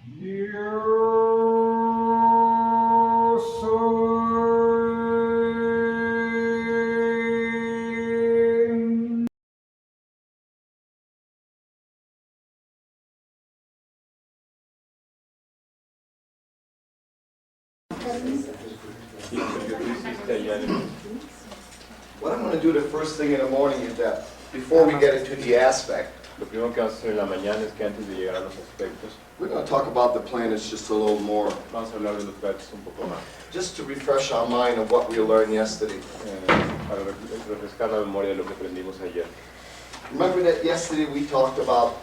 Yo soy. What I'm going to do the first thing in the morning is that, before we get into the aspect, Lo primero que vamos a hacer en la mañana es que antes de llegar a los aspectos, we're going to talk about the planets just a little more, vamos a hablar de los planetas un poco más, just to refresh our mind of what we learned yesterday. para refrescar la memoria de lo que aprendimos ayer. Remember that yesterday we talked about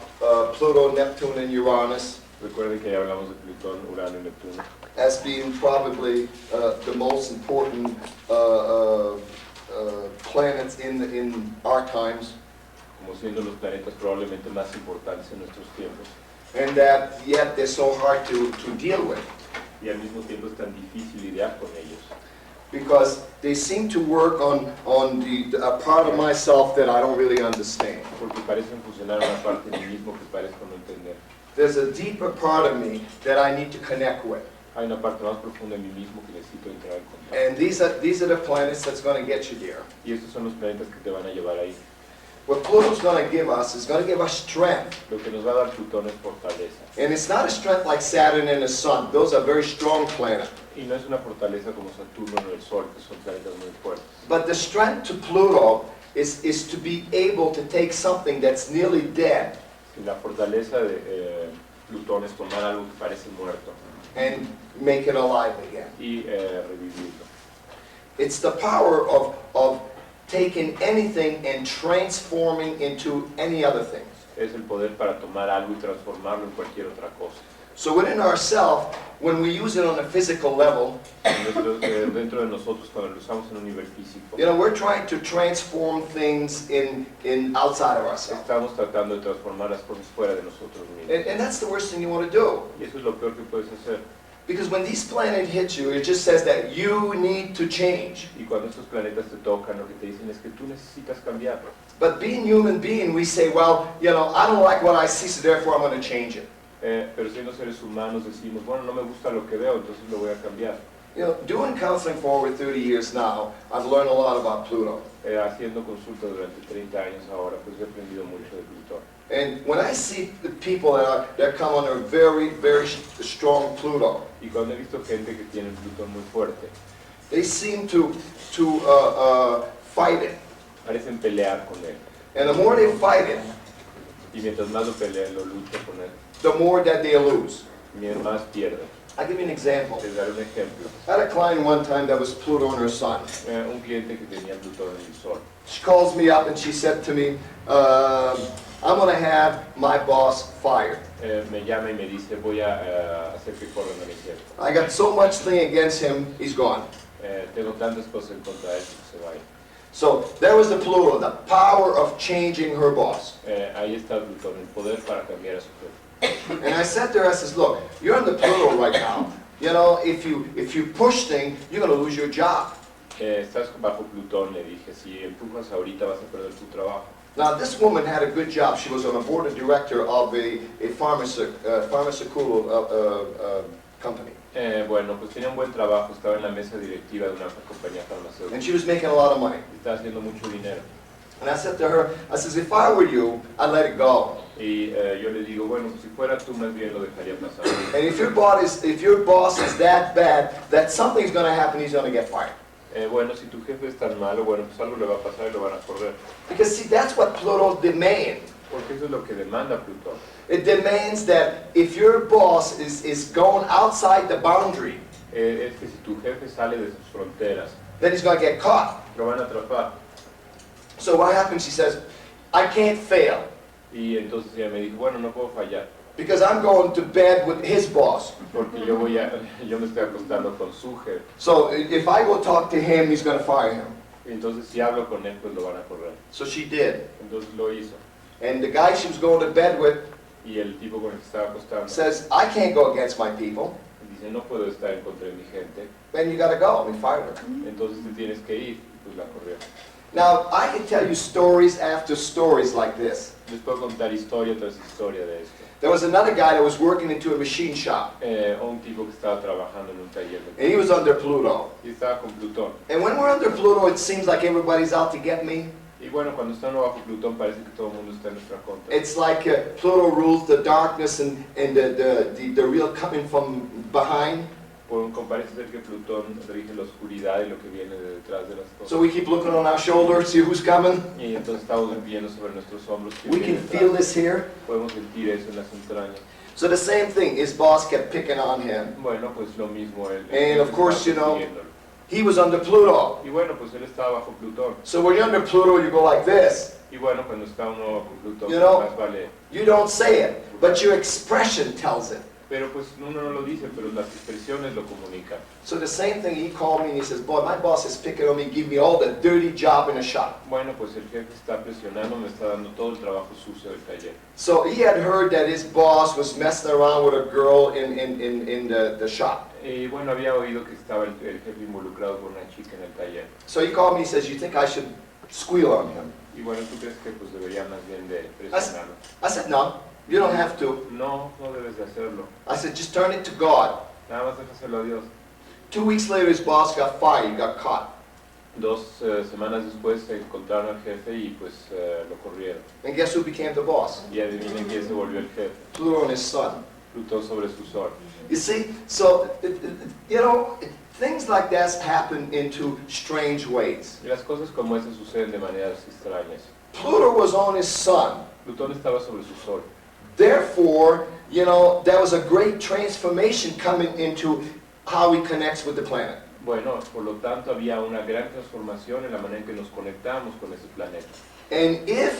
Pluto, Neptune, and Uranus Recuerden que ya hablamos de Plutón, Urano y Neptuno as being probably the most important planets in our times, como siendo los planetas probablemente más importantes en nuestros tiempos, and that yet they're so hard to deal with, y al mismo tiempo es tan difícil lidiar con ellos, because they seem to work on a part of myself that I don't really understand. porque parecen funcionar una parte de mí mismo que parezco no entender. There's a deeper part of me that I need to connect with. Hay una parte más profunda de mí mismo que necesito entrar en contacto. And these are the planets that's going to get you there. Y estos son los planetas que te van a llevar ahí. What Pluto's going to give us is going to give us strength. Lo que nos va a dar Plutón es fortaleza. And it's not a strength like Saturn and the Sun. Those are very strong planets. Y no es una fortaleza como Saturno o el Sol, que son planetas muy fuertes. But the strength to Pluto is to be able to take something that's nearly dead Y la fortaleza de Plutón es tomar algo que parece muerto and make it alive again. y revivirlo. It's the power of taking anything and transforming into any other thing. Es el poder para tomar algo y transformarlo en cualquier otra cosa. So within ourselves, when we use it on a physical level, Dentro de nosotros, cuando lo usamos en un nivel físico, you know, we're trying to transform things in outside of ourselves. estamos tratando de transformar las cosas fuera de nosotros mismos. And that's the worst thing you want to do. Y eso es lo peor que puedes hacer. Because when these planets hit you, it just says that you need to change. Y cuando estos planetas te tocan, lo que te dicen es que tú necesitas cambiar. But being human being, we say, well, you know, I don't like what I see, so therefore I'm going to change it. Pero siendo seres humanos decimos, bueno, no me gusta lo que veo, entonces lo voy a cambiar. You know, doing counseling for over 30 years now, I've learned a lot about Pluto. Haciendo consultas durante 30 años ahora, pues he aprendido mucho de Plutón. And when I see the people that come under very, very strong Pluto, Y cuando he visto gente que tiene Plutón muy fuerte, they seem to fight it. parecen pelear con él. And the more they fight it, Y mientras más lo pelean, lo luchan con él, the more that they lose. mientras más pierden. I'll give you an example. Les daré un ejemplo. I had a client one time that was Pluto and her sun. Un cliente que tenía Plutón en el Sol. She calls me up and she said to me, I'm going to have my boss fired. Me llama y me dice, voy a hacer que corran a mi jefe. I got so much thing against him, he's gone. Tengo tantas cosas en contra de él que se vaya. So there was the Pluto, the power of changing her boss. Ahí está Plutón, el poder para cambiar a su jefe. And I said to her, I says, look, you're in the Pluto right now. You know, if you push things, you're going to lose your job. Estás bajo Plutón, le dije, si empujas ahorita vas a perder tu trabajo. Now this woman had a good job. She was on a board of director of a pharmaceutical company. Bueno, pues tenía un buen trabajo, estaba en la mesa directiva de una compañía farmacéutica. And she was making a lot of money. Estaba haciendo mucho dinero. And I said to her, I says, if I were you, I'd let it go. Y yo le digo, bueno, si fuera tú más bien lo dejaría pasar. And if your boss is that bad, that something's going to happen, he's going to get fired. Bueno, si tu jefe es tan malo, bueno, pues algo le va a pasar y lo van a correr. Because see, that's what Pluto demands. Porque eso es lo que demanda Plutón. It demands that if your boss is going outside the boundary, Es que si tu jefe sale de sus fronteras, then he's going to get caught. lo van a atrapar. So what happens? She says, I can't fail Y entonces ella me dijo, bueno, no puedo fallar, because I'm going to bed with his boss. porque yo me estoy acostando con su jefe. So if I go talk to him, he's going to fire him. Y entonces si hablo con él, pues lo van a correr. So she did. Entonces lo hizo. And the guy she was going to bed with Y el tipo con el que estaba acostando says, I can't go against my people. dice, no puedo estar en contra de mi gente, Then you got to go. And he fired her. entonces te tienes que ir. Y pues la corrió. Now, I can tell you stories after stories like this. Les puedo contar historia tras historia de esto. There was another guy that was working into a machine shop, Un tipo que estaba trabajando en un taller and he was under Pluto. y estaba con Plutón. And when we're under Pluto, it seems like everybody's out to get me. Y bueno, cuando está bajo Plutón parece que todo el mundo está en nuestra contra. It's like Pluto rules the darkness and the real coming from behind. Parece ser que Plutón rige la oscuridad y lo que viene de detrás de las cosas. So we keep looking on our shoulders, see who's coming. Y entonces estamos viendo sobre nuestros hombros. We can feel this here. Podemos sentir eso en las entrañas. So the same thing, his boss kept picking on him. Bueno, pues lo mismo él. And of course, you know, he was under Pluto. Y bueno, pues él estaba bajo Plutón. So when you're under Pluto, you go like this. Y bueno, cuando está uno bajo Plutón, You know, más vale. You don't say it, but your expression tells it. Pero pues uno no lo dice, pero las expresiones lo comunican. So the same thing, he called me and he says, boy, my boss is picking on me, give me all the dirty job in the shop. Bueno, pues el jefe está presionando, me está dando todo el trabajo sucio del taller. So he had heard that his boss was messing around with a girl in the shop. Y bueno, había oído que estaba el jefe involucrado con una chica en el taller. So he called me and says, you think I should squeal on him? Y bueno, ¿tú crees que pues debería más bien de presionarlo? I said, no, you don't have to. No, no debes de hacerlo. I said, just turn it to God. Nada más déjaselo a Dios. 2 weeks later, his boss got fired, he got caught. 2 semanas después se encontraron al jefe y pues lo corrieron. And guess who became the boss? Y adivinen quién se volvió el jefe. Pluto and his son. Plutón sobre su sol. You see, so, you know, things like that happen into strange ways. Y las cosas como esas suceden de maneras extrañas. Pluto was on his sun. Plutón estaba sobre su sol. Therefore, you know, there was a great transformation coming into how he connects with the planet. Bueno, por lo tanto había una gran transformación en la manera en que nos conectamos con ese planeta. And if,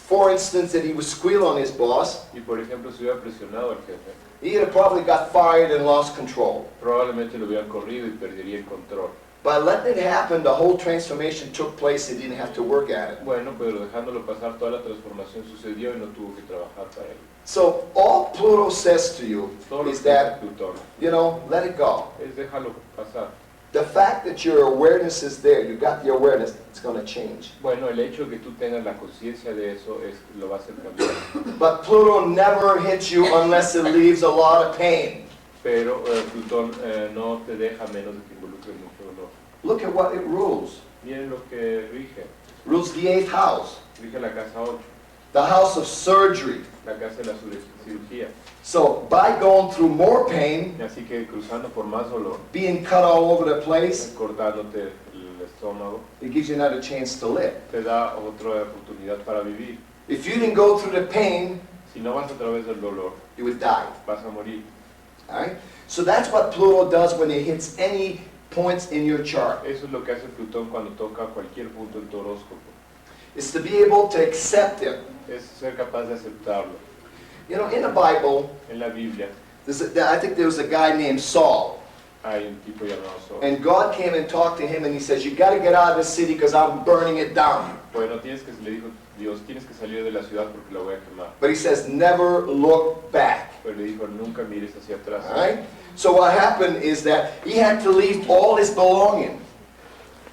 for instance, that he would squeal on his boss, Y por ejemplo, si hubiera presionado al jefe, he would have probably got fired and lost control. probablemente lo hubieran corrido y perdería el control. By letting it happen, the whole transformation took place. He didn't have to work at it. Bueno, pero dejándolo pasar, toda la transformación sucedió y no tuvo que trabajar para ello. So all Pluto says to you Todo lo is que dice that, Plutón you know, let it go. es déjalo pasar. The fact that your awareness is there, you got the awareness, it's going to change. Bueno, el hecho de que tú tengas la conciencia de eso lo va a hacer cambiar. But Pluto never hits you unless it leaves a lot of pain. Pero Plutón no te deja menos de que involucre mucho dolor. Look at what it rules. Miren lo que rige. Rules the 8th house, Rige la casa 8, the house of surgery. la casa de la cirugía. So by going through more pain, Así que cruzando por más dolor, being cut all over the place, cortándote el estómago, it gives you another chance to live. te da otra oportunidad para vivir. If you didn't go through the pain, Si no vas a través del dolor, you would die. vas a morir. All right? So that's what Pluto does when it hits any points in your chart. Eso es lo que hace Plutón cuando toca cualquier punto en tu horóscopo. It's to be able to accept it. Es ser capaz de aceptarlo. You know, in the Bible, En la Biblia I think there was a guy named Saul. hay un tipo llamado Sol. And God came and talked to him and he says, you got to get out of the city because I'm burning it down. Bueno, le dijo Dios, tienes que salir de la ciudad porque la voy a quemar. But he says, never look back. Pero le dijo, nunca mires hacia atrás. All right? So what happened is that he had to leave all his belongings.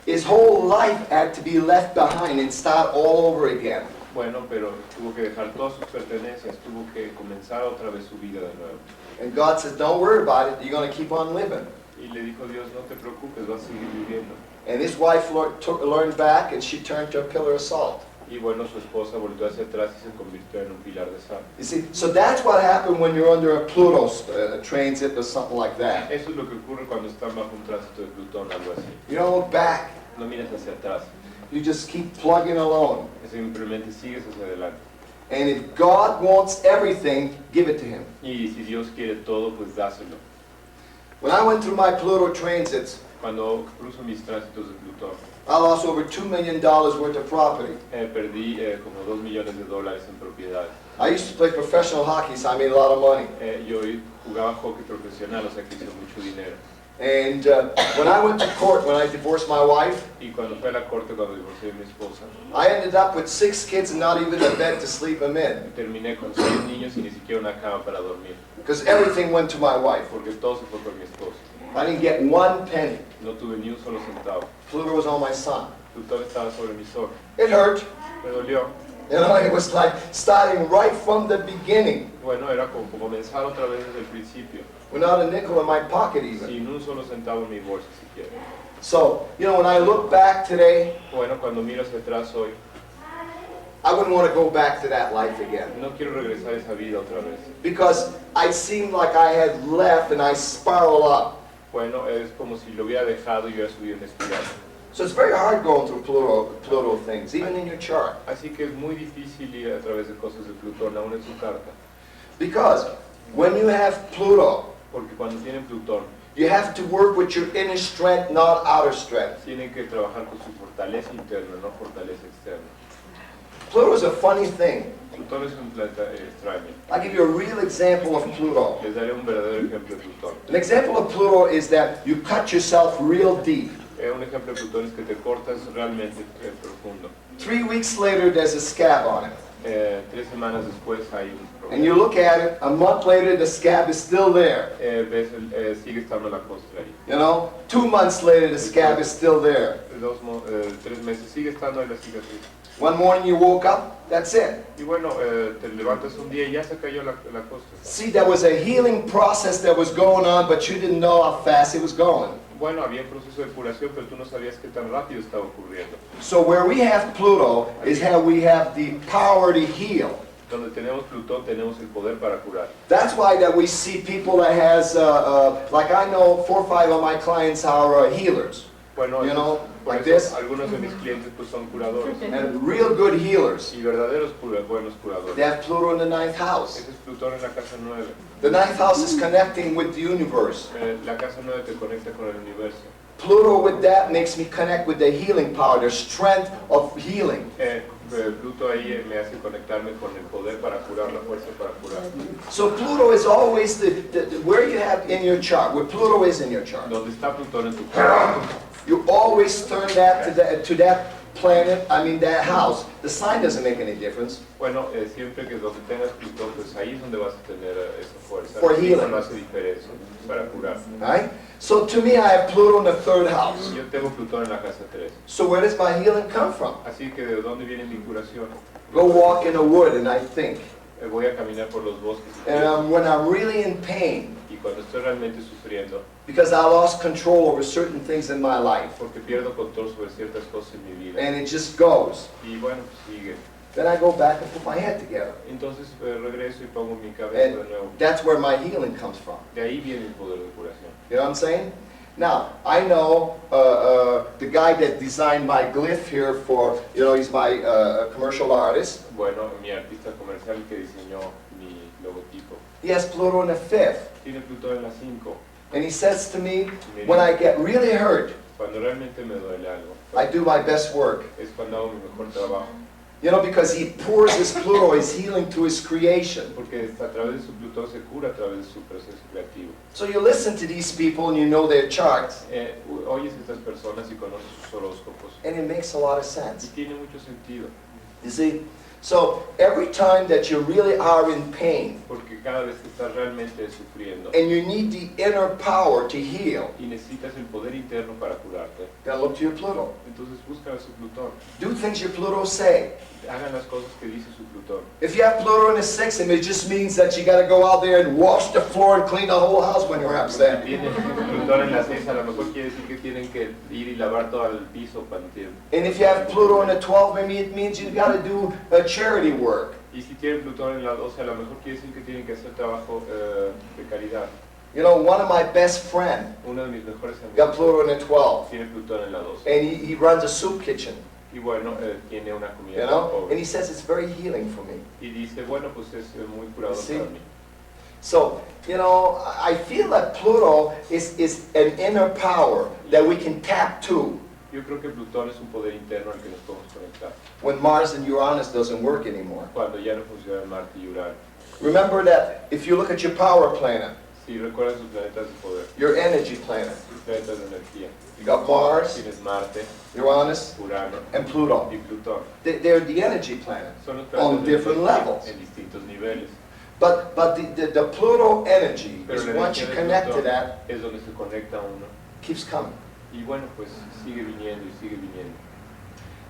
His whole life had to be left behind and start all over again. Bueno, pero tuvo que dejar todas sus pertenencias, tuvo que comenzar otra vez su vida de nuevo. And God says, don't worry about it. You're going to keep on living. Y le dijo Dios, no te preocupes, vas a seguir viviendo. And his wife learned back and she turned to a pillar of salt. Y bueno, su esposa volvió hacia atrás y se convirtió en un pilar de sal. You see, so that's what happened when you're under a Pluto transit or something like that. Eso es lo que ocurre cuando están bajo un tránsito de Plutón, algo así. You don't look back. No miras hacia atrás, You just keep plugging along. simplemente sigues hacia adelante. And if God wants everything, give it to him. Y si Dios quiere todo, pues dáselo. When I went through my Pluto transits, Cuando cruzo mis tránsitos de Plutón, I lost over $2 million worth of property. perdí como $2 millones en propiedades. I used to play professional hockey, so I made a lot of money. Yo jugaba hockey profesional, o sea que hice mucho dinero. And when I went to court, when I divorced my wife, Y cuando fue a la corte, cuando divorcié a mi esposa, I ended up with 6 kids and not even a bed to sleep them in. terminé con 6 niños y ni siquiera una cama para dormir, Because everything went to my wife. porque todo se fue con mi esposa. I didn't get one penny. No tuve ni un solo centavo. Pluto was on my son. Plutón estaba sobre mi sol. It hurt. Me dolió. You know, it was like starting right from the beginning, Bueno, era como comenzar otra vez desde el principio, without a nickel in my pocket even. sin un solo centavo en mi bolsa siquiera. So, you know, when I look back today, Bueno, cuando miro hacia atrás hoy, I wouldn't want to go back to that life again. no quiero regresar a esa vida otra vez. Because I seemed like I had left and I spiraled up. Bueno, es como si lo hubiera dejado y hubiera subido en espiral. So it's very hard going through Pluto things, even in your chart. Así que es muy difícil ir a través de cosas de Plutón, aún en su carta. Because when you have Pluto, Porque cuando tienen Plutón, you have to work with your inner strength, not outer strength. tienen que trabajar con su fortaleza interna, no fortaleza externa. Pluto is a funny thing. Plutón es un planeta extraño. I'll give you a real example of Pluto. Les daré un verdadero ejemplo de Plutón. An example of Pluto is that you cut yourself real deep. Un ejemplo de Plutón es que te cortas realmente profundo. 3 weeks later, there's a scab on it. 3 semanas después hay un And you problema. look at it, a month later, the scab is still there. Ves, sigue estando la costra ahí. You know, 2 months later, the scab is still there. 3 meses sigue estando ahí la cicatriz. One morning you woke up, that's it. Y bueno, te levantas un día y ya se cayó la costra. See, there was a healing process that was going on, but you didn't know how fast it was going. Bueno, había un proceso de curación, pero tú no sabías qué tan rápido estaba ocurriendo. So where we have Pluto is how we have the power to heal. Donde tenemos Plutón, tenemos el poder para curar. That's why that we see people that has, like I know 4 or 5 of my clients are healers. Bueno, You know, por like eso this. algunos de mis clientes pues son curadores And real good healers. y verdaderos buenos curadores. They have Pluto in the 9th house. Ese es Plutón en la casa 9. The 9th house is connecting with the universe. La casa 9 te conecta con el universo. Pluto with that makes me connect with the healing power, the strength of healing. Pluto ahí me hace conectarme con el poder para curar, la fuerza para curar. So Pluto is always where you have in your chart, where Pluto is in your chart. Donde está Plutón en tu carta, You always turn that to that planet, I mean that house. The sign doesn't make any difference. bueno, siempre que donde tengas Plutón, pues ahí es donde vas a tener esa fuerza. For Eso healing. no hace diferencia para curar. Right? So to me, I have Pluto in the 3rd house. Yo tengo Plutón en la casa 3. So where does my healing come from? Así que ¿de dónde viene mi curación? Go walk in a wood and I think. Voy a caminar por los bosques y And when I'm really in pain, y cuando estoy realmente sufriendo, because I lost control over certain things in my life, porque pierdo control sobre ciertas cosas en mi vida. and it just goes, Y bueno, pues sigue. then I go back and put my head together. Entonces regreso y pongo mi cabeza de And nuevo. that's where my healing comes from. De ahí viene el poder de curación. You know what I'm saying? Now, I know the guy that designed my glyph here for, you know, he's my commercial artist. Bueno, mi artista comercial que diseñó mi logotipo He has Pluto in the 5th. tiene Plutón en la 5. And he says to me, when I get really hurt, Cuando realmente me duele algo, I do my best work. es cuando hago mi mejor trabajo. You know, because he pours his Pluto, his healing to his creation. Porque a través de su Plutón se cura a través de su proceso creativo. So you listen to these people and you know their charts, Oyes a estas personas y conoces sus horóscopos. and it makes a lot of Y sense. tiene mucho sentido. You see? So every time that you really are in pain, Porque cada vez que estás realmente sufriendo and you need the inner power to heal, y necesitas el poder interno para curarte, then look to your Pluto. entonces busca a su Plutón. Do things your Pluto say. Hagan las cosas que dice su Plutón. If you have Pluto in the 6th, it just means that you got to go out there and wash the floor and clean the whole house when you're Si upset. tienen Plutón en la 6, a lo mejor quiere decir que tienen que ir y lavar todo el piso cuando tienen. And if you have Pluto in the 12th, maybe it means you got to do charity work. Y si tienen Plutón en la 12, a lo mejor quiere decir que tienen que hacer trabajo de caridad. You know, one of my best friends Uno de mis mejores got amigos Pluto in the 12th, tiene Plutón en la 12. and he runs a soup kitchen, Y bueno, tiene una comida you para know, pobres. and he says it's very healing for me. Y dice, bueno, pues es muy curador Sí. para mí. So, you know, I feel that Pluto is an inner power that we can tap to Yo creo que Plutón es un poder interno al que nos podemos conectar. when Mars and Uranus doesn't work anymore. Cuando ya no funciona Marte y Urano. Remember that if you look at your power planet, Si recuerdas sus planetas de poder, your energy planet, sus planetas de energía. you got Mars, Tienes Marte, Uranus, Urano and Pluto. y Plutón. They're the energy planet Son los on planetas de different energía levels. en distintos niveles. But the Pluto energy Pero is la once you energía de connect to Plutón that, es donde se conecta uno. keeps coming. Y bueno, pues sigue viniendo y sigue viniendo.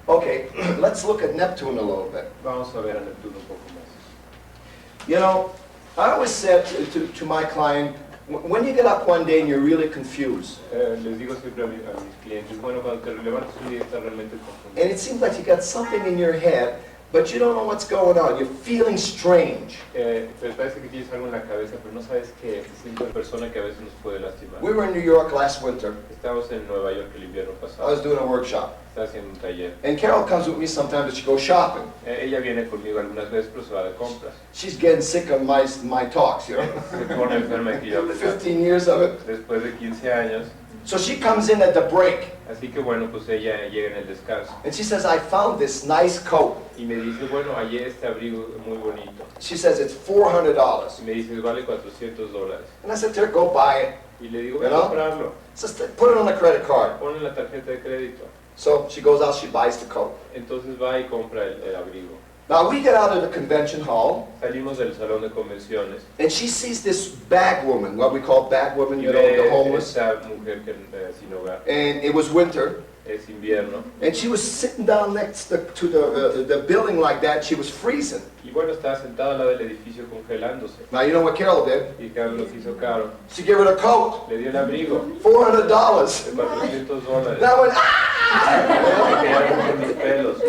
Okay, let's look at Neptune a little bit. Vamos a ver a Neptuno un poco más. You know, I always said to my client, when you get up one day and you're really confused, Les digo siempre a mis clientes, bueno, cuando te levantas un día estás realmente confundido. and it seems like you got something in your head, but you don't know what's going on. You're feeling strange. Pero parece que tienes algo en la cabeza, pero no sabes qué. Es una persona que a veces nos puede lastimar. We were in New York last winter. Estábamos en Nueva York el invierno I pasado. was doing a workshop. Estaba haciendo un taller. And Carol comes with me sometimes to go shopping. Ella viene conmigo algunas veces, pero se va de compras. She's getting sick of my talks, you know. Se pone enferma de que yo hable tanto. 15 years of it. Después de 15 años. So she comes in at the break. Así que bueno, pues ella llega en el descanso. And she says, I found this nice coat. Y me dice, bueno, hallé este abrigo muy bonito. She says, it's $400. Y me dice, vale $400. And I said to her, go buy it. Y le digo, voy a comprarlo. Says, put it on a credit card. Ponle la tarjeta de crédito. So she goes out, she buys the coat. Entonces va y compra el abrigo. Now we get out of the convention hall, Salimos del salón de convenciones. and she sees this bag woman, what we call bag woman, Y you know, the ve homeless. esta mujer que sin hogar. And it was winter, Es invierno. and she was sitting down next to the building like that. She was freezing. Y bueno, estaba sentada al lado del edificio congelándose. Now you know what Carol did? Y Carlos lo hizo caro. She gave her the coat, Le dio el abrigo $400. de $400. And I went, ah! Me quedaron con mis pelos.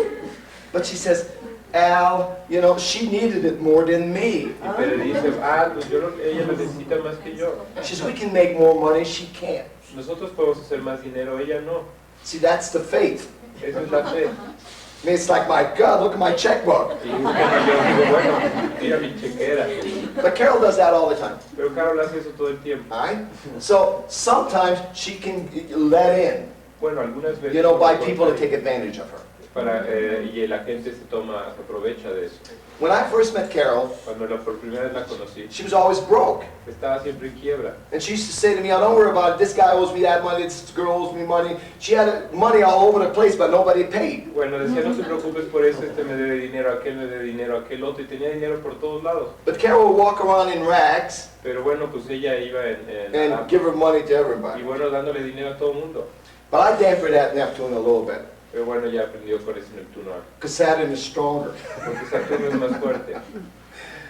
But she says, Al, you know, she needed it more than me. Y pero dice, pues ella lo necesita más que yo. She says, we can make more money, she can't. Nosotros podemos hacer más dinero, ella no. See, that's the faith. Esa es la fe. I mean, it's like, my God, look at my checkbook. Y es como yo digo, bueno, mira mi chequera. But Carol does that all the time. Pero Carol hace eso todo el tiempo. All right? So sometimes she can let in, Bueno, algunas veces. you know, by people to take advantage of her. Y la gente se aprovecha de eso. When I first met Carol, Cuando por primera vez la conocí, she was always broke. estaba siempre en quiebra. And she used to say to me, oh, don't worry about it. This guy owes me that money, this girl owes me money. She had money all over the place, but nobody paid. Bueno, decía, no te preocupes por eso, este me debe dinero, aquel me debe dinero, aquel otro, y tenía dinero por todos lados. But Carol would walk around in rags Pero bueno, pues ella iba and give her money to y everybody. bueno, dándole dinero a todo el mundo. But I dampened that Neptune a little bit, Pero bueno, ya aprendió con ese Neptuno, because Saturn is stronger. porque Saturno es más fuerte.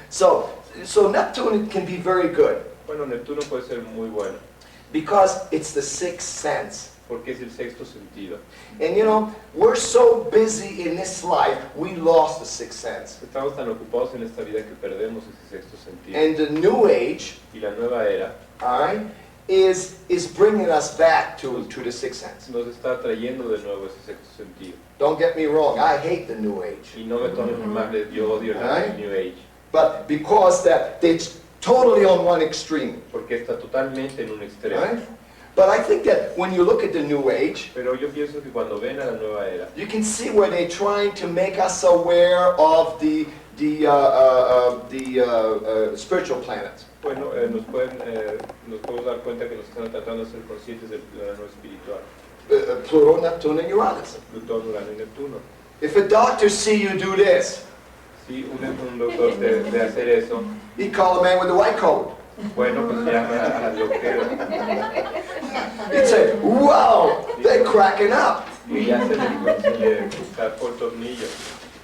So Neptune can be very good, Bueno, Neptuno puede ser muy bueno, because it's the sixth sense. porque es el sexto sentido. And you know, we're so busy in this life, we lost the sixth sense. Estamos tan ocupados en esta vida que perdemos ese sexto sentido. And the new age, Y la nueva era all right, is bringing us back to the sixth sense. nos está trayendo de nuevo ese sexto sentido. Don't get me wrong, I hate the new age. Y no me tomen mal, yo odio el New Age, But because that it's totally on one extreme, porque está totalmente en un extremo. right? But I think that when you look at the new age, Pero yo pienso que cuando ven a la nueva era, you can see where they're trying to make us aware of the spiritual planets. bueno, nos podemos dar cuenta que nos están tratando de ser conscientes del plano espiritual. Pluto, Neptune, and Uranus. Plutón, Urano y Neptuno. If a doctor see you do this, Si un doctor de hacer eso, he call a man with the white coat. bueno, pues llama al loquero He'd say, wow, they're cracking up. y ya se le sacó el tornillo.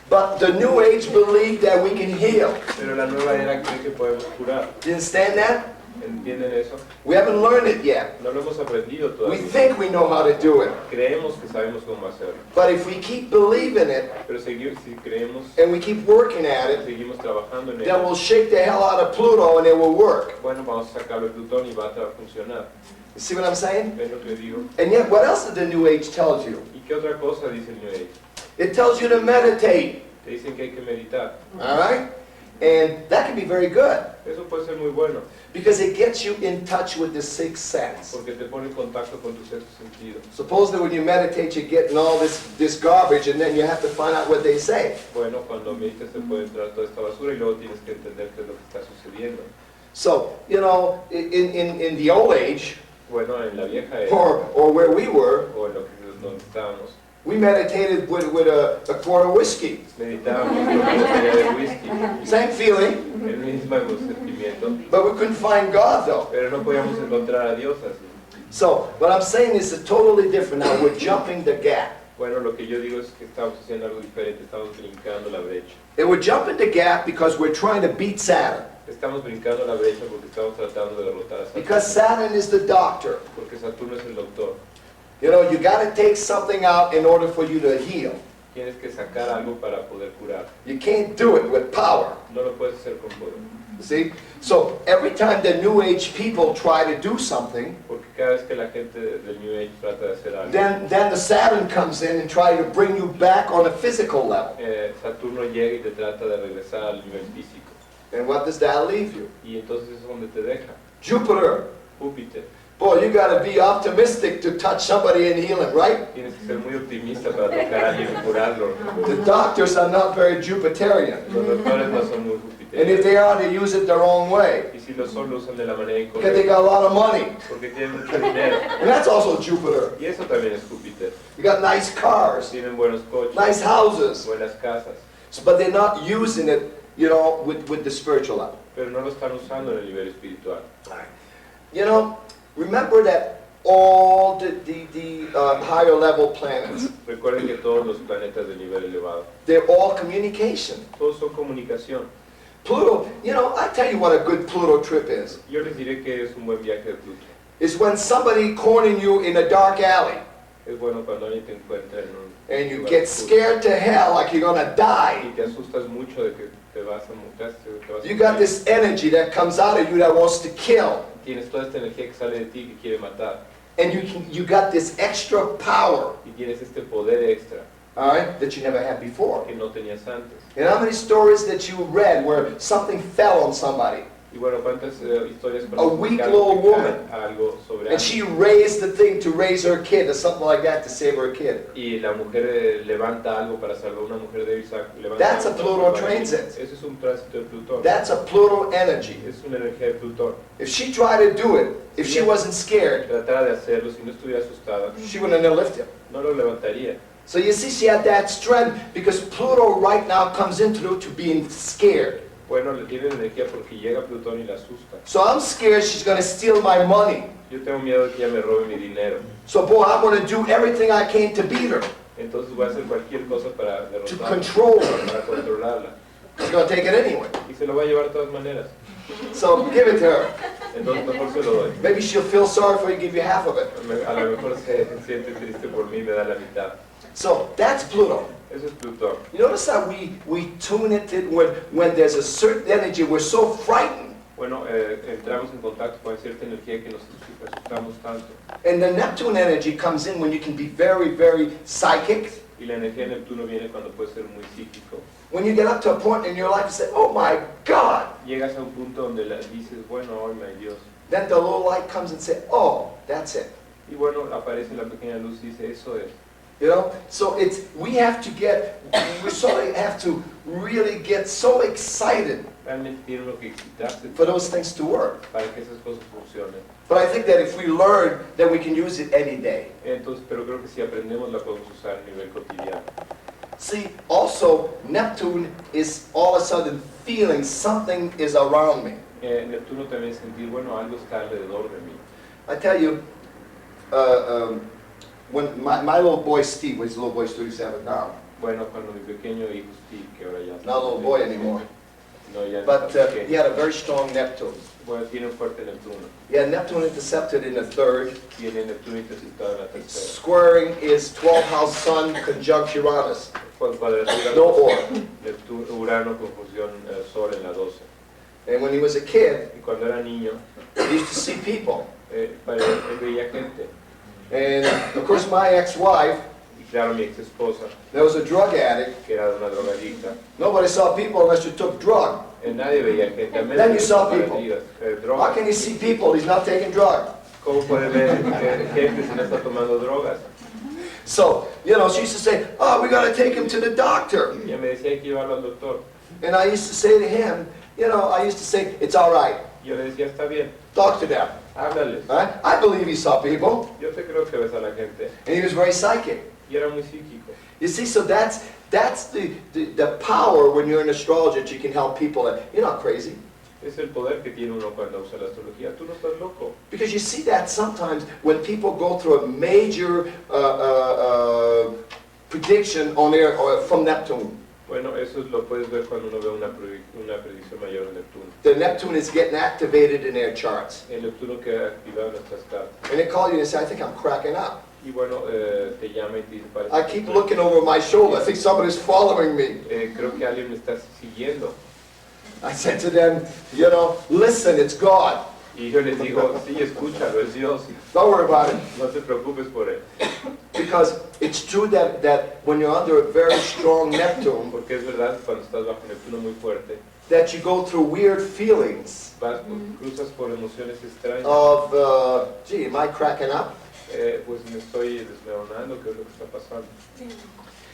But the new age believe that we can heal. Pero la nueva era cree que podemos curar. Do you understand that? ¿Entienden eso? We haven't learned it yet. No lo hemos aprendido We todavía. think we know how to do it. Creemos que sabemos cómo hacerlo. But if we keep believing it Pero si creemos, and we keep working at it, seguimos trabajando en then ello, we'll shake the hell out of Pluto and it will work. bueno, vamos a sacarlo de Plutón y va a funcionar. You see what I'm saying? ¿Ven lo que digo? And yet, what else did the New Age tells you? ¿Y qué otra cosa dice el New Age? It tells you to meditate, Te dicen que hay que meditar. all right? And that can be very good Eso puede ser muy bueno, because it gets you in touch with the sixth sense. porque te pone en contacto con tu sexto sentido. Suppose that when you meditate, you're getting all this garbage, and then you have to find out what they say. Bueno, cuando meditas te puede entrar toda esta basura y luego tienes que entender qué es lo que está sucediendo. So, you know, in the old age, Bueno, en la vieja era, or where we were, o en lo que donde estábamos, we meditated with a quart of whiskey. meditábamos con una botella de whisky, Same feeling, el mismo sentimiento, but we couldn't find God though. pero no podíamos encontrar a Dios así. So, what I'm saying is it's totally different. Now, we're jumping the gap. Bueno, lo que yo digo es que estamos haciendo algo diferente, estamos brincando la brecha. And we're jumping the gap because we're trying to beat Saturn. Estamos brincando la brecha porque estamos tratando de derrotar a Saturno. Because Saturn is the doctor. Porque Saturno es el doctor. You know, you got to take something out in order for you to heal. Tienes que sacar algo para poder curar. You can't do it with power. No lo puedes hacer con poder. See? So every time the New Age people try to do something, Porque cada vez que la gente del New Age trata de hacer algo, then the Saturn comes in and try to bring you back on a physical level. Saturno llega y te trata de regresar al nivel físico. And what does that leave you? Y entonces es donde te deja. Jupiter. Júpiter. Boy, you got to be optimistic to touch somebody and heal him, right? Tienes que ser muy optimista para tocar a alguien y curarlo. The doctors are not very Jupiterian. Los doctores no son muy And if jupiterianos. they are, they use it the wrong way. Y si lo son, lo usan de la manera Because they incorrecta. got a lot of money. Porque tienen mucho dinero. And that's also Jupiter. Y eso también es Júpiter. You got nice cars, Tienen buenos coches, nice houses, buenas casas, but they're not using it, you know, with the spiritual level. pero no lo están usando en el nivel espiritual. You know, remember that all the higher level planets, Recuerden que todos los planetas de nivel elevado, they're all communication. todos son comunicación. Pluto, you know, I tell you what a good Pluto trip is. Yo les diré que es un buen viaje de Pluto. It's when somebody cornering you in a dark alley Es bueno cuando alguien te encuentra en un and you lugar get oscuro scared to hell like you're gonna y die. te asustas mucho de que te vas a mutar, te vas a You got morir. this energy that comes out of you that wants to kill. Tienes toda esta energía que sale de ti que quiere matar And you got this extra power, y tienes este poder extra all right, that you never had before. que no tenías antes. And how many stories that you read where something fell on somebody Y bueno, ¿cuántas historias A weak little woman. algo sobre and she raised the thing to raise her kid or something like that to save her kid? y la mujer levanta algo para salvar una mujer débil, levanta That's a algo para Pluto salvar transit. Eso es un tránsito de Plutón. That's a Pluto energy. Es una energía de Plutón. If she tried to do it, if she wasn't scared, Tratara de hacerlo, si no estuviera asustada, she wouldn't have lifted him. no lo levantaría. So you see, she had that strength because Pluto right now comes into to being scared. Bueno, le tiene energía porque llega Plutón y la asusta. So I'm scared she's going to steal my money. Yo tengo miedo de que ella me robe mi dinero. So boy, I'm going to do everything I can to beat her, Entonces voy a hacer cualquier cosa para to derrotarla, control her. para controlarla. She's going to take it anyway. Y se lo va a llevar de todas maneras. So give it to her. Entonces mejor se lo doy. Maybe she'll feel sorry for you, give you half of it. A lo mejor se siente triste por mí y me da la mitad. So that's Pluto. Eso es Plutón. You notice how we tune it to when there's a certain energy, we're so frightened. Bueno, entramos en contacto con cierta energía que nos asustamos tanto. And the Neptune energy comes in when you can be very, very psychic. Y la energía de Neptuno viene cuando puedes ser muy psíquico. When you get up to a point in your life and say, oh my God, Llegas a un punto donde dices, bueno, oh my Dios. then the little light comes and say, oh, that's it. Y bueno, aparece la pequeña luz y dice, eso es. You know, so we sort of have to really get so excited Realmente tiene uno que excitarse for those things to work. para que esas cosas funcionen. But I think that if we learn, then we can use it any day. Entonces, pero creo que si aprendemos la podemos usar a nivel cotidiano. See, also, Neptune is all of a sudden feeling something is around me. Neptuno también es sentir, bueno, algo está alrededor de mí. I tell you, when my little boy Steve, his little boy's 37 now, Bueno, cuando mi pequeño hijo Steve, que ahora ya not a little boy anymore, no, ya no but está he pequeño. had a very strong Neptune. Bueno, tiene un fuerte Neptuno. He had Neptune intercepted in the third, Tiene Neptuno interceptado en la tercera. squaring his 12th house sun conjunct Uranus. Cuadratura No or. Neptuno, Urano conjunción Sol en la 12. And when he was a kid, Y cuando era niño, he used to see people. él veía gente. And of course, my ex-wife, Y claro, mi ex esposa, that was a drug addict. que era una drogadicta, Nobody saw people unless you took drug. nadie veía gente. a menos Then you que saw tomara people. How drogas. can he see people? He's not taking drug. ¿Cómo puede ver gente si no está tomando drogas? So, you know, she used to say, oh, we got to take him to the doctor. Y ella me decía, hay que llevarlo al doctor. And I used to say to him, you know, I used to say, it's all right. Y yo le decía, está bien, Talk to them. háblales. Right? I believe he saw people. Yo te creo que ves a la gente. And he was very psychic. Y era muy psíquico. You see, so that's the power when you're an astrologer that you can help people. You're not crazy. Es el poder que tiene uno cuando usa la astrología. Tú no estás loco. Because you see that sometimes when people go through a major prediction on there from Neptune. Bueno, eso lo puedes ver cuando uno ve una predicción mayor de Neptuno. The Neptune is getting activated in their charts. El Neptuno queda activado en nuestras cartas. And they call you and say, I think I'm cracking up. Y bueno, te llama y te dice, parece I keep looking over my shoulder. I think somebody's following me. creo que alguien me está siguiendo. I said to them, you know, listen, it's God. Y yo les digo, sí, escúchalo, es Dios. Don't worry about it. No te preocupes por él. Because it's true that when you're under a very strong Neptune, Porque es verdad, cuando estás bajo Neptuno muy fuerte, that you go through weird feelings cruzas por emociones extrañas. of, gee, am I cracking up? Pues me estoy desmoronando, ¿qué es lo que está pasando?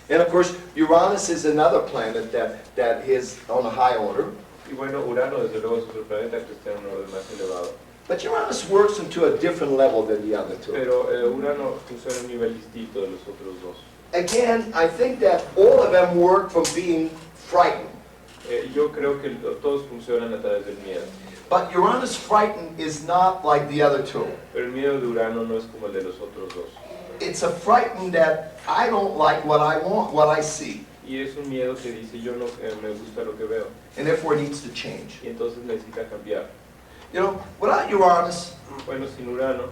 And of course, Uranus is another planet that is on a high order. Y bueno, Urano desde luego es otro planeta que está en un orden más elevado. But Uranus works into a different level than the other two. Pero Urano funciona a un nivel distinto de los otros dos. Again, I think that all of them work from being frightened. Yo creo que todos funcionan a través del miedo. But Uranus frightened is not like the other two. Pero el miedo de Urano no es como el de los otros dos. It's a frightened that I don't like what I want, what I see. Y es un miedo que dice, yo no me gusta lo que veo. And therefore it needs to change. Y entonces necesita cambiar. You know, without Uranus, Bueno, sin Urano,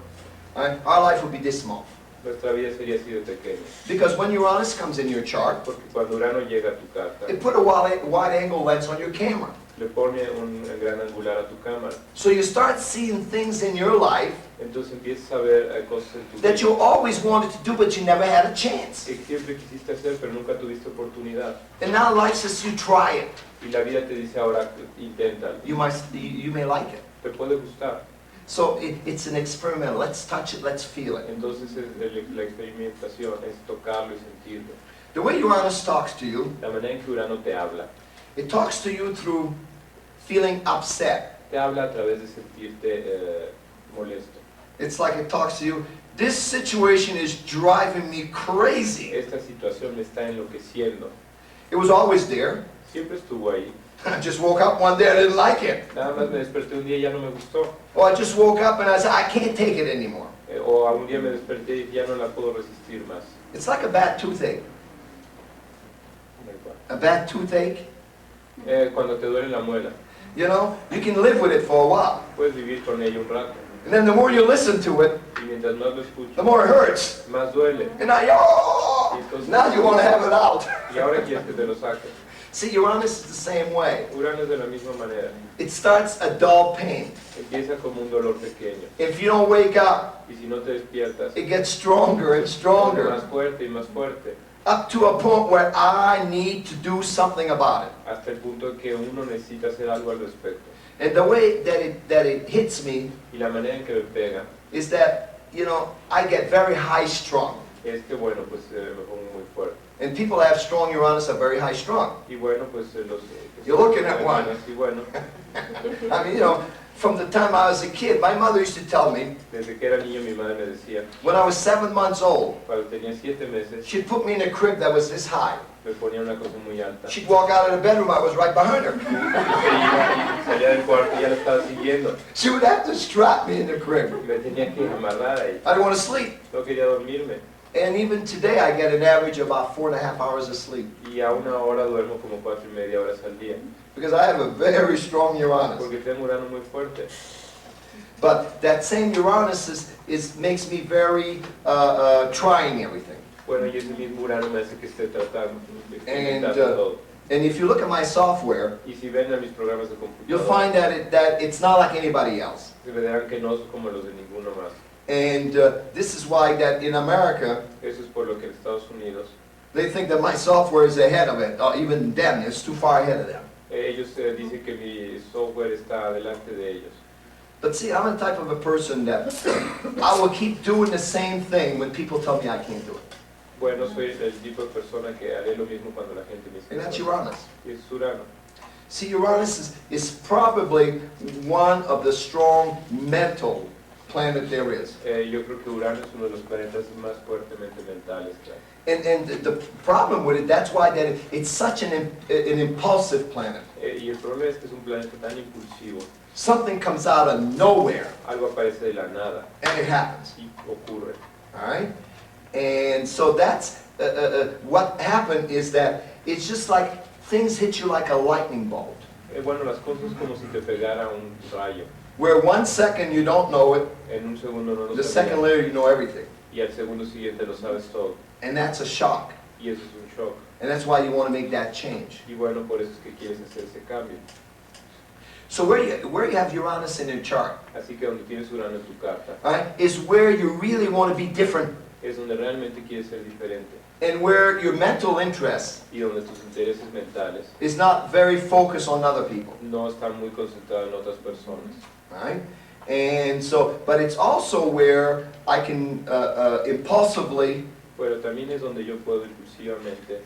our life would be this small. nuestra vida sería así de pequeña. Because when Uranus comes in your chart, Porque cuando Urano llega a tu carta, it put a wide-angle lens on your camera. le pone un gran angular a tu cámara. So you start seeing things in your life Entonces empiezas a ver cosas en tu vida that you always wanted to do, but you never had a chance. que siempre quisiste hacer, pero nunca tuviste oportunidad. And now life says you try it. Y la vida te dice ahora, inténtalo. You may like it. Te puede gustar. So it's an experiment. Let's touch it, let's feel it. Entonces la experimentación es tocarlo y sentirlo. The way Uranus talks to you, La manera en que Urano te habla to you through feeling upset. te habla a través de sentirte molesto. It's like it talks to you, this situation is driving me crazy. Esta situación me está enloqueciendo. It was always there. Siempre estuvo ahí. I just woke up one day, I didn't like it. Nada más me desperté un día y ya no me gustó. Or I just woke up and I said, I can't take it anymore. O a un día me desperté y ya no la puedo resistir más. It's like a bad toothache. A bad toothache, Cuando te duele la muela, you know, you can live with it for a while. puedes vivir con ella un rato. And then the more you listen to it, Y mientras más lo the escuchas, more it hurts. más duele. And now you want to have it out. Y ahora quieres que te lo saque. See, Uranus is the same way. Urano es de la misma manera. It starts a dull pain. Empieza como un dolor pequeño. If you don't wake up, Y si no te despiertas, it gets stronger and es stronger, más fuerte y más fuerte. up to a point where I need to do something about it. Hasta el punto en que uno necesita hacer algo al respecto. And the way that it hits me Y la manera en que me pega is that, you know, I get very high strung. es que, bueno, pues me pongo muy fuerte. And people that have strong Uranus are very high strung. Y bueno, pues los... You're looking at one. Y bueno, I mean, you know, from the time I was a kid, my mother used to tell me, desde que era niño mi madre me decía, when I was 7 months old, cuando tenía 7 meses, she'd put me in a crib that was this high. me ponía una cosa muy alta. She'd walk out of the bedroom, I was right behind her. Se iba y salía del cuarto y ya la estaba siguiendo. She would have to strap me in the crib. Me tenía que amarrar ahí. I didn't want to sleep. No quería dormirme. And even today, I get an average of about 4.5 hours of sleep. Y a una hora duermo como 4:30 horas al día. Because I have a very strong Uranus. Porque tengo Urano muy fuerte. But that same Uranus makes me very trying everything. Bueno, y ese mismo Urano me hace que esté tratando de And, experimentar todo. And if you look at my software, Y si ven a mis programas de you'll computadora, find that it's not like anybody else. se verán que no son como los de ninguno más. And this is why that in America, Eso es por lo que en Estados Unidos they think that my software is ahead of it. Or even them, it's too far ahead of them. ellos dicen que mi software está delante de ellos. But see, I'm the type of a person that I will keep doing the same thing when people tell me I can't do it. Bueno, soy el tipo de persona que haré lo mismo cuando la gente me dice. And that's Uranus. Y es Urano. See, Uranus is probably one of the strong mental planet there is. Yo creo que Urano es uno de los planetas más fuertemente mentales que hay. And the problem with it, that's why that it's such an impulsive planet. Y el problema es que es un planeta tan impulsivo. Something comes out of nowhere, Algo aparece de la nada and it happens. y ocurre. All right? And so that's what happened is that it's just like things hit you like a lightning bolt. Bueno, las cosas como si te pegara un rayo. Where 1 second you don't know it, En un segundo no lo the sabías, second later you know everything. y al segundo siguiente lo sabes todo. And that's a shock. Y eso es un shock. And that's why you want to make that change. Y bueno, por eso es que quieres hacer ese cambio. So where you have Uranus in your chart, Así que donde tienes Urano en tu carta, right, is where you really want to be different, es donde realmente quieres ser diferente. and where your mental interest Y donde tus intereses mentales is not very focused on other people, no están muy concentrados en otras personas. right? And so, but it's also where I can impulsively Pero también es donde yo puedo impulsivamente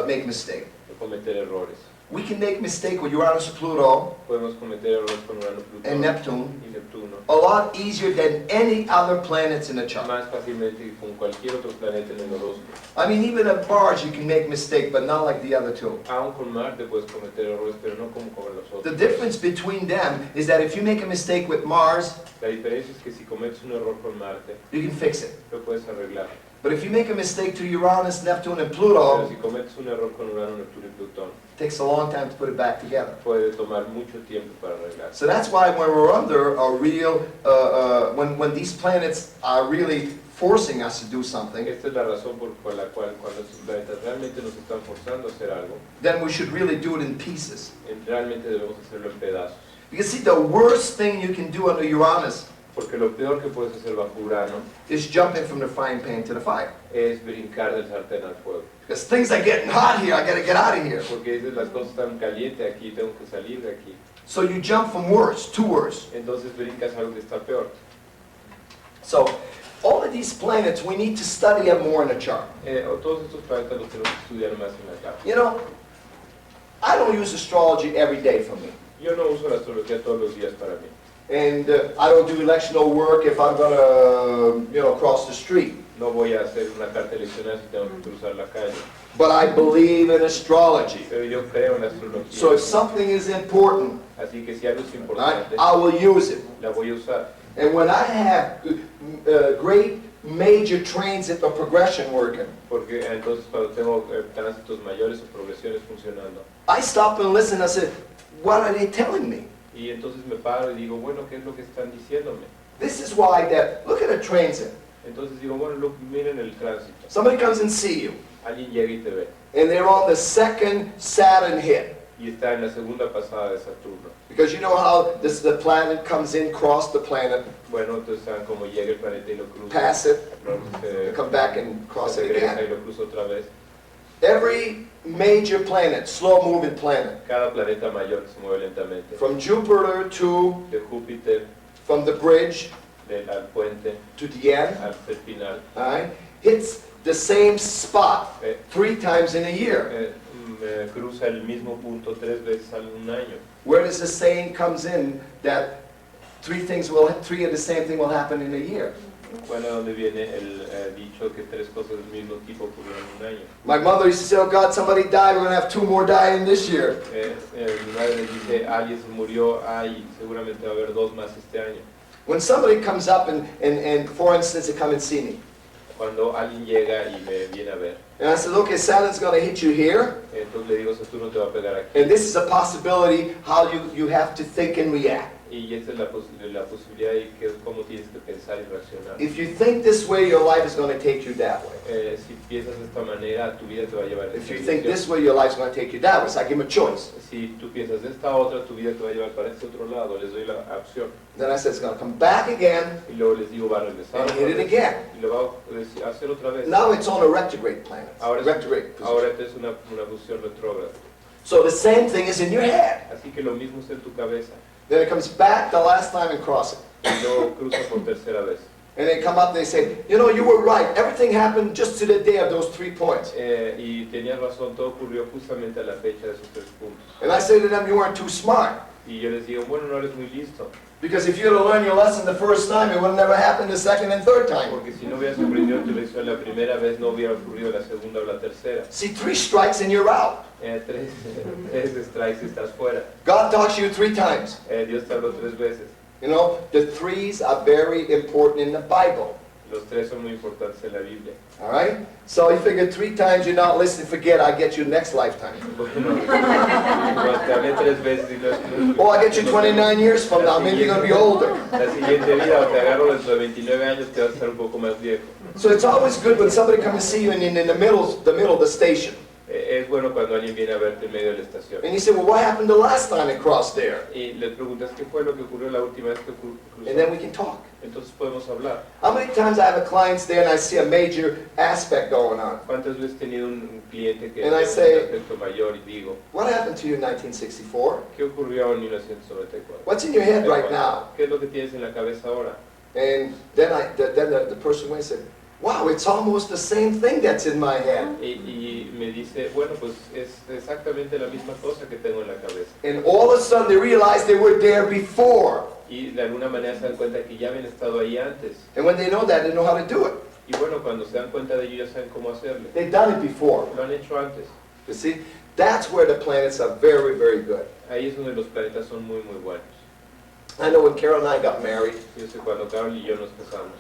make mistake. cometer errores. We can make mistake with Uranus, Pluto, Podemos cometer errores con Urano, and Plutón Neptune y Neptuno a lot easier than any other planets in the chart. más fácilmente que con cualquier otro planeta en el horóscopo. I mean, even at Mars you can make mistake, but not like the other two. Aún con Marte puedes cometer errores, pero no como con los The otros. difference between them is that if you make a mistake with Mars, La diferencia es que si cometes un error con Marte, you can fix it. lo puedes arreglar. But if you make a mistake to Uranus, Neptune, and Pero Pluto, si cometes un error con Urano, Neptuno y Plutón, it takes a long time to put it back together. puede tomar mucho tiempo para arreglar. So that's why when we're under a real, when these planets are really forcing us to do something, Esta es la razón por la cual cuando estos planetas realmente nos están forzando a hacer algo, then we should really do it in pieces. realmente debemos hacerlo en pedazos. Because see, the worst thing you can do under Uranus Porque lo peor que puedes hacer bajo Urano is jumping from the frying pan to the fire. es brincar del sartén al fuego. Because things are getting hot here, I gotta get out of here. Porque dices, las cosas están calientes aquí, tengo que salir de aquí. So you jump from worse to worse. Entonces brincas algo que está peor. So all of these planets, we need to study them more in the chart. Todos estos planetas los tenemos que estudiar más en la carta. You know, I don't use astrology every day for me. Yo no uso la astrología todos los días para mí. And I don't do electional work if I'm gonna, cross the street. No voy a hacer una carta eleccional si tengo que cruzar la calle. But I believe in astrology. Pero yo creo en la astrología. So if something is important, Así que si algo es importante, I will use it. la voy a usar. And when I have great major transit or progression working, Porque entonces cuando tengo tránsitos mayores o progresiones funcionando, I stop and listen. I said, what are they telling me? y entonces me paro y digo, bueno, ¿qué es lo que están diciéndome? This is why that, look at a transit. Entonces digo, bueno, look, miren el tránsito. Somebody comes and see you, Alguien llega y te ve, and they're on the second Saturn hit. y está en la segunda pasada de Saturno. Because you know how the planet comes in, cross the planet, Bueno, entonces saben cómo llega el planeta y lo cruza. pass it, luego and come back and cross se it regresa y again. lo cruza otra vez. Every major planet, slow-moving planet, Cada planeta mayor que se mueve lentamente. from Jupiter to, De Júpiter, from the bridge al puente, to the end, al final. all right, hits the same spot Eh, 3 times in a year. Cruza el mismo punto 3 veces al un año. Where does the saying comes in that 3 of the same thing will happen in a year? Bueno, donde viene el dicho que 3 cosas del mismo tipo ocurren en un año. My mother used to say, oh God, somebody died, we're going to have 2 more dying this year. Mi madre dice, alguien se murió, ay, seguramente va a haber 2 más este año. When somebody comes up and for instance, they come and see me. Cuando alguien llega y me viene a ver, And I said, okay, Saturn's going to hit you here, entonces le digo, Saturno te va a pegar aquí. and this is a possibility how you have to think and react. Y esa es la posibilidad y que es cómo tienes que pensar y reaccionar. If you think this way, your life is going to take you that way. Si piensas de esta manera, tu vida te va a llevar en If esta you think dirección. this way, your life's going to take you that way. So I give them a choice. Si tú piensas de esta otra, tu vida te va a llevar para este otro lado, les doy la opción. Then I said, it's going to come back again Y luego les digo, va a regresar and otra hit it vez, again. y lo va a hacer otra vez. Now it's on a retrograde planet. Ahora Retrograde position. ahora esta es una posición retrógrada. So the same thing is in your head. Así que lo mismo está en tu cabeza. Then it comes back the last time and cross it. Y luego cruza por tercera vez. And they come up and they say, you know, you were right. Everything happened just to the day of those 3 points. Y tenías razón, todo ocurrió justamente a la fecha de esos 3 puntos. And I say to them, you weren't too smart. Y yo les digo, bueno, no eres muy listo. Because if you had learned your lesson the first time, it would have never happened the second and third time. Porque si no hubieras aprendido tu lección la primera vez, no hubiera ocurrido la segunda o la tercera. See, 3 strikes and you're out. 3 strikes y estás fuera. God talks to you 3 times. Dios te habló 3 veces. You know, the 3s are very important in the Bible. Los tres son muy importantes en la Biblia. All right? So he figured 3 times you're not listening, forget, I get you next lifetime. Bueno, cuando te hablé 3 veces y no Oh, I get you 29 years from now, maybe you're going to be older. La siguiente vida, o te agarro dentro de 29 años, te vas a estar un poco más viejo. So it's always good when somebody comes to see you in the middle of the station. Es bueno cuando alguien viene a verte en medio de la estación. And you say, well, what happened the last time it crossed there? Y le preguntas qué fue lo que ocurrió la última vez que cruzó. And then we can talk. Entonces podemos hablar. How many times I have a client there and I see a major aspect going on? ¿Cuántas veces he tenido un cliente que And I tiene say, un aspecto mayor y digo, what happened to you in 1964? ¿qué ocurrió en 1994? What's in your head right now? ¿Qué es lo que tienes en la cabeza ahora? And then the person went and said, wow, it's almost the same thing that's in my head. Y me dice, bueno, pues es exactamente la misma cosa que tengo en la cabeza. And all of a sudden they realized they were there before. Y de alguna manera se dan cuenta que ya habían estado ahí antes. And when they know that, they know how to do it. Y bueno, cuando se dan cuenta de ello ya saben cómo hacerlo. They've done it before. Lo han hecho antes. You see, that's where the planets are very, very good. Ahí es donde los planetas son muy, muy buenos. I know when Carol and I got married, Yo sé cuando Carol y yo nos casamos.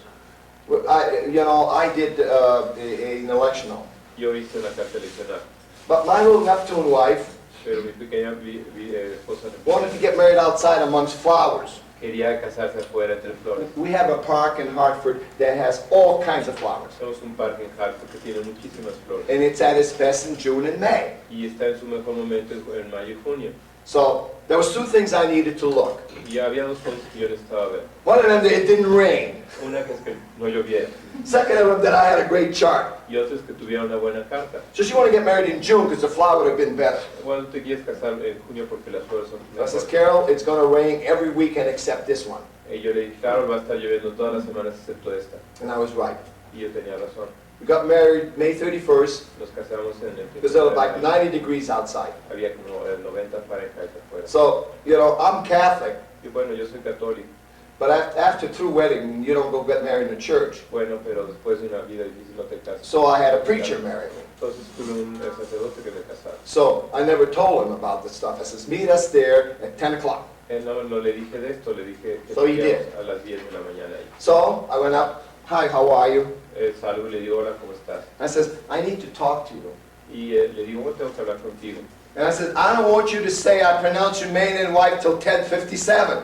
I did an electional. Yo hice una carta eleccional. But my little Neptune wife Pero mi pequeña esposa wanted to get married outside amongst flowers. quería casarse afuera entre flores. We have a park in Hartford that has all kinds of flowers. Tenemos un parque en Hartford que tiene muchísimas flores. And it's at its best in June and May. Y está en su mejor momento en mayo y junio. So there was 2 things I needed to look. Y había 2 cosas que yo necesitaba ver. One of them, it didn't rain. Una que es que no lloviera. Second of them, that I had a great chart. Y otra es que tuviera una buena carta. So she wanted to get married in June because the flower would have been better. Bueno, te quieres casar en junio porque las flores son I says, mejores. Carol, it's going to rain every weekend except this one. Y yo le dije, Carol, va a estar lloviendo todas las semanas excepto esta. And I was right. Y yo tenía razón. We got married May 31st. Nos casamos en el Because there was like 90 degrees outside. Había como 90 Fahrenheit afuera. So, I'm Catholic. Y bueno, yo soy católico. But after through wedding, you don't go get married in a church. Bueno, pero después de una vida difícil no te casas. So I had a preacher marry me. Entonces tuve un sacerdote que me casara. So I never told him about this stuff. I says, meet us there at 10 o'clock. No le dije de esto, le dije que So he did. a las 10 de la mañana ahí. So I went up, hi, how are you? Salgo y le digo, hola, ¿cómo estás? I says, I need to talk to you. Y le digo, bueno, tengo que hablar contigo. And I said, I don't want you to say I pronounce you man and wife till 10:57.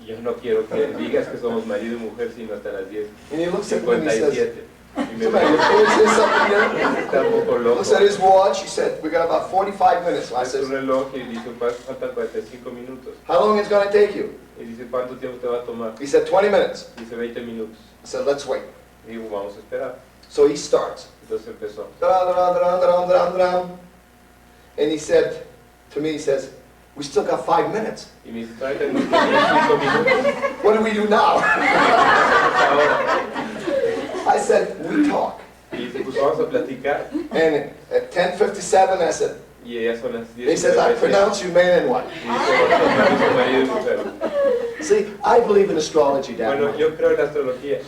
Y yo no quiero que digas que somos marido y mujer, sino hasta las 10. And he looks at me and he says, 57. Y me somebody say something here? está un poco loco. Looks at his watch, he said, we got about 45 minutes. I Es un says, reloj y dice, faltan 45 minutos. how long is it going to take you? Y dice, ¿cuánto tiempo te va a tomar? He said, 20 minutes. Dice, 20 minutos. I said, let's wait. Y digo, vamos a esperar. So he starts. Entonces empezó. And he said to me, he says, we still got 5 minutes. Y me dice, todavía tenemos 5 minutos. What do we do now? Ahora. I said, we talk. Y dice, pues vamos a platicar. And at 10:57, I said, Y ya son las 10. he says, I pronounce you man and wife. Y dice, bueno, marido y mujer. See, I believe in astrology, Dad. Bueno, yo creo en la astrología.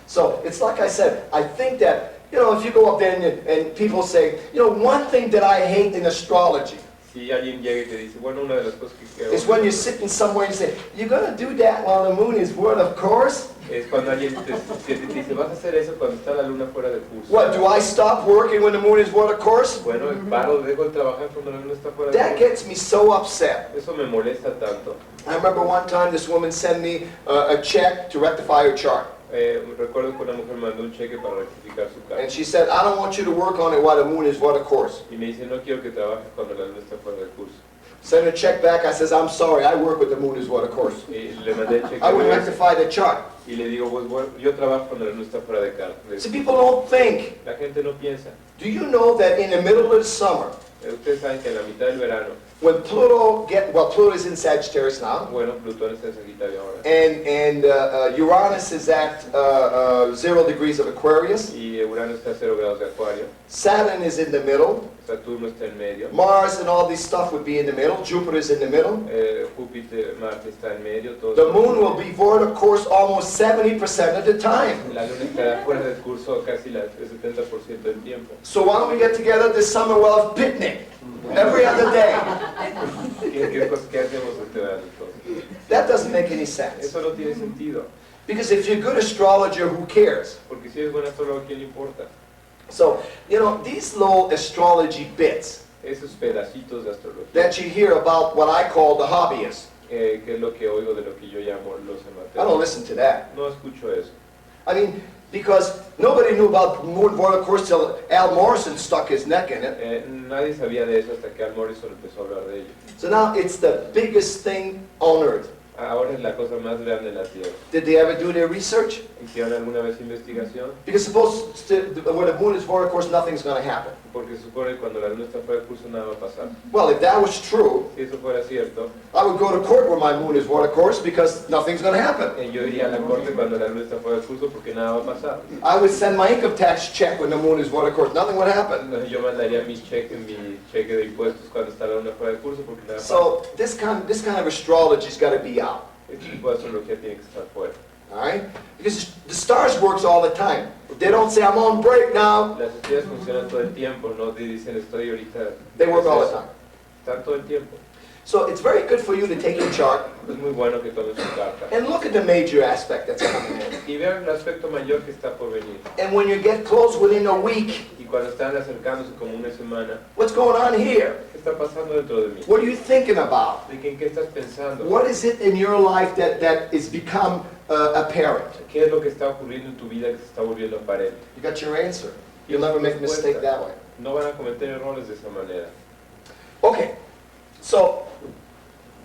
So it's like I said, I think that, if you go up there and people say, one thing that I hate in astrology Si alguien llega y te dice, bueno, una de las cosas que is when you're sitting somewhere and you say, you're going to do that while the moon is world of course? es cuando alguien te dice, vas a hacer eso cuando está la luna fuera de curso. What, do I stop working when the moon is world of course? Bueno, paro, dejo de trabajar cuando la luna está fuera de That curso. gets me so upset. Eso me molesta tanto. I remember one time this woman sent me a check to rectify her chart. Recuerdo que una mujer mandó un cheque para rectificar su carta. And she said, I don't want you to work on it while the moon is world of course. Y me dice, no quiero que trabajes cuando la luna está fuera de curso. Send a check back. I says, I'm sorry, I work with the moon is world of course. Y le mandé el cheque. I would rectify the chart. Y le digo, pues bueno, yo trabajo cuando la luna está fuera de carta. See, people don't think. La gente no piensa. Do you know that in the middle of the summer, Ustedes saben que en la mitad del verano, when Pluto Pluto is in Sagittarius now, bueno, Plutón está en Sagitario ahora. and Uranus is at 0 degrees of Aquarius, Y Urano está a 0 grados de Acuario. Saturn is in the middle, Saturno está en medio. Mars and all this stuff would be in the middle, Jupiter is in the middle. Júpiter, Marte está en medio. Todo The moon will be void of course almost 70% of the time. La luna está fuera del curso casi el 70% del tiempo. So why don't we get together this summer? We'll have picnic every other day. ¿Qué hacemos este verano entonces? That doesn't make any sense. Eso no tiene sentido. Because if you're a good astrologer, who cares? Porque si es buen astrólogo, ¿a quién le importa? So, you know, these little astrology bits Esos pedacitos de astrología, that you hear about what I call the hobbyists, que es lo que oigo de lo que yo llamo los I don't amateurs. listen to that. No escucho eso. I mean, because nobody knew about moon vorticourse till Al Morrison stuck his neck in it. Nadie sabía de eso hasta que Al Morrison empezó a hablar de ello. So now it's the biggest thing on earth. Ahora es la cosa más grande en la Tierra. Did they ever do their research? ¿Hicieron alguna vez investigación? Because suppose when the moon is vorticourse, nothing's going to happen. Porque se supone que cuando la luna está fuera de curso nada va a pasar. Well, if that was true, Si eso fuera cierto, I would go to court where my moon is vorticourse because nothing's going to happen. yo iría a la corte cuando la luna está fuera de curso porque nada va a pasar. I would send my income tax check when the moon is vorticourse. Nothing would happen. Yo mandaría mi cheque de impuestos cuando está la luna fuera de curso porque nada pasa. So this kind of astrology's got to be out. Este tipo de astrología tiene que estar fuera. All right? Because the stars works all the time. They don't say I'm on break now. Las estrellas funcionan todo el tiempo, no te dicen estoy ahorita. They work all the time. Están todo el tiempo. So it's very good for you to take your chart Es muy bueno que tomes tu carta. and look at the major aspect that's coming in. Y vean el aspecto mayor que está por venir. And when you get close within a week, Y cuando están acercándose como una semana, what's going on here? ¿qué está pasando dentro de mí? What are you thinking about? ¿De qué, en qué estás pensando? What is it in your life that is become apparent? ¿Qué es lo que está ocurriendo en tu vida que se está volviendo aparente? You got your answer. You'll never make a mistake that way. No van a cometer errores de esa manera. Okay, so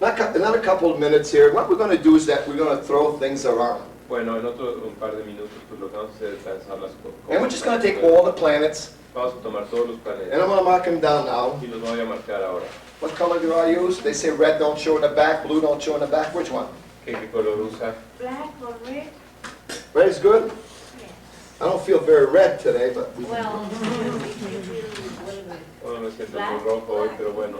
another couple of minutes here. What we're going to do is that we're going to throw things around. Bueno, en un par de minutos, pues lo que vamos a hacer es lanzar las cosas. And we're just going to take all the planets, Vamos a tomar todos los and planetas I'm going to mark them down now. y los voy a marcar ahora. What color do I use? They say red don't show in the back, blue don't show in the back. Which one? ¿Qué color usa? Black or red? Red is good? Yes. I don't feel very red today, but Well, if you feel a little bit Bueno, me siento black, muy rojo hoy, pero bueno.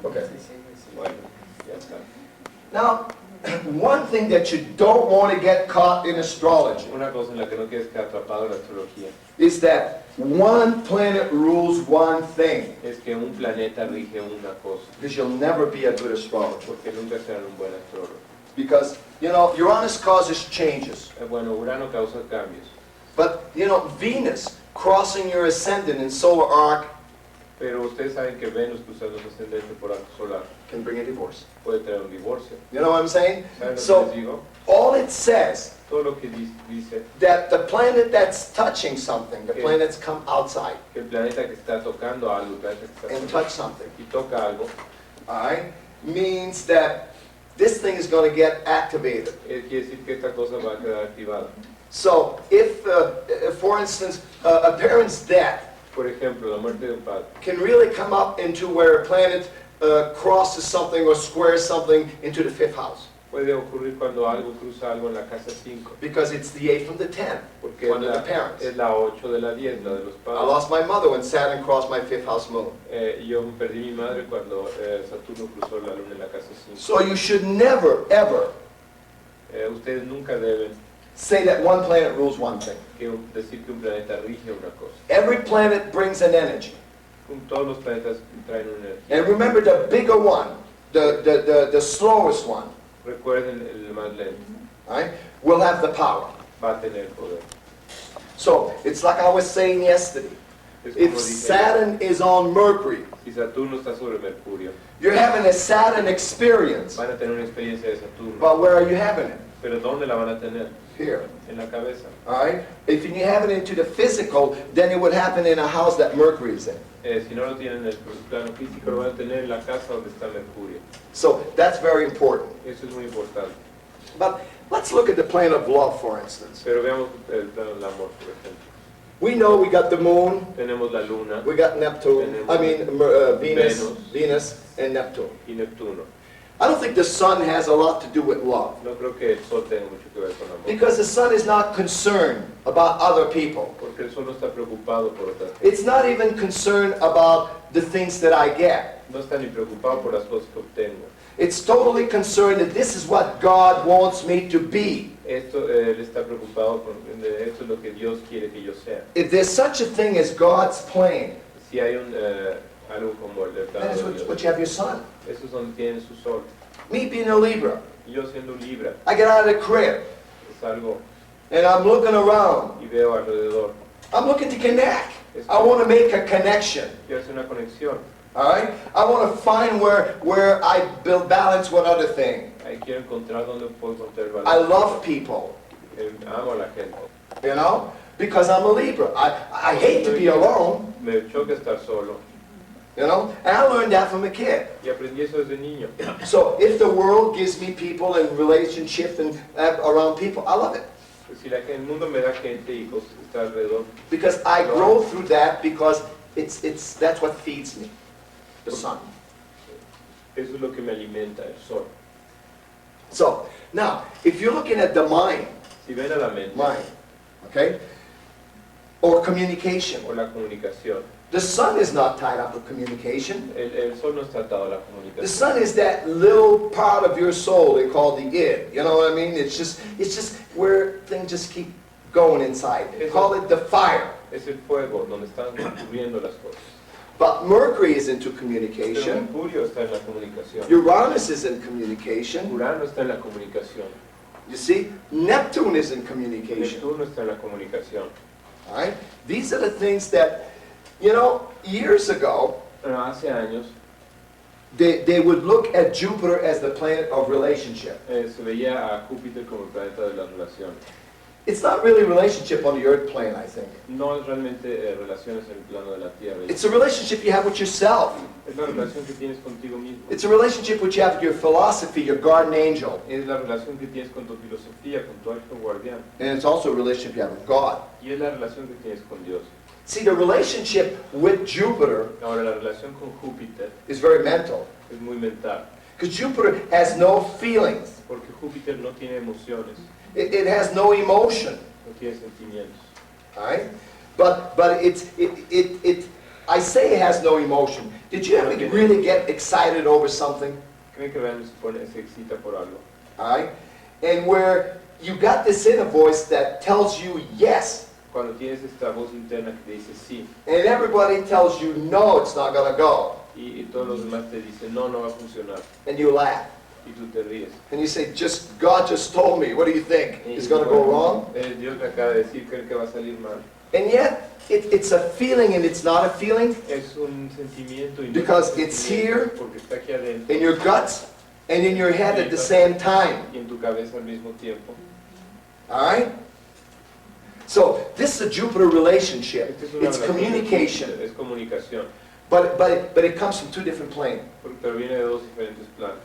okay. Bueno, ya está. Now, one thing that you don't want to get caught in astrology Una cosa en la que no quieres quedar atrapado en la astrología is that one planet rules one thing, es que un planeta rige una cosa, because you'll never be a good astrologer. porque nunca serán un buen astrólogo. Because, you know, Uranus causes changes, Bueno, Urano causa cambios, but, you know, Venus crossing your ascendant in solar arc pero ustedes saben que Venus cruzando su ascendente por arco solar can bring a divorce. puede traer un divorcio. You know what I'm saying? ¿Saben lo que So, les digo? all it says Todo lo que dice that the planet that's touching something, the Okay. planets come outside que el planeta que está tocando algo, el planeta que está and tocando touch something, y toca algo, all right, means that this thing is going to get activated. quiere decir que esta cosa va a quedar activada. So if for instance, a parent's death Por ejemplo, la muerte de un padre can really come up into where a planet crosses something or squares something into the fifth house, puede ocurrir cuando algo cruza algo en la casa 5, because it's the 8 from the 10, porque one of the parents. es la 8 de la 10, la de los I padres. lost my mother when Saturn crossed my fifth house moon. Yo perdí mi madre cuando Saturno cruzó la luna en la casa 5. So you should never, ever Ustedes nunca deben say that one planet rules one thing. decir que un planeta rige una cosa. Every planet brings an energy. Todos los planetas traen una energía. And remember, the bigger one, the slowest one, Recuerden, el más lento right, will have the power. va a tener poder. So it's like I was saying yesterday. Es como If dije, Saturn is on Mercury, si Saturno está sobre Mercurio, you're having a Saturn experience. van a tener una experiencia de Saturno. But where are you having it? Pero ¿dónde la van a tener? Here. En la cabeza. All right? If you have it into the physical, then it would happen in a house that Mercury is in. Si no lo tienen en el plano físico, lo van a tener en la casa donde está Mercurio. So that's very important. Eso es muy importante. But let's look at the plane of love, for instance. Pero veamos el plano del amor, por ejemplo. We know we got the moon, Tenemos la luna we got Neptune, Venus, and Neptune. y Neptuno. I don't think the sun has a lot to do with love, No creo que el sol tenga mucho que ver con amor. because the sun is not concerned about other people. Porque el sol no está preocupado por otras cosas. It's not even concerned about the things that I get. No está ni preocupado por las cosas que obtengo. It's totally concerned that this is what God wants me to be. Esto, él está preocupado por esto es lo que Dios quiere que yo sea. If there's such a thing as God's plan, Si hay algo como el that plano is de Dios, what you have your sun. eso es donde tiene su sol. Me being a Libra, Yo siendo un Libra, I get out of the crib salgo and I'm looking around. y veo alrededor. I'm looking to connect. I want to make a connection. Quiero hacer una conexión. All right? I want to find where I build balance with other things. Ahí quiero encontrar donde puedo encontrar el I balance. love people, Amo a la gente. you know, because I'm a Libra. I hate to be alone, Me choca estar solo. you know, and I learned that from a kid. Y aprendí eso desde niño. So if the world gives me people and relationship and around people, I love it. Si el mundo me da gente y cosas que está alrededor, Because I grow through that because that's what feeds me, the sun. eso es lo que me alimenta, el sol. So now, if you're looking at the mind, Si ven a la mente okay, or communication, o la comunicación, the sun is not tied up with communication. el sol no está atado a la The comunicación. sun is that little part of your soul they call the id. You know what I mean? It's just where things just keep going inside. They call it the fire. Es el fuego donde están ocurriendo las cosas. But Mercury is into Pero communication. Mercurio está en la comunicación. Uranus is in communication. Urano está en la comunicación. You see? Neptune is in communication. Neptuno está en la comunicación. All right? These are the things that, you know, years ago, Pero hace años they would look at Jupiter as the planet of relationship. se veía a Júpiter como el planeta de las relaciones. It's not really relationship on the earth plane, I think. No es realmente relaciones en el plano de la Tierra. It's a relationship you have with yourself. Es la relación que tienes contigo mismo. It's a relationship which you have with your philosophy, your guardian angel. Es la relación que tienes con tu filosofía, con tu ángel guardián. And it's also a relationship you have with God. Y es la relación que tienes con Dios. See, the relationship with Jupiter Ahora, la relación con Júpiter is very mental. es muy mental. Because Jupiter has no feelings. Porque Júpiter no tiene emociones, It has no emotion. no tiene sentimientos. All right? But I say it has no emotion. Did you ever really get excited over something? ¿Creen que realmente se excita por algo? All right? And where you got this inner voice that tells you yes, Cuando tienes esta voz interna que te dice sí, and everybody tells you no, it's not going to go, y todos los demás te dicen no, no va a funcionar, and you laugh. y tú te ríes. And you say, God just told me, what do you think? It's going to go wrong? Dios me acaba de decir, creo que va a salir mal. And yet, it's a feeling and it's not a feeling Es un sentimiento y no Because es un it's sentimiento, here, porque está aquí adentro in your guts and in your head at the same time. y en tu cabeza al mismo tiempo. All right? So, this is a Jupiter relationship. Esta es una It's relación communication. es comunicación, But it comes from two different planes. pero viene de dos diferentes planos.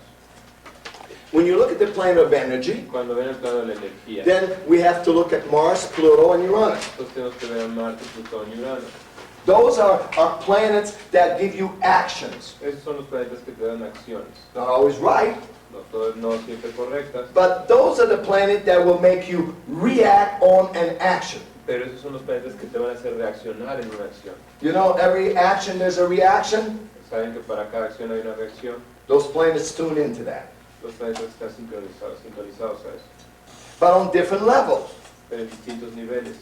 When you look at the plane of energy, Cuando ven el plano de la energía, then we have to look at Mars, Pluto, and Uranus. entonces tenemos que ver a Marte, Plutón y Urano. Those are planets that give you actions. Esos son los planetas que te dan acciones. Not always right, No siempre correctas, but those are the planets that will make you react on an action. pero esos son los planetas que te van a hacer reaccionar en una acción. You know, every action there's a reaction. Saben que para cada acción hay una reacción. Those planets tune into that, Los planetas están sincronizados a eso, but on different levels. pero en distintos niveles.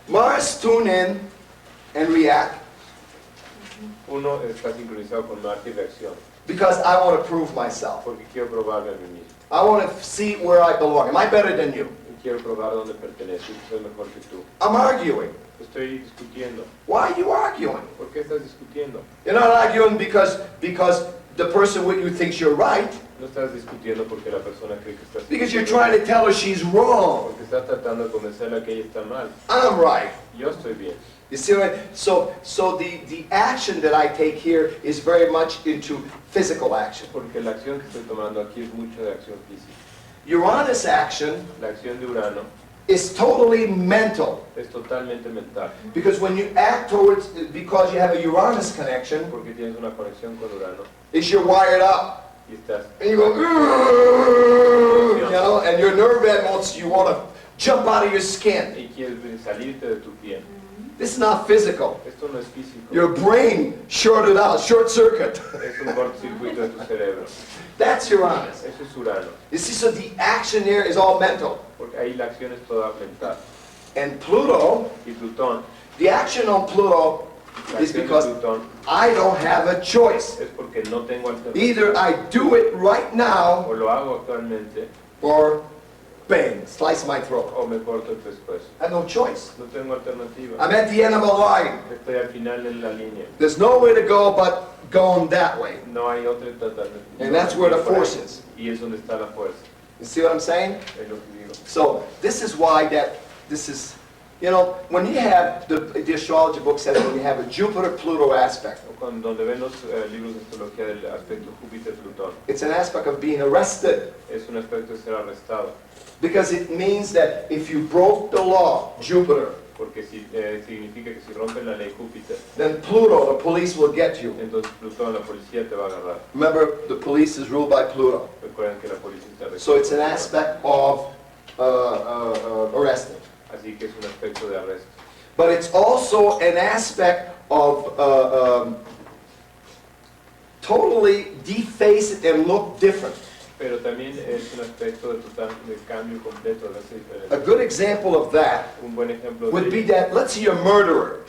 Mars tune in and react Uno está sincronizado con Marte y reacciona, because I want to prove myself. porque quiero probarme a mí mismo. I want to see where I belong. Am I better than you? Y quiero probar dónde pertenezco y que soy mejor que tú. I'm arguing. Estoy discutiendo. Why are you arguing? ¿Por qué estás discutiendo? You're not arguing because the person with you thinks you're right. No estás discutiendo porque la persona cree que estás Because you're trying to tell her she's wrong. porque estás tratando de convencerla que ella está mal. I'm right. Yo estoy bien. You see what? So the action that I take here is very much into physical action. Porque la acción que estoy tomando aquí es mucho de acción física. Uranus action La acción de Urano is totally mental. es totalmente mental, Because when you act towards, because you have a Uranus connection, porque tienes una conexión con Urano is you're wired up. y estás And you go, you know, and your nerve endings, you want to jump out of your skin. y quieres salirte de tu piel. This is not physical. Esto no es físico, Your brain shorted out, short circuit. es un cortocircuito de tu cerebro. That's Uranus. Eso es Urano, You see, so the action there is all mental. porque ahí la acción es toda mental. And Pluto, Y Plutón, the action on Pluto la is acción de because Plutón I don't have a choice. es porque no tengo alternativa. Either I do it right now O lo hago actualmente or bang, slice my throat. o me corto el pescuezo. I have no choice. No tengo alternativa. I'm at the end of a line. Estoy al final en la línea. There's nowhere to go but going that way. No hay otra alternativa. And that's where the force is. Y es donde está la fuerza. You see what I'm saying? Es lo que digo. So this is why this is, you know, when you have, the astrology book says when you have a Jupiter-Pluto aspect, Donde ven los libros de astrología del aspecto Júpiter-Plutón, it's an aspect of being arrested. es un aspecto de ser arrestado. Because it means that if you broke the law, Jupiter, Porque significa que si rompes la ley Júpiter, then Pluto, the police will get you. entonces Plutón, la policía te va a agarrar. Remember, the police is ruled by Pluto. Recuerden que la policía está arrestada. So it's an aspect of arresting. Así que es un aspecto de arresto. But it's also an aspect of totally deface it and look different. Pero también es un aspecto de cambio completo, de hacer A diferente. good example of that Un buen ejemplo would de be ello. that, let's say you're a murderer,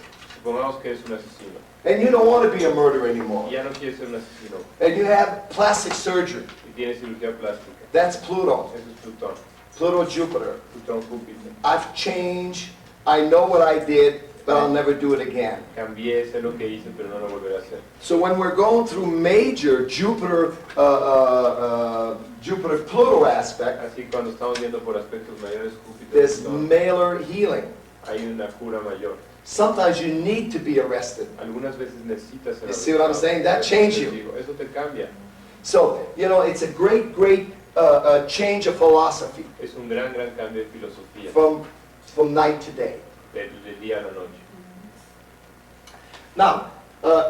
Supongamos que eres un asesino and you don't want to be a murderer anymore, y ya no quieres ser un asesino and you have plastic surgery. y tienes cirugía plástica. That's Pluto. Eso es Plutón. Pluto, Jupiter. Plutón, Júpiter. I've changed, I know what I did, but I'll never do it again. Cambié, sé lo que hice, pero no lo volveré a hacer. So when we're going through major Jupiter-Pluto aspect, Así cuando estamos viendo por aspectos mayores Júpiter, there's Plutón, malar healing. hay una cura mayor. Sometimes you need to be arrested. Algunas veces necesitas ser You see what I'm arrestado. saying? That Eso changed te you. digo, eso te cambia. So, you know, it's a great change of philosophy Es un gran cambio de filosofía from night to day. del día a la noche. Now,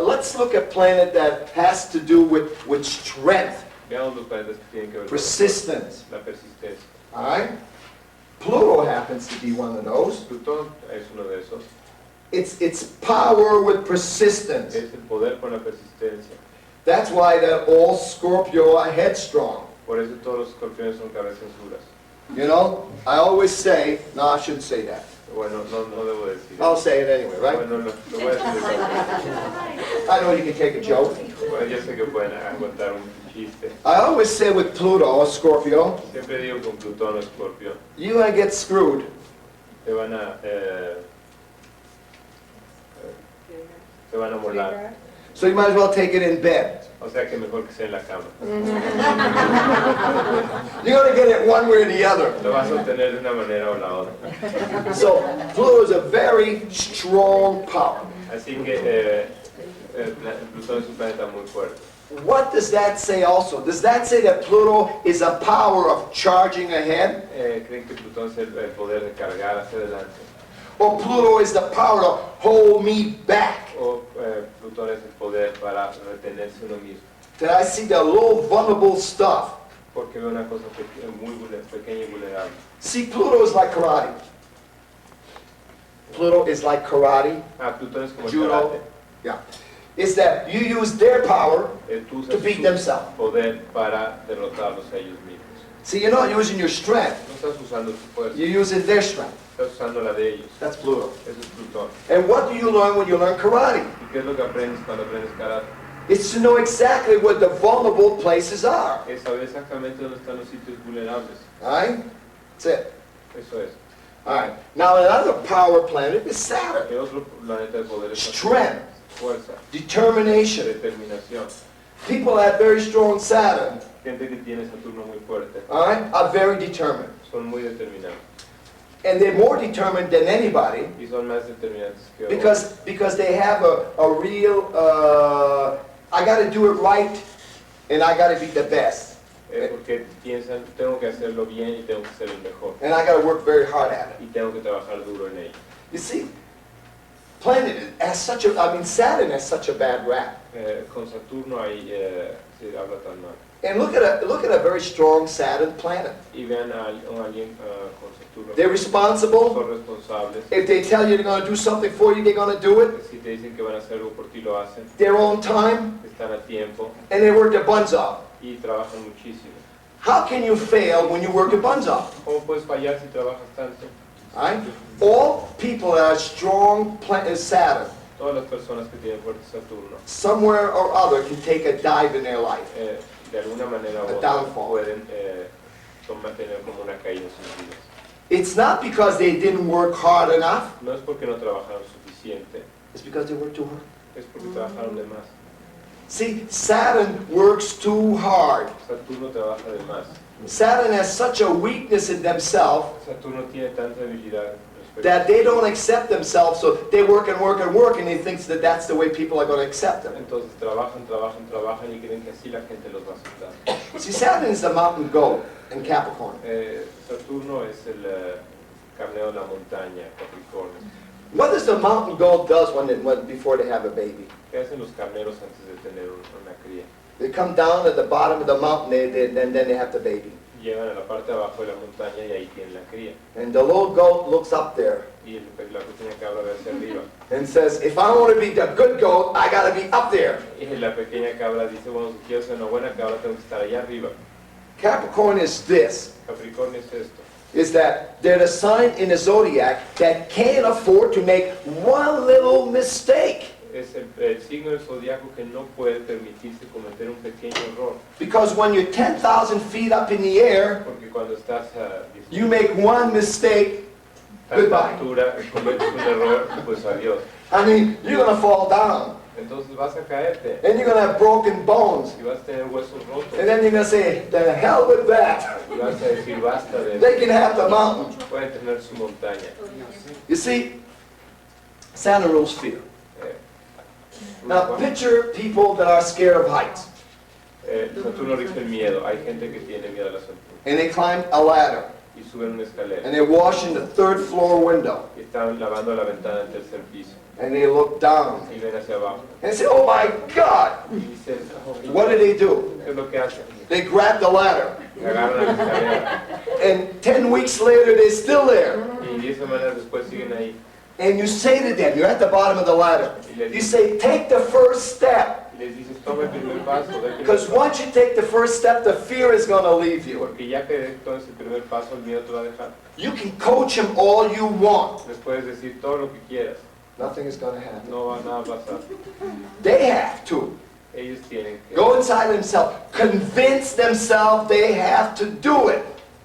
let's look at planet that has to do with strength, Veamos los planetas que tienen que ver con persistence. la persistencia. All right? Pluto happens to be one of those. Plutón es uno de esos. It's power with persistence. Es el poder con la persistencia. That's why that all Scorpio are headstrong. Por eso todos los escorpiones son cabezas duras. You know, I always say, no, I shouldn't say that. Bueno, no debo decir I'll eso. say it anyway, right? Bueno, lo voy a decir. I know you can take a joke. Bueno, yo sé que pueden aguantar un chiste. I always say with Pluto or Scorpio, Siempre digo con Plutón o Scorpio, you're gonna get screwed. te van a molar. So you might as well take it in bed. O sea que mejor que sea en la cama. You're gonna get it one way or the other. Lo vas a obtener de una manera o la otra. So Pluto is a very strong power. Así que Plutón es un planeta muy fuerte. What does that say also? Does that say that Pluto is a power of charging ahead? ¿Creen que Plutón es el poder de cargar hacia adelante? Or Pluto is the power to hold me back? ¿O Plutón es el poder para retenerse uno mismo? That I see the little vulnerable stuff. Porque veo una cosa muy pequeña y vulnerable. See, Pluto is like karate. Pluto is like karate, Plutón es como el judo. karate. Yeah. Is that you use their power Tú to usas beat su themselves. poder para derrotarlos a ellos mismos. See, you're not using your strength. No estás usando tu fuerza, You're using their strength. estás usando la de ellos. That's Pluto. Eso es Plutón. And what do you learn when you learn karate? ¿Y qué es lo que aprendes cuando aprendes karate? It's to know exactly what the vulnerable places are. Es saber exactamente dónde están los sitios vulnerables. All right? That's it. Eso es. All right. Now, another power planet is Saturn. El otro planeta de poder es Strength, fuerza, determination. determinación. People that have very strong Saturn, Gente que tiene Saturno muy fuerte, all right, are very determined. son muy determinados. And they're more determined than anybody Y son más determinantes que otros. because they have a real, I got to do it right and I got to be the best. Porque piensan, tengo que hacerlo bien y tengo que ser el mejor. And I got to work very hard at it. Y tengo que trabajar duro en ello. You see, planet has such a, Saturn has such a bad rap. Con Saturno ahí se habla tan mal. And look at a very strong Saturn planet. Y vean a alguien con Saturno. They're responsible. Son responsables. If they tell you they're going to do something for you, they're going to do it. Si te dicen que van a hacer algo por ti, lo hacen. Their own time, Están a tiempo and they work their buns off. y trabajan muchísimo. How can you fail when you work your buns off? ¿Cómo puedes fallar si trabajas tanto? Right? All people that are strong Saturn, Todas las personas que tienen fuerte Saturno, somewhere or other, can take a dive in their life. de alguna manera u A otra downfall. pueden tener como una caída en sus vidas. It's not because they didn't work hard enough. No es porque no trabajaron suficiente, It's because they worked too hard. es porque trabajaron de más. See, Saturn works too hard. Saturno trabaja de más. Saturn has such a weakness in themselves Saturno tiene tanta habilidad respecto that they don't accept themselves, so they work and work and work, and they think that that's the way people are going to accept them. Entonces trabajan y creen que así la gente los va a aceptar. See, Saturn is the mountain goat in Capricorn. Saturno es el carnero de la montaña, Capricornio. What does the mountain goat does before they have a baby? ¿Qué hacen los carneros antes de tener una cría? They come down at the bottom of the mountain, and then they have the baby. Llegan a la parte de abajo de la montaña y ahí tienen la cría. And the little goat looks up there Y la pequeña cabra ve hacia arriba. and says, if I want to be the good goat, I got to be up there. Y la pequeña cabra dice, bueno, si quiero ser una buena cabra tengo que estar allá arriba. Capricorn is this, Capricornio es esto. is that they're the sign in the zodiac that can't afford to make one little mistake. Es el signo del zodiaco que no puede permitirse cometer un pequeño error. Because when you're 10,000 feet up in the air, Porque cuando estás a you make one mistake, tanta goodbye. altura y cometes un error, pues adiós. I mean, you're going to fall down. Entonces vas a caerte And you're going to have broken bones. y vas a tener huesos rotos. And then you're going to say, the hell with that. Y vas a decir, basta de They can have the mountain. pueden tener su montaña. You see, Saturn rules fear. Now picture people that are scared of heights. Saturno rige el miedo. Hay gente que tiene miedo a las alturas And they climb a ladder. y suben una escalera And they're washing the third floor window. y están lavando la ventana del tercer piso And they look down. y ven hacia abajo And they say, oh my God. y dicen, "Oh, What do they do? ¿qué es lo que hacen? They grab the ladder. Agarran la escalera And 10 weeks later, they're still there. y 10 semanas después siguen ahí And you say to them, you're at the bottom of the ladder. You say, take the first step. y les dices, toma el primer paso, da el primer Because paso". once you take the first step, the fear is going to leave you. Porque ya que entonces el primer paso, el miedo te va a dejar. You can coach them all you want. Les puedes decir todo lo que quieras, Nothing is going to happen. no va nada a pasar. They have to Ellos tienen que go inside themselves, convince themselves they have to do it.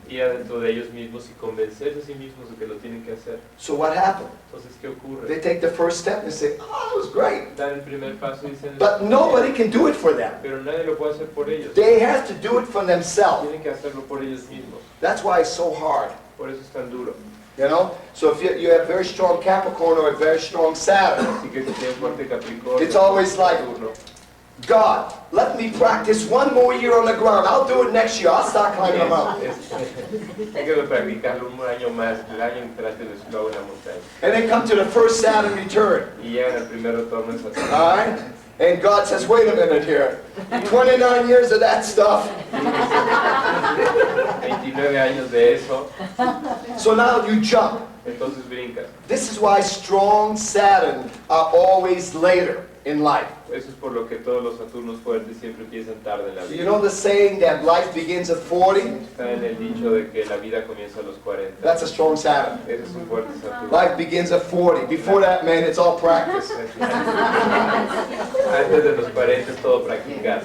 ir adentro de ellos mismos y convencerse a sí mismos de que lo tienen que hacer. So what happened? Entonces, ¿qué ocurre? They take the first step and say, oh, it was great. Dan el primer paso y dicen, But nobody can do it for them. pero nadie lo puede hacer por ellos. They have to do it for themselves. Tienen que hacerlo por ellos mismos. That's why it's so hard. Por eso es tan duro. You know? So if you have very strong Capricorn or a very strong Saturn, Así que si tienes fuerte Capricornio, It's always like- Saturno, God, let me practice one more year on the ground. I'll do it next year. I'll start climbing the mountain. hay que practicarlo un año más, el año entrante lo hago en la montaña. And then come to the first Saturn return. Y llegan al primer retorno en Saturno. All right? And God says, wait a minute here. 29 years of that stuff. 29 años de eso, So now you jump. entonces brincas. This is why strong Saturn are always later in life. Eso es por lo que todos los Saturnos fuertes siempre empiezan tarde en la You vida. know the saying that life begins at 40? Está en el dicho de que la vida comienza a los 40. That's a strong Saturn. Ese es un fuerte Saturno. Life begins at 40. Before that, man, it's all practice. Antes de los 40 es todo practicar.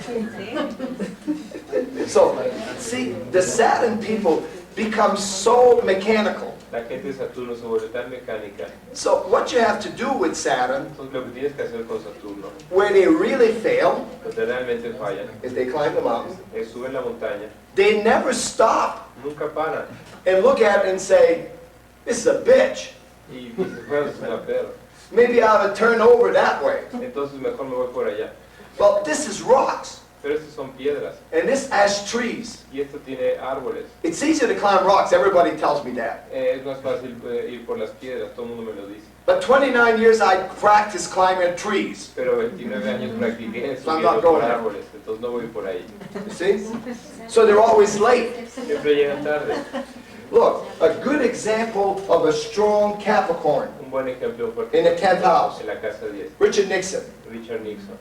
So, see, the Saturn people become so mechanical. La gente de Saturno se vuelve tan mecánica. So what you have to do with Saturn, Entonces lo que tienes que hacer con Saturno, where they really fail, donde realmente fallan, is they climb the mountain. es suben la montaña, They never stop nunca paran. and look at it and say, this is a bitch. Y dices, bueno, es una perra. Maybe I ought to turn over that way. Entonces mejor me voy por allá. Well, this is rocks. Pero estas son piedras. And this has trees. Y esto tiene árboles. It's easier to climb rocks, everybody tells me that. Es más fácil ir por las piedras, todo el mundo me lo dice. But 29 years I practiced climbing trees. Pero 29 años practiqué So I'm not subiendo por going there. árboles, entonces no voy por ahí. You see? So they're always late. Siempre llegan tarde. Look, a good example of a strong Capricorn Un buen ejemplo fuerte in the 10th house, en la casa 10. Richard Nixon. Richard Nixon.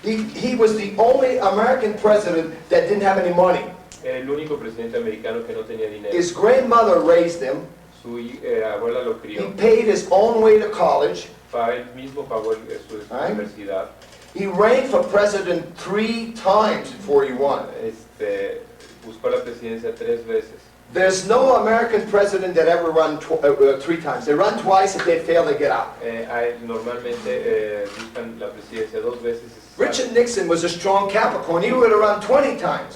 He was the only American president that didn't have any money. Era el único presidente americano que no tenía dinero. His grandmother raised him. Su abuela lo He crió. paid his own way to college. Él mismo pagó su Ay. universidad. He ran for president 3 times before he won. Buscó la presidencia 3 veces. There's no American president that ever run 3 times. They run twice. If they fail, they get out. Normalmente buscan la presidencia 2 veces. Richard Nixon was a strong Capricorn. He would have run 20 times.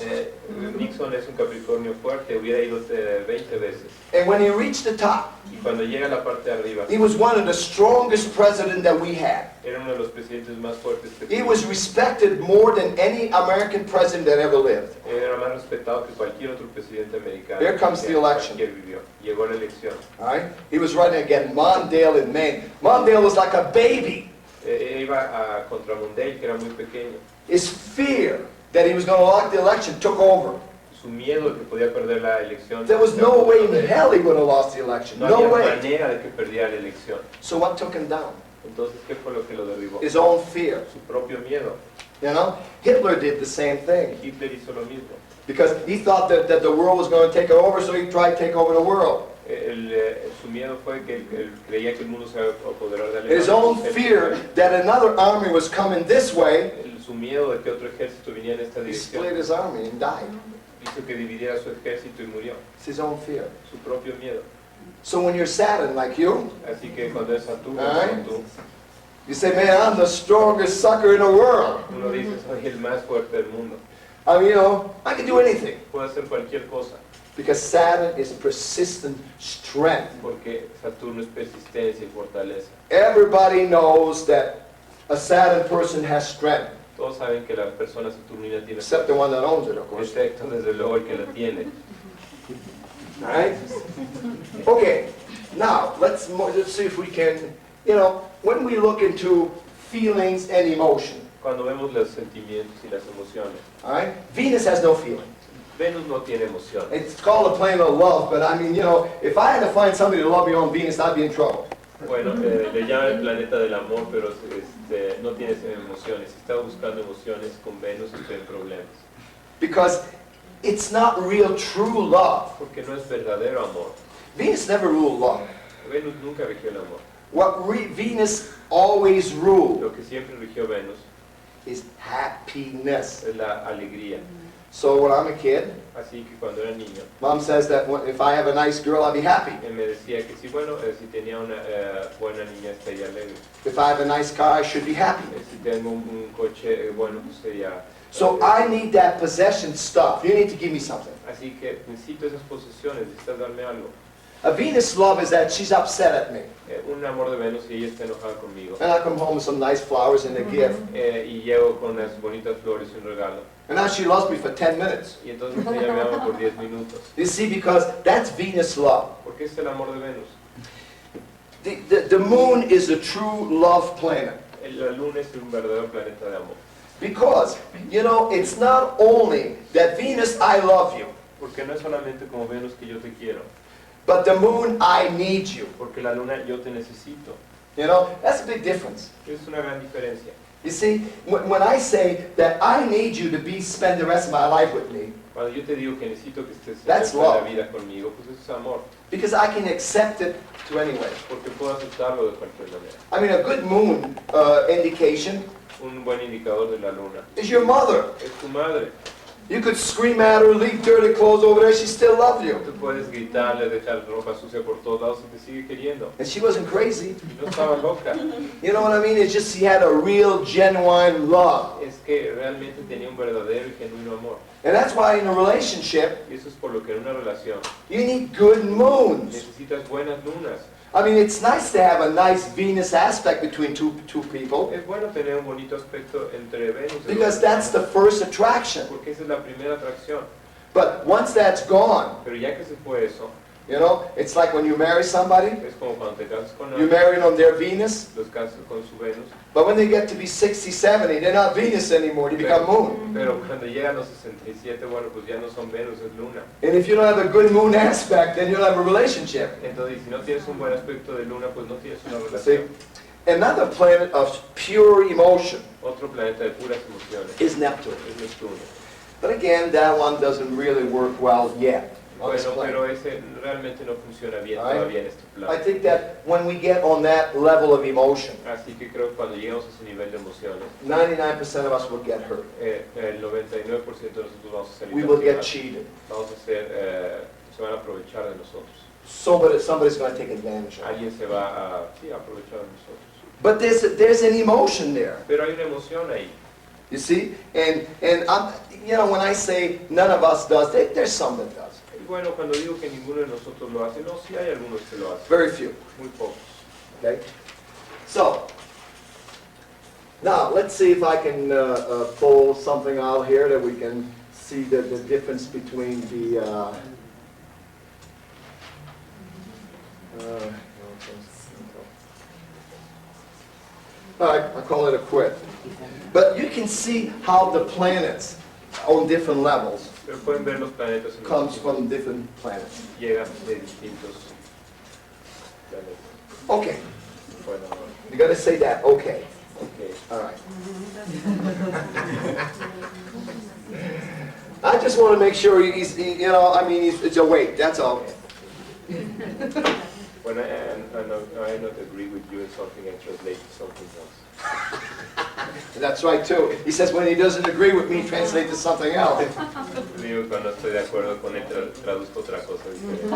Nixon es un Capricornio fuerte, hubiera ido 20 veces. And when he reached the top, Y cuando llega a la parte de arriba, he was one of the strongest presidents that we had. era uno de los presidentes más fuertes que He tuvimos. was respected more than any American president that ever lived. Era más respetado que cualquier otro presidente americano. Here comes que the election. cualquier vivió. Llegó la elección. All right? He was running against Mondale in Maine. Mondale was like a baby. Iba contra Mondale, que era muy pequeño. His fear that he was going to lock the election took over. Su miedo de que podía perder la elección. There was no way in hell he would have lost the election. No No había way. manera de que perdiera la elección. So what took him down? Entonces, ¿qué fue lo que lo derribó? His own fear. Su propio miedo. You know? Hitler did the same thing. Hitler hizo lo mismo. Because he thought that the world was going to take over, so he tried to take over the world. Su miedo fue que él creía que el mundo se iba a apoderar de His own fear that another army was coming this way, Su miedo de que otro ejército viniera en esta he dirección split his army and died. hizo que dividiera su ejército y murió. It's his own fear. Su propio miedo. So when you're Saturn like you, Así que cuando es Saturno, Ay. como tú, you say, man, I'm the strongest sucker in the world. uno dice, soy el más fuerte del mundo. I mean, you know, I can do anything. Puedo hacer cualquier cosa, Because Saturn is persistent strength. porque Saturno es persistencia y fortaleza. Everybody knows that a Saturn person has strength, Todos saben que la persona saturnina tiene except the one that owns it, of course. excepto desde luego el que la tiene. All right? Okay, now let's see if we can, you know, when we look into feelings and emotion, Cuando vemos los sentimientos y las emociones, all right? Venus has no feeling. Venus no tiene emociones. It's called a planet of love, but I mean, you know, if I had to find somebody to love me on Venus, I'd be in trouble. Bueno, le llaman el planeta del amor, pero no tiene emociones. Si está buscando emociones con Venus, está en problemas. Because it's not real true love. Porque no es verdadero amor. Venus never ruled love. Venus nunca rigió el amor. What Venus always ruled Lo que siempre rigió Venus is happiness. es la alegría. So when I'm a kid, Así que cuando era niño, Mom says that if I have a nice girl, I'll be happy. él me decía que si, bueno, si tenía una buena niña estaría alegre. If I have a nice car, I should be happy. Si tengo un coche bueno, pues sería... So I need that possession stuff. You need to give me something. Así que necesito esas posesiones, necesitas darme algo. A Venus love is that she's upset at me. Un amor de Venus y ella está enojada conmigo. And I come home with some nice flowers and a gift. Y llego con unas bonitas flores y un regalo. And now she loves me for 10 minutes. Y entonces ella me ama por 10 minutos. You see, because that's Venus love. Porque es el amor de Venus. The moon is a true love planet. La luna es un verdadero planeta de amor. Because, you know, it's not only that Venus, I love you. Porque no es solamente como Venus que yo te quiero. But the moon, I need you. Porque la luna, yo te necesito. You know, that's a big difference. Es una gran diferencia. You see, when I say that I need you to spend the rest of my life with me, Cuando yo te digo que necesito que estés That's en la love. vida conmigo, pues eso es amor. because I can accept it to anyway. Porque puedo aceptarlo de cualquier manera. I mean, a good moon indication Un buen indicador de la luna is your mother. es tu madre. You could scream at her, leave dirty clothes over there, she still loved you. Tú puedes gritarle, dejar ropa sucia por todos lados y te sigue queriendo. And she wasn't crazy. Y no estaba loca. You know what I mean? It's just she had a real, genuine love. Es que realmente tenía un verdadero y genuino amor. And that's why in a relationship, Y eso es por lo que en una relación you need good moons. necesitas buenas lunas. I mean, it's nice to have a nice Venus aspect between two people, Es bueno tener un bonito aspecto entre Venus y because los that's the first attraction. porque esa es la primera atracción. But once that's gone, Pero ya que se fue eso, you know, it's like when you marry somebody, es como cuando te casas con you alguien, marry on their Venus, los casas con su Venus, but when they get to be 60, 70, they're not Venus anymore, they become moon. pero cuando llegan los 67, bueno, pues ya no son Venus, es Luna. And if you don't have a good moon aspect, then you'll have a relationship. Entonces, si no tienes un buen aspecto de Luna, pues no tienes una See? relación. Another planet of pure emotion Otro planeta de puras emociones is Neptune. es Neptuno. But again, that one doesn't really work well yet on this Bueno, planet. pero ese realmente no funciona bien Right. todavía en este I plano. think that when we get on that level of emotion, Así que creo que cuando llegamos a ese nivel de emociones, 99% of us will get hurt. el 99% de nosotros vamos a salir We will get lastimados. cheated. Vamos a ser, se van a aprovechar de nosotros. Somebody's going to take advantage of it. Alguien se va a, sí, a aprovechar de nosotros. But there's an emotion there, Pero hay una emoción ahí. you see? And I'm, you know, when I say none of us does, there's some that does. Y bueno, cuando digo que ninguno de nosotros lo hace, no, sí hay algunos que lo hacen, Very few, muy pocos. okay? So, now let's see if I can pull something out here that we can see the difference between the all right, I'll call it a quit. But you can see how the planets on different levels Pero pueden ver los planetas en los comes distintos- from different planets. llegan de distintos planetas. Okay, Bueno, you gotta say that, okay. ok. All right. I just want to make sure you know, I mean, it's awake, that's all. When I not agree with you in something, I translate to something else. That's right too. He says when he doesn't agree with me, translate to something else. Digo, cuando estoy de acuerdo con él, traduzco otra cosa diferente.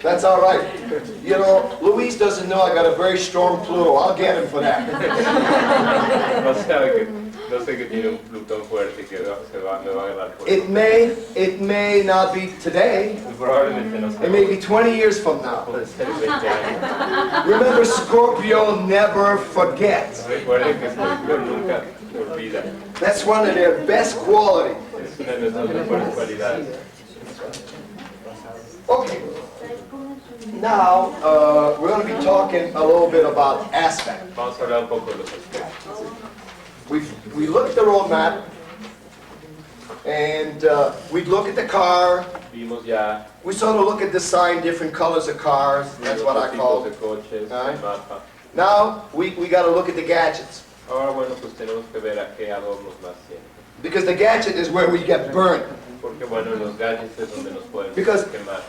That's all right. You know, Luis doesn't know I got a very strong Pluto. I'll get him for that. No sabe que, no sé que tiene un Plutón fuerte que me va a agarrar por It may not be today. Probablemente no sea. It may be 20 years from now. Puede ser 20 años. Remember, Scorpio never forgets. Recuerden que Scorpio nunca olvida. That's one of their best qualities. Es una de nuestras mejores cualidades. Okay. Now, we're going to be talking a little bit about aspect. Vamos a hablar un poco de los aspectos. We look at the roadmap, and we look at the car. Vimos ya We sort of look at the sign, different colors of cars. That's what I los call tipos de it. coches, Alright. el mapa. Now, we got to look at the gadgets. Ahora, bueno, pues tenemos que ver a qué adornos más tienen. Because the gadget is where we get burned. Porque, bueno, los gadgets es donde nos pueden Because- quemar.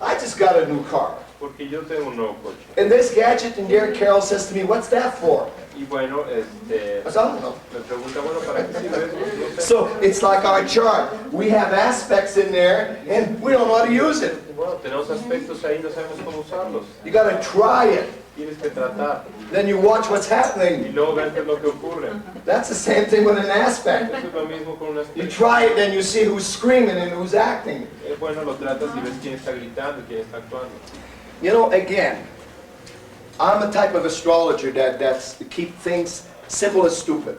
I just got a new car. Porque yo tengo un nuevo coche. And this gadget, and Derek Carroll says to me, what's that for? Y bueno, I said, I don't know. me pregunta, bueno, ¿para qué sirve eso? No sé. So it's like our chart. We have aspects in there, and we don't know how to use it. Bueno, tenemos aspectos ahí, no sabemos cómo usarlos. You got to try it. Tienes que tratar. Then you watch what's Y happening. luego ver qué es lo que ocurre. That's the same thing with an aspect. Eso es lo mismo con un You aspecto. try it, then you see who's screaming and who's acting. Bueno, lo tratas y ves quién está gritando y quién está actuando. You know, again, I'm a type of astrologer that's to keep things simple as stupid.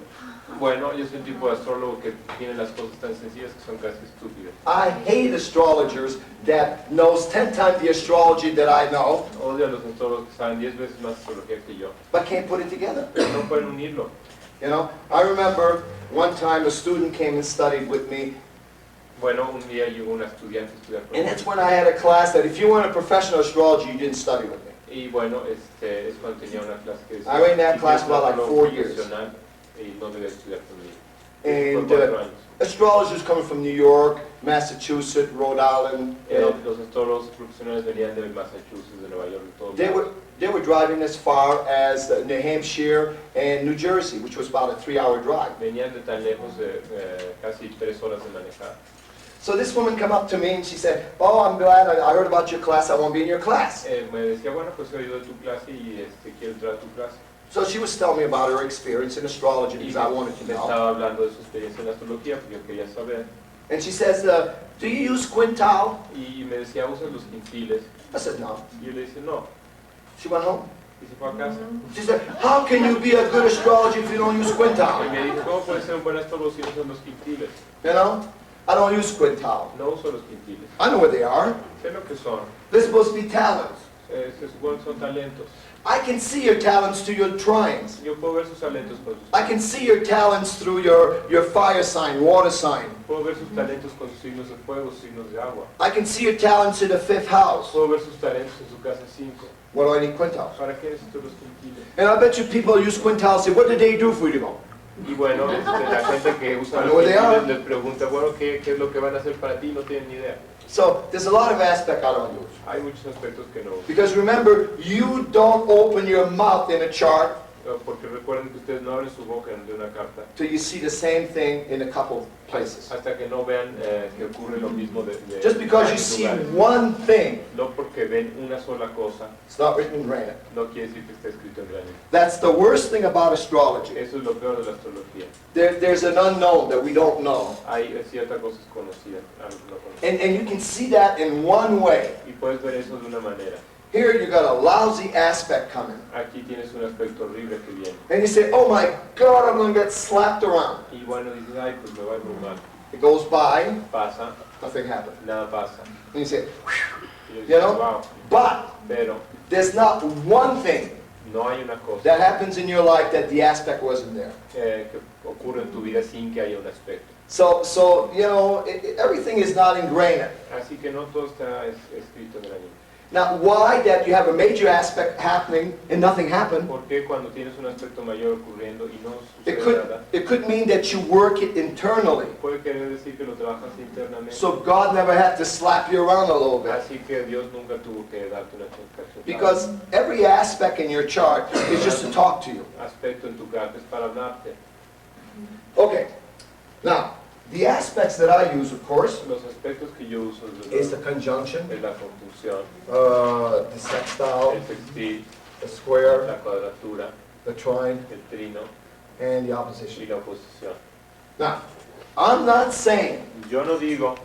Bueno, yo soy un tipo de astrólogo que tiene las cosas tan sencillas que son casi estúpidas. I hate astrologers that knows 10 times the astrology that I know, Odio a los astrólogos que saben 10 veces más astrología que yo, but can't put it together. pero no pueden unirlo. You know, I remember one time a student came and studied with me, Bueno, un día llegó una estudiante a estudiar and conmigo. that's when I had a class that if you weren't a professional astrologer, you didn't study with me. Y bueno, es cuando tenía una clase que decía, I went in that "Si class quieres for like ser 4 years." profesional, y no debes estudiar conmigo. And Por 4 años. astrologers coming from New York, Massachusetts, Rhode Island, Los astrólogos profesionales venían de Massachusetts, de Nueva York, de todo. they were driving as far as New Hampshire and New Jersey, which was about a 3-hour drive. Venían de tan lejos de casi 3 horas de manejar. So this woman come up to me and she said, "Oh, I'm glad I heard about your class. I want to be in your class." Me decía, bueno, pues he oído de tu clase y quiero entrar a tu clase. So she was telling me about her experience in astrology Y because I wanted to me know. estaba hablando de su experiencia en la astrología porque yo quería saber. And she says, do you use quintal? Y me decía, ¿usas los quintiles? I said, no. Y yo le dije, no. She went home. Y se fue a casa. She said, how can you be a good astrologer if you don't use Y quintal? me dijo, ¿cómo puedes ser un buen astrólogo si no usan los quintiles? You know, I don't use quintal. No uso los quintiles. I know what they are. Sé lo que son. They're supposed to be talents. Se supone que son talentos. I can see your talents through your trines. Yo puedo ver sus talentos con sus I can see your talents through your fire sign, water sign. Puedo ver sus talentos con sus signos de fuego, sus signos de agua. I can see your talents in the 5th house. Puedo ver sus talentos en su casa 5. What do I need quintals? ¿Para qué necesito los quintiles? And I bet you people use quintals say, what did they do for you? Y bueno, la gente que usa los quintiles les pregunta, bueno, ¿qué es lo que van a hacer para ti? No tienen ni idea. So there's a lot of aspects I don't use. Hay muchos aspectos que no uso. Because remember, you don't open your mouth in a chart Porque recuerden que ustedes no abren su boca de una carta till you see the same thing in a couple places. hasta que no vean que ocurre lo mismo de Just because you varios see lugares. one thing, No porque ven una sola cosa, it's not written in granite. no quiere decir que esté escrito en granito. That's the worst thing about astrology. Eso es lo peor de la astrología. There's an unknown that we don't know. Hay cierta cosa conocida, algo que no conocemos. And you can see that in one way. Y puedes ver eso de una manera. Here you got a lousy aspect coming. Aquí tienes un aspecto horrible que viene. And you say, oh my God, I'm going to get slapped around. Y bueno, dices, ay, pues me va a abrumar. It goes by, Pasa, nothing happened. nada pasa. And you say, Y yo you digo, know, wow. but Pero there's not one thing no hay una cosa that happens in your life that the aspect wasn't there. que ocurre en tu vida sin que haya un aspecto. So you know, everything is not in granite. Así que no todo está escrito en granito. Now, why that you have a major aspect happening and nothing happened? ¿Por qué cuando tienes un aspecto mayor ocurriendo y no It sucede nada? could mean that you work it internally. Puede querer decir que lo trabajas internamente. So God never had to slap you around a little bit. Así que Dios nunca tuvo que darte una cachetada. Because every aspect in your chart is just to talk to you. Aspecto en tu carta es para hablarte. Okay. Now, the aspects that I use, of course, Los aspectos que yo uso is the conjunction, es la conjunción, the sextile, el sextil, the square, la cuadratura, the trine, el trino and the y opposition. la oposición. Now, I'm not saying Yo no digo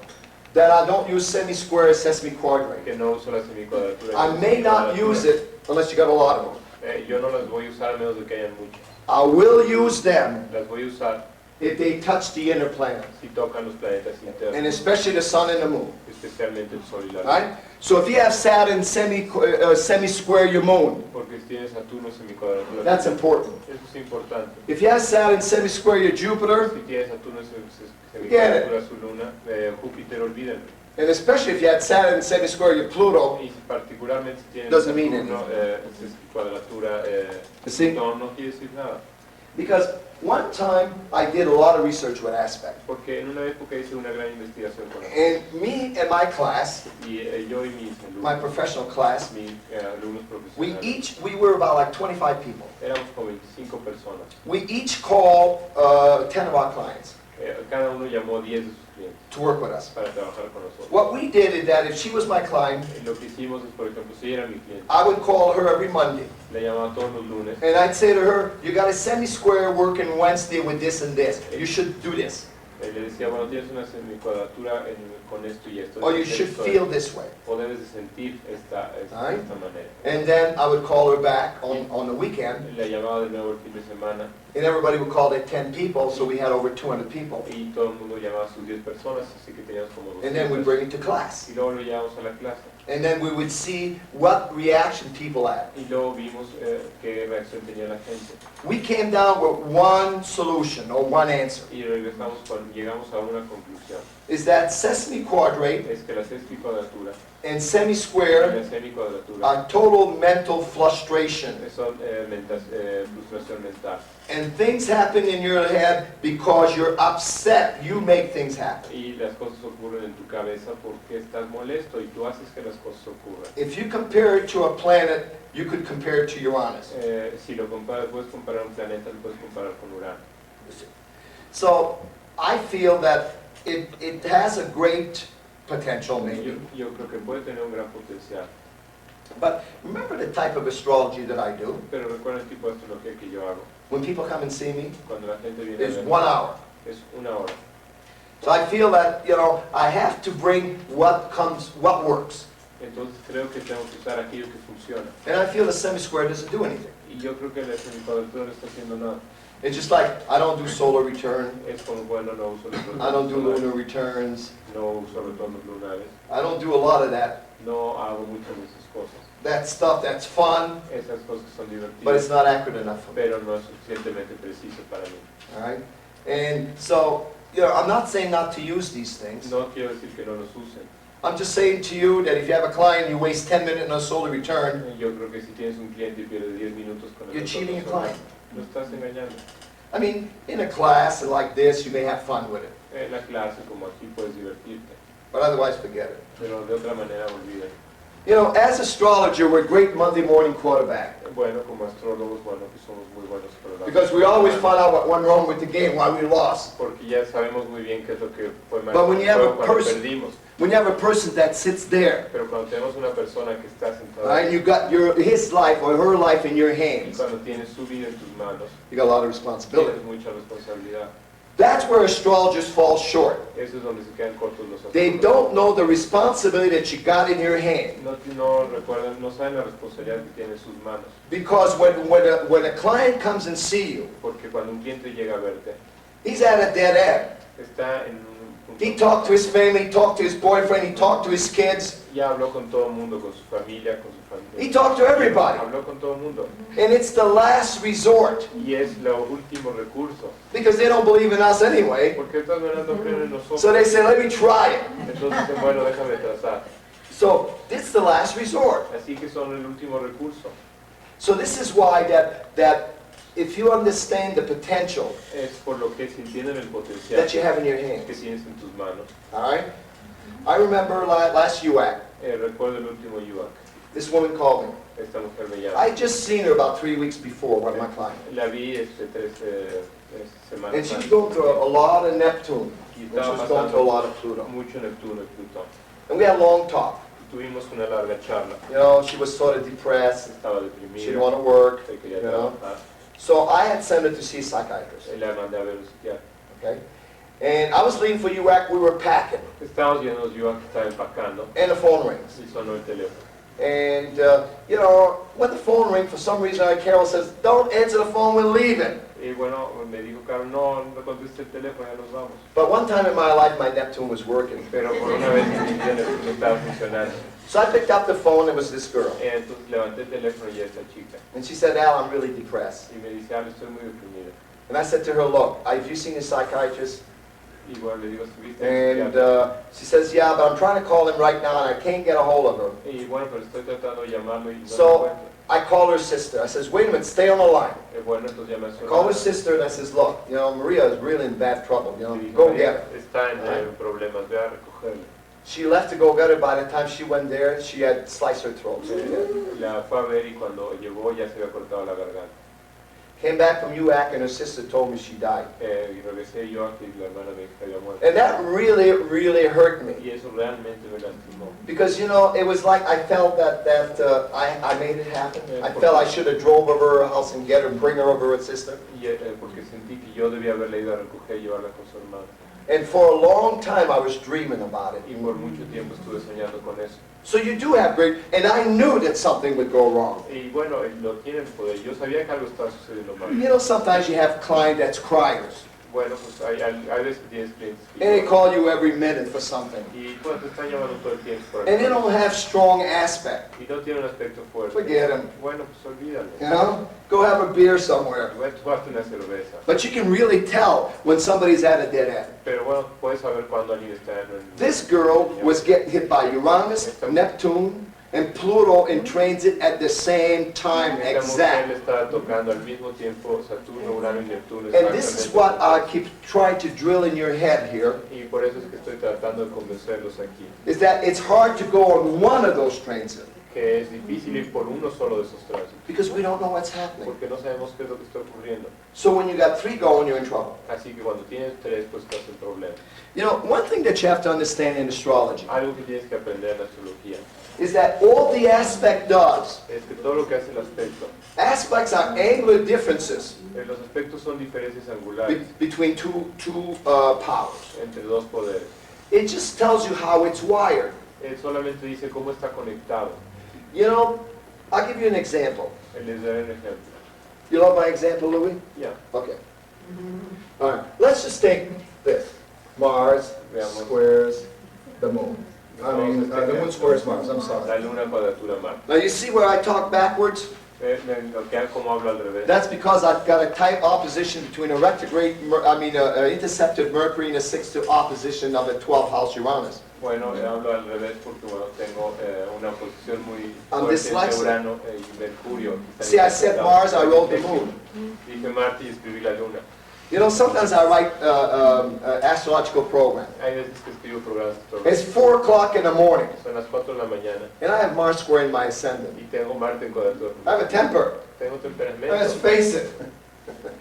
that I don't use semi-square, sesame quadrant. que no uso la semicuadratura. y I la may not semicuadratura. use it unless you got a lot of them. Yo no las voy a usar a menos de que hayan muchas. I will use them Las voy a usar if they touch the inner planets, si tocan los planetas and internos, especially the sun and the moon. especialmente el Sol y la Luna. Right? So if you have Saturn semi-square your moon, Porque si tienes Saturno semicuadratura, that's important. eso es importante. If you have Saturn semi-square your Jupiter, Si tienes Saturno semicuadratura su Luna, Júpiter, olvídalo. and especially if you had Saturn semi-square your Pluto, Y particularmente si tienes Doesn't mean Saturno cuadratura, you see? no quiere decir nada. Because one time I did a lot of research with aspects. Porque en una época hice una gran investigación con eso. And me and my class, Y yo y mis my alumnos, professional class, mis alumnos we profesionales, were about like 25 people. éramos como 25 personas. We each called 10 of our clients Cada uno llamó 10 de sus clientes to work with us. para trabajar con nosotros. What we did is that if she was my client, Lo que hicimos es, por ejemplo, si era mi cliente, I would call her every Monday. le llamaba todos los lunes And I'd say to her, you got a semi-square working Wednesday with this and this. You should do this. y le decía, bueno, tienes una semicuadratura con esto y esto. Or you should feel this way. O debes de sentir esta Alright. manera. And then I would call her back on the weekend. Le llamaba de nuevo el fin de semana And everybody would call it 10 people, so we had over 200 people. y todo el mundo llamaba a sus 10 personas, así que teníamos como 200. And then we'd bring it to class. Y luego lo llevamos a la clase. And then we would see what reaction people had. Y luego vimos qué reacción tenía la gente. We came down with one solution or one answer. Y regresamos cuando llegamos a una conclusión. Is that sesame quadrate Es que la semicuadratura and y semi-square la semicuadratura are total mental frustration. son frustración mental. And things happen in your head because you're upset. You make things happen. Y las cosas ocurren en tu cabeza porque estás molesto y tú haces que las cosas ocurran. If you compare it to a planet, you could compare it to Uranus. Si lo comparas, puedes comparar un planeta, lo puedes comparar con Urano. So I feel that it has a great potential maybe. Yo creo que puede tener un gran potencial. But remember the type of astrology that I do? Pero recuerda el tipo de astrología que yo hago. When people come and see me, Cuando la gente viene a it's ver, 1 hour. es una hora. So I feel that, you know, I have to bring what works. Entonces creo que tengo que usar aquello que funciona. And I feel the semi-square doesn't do anything. Y yo creo que el semicuadratura no está haciendo nada. It's just like, I don't do solar return. Es como, bueno, no uso los retornos I don't do solares, lunar returns. no uso retornos lunares, I don't do a lot of that. no hago muchas de esas cosas. That stuff, that's fun, Esas cosas son but it's divertidas, not accurate enough for me. pero no es suficientemente preciso para mí. All right? And so, you know, I'm not saying not to use these things. No quiero decir que no los usen. I'm just saying to you that if you have a client, you waste 10 minutes on a solar return, Yo creo que si tienes un cliente y pierdes 10 minutos con el you're cheating your solar, client. lo estás engañando. I mean, in a class like this, you may have fun with it, En la clase, como aquí, puedes divertirte, but otherwise forget it. pero de otra manera olvida. You know, as astrologer, we're great Monday morning quarterback. Bueno, como astrólogos, bueno, que somos muy buenos para la Because we always find out what went wrong with the game, why we lost. porque ya sabemos muy bien qué es lo que fue mal But when you have a cuando person- perdimos. When you have a person that sits there, Pero cuando tenemos una persona que está sentada right, you got his life or her life in your y hands, cuando tienes su vida en tus manos, you got a lot of responsibility. tienes mucha responsabilidad. That's where astrologers fall short. Eso es donde se quedan cortos los They astrólogos. don't know the responsibility that you got in your hand. No recuerdan, no saben la responsabilidad que tiene en sus manos. Because when a client comes and see you, Porque cuando un cliente llega a verte, he's at a dead end. está en un punto. He talked to his family, he talked to his boyfriend, he talked to his kids, Ya habló con todo el mundo, con su familia, con su he familia. talked to everybody. Habló con todo el mundo. And it's the last resort. Y es lo último recurso. Because they don't believe in us anyway. Porque estas maneras no creen en nosotros. So they say, let me try it. Entonces dicen, bueno, déjame trazar. So this is the last resort. Así que son el último recurso. So this is why that if you understand the potential Es por lo que si entienden el potencial that you have in your que hands, tienes en tus manos. all right? I remember last UAC, Recuerdo el último UAC. this woman called me. Esta mujer me llama. I just seen her about 3 weeks before, one of my clients. La vi tres semanas And she was antes. going through a lot of Neptune, Y and she estaba was going through a pasando lot of Pluto. mucho Neptuno y Plutón. And we had a long talk. Tuvimos una larga charla. You know, she was sort of depressed, Estaba she didn't deprimida. want to work, Se quería you know. trabajar. So I had sent her to see a psychiatrist, La mandé a ver un psiquiatra. okay? And I was leaving for UAC, we were packing, Estábamos llenos de UAC que estaba empacando and the phone rings. y sonó el teléfono. And, you know, when the phone rings, for some reason, Carol says, don't answer the phone, we're leaving. Y bueno, me dijo, Carlos, no conteste el teléfono, ya nos vamos. But one time in my life, my Neptune was working. Pero por una vez mi vida no estaba funcionando. So I picked up the phone, it was this girl. Entonces levanté el teléfono y esta chica. And she said, Al, I'm really depressed. Y me dice, ah, estoy muy deprimida. And I said to her, look, have you seen a psychiatrist? Y bueno, le digo, ¿estuviste And psiquiatra? she says, yeah, but I'm trying to call him right now, and I can't get a hold of her. Y bueno, pero estoy tratando de llamarlo y no So- lo encuentro. I call her sister. I says, wait a minute, stay on the line. Bueno, entonces llamé a su I call her hermana. sister, and I says, look, you know, Maria is really in bad trouble. You know, Y dijo, go "María, get her. está en problemas, ve a recogerla. She left to go get her. By the time she went there, she had sliced her throat. So, yeah. La fue a ver y cuando llegó ya se había cortado la garganta. Came back from UAC, and her sister told me she died. Y regresé yo aquí y la hermana me dijo que había muerto. And that really, really hurt me. Y eso realmente me lastimó. Because, you know, it was like I felt that I made it happen. I felt I should have drove over her house and get her, bring her over her sister. Y, porque sentí que yo debía haberla ido a recoger y llevarla con su hermana. And for a long time, I was dreaming about it. Y por mucho tiempo estuve soñando con eso. So you do have great, and I knew that something would go wrong. Y bueno, lo tienen poder. Yo sabía que algo estaba sucediendo mal. You know, sometimes you have clients that's criers, Bueno, pues hay veces que tienes clientes and they que call you every minute for something. y bueno, te están llamando todo el tiempo por And they algo. don't have strong aspect. Y no tiene un aspecto fuerte. Forget them, Bueno, pues olvídalo. you know? Go have a beer somewhere. Bueno, tomarte una cerveza. But you can really tell when somebody's at a dead end. Pero bueno, puedes saber cuando alguien está en This girl was getting hit by Uranus, Neptune, and Pluto in transit at the same time, Esta mujer le exact. está tocando al mismo tiempo Saturno, Urano y Neptuno. And this is what I keep trying to drill in your head here, Y por eso es que estoy tratando de convencerlos aquí. is that it's hard to go on one of those transits. que es difícil ir por uno solo de esos tránsitos, because we don't know what's happening. porque no sabemos qué es lo que está ocurriendo. So when you got 3 going, you're in trouble. Así que cuando tienes 3, pues estás en problema. You know, one thing that you have to understand in astrology Algo que tienes que aprender en la astrología is that all the aspect does, es que todo lo que hace el aspecto, aspects are angular differences los aspectos son diferencias angulares between two powers. entre dos poderes. It just tells you how it's wired. Él solamente dice cómo está conectado. You know, I'll give you an example. Él les daré un ejemplo. You love my example, Louis? Ya, Okay. All right. Let's just take this. Mars Veamos. squares the moon. I mean, the moon squares Mars. I'm la sorry. luna cuadratura Marte. Now you see where I talk backwards? Vean cómo hablo al revés. That's because I've got a tight opposition between a retrograde, intercepted Mercury and a 6 opposition of a 12th house Uranus. Bueno, hablo al revés porque bueno, tengo una posición muy I'm fuerte entre dyslexic. Urano y Mercurio. See, I said Mars, I wrote the moon. Dije Marte y escribí la luna. You know, sometimes I write astrological program. Hay veces que escribo programas It's astrológicos. 4 o'clock in the morning, Son las 4 de la mañana and I have Mars square in my ascendant. y tengo Marte en cuadratura. I have a temper. Tengo temperamento. Let's face it.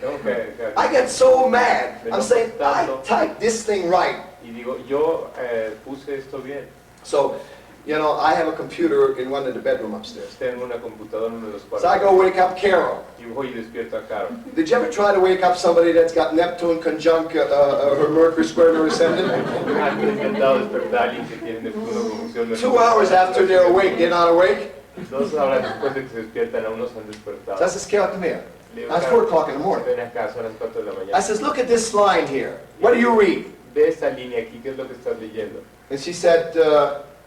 Tengo que I get so mad. I'm saying, I typed this thing right. y digo, yo puse esto bien. So, you know, I have a computer in one of the bedroom upstairs. Tengo una computadora en uno de los So I cuartos. go wake up Carol. Y voy y despierto a Caro. Did you ever try to wake up somebody that's got Neptune conjunct her Mercury square in her ascendant? ¿Alguien ha intentado despertar a alguien que tiene Neptuno conjunción? 2 hours after they're awake, they're not awake? 2 horas después de que se despiertan, aún no se han despertado. So I says, Carol, come here. Le digo, That's "Caro, 4 o'clock in the morning. ven acá, son las 4 de la I mañana. says, look at this line here. What do you read? Ve esta línea aquí, ¿qué es lo que estás leyendo? And she said,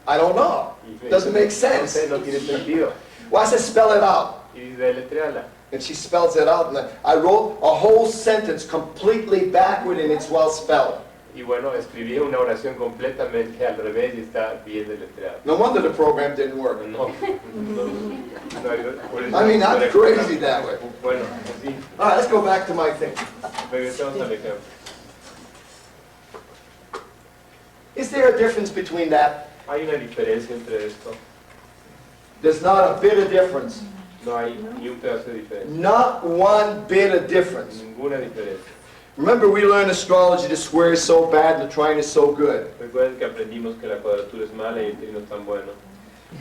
I don't know. Y me Doesn't dice, make sense. No sé, no tiene sentido. Well, I said, spell it out. Y deletréala. And she spells it out. And I wrote a whole sentence completely backward and it's well spelled. Y bueno, escribí una oración completamente al revés y está bien deletreada. No wonder the program didn't work. No, por eso- I mean, I'm crazy that way. Bueno, así, All right, let's go back to my thing. regresemos al ejemplo. Is there a difference between that? Hay una diferencia entre esto. There's not a bit of difference. No hay ni un pedazo de diferencia. Not one bit of difference. Ninguna diferencia. Remember, we learned astrology, the square is so bad, the trine is so good. Recuerden que aprendimos que la cuadratura es mala y el trino es tan bueno.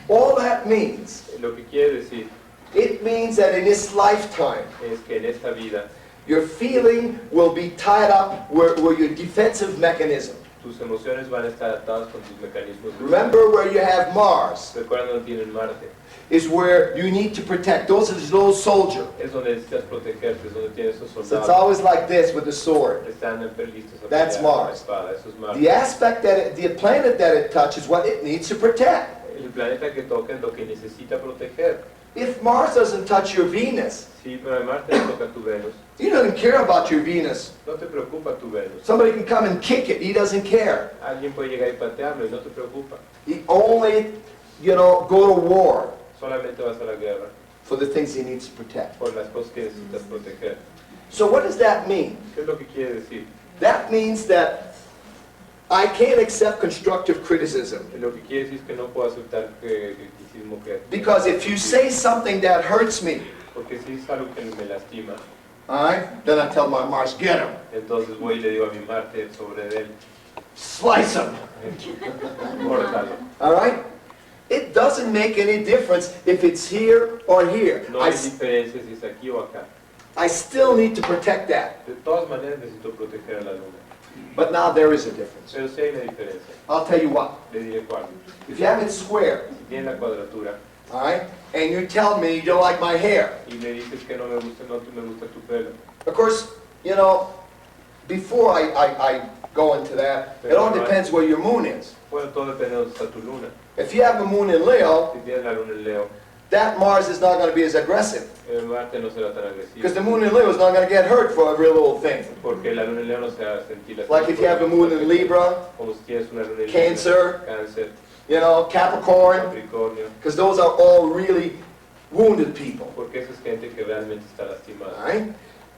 All that means, Lo que quiere decir it means that in this lifetime, es que en esta vida your feeling will be tied up where your defensive mechanism. tus emociones van a estar atadas con tus mecanismos de Remember where you have Mars, Recuerda no tienen Marte. is where you need to protect. Those are the little soldier. Es donde necesitas protegerte, es donde tienes esos So it's soldados. always like this with the sword. Están listos a That's pelear con la Mars. espada. Eso es Marte. The aspect the planet that it touches, what it needs to protect. El planeta que toca es lo que necesita proteger. If Mars doesn't touch your Venus, Sí, pero además te toca tu Venus. he doesn't care about your Venus. No te preocupa tu Venus. Somebody can come and kick it, he doesn't care. Alguien puede llegar y patearlo y no te preocupa. He only, go to war Solamente vas a la guerra for the things he needs to protect. por las cosas que necesitas proteger. So what does that mean? ¿Qué es lo que quiere decir? That means that I can't accept constructive criticism. Lo que quiere decir es que no puedo aceptar criticismo creativo. Because if you say something that hurts me, Porque si es algo que me lastima, all right, then I tell my Mars, get him, entonces voy y le digo a mi Marte sobre él, slice him, córtalo. all right? It doesn't make any difference if it's here or here. No hay diferencia si es aquí o acá. I still need to protect that. De todas maneras necesito proteger a la luna. But now there is a difference. Pero sí hay una diferencia. I'll tell you what. Le diré cuál. If you have it square, Si tiene la cuadratura all right, and you tell me you don't like my hair, y le dices que no me gusta tu pelo. of course, before I go into that, it all depends where your moon is. Bueno, todo depende de dónde está tu luna. If you have a moon in Leo, Si tienes la luna en Leo, that Mars is not going to be as aggressive. el Marte no será tan Because agresivo. the moon in Leo is not going to get hurt for a real little thing. Porque la luna en Leo no se va a sentir lastimada. Like if you have a moon in Libra, Como si tienes una luna en Cancer. Libra, Cáncer, Capricorn, Capricornio. because those are all really wounded people. Porque esa es gente que realmente está All lastimada. right?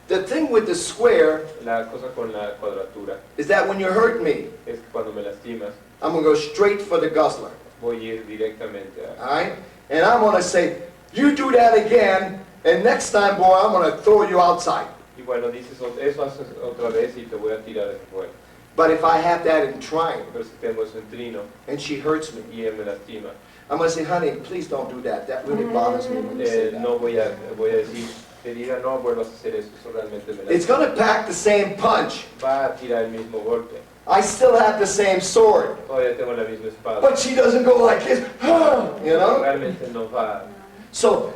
The thing with the square La cosa con la cuadratura is that when you hurt me, es que cuando me lastimas, I'm going to go straight for the guzzler. voy a ir directamente All right? and I'm going to say, you do that again, and next time, boy, I'm going to throw you outside. Y bueno, dices, eso haces otra vez y te voy a tirar de fuera. But if I have that in trine, Pero si tengo eso en trino and she hurts me, y él me lastima, I'm going to say, honey, please don't do that. That really bothers me when you say that. no voy a decir, querida, no vuelvas a hacer eso, eso realmente me It's lastima. going to pack the same punch. Va a tirar el mismo golpe. I still have the same sword. Todavía tengo la misma espada. But she doesn't go like this, you know? Realmente no va. So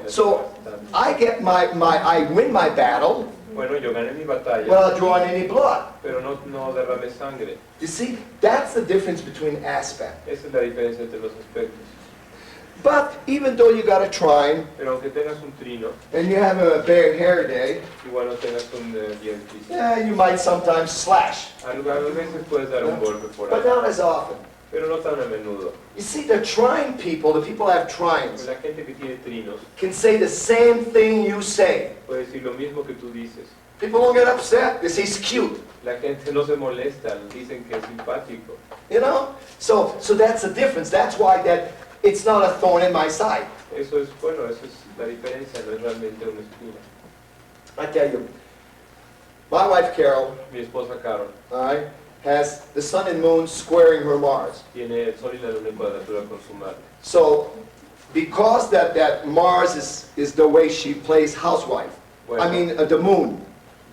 I get I win my battle Bueno, yo gané mi batalla, without drawing any blood. pero no derramé sangre. You see, that's the difference between aspect. Esa es la diferencia entre los aspectos. But even though you got a trine, Pero aunque tengas un trino, and you have a bare hair day, igual no tengas un día difícil. yeah, you might sometimes slash. A veces puedes dar un golpe por But ahí, not as often. pero no tan a menudo. You see, the trine people, the people that have trines, La gente que tiene trinos can say the same thing you say. puede decir lo mismo que tú dices. People don't get upset. They say it's cute. La gente no se molesta, dicen que es simpático. You know? So that's the difference. That's why that it's not a thorn in my side. Eso es, bueno, eso es la diferencia, no es realmente una espina. I tell you, my wife Carol, Mi esposa Carol all right, has the sun and moon squaring her Mars. tiene el sol y la luna en cuadratura con su Marte. So because that Mars is the way she plays housewife, Bueno, I mean the moon,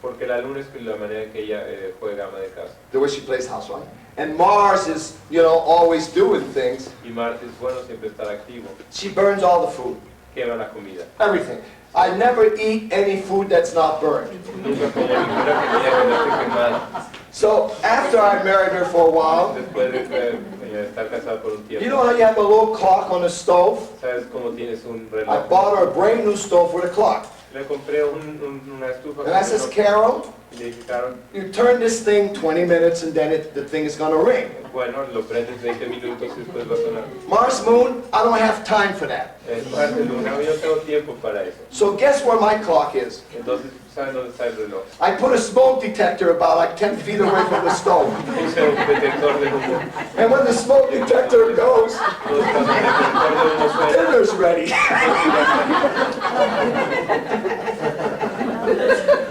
porque la luna es la manera en que ella juega ama de casa. the way she plays housewife. And Mars is, you know, always doing things. Y Marte es bueno siempre estar activo, She burns all the food, quema la comida. everything. I never eat any food that's not burned. Nunca como ninguna comida que no esté quemada. So after I married her for a while, Después de estar casada por un you tiempo, know how you have a little clock on the stove? ¿sabes cómo tienes un I reloj? bought her a brand new stove with a clock. Le compré una estufa And I says, Carol, y le dije, Carol, you turn this thing 20 minutes and then the thing is going to ring. bueno, lo prendes 20 minutos y después va a sonar. Mars, moon, I don't have time for that. Marte, luna, yo no tengo tiempo para eso. So guess where my clock is? Entonces, ¿saben dónde está el reloj? I put a smoke detector about like 10 feet away from the stove. Puse un detector de humo. And when the smoke detector goes, Entonces, cuando el detector de humo suena, dinner's ready.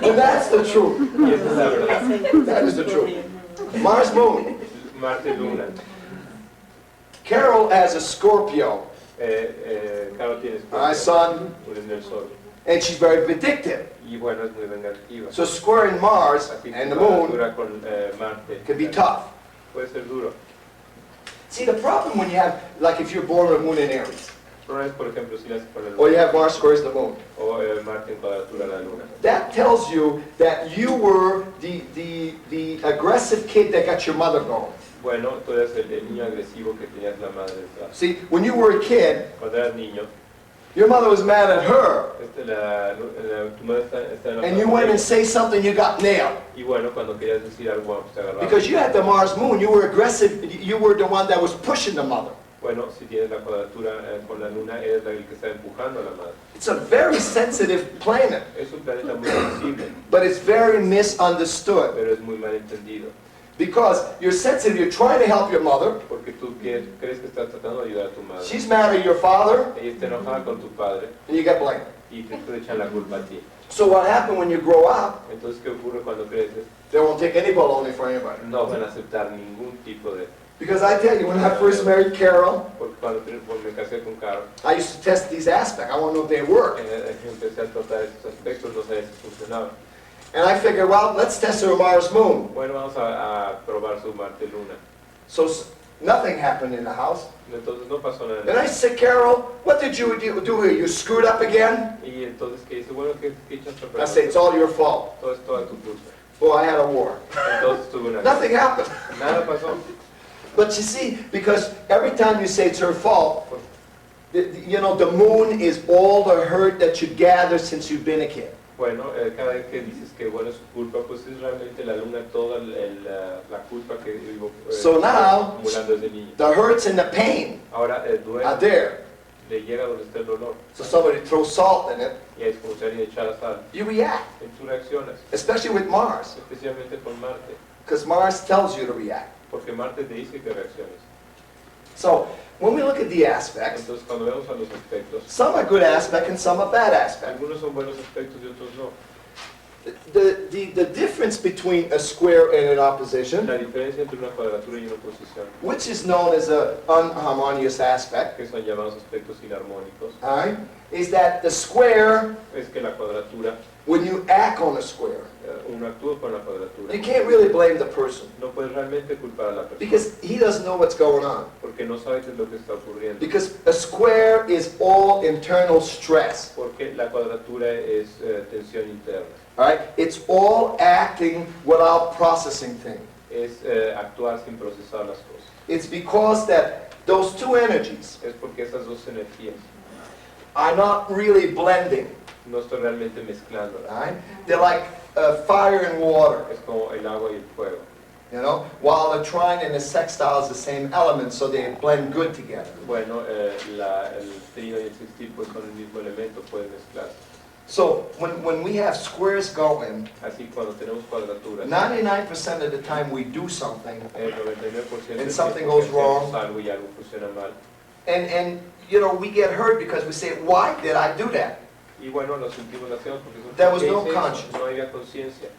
And that's the truth. y esa es la verdad. That is the truth. Mars, moon. Marte, luna. Carol has a Scorpio, Carol tiene my son, un en el sol. and she's very vindictive. Y bueno, es muy vengativa. So squaring Mars Así que and the la moon altura con Marte can be tough. puede ser duro. See, the problem when you have, like if you're born with moon in Aries, El problema es, por ejemplo, si naces con el or you have Mars squares the moon, o Marte en cuadratura a la luna. that tells you that you were the aggressive kid that got your mother going. Bueno, tú eres el niño agresivo que tenías la madre detrás. See, when you were a kid, Cuando eras niño, your mother was mad at her, tu madre está en la and you went and say something, you got nailed. Y bueno, cuando querías decir algo, bueno, pues te agarraba. Because you had the Mars moon, you were aggressive, you were the one that was pushing the mother. Bueno, si tienes la cuadratura con la luna, eres el que está empujando a la madre. It's a very sensitive planet, Es un planeta muy sensible, but it's very misunderstood. pero es muy mal entendido. Because you're sensitive, you're trying to help your mother, Porque tú crees que estás tratando de ayudar a tu madre. she's mad at your father, Ella está enojada con tu padre and you get blamed. y te echan la culpa a ti. So what happened when you grow up, Entonces, ¿qué ocurre cuando creces? they won't take any baloney for anybody. No van a aceptar ningún tipo de... Because I tell you, when I first married Carol, Porque cuando me casé con Carol, I used to test these aspects. I want to know if they work. empecé a tratar estos aspectos, no sabía si funcionaban. And I figured, well, let's test her Mars moon. Bueno, vamos a probar su Marte Luna. So nothing happened in the house. Entonces no pasó nada. And I said, Carol, what did you do here? You screwed up again? Y entonces, ¿qué dice? Bueno, ¿qué echas a I said, it's all your fault. Todo es toda tu culpa. Boy, I had a war. Entonces tuve una... Nothing happened. Nada pasó. But you see, because every time you say it's her fault, you know, the moon is all the hurt that you gathered since you've been a kid. Bueno, cada vez que dices que bueno es su culpa, pues es realmente la luna toda la culpa que vivo So now, acumulando desde niño. the hurts and the pain Ahora el are duelo there. le llega donde está el dolor. So somebody throws salt in it, Y es como si alguien echara sal. you react, Y tú reaccionas, especially with Mars, especialmente con Marte. because Mars tells you to react. Porque Marte te dice que reacciones. So, when we look at the aspects, Entonces, cuando vemos a los aspectos, some are good aspects and some are bad aspects. algunos son buenos aspectos y otros no. The difference between a square and an opposition, La diferencia entre una cuadratura y una oposición, which is known as an unharmonious aspect, que son llamados aspectos inarmónicos, alright, is that the square, es que la cuadratura, when you act on a square, uno actúa con la cuadratura. you can't really blame the person No puedes realmente culpar a la persona, because he doesn't know what's going on. porque no sabe qué es lo que está ocurriendo. Because a square is all internal stress, Porque la cuadratura es tensión interna, alright? It's all acting without processing things. es actuar sin procesar las cosas. It's because that those two energies Es porque esas dos energías are not really blending, no estoy realmente mezclándolas. alright? They're like fire and water, Es como el agua y el fuego. you know? While the trine and the sextile is the same element, so they blend good together. Bueno, el trino y el sextil pues son el mismo elemento, pueden mezclarse. So when we have squares going, Así cuando tenemos cuadraturas, 99% of the time we do something, el 99% And es something que goes hacemos wrong. algo y algo funciona mal. and you know, we get hurt because we say, why did I do that? Y bueno, los sentimos, lo hacemos porque son There was ¿qué no hice eso? conscience. No había conciencia.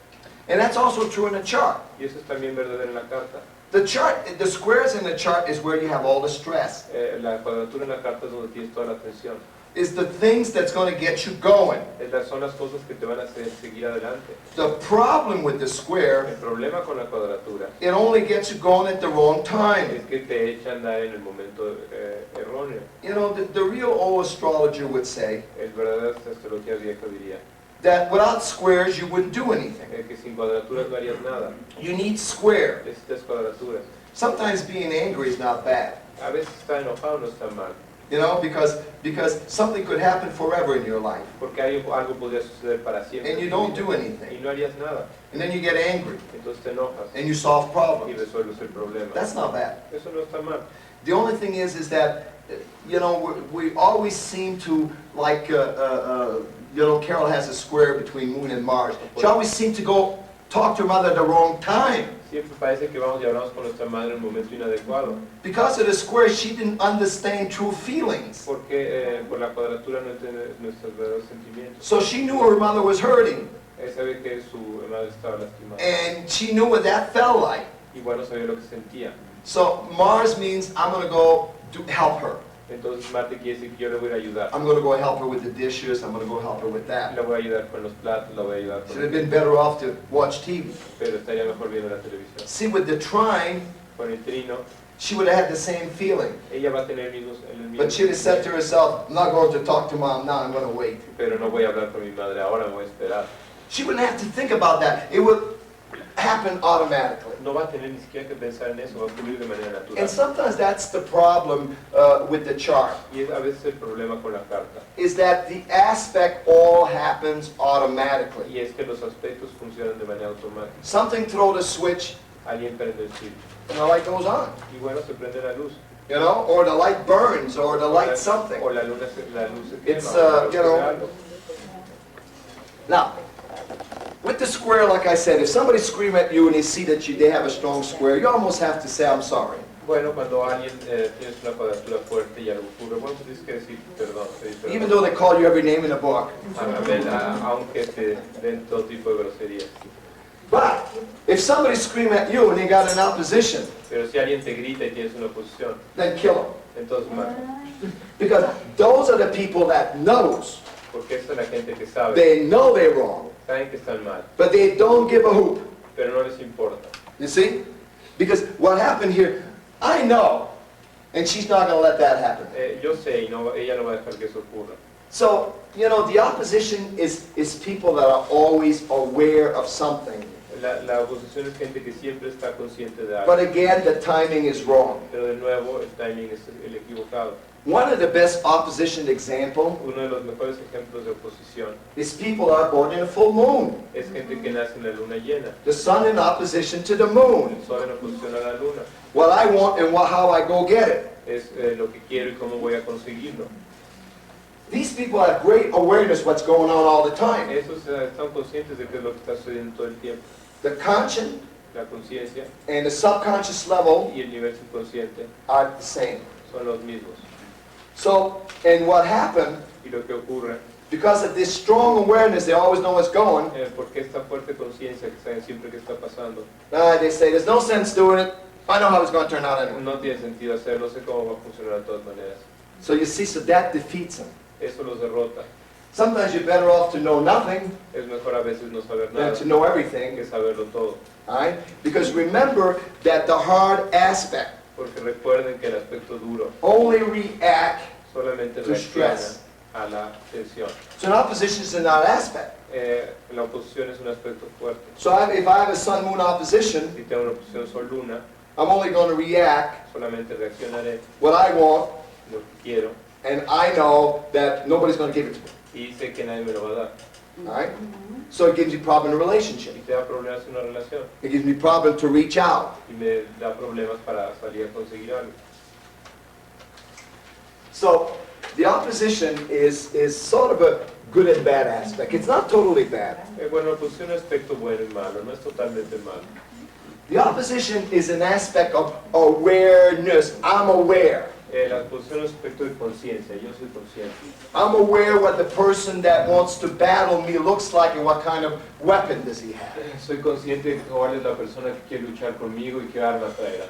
And that's also true in a chart. Y eso es también verdadero en la carta. The chart, the squares in the chart is where you have all the stress. La cuadratura en la carta es donde tienes toda la tensión. Is the things that's going to get you going. Son las cosas que te van a hacer seguir adelante. The problem with the square, El problema con la cuadratura it only gets you going at the wrong time. es que te echa a andar en el momento erróneo. You know, the real old astrologer would say El verdadero astrología vieja diría that without squares you wouldn't do anything. que sin cuadraturas no harías nada. You need square. Necesitas cuadraturas. Sometimes being angry is not bad. A veces estar enojado no está mal, You know, because something could happen forever in your life. porque algo podría suceder para siempre. And you en tu don't vida, do y anything. no harías nada. And then you get angry Entonces te enojas and you solve y problems. resuelves el problema. That's not bad. Eso no está mal. The only thing is that, you know, we always seem to, like, you know, Carol has a square between Moon and Mars. She always seems to go talk to her mother at the wrong time. Siempre parece que vamos y hablamos con nuestra madre en el momento inadecuado, Because of the square, she didn't understand true feelings. porque por la cuadratura no entiende nuestros verdaderos sentimientos. So she knew her mother was hurting, Sabe que su madre estaba lastimada. and she knew what that felt like. Y bueno, sabía lo que sentía. So Mars means I'm going to go help her. Entonces Marte quiere decir que yo le voy a ayudar. I'm going to go help her with the dishes, I'm going to go help her with that. La voy a ayudar con los platos, la voy a ayudar Should con have been better off to watch TV. pero estaría mejor viendo la televisión. See, with the trine, Con el trino, she would have had the same feeling. ella va a tener el mismo But she'd have said to herself, I'm not going to talk to mom now, I'm going to wait. pero no voy a hablar con mi madre ahora, me voy a esperar. She wouldn't have to think about that. It would happen automatically. No va a tener ni siquiera que pensar en eso, va a ocurrir de manera natural. And sometimes that's the problem with the chart, Y es a veces el problema con la carta. is that the aspect all happens automatically. Y es que los aspectos funcionan de manera automática. Something throw the switch, Alguien prende el chip. and the light goes on. Y bueno, se prende la luz. You know, or the light burns, or the light something. O la luz se quema. It's, o you know, algo. Now, with the square, like I said, if somebody scream at you and they see that they have a strong square, you almost have to say, I'm sorry. Bueno, cuando alguien tienes una cuadratura fuerte y algo ocurre, bueno, tienes que decir perdón. pedir perdón. Even though they call you every name in the book. Aunque te den todo tipo de groserías. But, if somebody scream at you and they got an opposition, Pero si alguien te grita y tienes una oposición, then kill them. entonces mata. Because those are the people that knows. Porque esa es la gente que sabe. They know they're wrong, Saben que están mal, but they don't give a hoop. pero no les importa. You see? Because what happened here, I know, and she's not going to let that happen. Yo sé y no, ella no va a dejar que eso ocurra. So, you know, the opposition is people that are always aware of something. La oposición es gente que siempre está consciente de algo. But again, the timing is wrong. Pero de nuevo, el timing es el equivocado. One of the best opposition example Uno de los mejores ejemplos de oposición is people that are born in a full moon. es gente que nace en la luna llena. The sun in opposition to the moon. El sol en oposición a la luna. What I want and how I go get it. Es lo que quiero y cómo voy a conseguirlo. These people have great awareness what's going on all the time. Esos están conscientes de qué es lo que está sucediendo todo el tiempo. The conscience la conciencia and the subconscious level y el nivel subconsciente are the same. son los mismos. So, and what happened, Y lo que ocurre, because of this strong awareness, they always know what's going, porque esta fuerte conciencia que saben siempre que está pasando, they say, there's no sense doing it. I know how it's going to turn out anyway. no tiene sentido hacer, no sé cómo va a funcionar de todas maneras. So you see, so that defeats them. Eso los derrota. Sometimes you're better off to know nothing Es mejor a veces no saber than nada to know everything. que saberlo todo. All right? Because remember that the hard aspect Porque recuerden que el aspecto duro only react solamente to reacciona stress. a la tensión. So an opposition is an odd aspect. La oposición es un aspecto fuerte. So if I have a sun-moon opposition, Si tengo una oposición sol-luna, I'm only going to react solamente reaccionaré what I want, lo que quiero and I know that nobody's going to give it to me. y sé que nadie me lo va a dar. All right? So it gives you problem in a relationship. Y te da problemas en una relación It gives me problem to reach out. y me da problemas para salir a conseguir algo. So the opposition is sort of a good and bad aspect. It's not totally bad. Bueno, la oposición es un aspecto bueno y malo, no es totalmente malo. The opposition is an aspect of awareness. I'm aware. La oposición es un aspecto de conciencia, yo soy consciente. I'm aware what the person that wants to battle me looks like and what kind of weapon does he have. Soy consciente de cuál es la persona que quiere luchar conmigo y qué arma traerá.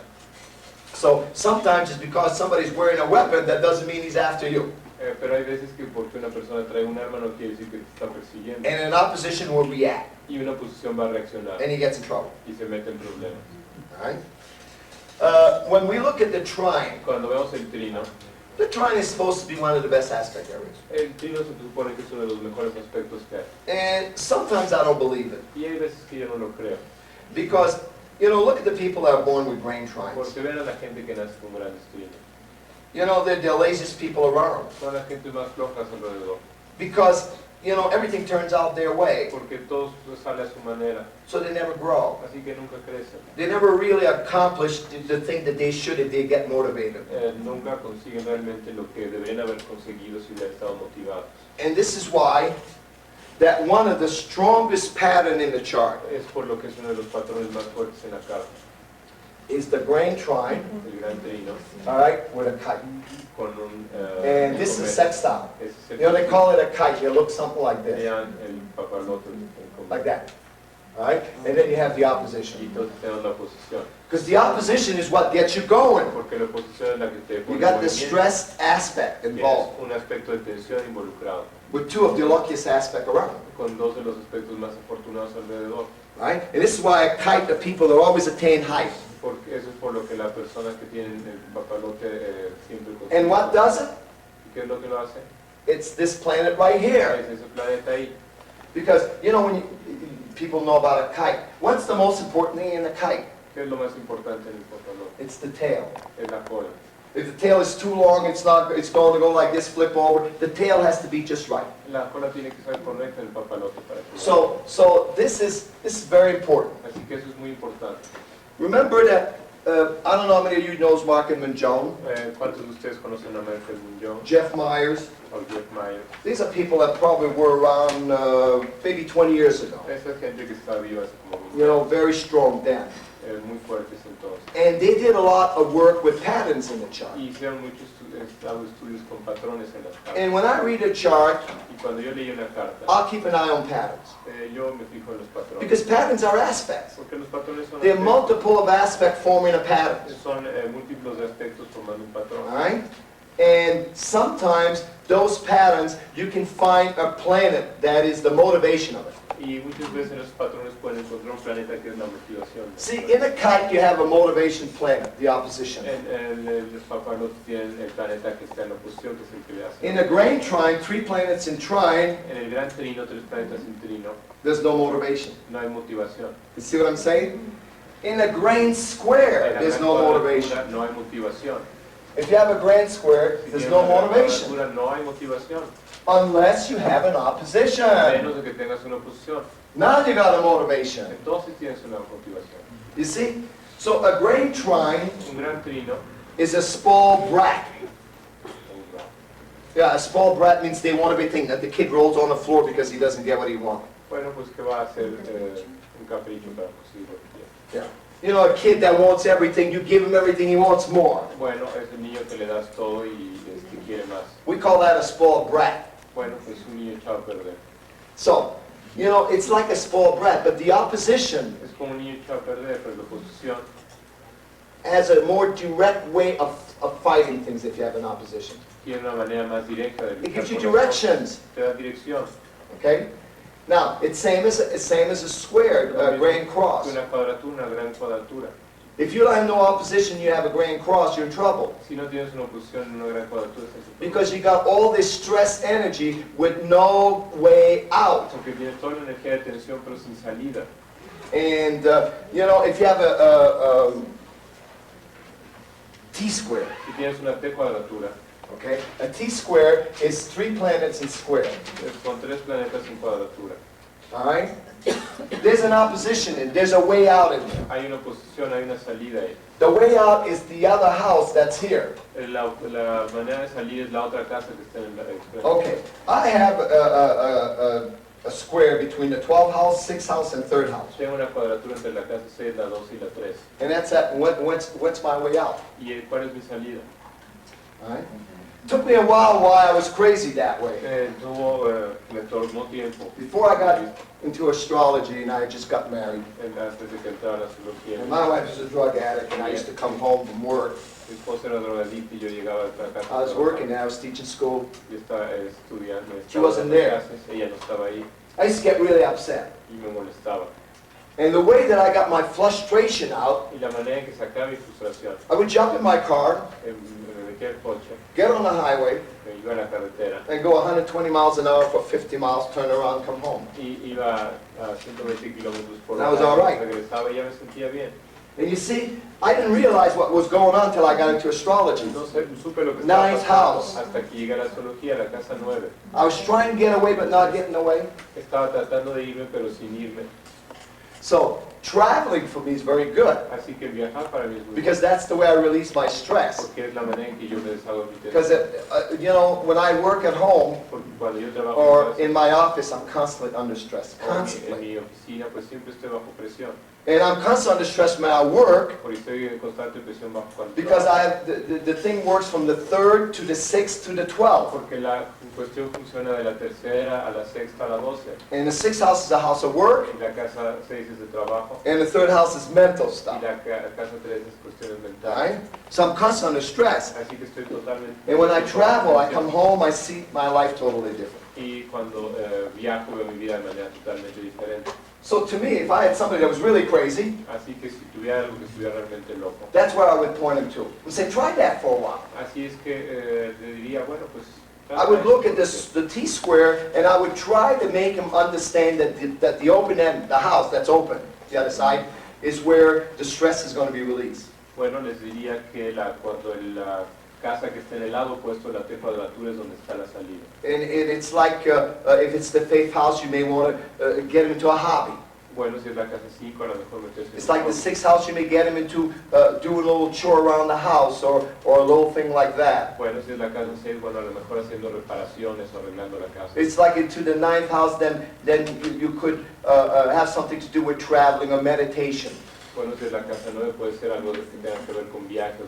So sometimes it's because somebody's wearing a weapon that doesn't mean he's after you. Pero hay veces que porque una persona trae un arma no quiere decir que te está persiguiendo. And an opposition will react Y una oposición va a reaccionar and he gets in trouble. y se mete en problemas. All right? When we look at the trine, Cuando vemos el trino, the trine is supposed to be one of the best aspect areas. el trino se supone que es uno de los mejores aspectos que hay. And sometimes I don't believe it. Y hay veces que yo no lo creo. Because, you know, look at the people that are born with brain trines. Porque ven a la gente que nace con grandes trinos. You know, they're the laziest people around. Son las gente más flojas alrededor. Because, you know, everything turns out their way. Porque todo sale a su manera. So they never grow. Así que nunca crecen. They never really accomplish the thing that they should if they get motivated. Nunca consiguen realmente lo que deberían haber conseguido si hubieran estado motivados. And this is why that one of the strongest pattern in the chart Es por lo que es uno de los patrones más fuertes en la carta. is the grain trine, El gran trino all right, with a kite. con un... And this is sextile. Ese es el You know, they call it a kite. It looks something like this, Vean el papalote like that. All right? And then you have the y opposition. entonces tenemos la oposición. Because the opposition is what gets you going. Porque la oposición es la que te You pone en got the movimiento. stress aspect Tienes involved, un aspecto de tensión involucrado, with two of the luckiest aspect around. con dos de los aspectos más afortunados alrededor. Right? And this is why a kite, the people that always attain height. Porque eso es por lo que las personas que tienen el papalote siempre consiguen. And what does it? ¿Y qué es lo que lo hace? It's this planet right here. Es ese planeta ahí. Because, you know, when people know about a kite, what's the most important thing in a kite? ¿Qué es lo más importante en el papalote? It's the tail. Es la cola. If the tail is too long, it's going to go like this, flip over. The tail has to be just right. La cola tiene que ser correcta en el papalote para que So this is very important. Así que eso es muy importante. Remember that, I don't know how many of you knows Mark and Manjone, ¿Cuántos de ustedes conocen a Michael Muñoz Jeff Myers. o Jeff Myers? These are people that probably were around maybe 20 years ago. Esa es gente que está viva hace como You know, very strong then. muy fuertes entonces. And they did a lot of work with patterns in the chart. Y hicieron muchos estudios con patrones en las cartas. And when I read a chart, Y cuando yo leí una carta, I'll keep an eye on patterns. yo me fijo en los patrones. Because patterns are aspects. Porque los patrones son They're aspectos, multiple of aspect forming a pattern. son múltiplos de aspectos formando un patrón. Alright? And sometimes those patterns, you can find a planet that is the motivation of it. Y muchas veces esos patrones pueden encontrar un planeta que es la motivación. See, in a kite you have a motivation planet, the opposition. Los papalotes tienen el planeta que está en oposición, que es el que le hace. In a grain trine, 3 planets in trine, En el gran trino, 3 planetas en trino, there's no motivation. no hay motivación. You see what I'm saying? In a grain square, En la there's gran no cuadratura motivation. no hay motivación. If you have a grand square, Si there's tienes no una gran motivation. cuadratura, no hay motivación. Unless you have an A opposition. menos de que tengas una oposición. Now you got a motivation. Entonces tienes una motivación. You see? So a grain trine Un gran trino, is a small brat. Yeah, a small brat means they want everything, that the kid rolls on the floor because he doesn't get what he wants. bueno, pues que va a hacer un capricho para conseguir lo que quiere. Yeah. You know, a kid that wants everything, you give him everything, he wants more. Bueno, es un niño que le das todo y quiere más. We call that a spoiled brat. Bueno, pues un niño echado a perder. So, you know, it's like a spoiled brat, but the opposition Es como un niño echado a perder, pero la oposición has a more direct way of fighting things if you have an opposition. tiene una manera más directa de It luchar gives you por las cosas. directions, Te da dirección. okay? Now, it's same as a squared grand cross. Una cuadratura, una gran cuadratura. If you don't have no opposition, you have a grand cross, you're in trouble. Si no tienes una oposición en una gran cuadratura, estás en problemas. Because you got all this stress energy with no way out. Porque tienes toda la energía de tensión pero sin salida. And, you know, if you have a T-square, Si tienes una T cuadratura, okay? A T-square is 3 planets in square, con 3 planetas en cuadratura. all right? There's an opposition and there's a way out in there. Hay una oposición, hay una salida ahí. The way out is the other house that's here. La manera de salir es la otra casa que está en la extrema. Okay, I have a square between the 12th house, 6th house, and 3rd house. Tengo una cuadratura entre la casa 6, la 2 y la 3. And that's what's my way out, ¿Y cuál es mi salida? all right? Took me a while why I was crazy that way. Me tomó tiempo. Before I got into astrology and I just got married. Antes de que entrara la astrología. And my wife was a drug addict and I used to come home from work. Mi esposa era drogadicta y yo llegaba a casa. I was working, I was teaching school. Yo estaba estudiando. She wasn't there. Ella no estaba ahí I used to get really upset. y me molestaba. And the way that I got my frustration out, Y la manera en que sacaba mi frustración, I would jump in my car, me metía al coche, get on the highway, me iba a la carretera and go 120 miles an hour for 50 miles, turn around, come home. y iba a 120 kilómetros por That was hora. all right. Regresaba y ya me sentía bien. And you see, I didn't realize what was going on until I got into astrology. No supe lo que estaba Ninth pasando house. hasta que llegué a la astrología, a la casa 9. I was trying to get away, but not getting away. Estaba tratando de irme, pero sin irme. So, traveling for me is very good, Así que viajar para mí es muy because that's the way I release my stress. porque es la manera en que yo me deshago de mi Because, tensión. you know, when I work at home, Porque cuando yo trabajo or en in my office, I'm constantly under stress, casa, o en constantly. mi oficina, pues siempre estoy bajo presión. And I'm constantly under stress when I work, Porque estoy en constante presión bajo cuando because trabajo. I have, the thing works from the 3rd to the 6th to the 12th. Porque la cuestión funciona de la tercera a la sexta a la 12. And the 6th house is a house of work, Y la casa 6 es de trabajo. and the 3rd house is mental Y stuff, la casa 3 es cuestiones mentales. right? So I'm constantly under stress. Así que estoy totalmente... And when I travel, I come home, I see my life totally different. Y cuando viajo veo mi vida de manera totalmente diferente. So to me, if I had somebody that was really crazy, Así que si tuviera algo que estuviera realmente loco. that's where I would point him to. And say, try that for a while. Así es que le diría, bueno, pues... I would look at the T-square, and I would try to make him understand that the open end, the house that's open, the other side, is where the stress is going to be released. Bueno, les diría que cuando la casa que está en el lado opuesto de la T cuadratura es donde está la salida. And it's like, if it's the faith house, you may want to get him into a hobby. Bueno, si es la casa 5, a lo mejor meterse It's en like the un 6th house, you may get him into doing a little chore around the house, or a little thing like that. Bueno, si es la casa 6, bueno, a lo mejor haciendo reparaciones o arreglando la casa. It's like into the 9th house, then you could have something to do with traveling or meditation. Bueno, si es la casa 9, puede ser algo que tenga que ver con viajes.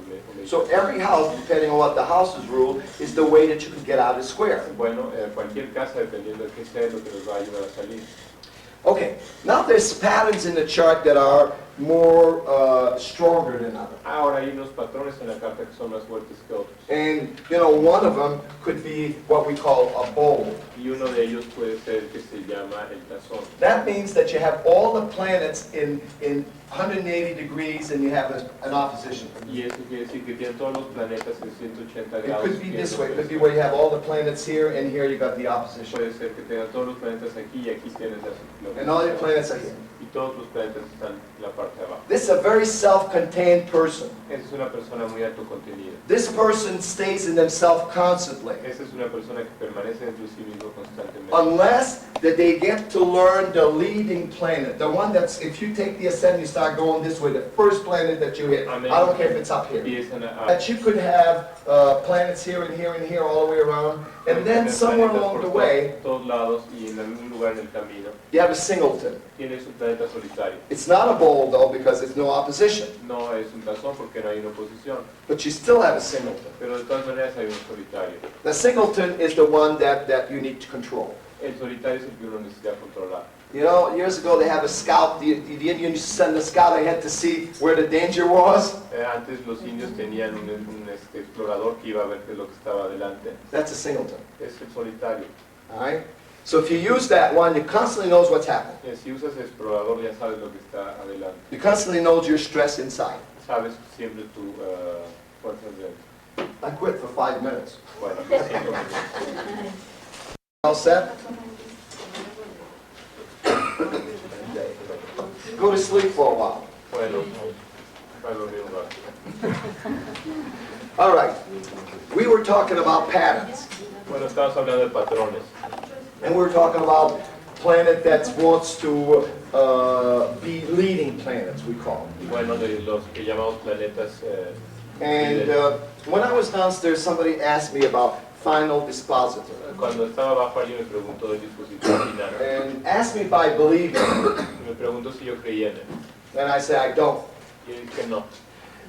So every house, depending on what the house's rule, is the way that you can get out of the square. Bueno, cualquier casa, dependiendo de qué sea, es lo que nos va a ayudar a salir. Okay, now there's patterns in the chart that are more stronger than others. Ahora hay unos patrones en la carta que son más fuertes que otros. And, you know, one of them could be what we call a bowl. Y uno de ellos puede ser que se llama el tazón. That means that you have all the planets in 180 degrees and you have an opposition. Y eso quiere decir que tienen todos los planetas en 180 It grados. could be this way. It could be where you have all the planets here and here you got the opposition. Puede ser que tengan todos los planetas aquí y aquí tienes la And all your planets are here. Y todos los planetas están en la parte de abajo. This is a very self-contained person. Esa es una persona muy alto contenida. This person stays in themselves constantly. Esa es una persona que permanece dentro de sí mismo constantemente. Unless that they get to learn the leading planet. The one that's, if you take the ascendant, you start going this way, the first planet that you hit. I don't care if it's up here. Empiezan a That you could have planets here and here and here all the way around, And then somewhere along the way, todos lados y en algún lugar en el camino you have a singleton. tienes un planeta solitario. It's not a bowl though because there's no opposition, No es un tazón porque no hay una oposición, but you still have a singleton. pero de todas maneras hay un solitario. The singleton is the one that you need to control. El solitario es el que uno necesita controlar. You know, years ago they have a scout, the Indians send a scout ahead to see where the danger was. Antes los indios tenían un explorador que iba a ver qué es lo que estaba adelante. That's a singleton. Es el solitario. All right? So if you use that one, you constantly knows what's happening. Si usas el explorador ya sabes lo que está adelante. You constantly knows your stress inside. Sabes siempre tu fuerzas de... I quit for 5 minutes. Bueno, 5 minutos. All set? Go to sleep for a while. Bueno, para dormir un rato. All right. We were talking about patterns. Bueno, estabas hablando de patrones. And we were talking about planet that wants to be leading planets, we call them. Bueno, de los que llamamos planetas. And when I was downstairs, somebody asked me about final dispositor. Cuando estaba abajo alguien me preguntó del dispositivo final. And asked me if I believe in it. Me preguntó si yo creía en él. And I said, I don't. Y dije no.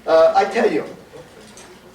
I tell you,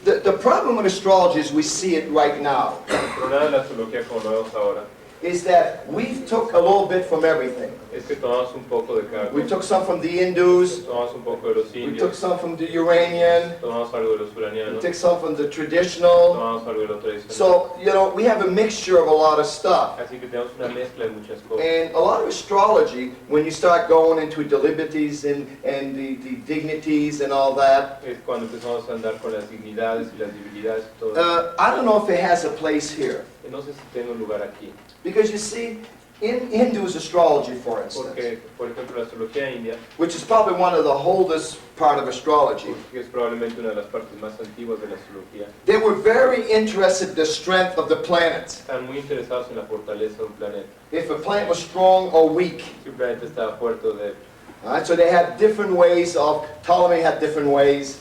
the problem with astrology as we see it right now El problema de la astrología como lo vemos ahora is that we took a little bit from everything. es que tomamos un poco de cada We cosa. took some from the Hindus, Tomamos un poco de los we took indios, some from the Uranian, tomamos algo de los we uranianos, took some from the traditional. tomamos algo de lo tradicional. So, you know, we have a mixture of a lot of stuff. Así que tenemos una mezcla de muchas cosas. And a lot of astrology, when you start going into the liberties and the dignities and all that, Es cuando empezamos a andar con las dignidades y las debilidades y todo. I don't know if it has a place here. No sé si tengo un lugar aquí. Because you see, in Hindu's astrology, for instance, Porque, por ejemplo, la astrología india, which is probably one of the oldest part of astrology, que es probablemente una de las partes más antiguas de la astrología, they were very interested in the strength of the planets. están muy interesados en la fortaleza de un planeta. If a planet was strong or weak. Si un planeta estaba fuerte o débil. All right, so they had different ways of, Ptolemy had different ways,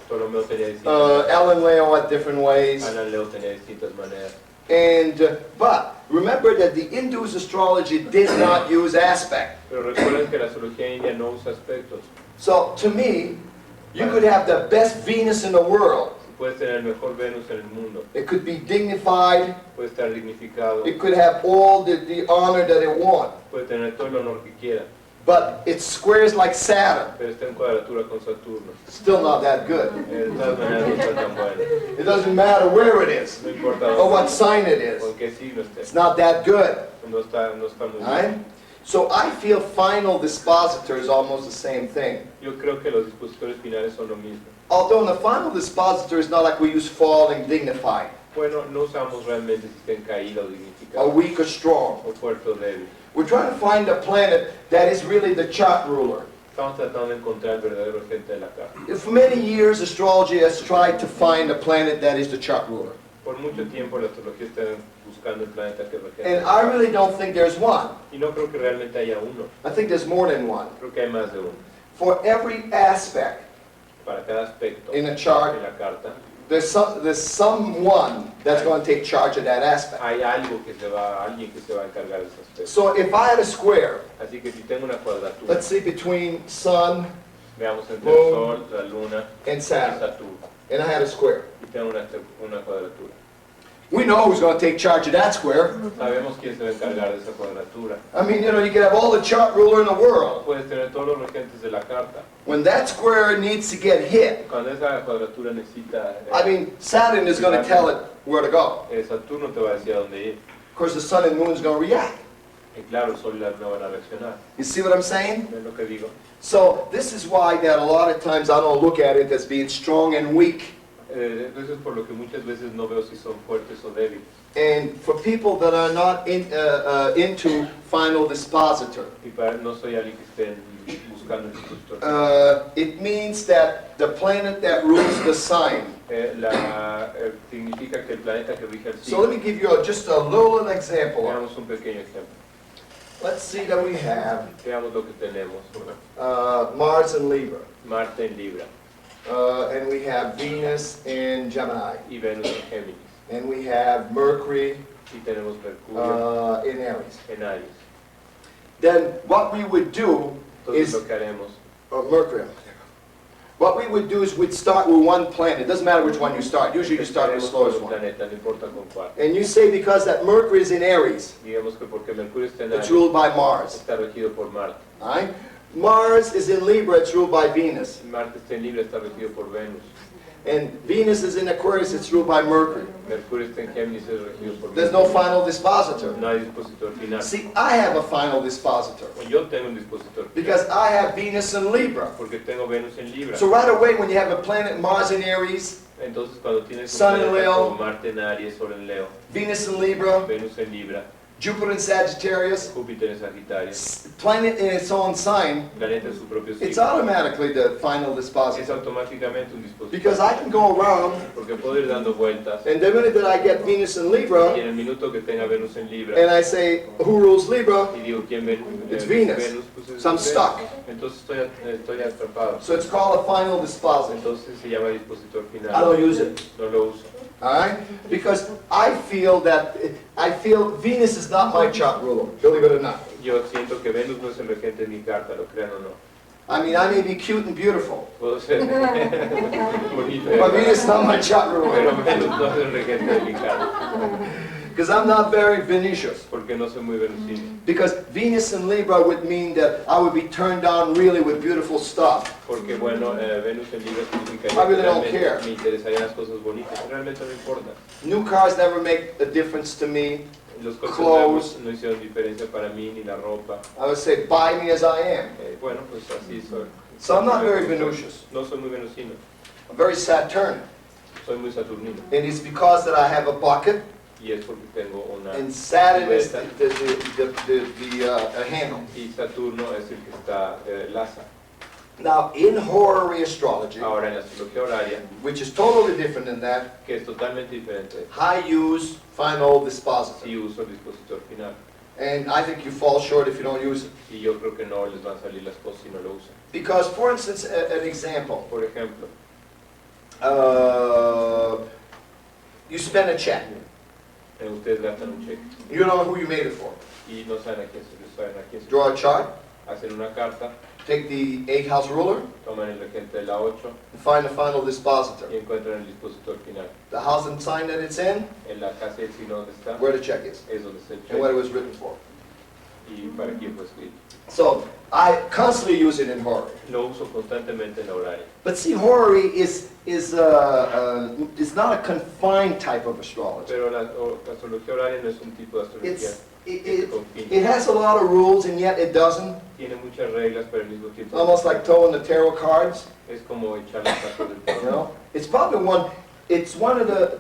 Ptolomeo tenía distintas Ellen Leo had different ways. Ana Leo tenía distintas maneras. And, but remember that the Hindu's astrology did not use aspect. Pero recuerden que la astrología india no usa aspectos. So to me, you could have the best Venus in the world. Puedes tener el mejor Venus en el mundo. It could be dignified. Puede estar dignificado. It could have all the honor that it wants. Puede tener todo el honor que quiera. But it squares like Saturn. Pero está en cuadratura con Saturno. Still not that good. De todas maneras no está tan bueno. It doesn't matter where it is No importa or what dónde, sign it is. o en qué signo It's esté. not that good. No está muy All right? bien. So I feel final dispositor is almost the same thing. Yo creo que los dispositores finales son lo mismo. Although in the final dispositor is not like we use fall and dignified, Bueno, no usamos realmente si está en caída o or dignificado, weak or strong. o fuerte o débil. We're trying to find a planet that is really the chart ruler. Estamos tratando de encontrar el verdadero agente de la carta. For many years, astrology has tried to find a planet that is the chart ruler. Por mucho tiempo la astrología está buscando el planeta que regenta. And I really don't think there's one. Y no creo que realmente haya uno. I think there's more than one. Creo que hay más de uno. For every aspect Para cada aspecto in a chart, de la carta, there's someone that's going to take charge of that aspect. hay alguien que se va a encargar de ese aspecto. So if I had a square, Así que si tengo una cuadratura, let's see, between Sun veamos entre el Sol, la Luna and y Saturn, Saturno, and I had a square, y tengo una cuadratura. we know who's going to take charge of that square. Sabemos quién se va a encargar de esa cuadratura. I mean, you know, you can have all the chart ruler in the world. Puedes tener todos los regentes de la carta. When that square needs to get hit, Cuando esa cuadratura necesita, I mean, Saturn is going to tell it where to go. Saturno te va a decir a dónde ir. Of course, the Sun and Moon is going to react. Y claro, el Sol y la Luna van a reaccionar. You see what I'm saying? ¿Ves lo que digo? So this is why that a lot of times I don't look at it as being strong and weak. Eso es por lo que muchas veces no veo si son fuertes o débiles. And for people that are not into final dispositor, Y no soy alguien que esté buscando el dispositor. it means that the planet that rules the sign. Significa que el planeta que rige el So let signo. me give you just a little example. Veamos un pequeño ejemplo. Let's see that we have Veamos lo que tenemos. Mars and Libra. Marte en Libra and we have Venus and Gemini. y Venus en Géminis. and we have Mercury y tenemos Mercurio in Aries. en Aries. Then what we would do Entonces is, lo que haremos, Mercury. What we would do is we'd start with one planet. It doesn't matter which one you start. Usually you start with the empezaremos con slowest un one. planeta, no importa con cuál. And you say because that Mercury is in Aries, Digamos que porque Mercurio está en it's Aries, ruled by Mars. está regido por Marte. All right? Mars is in Libra, it's ruled by Venus. Marte está en Libra, está regido por Venus. And Venus is in Aquarius, it's ruled by Mercury. Mercurio está en Géminis, es regido por There's Venus. no final dispositor. No hay dispositor final. See, I have a final dispositor Yo tengo un dispositor final, because I have Venus in Libra. porque tengo Venus en Libra. So right away when you have a planet Mars in Aries, Entonces cuando tienes un Sun in planeta Leo. como Marte en Aries, Sol en Leo, Venus in Libra, Venus en Libra, Jupiter in Sagittarius, Júpiter en Sagitario, planet in its own sign, planeta en su propio it's signo, automatically the final es dispositor. automáticamente un dispositor. Because I can go around, Porque puedo ir dando vueltas and the minute that I get Venus in y Libra, en el minuto que tenga Venus en Libra and I say, who rules Libra? y digo quién ven, It's Venus. pues es So I'm Venus. stuck. Entonces estoy atrapado. So it's called a final dispositor. Entonces se llama dispositor I final. don't use it. No lo uso. Alright? Because I feel Venus is not my chart ruler, believe it or not. Yo siento que Venus no es el regente de mi carta, lo crean o no. I mean, I may be cute and beautiful, Puedo ser bonito, but Venus is not my chart pero ruler. Venus no es el regente de mi carta, Because I'm not very Venetious. porque no soy muy venusino. Because Venus in Libra would mean that I would be turned on really with beautiful stuff. Porque bueno, Venus en Libra significa I really que don't realmente care. me interesarían las cosas bonitas, realmente no importa. New cars never make a difference to me. Los coches Clothes. nuevos no hicieron diferencia para mí, ni la ropa. I would say, buy me as I am. Bueno, pues así soy. So I'm not very Venusious. No soy muy venusino, I'm very Saturn. soy muy saturnino. And it's because that I have a bucket, Y es porque tengo una... and Saturn is the handle. Y Saturno es el que está laza. Now, in horary astrology, Ahora en la astrología horaria, which is totally different than that, que es totalmente diferente, I use final dispositor. sí uso el dispositor final. And I think you fall short if you don't use it. Y yo creo que no les van a salir las cosas si no lo usan. Because, for instance, an example, Por ejemplo, you spend a check. Ustedes gastan un cheque You don't know who you made it for. y no saben a quién se Draw a chart, hacen una carta, take the 8-house ruler, toman el regente de la 8 and find the final dispositor. y encuentran el dispositor final. The house and sign that it's in, En la casa y el signo donde está where the check is, es donde está el and what it cheque was written for. y para quién fue escrito. So, I constantly use it in horary. Lo uso constantemente en la horaria. But see, horary is not a confined type of astrology. Pero la astrología horaria no es un tipo de astrología It confina. it has a lot of rules, and yet it doesn't. Tiene muchas reglas, pero al mismo tiempo Almost like throwing the tarot cards, es como echar las cartas del you tarot. know. It's probably one of the,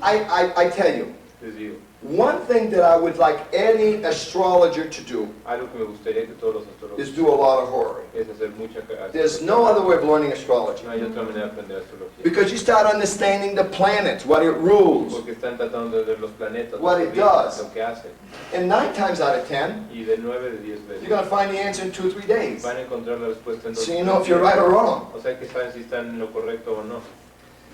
I tell you, Les digo, one thing that I would like any astrologer to do algo que me gustaría que todos los is astrólogos do a lot of horary. es hacer mucha There's no other way of learning astrology. No hay otra manera de aprender astrología. Because you start understanding the planets, what it rules. Porque están tratando de ver los planetas, What lo it que does. lo que hacen. And 9 times out of 10, Y de 9 de 10 you're veces going to find the answer in 2 or 3 days. van a encontrar la respuesta en 2 So you know if you're right or wrong. O sea que saben si están en lo correcto o no.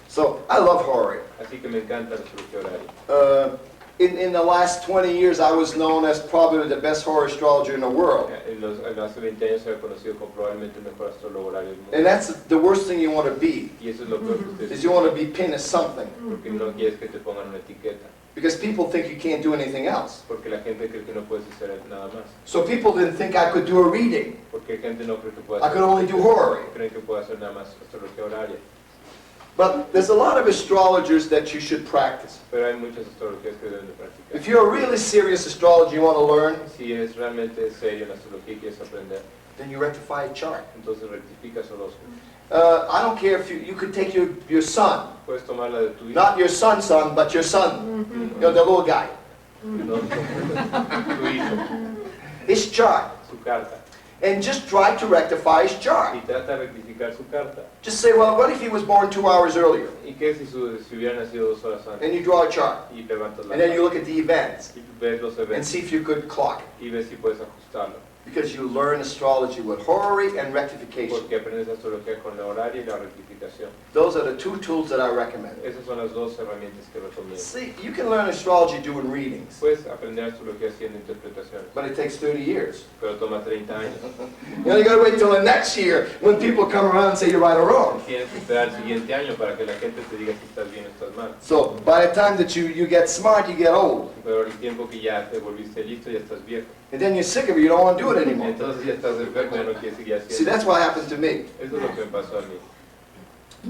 So I love horary. Así que me encanta la astrología horaria. In the last 20 years, I was known as probably the best horary astrologer in the world. Hace 20 años se ha conocido como probablemente el mejor astrólogo horario del mundo. And that's the worst thing you want to be, Y eso es lo peor que ustedes is you want to be pinned as something. porque no quieres que te pongan una etiqueta. Because people think you can't do anything else. Porque la gente cree que no puedes hacer nada más. So people didn't think I could do a reading. Porque gente no cree que pueda I could only do horary. creen que puede hacer nada más astrología horaria. But there's a lot of astrologers that you should practice. Pero hay muchas astrologías que deben de practicar. If you're a really serious astrologer you want to learn, Si es realmente serio en la astrología y quieres aprender, then you rectify a chart. entonces rectificas horóscopo. I don't care if you could take your son, Puedes tomar la de tu hijo, not your son's son, but your son, you know, the little guy, no, tu hijo, his chart, su carta, and just try to rectify his chart. y trata de rectificar su carta. Just say, well, what if he was born 2 hours earlier? ¿Y qué si hubiera nacido 2 horas antes? And you draw a chart, Y levantas la and then you carta, look at the events, y ves los and eventos, see if you could clock it. y ves si puedes ajustarlo. Because you learn astrology with horary and rectification. Porque aprendes astrología con la horaria y la rectificación. Those are the two tools that I recommend. Esas son las dos herramientas que recomiendo. See, you can learn astrology doing readings, Puedes aprender astrología haciendo interpretaciones, but it takes 30 years. pero toma 30 años. You gotta wait till the next year when people come around and say you're right or wrong. Tienes que esperar el siguiente año para que la gente te diga si estás bien o estás mal. So by the time that you get smart, you get old. Pero el tiempo que ya te volviste listo, ya estás viejo. And then you're sick of it, you don't want to do it anymore. Entonces ya estás enfermo, ya no quieres seguir See, haciendo. that's what happened to me. Eso es lo que me pasó a mí.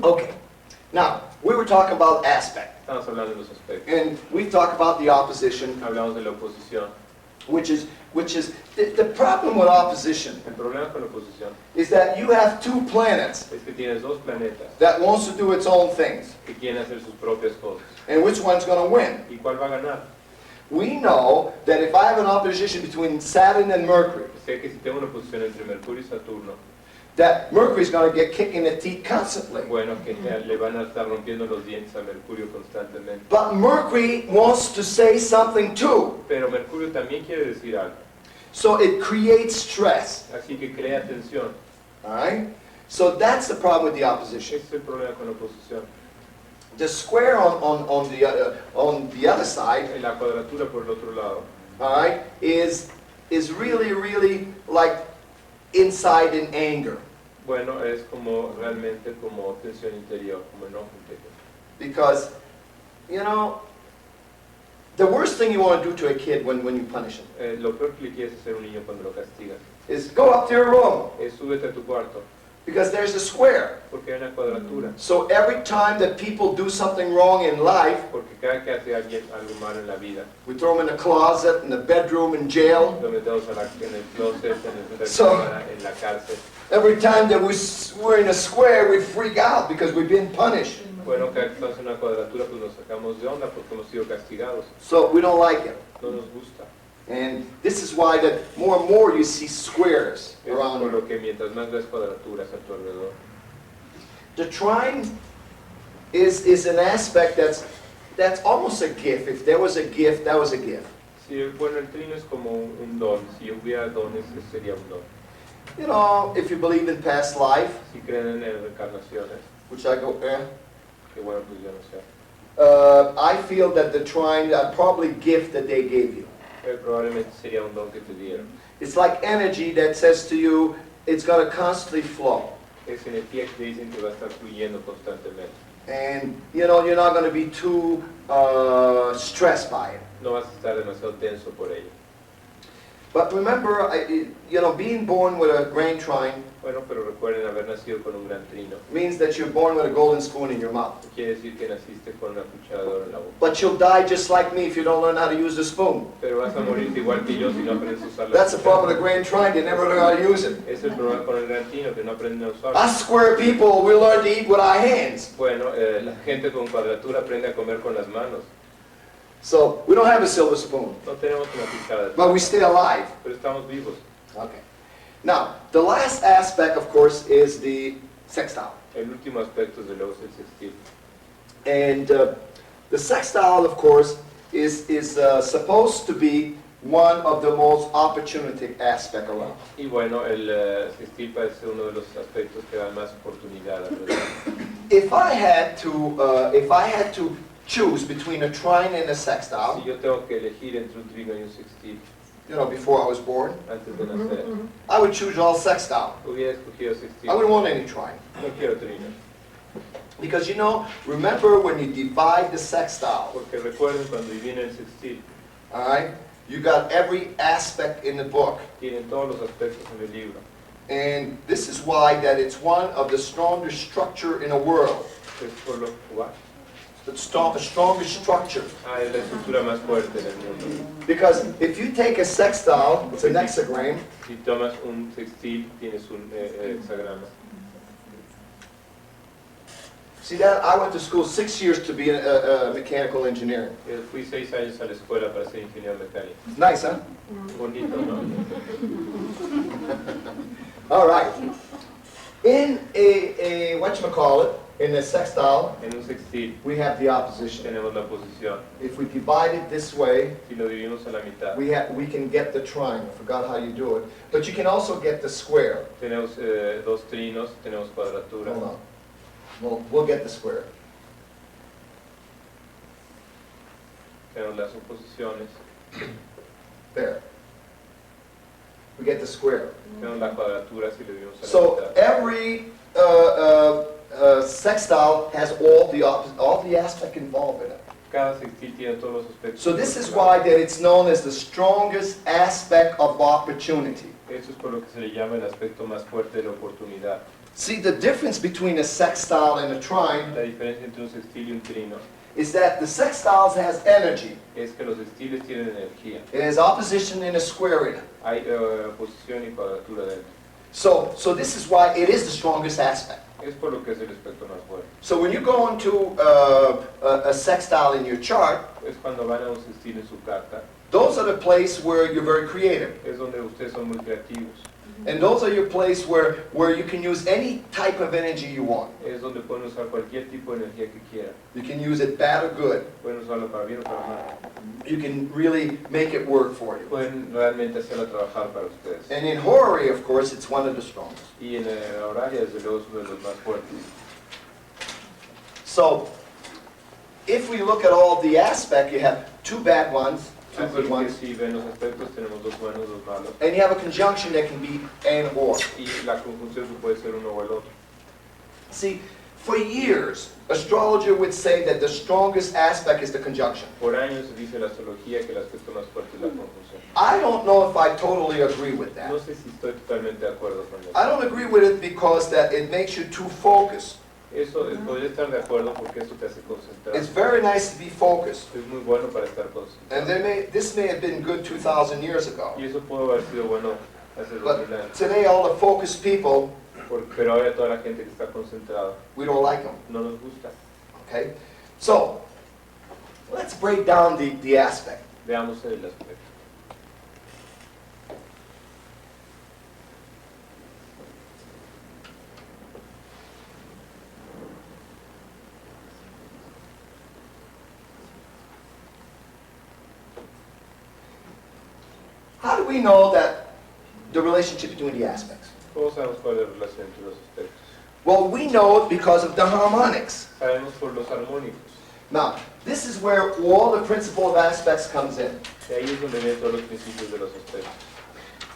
Okay. Now, we were talking about aspect. Estamos hablando de los aspectos. And we talked about the opposition, Hablamos de la oposición. which is the problem with opposition El problema con la oposición is that you have two planets es que tienes dos planetas that wants to do its own things. que quieren hacer sus propias cosas. And which one's going to win? ¿Y cuál va a ganar? We know that if I have an opposition between Saturn and Mercury, Sé que si tengo una oposición entre Mercurio y Saturno, that Mercury's going to get kicked in the teeth constantly. bueno, que le van a estar rompiendo los dientes a Mercurio constantemente. But Mercury wants to say something too. Pero Mercurio también quiere decir algo, So it creates stress. así que crea tensión. All right? So that's the problem with the opposition. Ese es el problema con la oposición. The square on the other side, En la cuadratura por el otro lado, all right, is really like inside in anger. bueno, es como realmente como tensión interior, como enojo interior. Because, you know, the worst thing you want to do to a kid when you punish him Lo peor que le quieres hacer a un niño cuando lo castigas is go up to your room, es súbete a tu cuarto, because there's a square. porque hay una cuadratura. So every time that people do something wrong in life, Porque cada que hace alguien algo malo en la vida, we throw them in the closet, in the bedroom, in jail. lo metemos en el closet, en el So- recámara, en la cárcel. Every time that we're in a square, we freak out because we've been punished. Bueno, cada que estamos en una cuadratura, pues nos sacamos de onda porque hemos sido castigados. So we don't like it. No nos gusta. And this is why that more and more you see squares Es por around. lo que mientras más ves cuadraturas a tu alrededor. The trine is an aspect that's almost a gift. If there was a gift, that was a gift. Sí, bueno, el trino es como un don. Si hubiera dones, ese sería un don. You know, if you believe in past life, Si creen en reencarnaciones, which I go, que bueno, pues yo no sé. I feel that the trine, probably gift that they gave you. Probablemente sería un don que te dieron. It's like energy that says to you, it's going to constantly flow. Es energía que te dicen que va a estar fluyendo constantemente. And, you know, you're not going to be too stressed by it. No vas a estar demasiado tenso por ello. But remember, you know, being born with a grain trine Bueno, pero recuerden haber nacido con un gran trino. means that you're born with a golden spoon in your mouth. Quiere decir que naciste con una cuchara de oro en la boca. But you'll die just like me if you don't learn how to use the spoon. Pero vas a morir igual que yo si no aprendes a usar la That's the problem with cuchara. the grain trine, they never learn how to use it. Es el problema con el gran trino, que no aprenden a usarlo. Us square people, we learn to eat with our hands. Bueno, la gente con cuadratura aprende a comer con las manos. So we don't have a silver spoon, No tenemos una cuchara, but we stay alive. pero estamos vivos. Okay. Now, the last aspect, of course, is the sextile. El último aspecto, desde luego, es el sextil. And the sextile, of course, is supposed to be one of the most opportunistic aspect around. Y bueno, el sextil parece uno de los aspectos que dan más oportunidad alrededor. If I had to choose between a trine and a sextile, Si yo tengo que elegir entre un trino y un sextil you know, before I was born, antes de nacer, I would choose all sextile. hubiera escogido sextil. I wouldn't want any trine. No quiero trino. Because, you know, remember when you divide the sextile, Porque recuerden cuando viene el sextil, all right, you got every aspect in the book. tienen todos los aspectos en el libro. And this is why that it's one of the strongest structure in the world. Es por lo cual, The strongest structure. es la estructura más fuerte del mundo. Because if you take a sextile, it's an hexagram, Si tomas un sextil, tienes un hexagrama. see that? I went to school 6 years to be a mechanical engineer. Fui 6 años a la escuela para ser ingeniero mecánico. Nice, huh? Bonito, ¿no? All right. In a whatchamacallit, In the sextile, En un sextil we have the opposition. tenemos la oposición. If we divide it this way, Si lo dividimos a la mitad, we can get the triangle. I forgot how you do it. But you can also get the square. tenemos dos trinos, tenemos cuadratura. Hold on. We'll get the square. Tenemos las oposiciones, There. We get the square. tenemos la cuadratura si lo dividimos a la So mitad. every sextile has all the aspect involved in it. Cada sextil tiene todos los aspectos. So this is why that it's known as the strongest aspect of opportunity. Eso es por lo que se le llama el aspecto más fuerte de la oportunidad. See, the difference between a sextile and a trine La diferencia entre un sextil y un trino is that the sextiles has energy. es que los sextiles tienen energía. It has opposition and a square in it. Hay oposición y cuadratura dentro. So this is why it is the strongest aspect. Es por lo que es el aspecto más fuerte. So when you go into a sextile in your chart, Es cuando van a un sextil en su carta, those are the place where you're very creative. es donde ustedes son muy creativos. And those are your place where you can use any type of energy you want. Es donde pueden usar cualquier tipo de energía que quieran. You can use it bad or good. Pueden usarlo para bien o para mal. You can really make it work for you. Pueden realmente hacerla trabajar para ustedes. And in horary, of course, it's one of the strongest. Y en la horaria, desde luego, es uno de los más fuertes. So, if we look at all the aspect, you have two bad ones, two Así good que ones, si ven los aspectos, tenemos dos buenos, dos malos. and you have a conjunction that can be and or. Y la conjunción puede ser uno o el otro. See, for years, astrologer would say that the strongest aspect is the conjunction. Por años se dice la astrología que el aspecto más fuerte es la conjunción. I don't know if I totally agree with that. No sé si estoy totalmente de acuerdo con eso. I don't agree with it because that it makes you too focused. Eso podría estar de acuerdo porque eso te hace concentrar. It's very nice to be focused. Es muy bueno para estar And concentrado. this may have been good 2,000 years ago. Y eso pudo haber sido bueno hace 2000 But años. today all the focused people, Pero ahora toda la gente que está concentrada we don't like them. no nos gusta. Okay? So, let's break down the aspect. Veamos el aspecto. How do we know that the relationship between the aspects? ¿Cómo sabemos cuál es la relación entre los aspectos? Well, we know it because of the harmonics. Sabemos por los armónicos. Now, this is where all the principle of aspects comes in. Y ahí es donde vienen todos los principios de los aspectos.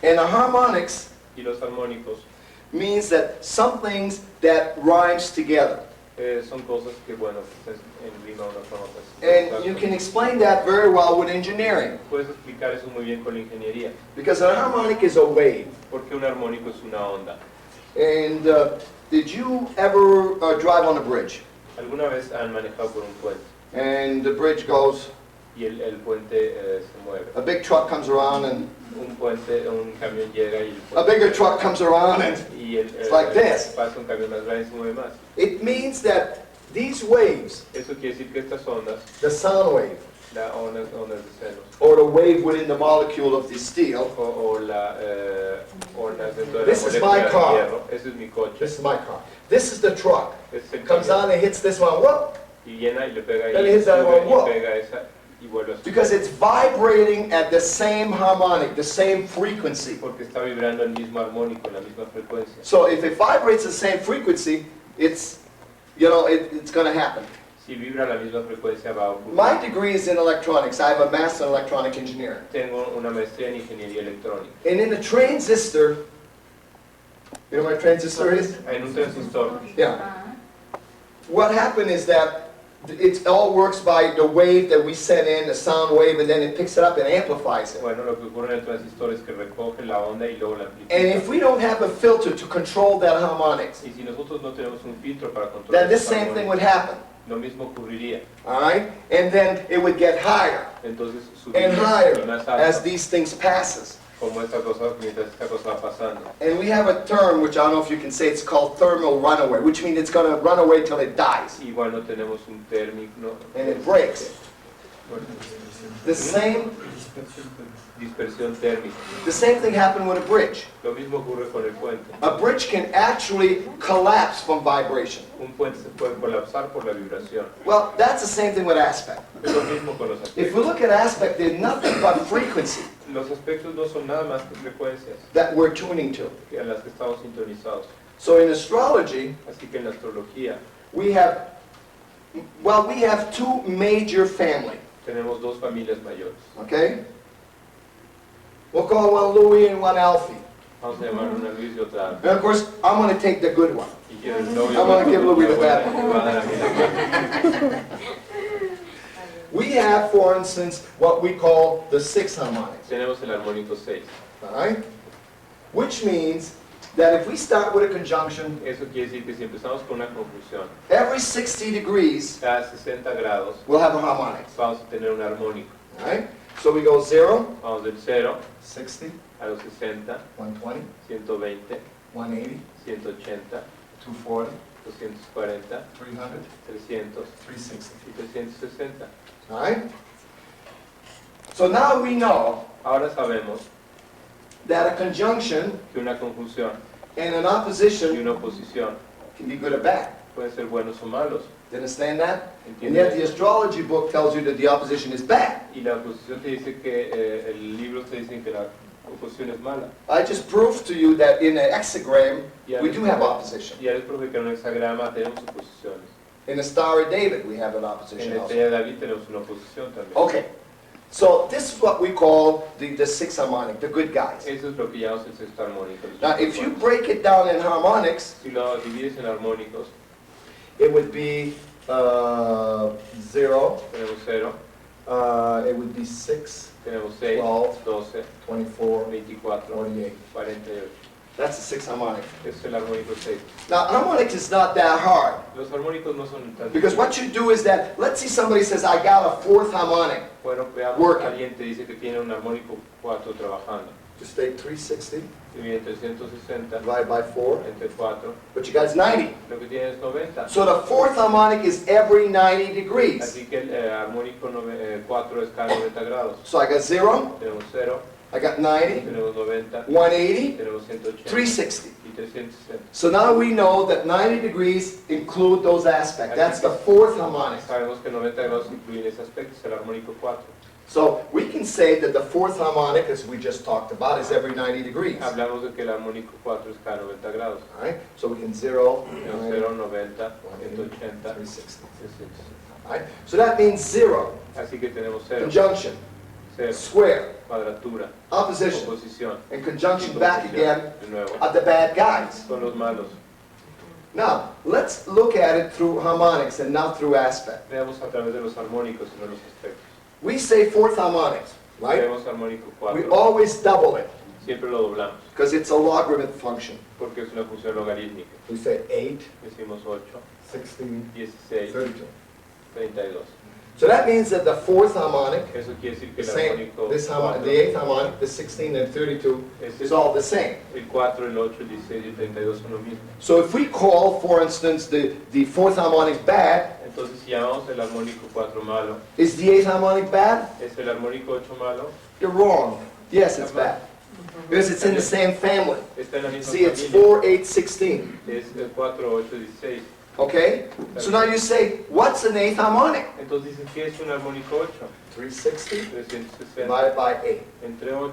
And the harmonics Y los armónicos means that some things that rhymes together. son cosas que, bueno, en rima una forma. And you can explain that very well with engineering. Puedes explicar eso muy bien con la ingeniería. Because a harmonic is a wave. Porque un armónico es una onda. And did you ever drive on a bridge? ¿Alguna vez han manejado por un puente? And the bridge goes, Y el puente se mueve. a big truck comes around and Un camión llega y el a puente... bigger truck comes around and It's like this. Pasa un camión más grande y se mueve más. it means that these waves, Eso quiere decir que estas ondas, the sound wave, las ondas de senos, or the wave within the molecule of the steel, o la ondas dentro de la This is molécula my de car. hierro, ese es mi coche. this is my car, this is the truck, Este es el comes camión. on and hits this one, whoop, Y llena y le pega ahí, Then it hits that sube one, y whoa. pega esa y vuelve a subir. because it's vibrating at the same harmonic, the same frequency. Porque está vibrando el mismo armónico, en la misma frecuencia. So if it vibrates the same frequency, it's, it's going to happen. Si vibra la misma frecuencia va a ocurrir. My degree is in electronics. I have a master in electronic engineering. Tengo una maestría en ingeniería electrónica. And in a transistor, you know what a transistor is? En un transistor, Yeah. What happened is that it all works by the wave that we send in, the sound wave, and then it picks it up and amplifies it. bueno, lo que ocurre en el transistor es que recoge la onda y luego la amplifica. And if we don't have a filter to control that harmonics, Y si nosotros no tenemos un filtro para then controlar this esa same thing armónica, would happen. lo mismo ocurriría. All right? And then it would get higher Entonces and subiría y higher más as alto, these things passes. como esta cosa, mientras esta cosa va pasando. And we have a term, which I don't know if you can say, it's called thermal runaway, which means it's going to run away till it dies. Y bueno, tenemos un término And it breaks. The same Dispersión térmica. thing happened with a bridge. Lo mismo ocurre con el puente. A bridge can actually collapse from vibration. Un puente se puede colapsar por la vibración. Well, that's the same thing with aspect. Es lo mismo con los If aspectos. we look at aspect, they're nothing but frequency Los aspectos no son nada más que frecuencias that we're tuning to. a las que estamos sintonizados. So in astrology, Así que en la astrología we have two major families, tenemos dos familias mayores. okay? We'll call one Louis and one Alphee. Vamos a llamar una Luis y otra Alfa. And of course, I'm going to take the good one. Y quiero el novio. I'm gonna give Louis the bad Me va a dar a mí la buena. We have, for instance, what we call the six harmonics, Tenemos el armónico 6. all right? Which means that if we start with a conjunction, Eso quiere decir que si empezamos con una conjunción, every 60 degrees cada 60 grados we'll have a harmonic, vamos a tener un armónico. all right? So we go 0, Vamos del 0 60, a los 60, 120, 120, 180, 180, 240, 240, 300, 300 360. y 360. All right? So now we know Ahora sabemos that a conjunction que una conjunción and an y opposition una oposición can be good or bad. pueden ser buenos o malos. Do you understand that? And yet the ¿Entiendes? astrology book tells you that the opposition is bad. Y la oposición te dice que el libro te dice que la oposición es mala. I just proved to you that in an hexagram, Ya we les- do have opposition. Ya les probé que en un hexagrama tenemos oposiciones. In the Star of David, we have an En opposition la also. estrella de David tenemos una oposición también. Okay, so this is what we call the six harmonic, the good guys. Eso es lo que llamamos el sexto armónico. los Now, sextos if you buenos. break it down in harmonics, Si lo divides en armónicos, it would be 0, tenemos 0, it would be 6, tenemos 6, 12, 12, 24, 24, 48. 48. That's the six harmonic. Ese es el armónico 6. Now, harmonics is not that hard, Los armónicos no son tan because what you do is that, let's see somebody says, I got a fourth harmonic. Bueno, veamos, Working. alguien te dice que tiene un armónico 4 trabajando. Just take 360, Divide 360 divide by 4, entre 4, but you got 90. lo que tiene es 90. So the fourth harmonic is every 90 degrees. Así que el armónico 4 es cada 90 grados. So I got 0, Tenemos 0, I got 90, tenemos 90, 180, tenemos 180 360. y 360. So now we know that 90 degrees include those aspects. That's the fourth harmonic. Sabemos que 90 grados incluyen ese aspecto, es el armónico 4. So we can say that the fourth harmonic, as we just talked about, is every 90 degrees. All Hablamos de que el armónico 4 es cada 90 grados. right? So we can 0, Tenemos 90, 0, 90, 180, 360. 360. All right? So that means 0, Así que tenemos 0, conjunction, 0, square, cuadratura, opposition, oposición, and conjunction back again de nuevo, are the bad guys. son los malos. Now, let's look at it through harmonics and not through aspect. Veamos a través de los armónicos y no los aspectos. We say fourth harmonics, right? Vemos armónico We 4, always double it siempre lo doblamos, because it's a logarithmic function. porque es una función logarítmica. We say 8, Decimos 8, 16, 16, 32. 32. So that means that the fourth harmonic, Eso quiere decir que the el same, armónico this harmonic, 4 the eighth harmonic, the 16 and 32 es is all the same. el 4, el 8, el 16 y el 32 son lo mismo. So if we call, for instance, the fourth harmonic bad, Entonces, si llamamos el armónico 4 malo, is the eighth harmonic bad? ¿es el armónico 8 malo? You're wrong. Yes, it's bad. Because it's in the same family. Está en la misma See, it's familia. 4, 8, 16. Es el 4, 8, 16. Okay? So now you say, what's an eighth harmonic? Entonces dices, ¿qué es un armónico 8? 360 360 divided by 8. entre 8.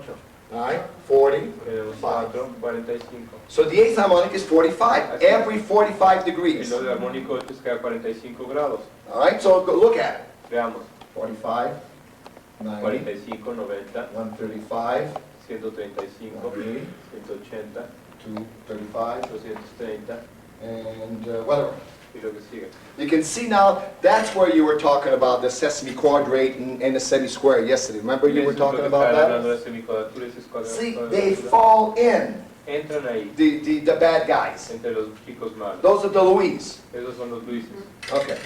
All right? 40. Tenemos 5. 4, 45. So the eighth harmonic is 45. Every 45 El degrees. armónico 8 es cada 45 grados. All right? So go look at it. Veamos. 45, 90, 45, 90, 135, 135, 180, 180, 235, 230 and whatever. y lo que sigue. You can see now, that's where you were talking about the sesame quadrate and the semi-square yesterday. Remember you were Eso es lo talking que about está hablando that? de semicuadratura, esas See, cuadraturas. they fall in, Entran ahí, the bad guys. entre los chicos malos. Those are the Louis. Esos son los Luises. Okay.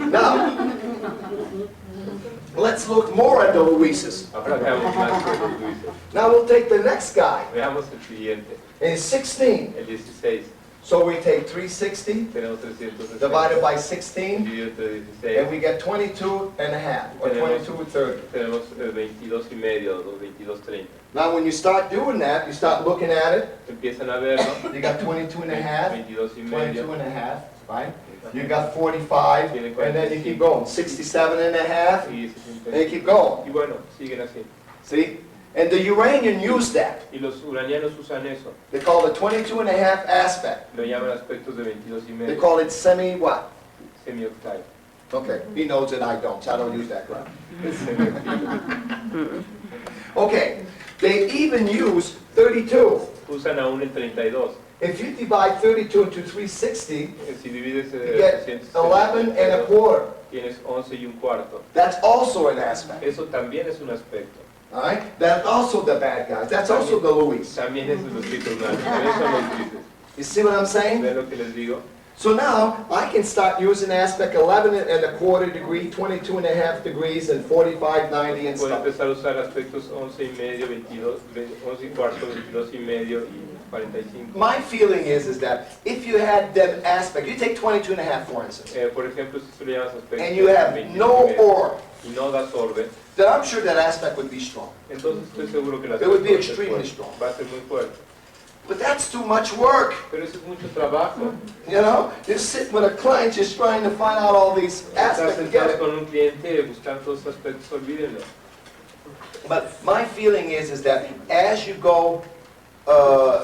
Now, let's look more at the Louises. Ahora veamos más de los Luises. Now we'll take the next guy. Veamos el siguiente, And it's 16. el 16. So we take 360 tenemos 360 divided by 16, dividido entre and 16, we get 22 and a half, or 22.30. tenemos 22 y medio, 22.30. Now when you start doing that, you start looking at it, Empiezan a verlo, you got 22 and a half, 22 y 22 medio, and a half, right? You got 45, Tiene and then you 45. keep going, 67 and a half, y and 60. you keep going, Y bueno, siguen así. see? And the Uranian use that. Y los uranianos usan eso, They call it 22 and a half aspect. lo llaman aspectos de 22 y They medio, call it semi-what? semi-octave. Okay, he knows it, I don't, so I don't use that crap. Semi-octave. Okay, they even use 32. Usan aún el 32. If you divide 32 into 360, Si divides you get 11 and a quarter. tienes 11 y un cuarto. That's also an aspect. Eso también es un aspecto. All right? That's also the bad guys. That's also the Louis. También es de los grises malos. También son los grises. You see what I'm saying? ¿Ven lo que les digo? So now I can start using aspect 11 and a quarter degree, 22 and a half degrees, and 45, 90 and Puedo stuff. empezar a usar aspectos 11 y medio, 22, 11 y cuarto, 22 y medio y 45. My feeling is that if you had them aspect, you take 22 and a half for instance, Por ejemplo, si tú le llamas aspecto and you have 22 no y medio orb, y no das orbe, then I'm sure that aspect would be strong. entonces estoy seguro que la It would be aspecto extremely fuerte, strong. va a ser muy fuerte. But that's too much work. Pero eso es mucho trabajo. You know, you're sitting with a client just trying to find out all these Estás aspects and get sentado it. con un cliente buscando todos esos aspectos, olvídenlo. But my feeling is that as you go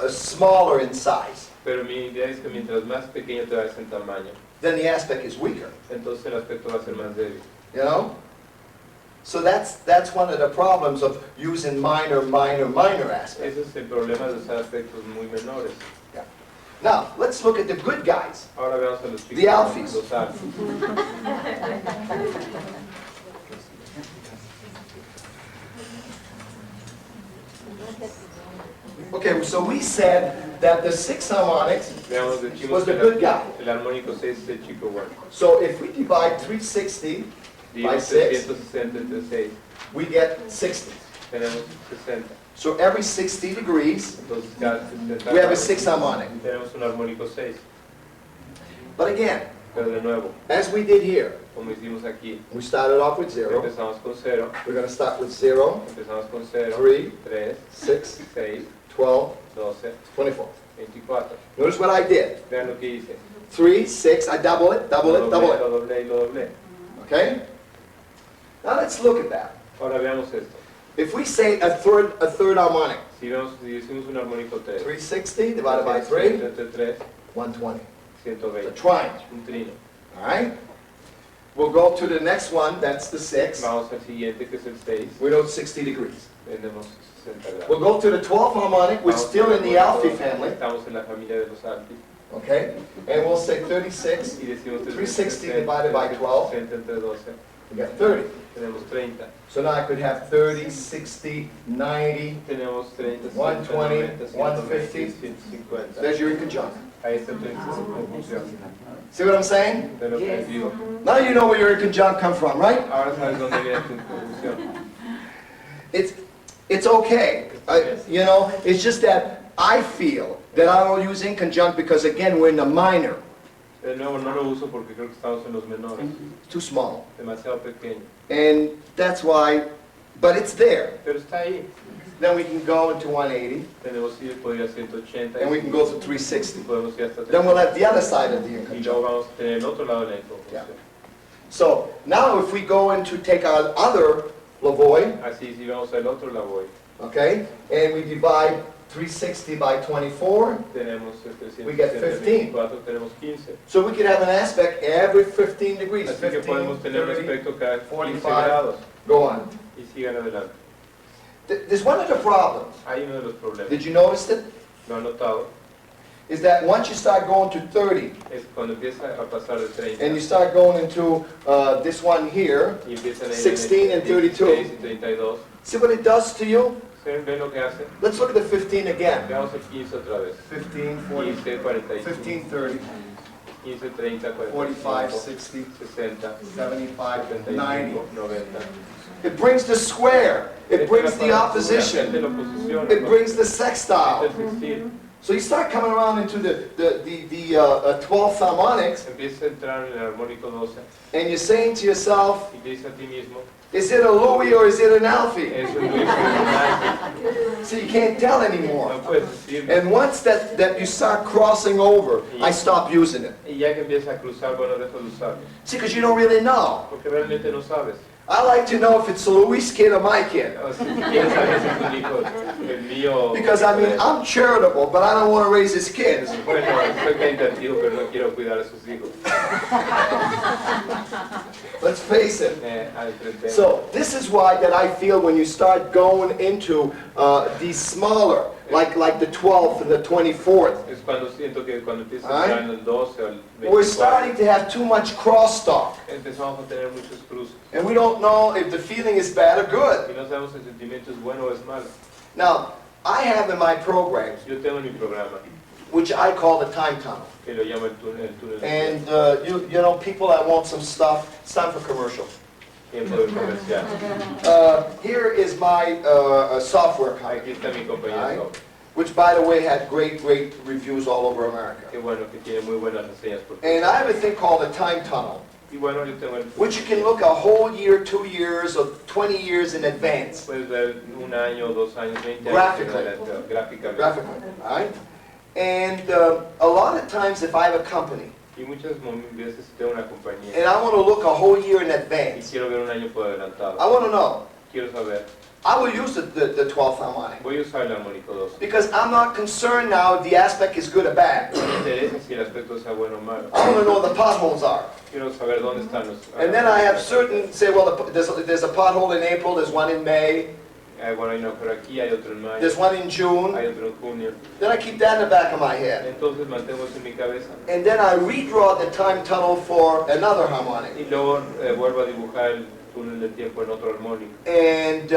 smaller in size, Pero mi idea es que mientras más pequeño te vayas en tamaño, then the aspect is weaker. entonces el aspecto va a ser más débil. You know? So that's one of the problems of using minor aspects. Ese es el problema de usar aspectos muy menores. Now, let's look at the good guys. Ahora veamos a los chicos. The Alphees. Los Alphee. Okay, so we said that the 6 harmonics Veamos, decimos was the que good guy. el armónico 6 es el chico bueno. So if we divide 360, Dividimos 6. 360 entre 6, we get 60. tenemos 60. So every 60 degrees, Entonces cada 60 we have a 6 harmonic. tenemos un armónico 6. But again, Pero de nuevo, as we did here, como hicimos aquí, we started off with 0. empezamos con 0, We're going to start with 0, empezamos con 0, 3, 3, 6, 6, 12, 12, 24. 24. Notice what I did. Vean lo que hice. 3, 6, I double it, double Lo it, double doblé, it. lo doblé y lo doblé. Okay? Now let's look at that. Ahora veamos esto. If we say a third harmonic, Si decimos un armónico 3, 360 divided by 3, entre 3, 120. A 120. triangle. Un trino. All right? We'll go to the next one, that's the 6. Vamos al siguiente que es el 6. We know 60 degrees. Tenemos 60 grados. We'll go to the 12th harmonic, we're Vamos still al in the armónico, Alphee family, Estamos en la familia de los Alphee. okay? And we'll say 36, Y decimos 360 divided by 12. 60 entre 12. we got 30. Tenemos 30. So now I could have 30, 60, 90, Tenemos 30, 120, 190, 150. 150. there's your conjunction. Ahí está tu conjunción. See what I'm saying? De lo que les digo. Now you know where your conjunct come from, right? Ahora sabes dónde viene tu conjunción. It's okay. You know, it's just that I feel that I don't use inconjunct because again, we're in the minor. De nuevo, no lo uso porque creo que estamos en los menores. It's too small. Demasiado pequeño. And that's why, but it's there. Pero está ahí. Then we can go into 180, Tenemos ir podría 180. and we can go to 360. Podemos ir hasta Then we'll have the other side of the Y inconjunct. luego vamos a tener el otro lado de la inconjunción. So now if we go into take our other Lavoie, Así, si vamos al otro Lavoie, okay, and we divide 360 by 24, tenemos We get 15. 324, tenemos 15. so we could have an aspect every 15 degrees. Así que 15, podemos tener un 30, aspecto cada 15 45. grados. go on. Y sigan adelante. There's one of the problems. Hay uno de los problemas. Did you notice it? Lo han notado. Is that once you start going to 30 Es cuando empieza a pasar de 30. and you start going into this one here, Y empiezan a ir 16 and 32. 16 y 32. see what it does to you? ¿Ven lo que hace? Let's look at the 15 again. Veamos el 15 otra vez. 15, 40, 15, 45. 15, 30, 15, 30, 45, 45, 60, 60, 75, 90. 75, 90. It brings the square. It brings the opposition. It brings the El sextile. sextil. So you start coming around into the 12th harmonics, Empiezas a entrar en el armónico 12 and you're saying to yourself, y te dices a ti mismo, is it a Louis or is it an Alphee? ¿es un Luis o un Alphee? So you can't tell anymore. No puedes decirlo. And once that you start crossing over, I stop using it. Y ya que empiezas a cruzar, bueno, dejo de usarlo. See, because you don't really know. Porque realmente no sabes. I like to know if it's Louis' kid or my kid. O si quieres saber si es un hijo, el mío. Because I mean, I'm charitable, but I don't want to raise his kids. Bueno, soy caritativo, pero no quiero cuidar a sus hijos. Let's face it. Al frente. So this is why that I feel when you start going into these smaller, like the 12th and the 24th, Es cuando siento que cuando empiezas Ay. a entrar en el 12 o el 24, we're starting to have too much crosstalk. empezamos a tener muchos cruces. And we don't know if the feeling is bad or good. Y no sabemos si el sentimiento es bueno o es malo. Now, I have in my programs, Yo tengo en mi programa, which I call the time tunnel. que lo llamo el túnel del And you know, people that want some stuff, it's time for commercial. tiempo del comercial. Here is my software Aquí company, está mi compañía Ay. Soft. which by the way had great reviews all over America. Qué bueno que tiene muy buenas reseñas por And I have a thing called a time tunnel, Y bueno, yo tengo el... which you can look a whole year, 2 years, or 20 years in advance, Puedes ver un año, 2 años, 20 años. Graphically. Gráficamente. graphically, all right? And a lot of times if I have a company, Y muchas veces tengo una compañía and I want to look a whole year in y advance, quiero ver un año por adelantado. I want to know, Quiero saber, I will use the 12th harmonic. voy a usar el armónico 12. Because I'm not concerned now if the aspect is good or bad. No me interesa si el aspecto sea bueno o malo. I want to know what the potholes are. Quiero saber dónde están los... And then I have certain, say, well, there's a pothole in April, there's one in May, Bueno, hay uno por aquí, hay otro en mayo, there's one in June. hay otro en junio. Then I keep that in the back of my head. Entonces mantengo eso en mi cabeza. And then I redraw the time tunnel for another harmonic. Y luego vuelvo a dibujar el túnel del tiempo en otro armónico. And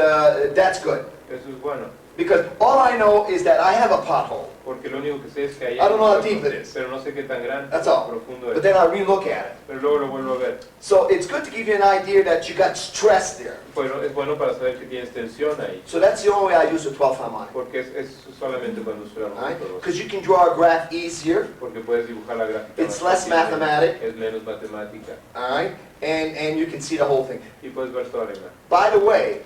that's good. Eso es bueno. Because all I know is that I have a pothole. Porque lo único que sé es que hay... I don't know how deep it is. Pero no sé qué tan grande That's all. profundo But es. then I relook at it. Pero luego lo vuelvo a ver. So it's good to give you an idea that you got stress there. Bueno, es bueno para saber que tienes tensión ahí. So that's the only way I use the 12th harmonic. Porque es solamente cuando uso el Right? armónico 12. Because you can draw a graph easier. Porque puedes dibujar la gráfica It's más less fácilmente. mathematic. Es menos matemática. All right? And you can see the whole thing. Y puedes ver toda la imagen. By the way,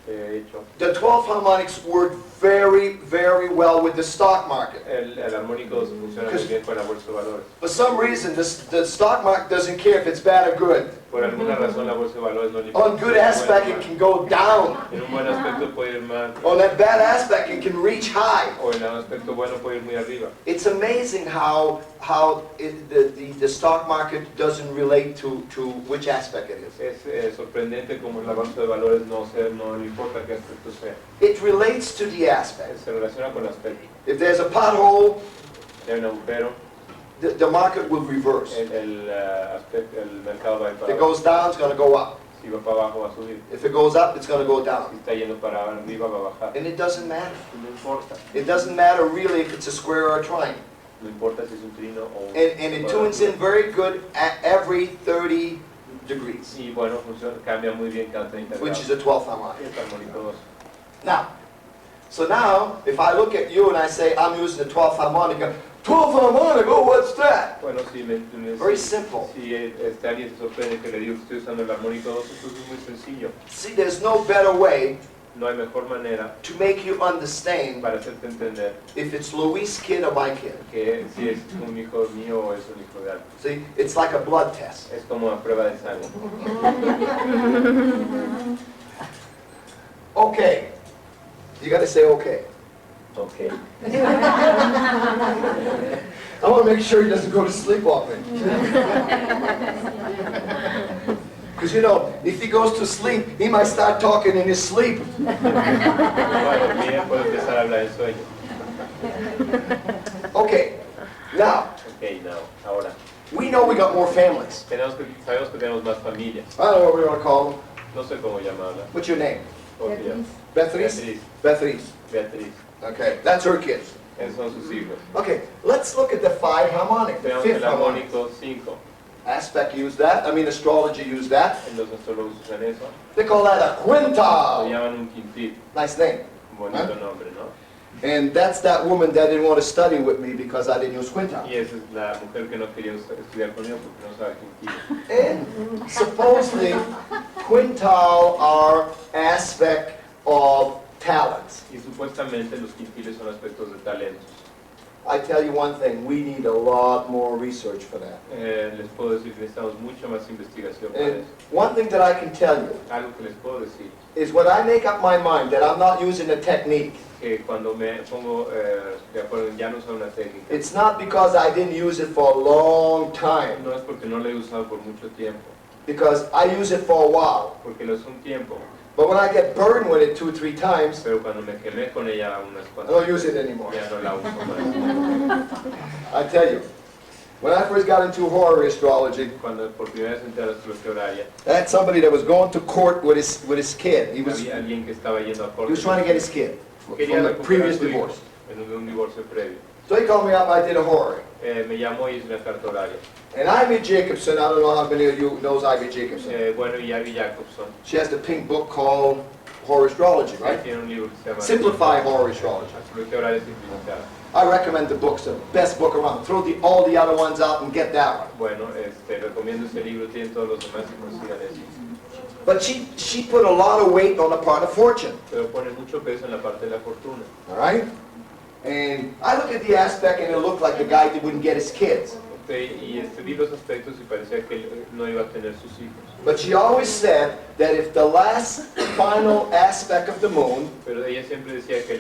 De hecho, the 12 harmonics work very, very well with the stock market. el armónico 12 funciona muy bien con la bolsa de valores. For some reason, the stock market doesn't care if it's bad or good. Por alguna razón la bolsa de valores no le importa. On good aspect, it can go down. En un buen aspecto puede ir mal. On that bad aspect, it can reach high. O en un aspecto bueno puede ir muy arriba. It's amazing how the stock market doesn't relate to which aspect it is. Es sorprendente como la bolsa de valores no le importa qué aspecto sea. It relates to the aspect. Se relaciona con el aspecto. If there's a pothole, Si hay un agujero, the market will reverse. el mercado va a ir If para it abajo. goes down, it's going to go up. Si va para abajo va a subir. If it goes up, it's going to go Si down. está yendo para arriba va a bajar. And it doesn't matter. No importa. It doesn't matter really if it's a square or a triangle. No importa si es un trino o un And it tunes in very good at every 30 degrees, Y bueno, funciona, cambia muy bien cada 30 which grados. is a 12th harmonic. Es armónico 12. Now, if I look at you and I say I'm using the 12th harmonica, 12th harmonic, oh, what's that? Bueno, Very simple. Si alguien se sorprende que le digo que estoy usando el armónico 12, pues es muy sencillo. See, there's no better way No hay mejor manera to make you understand para hacerte entender if it's Louis' kid or my kid. que si es un hijo mío o es un hijo de alguien. See, it's like a blood test. Es como una prueba de sangre. Okay. You got to say okay. Ok. I want to make sure he doesn't go to sleep on me. Because you know, if he goes to sleep, he might start talking in his sleep. Bueno, bien, puedo empezar a hablar en sueño. Okay. Now, Ok, now, ahora. we know we got more families. Sabemos que tenemos más familias. I don't know what we want to call them. No sé cómo llamarla. What's your name? ¿Cómo se llama? Beatriz? Beatriz. Beatriz. Beatriz. Okay, that's her kids. Esos son sus hijos. Okay, let's look at the 5 harmonic, the Veamos 5th el harmonic. armónico 5. Aspect use that, astrology use that. Los astrólogos usan eso. They call that a Lo quintal. llaman un quintil. Nice name. Un bonito nombre, ¿no? And that's that woman that didn't want to study with me because I didn't use quintile. Y esa es la mujer que no quería estudiar conmigo porque no sabe quintila. And supposedly, quintile are aspect of talents. Y supuestamente los quintiles son aspectos de talentos. I tell you one thing, we need a lot more research for that. Les puedo decir que necesitamos mucha más investigación para And eso. one thing that I can tell you Algo que les puedo decir is when I make up my mind that I'm not using a technique, que cuando me pongo de acuerdo en ya no usar una técnica, it's not because I didn't use it for a long time, no es porque no la he usado por mucho tiempo, because I use it for a while. porque lo es un tiempo, But when I get burned with it 2 or 3 times, pero cuando me quemé con ella unas I cuantas don't use it anymore. ya no la uso más. I tell you, when I first got into horary astrology, Cuando por primera vez entré a la astrología horaria, I had somebody that was going to court with his kid. He was había alguien que estaba yendo a corte. trying to get his kid Quería from the recuperar previous su hijo divorce. en un divorcio previo. So he called me up, I did a horary. Me llamó y hice una carta horaria. And Ivy Jacobson, I don't know how many of you knows Ivy Jacobson. Bueno, y Abby Jacobson, She has the pink book called Horary Astrology, right? tiene un libro que se llama Simplify Horary Astrology. Astrología horaria simplificada. I recommend the book, it's the best book around. Throw all the other ones out and get that one. Bueno, recomiendo ese libro, tienen todos los demás y consigan ese. But she put a lot of weight on the part of fortune, Pero pone mucho peso en la parte de la fortuna. all right? And I look at the aspect and it looked like the guy that wouldn't get his kids. Okay, y vi los aspectos y parecía que él no iba a tener sus hijos. But she always said that if the last final aspect of the moon Pero ella siempre decía que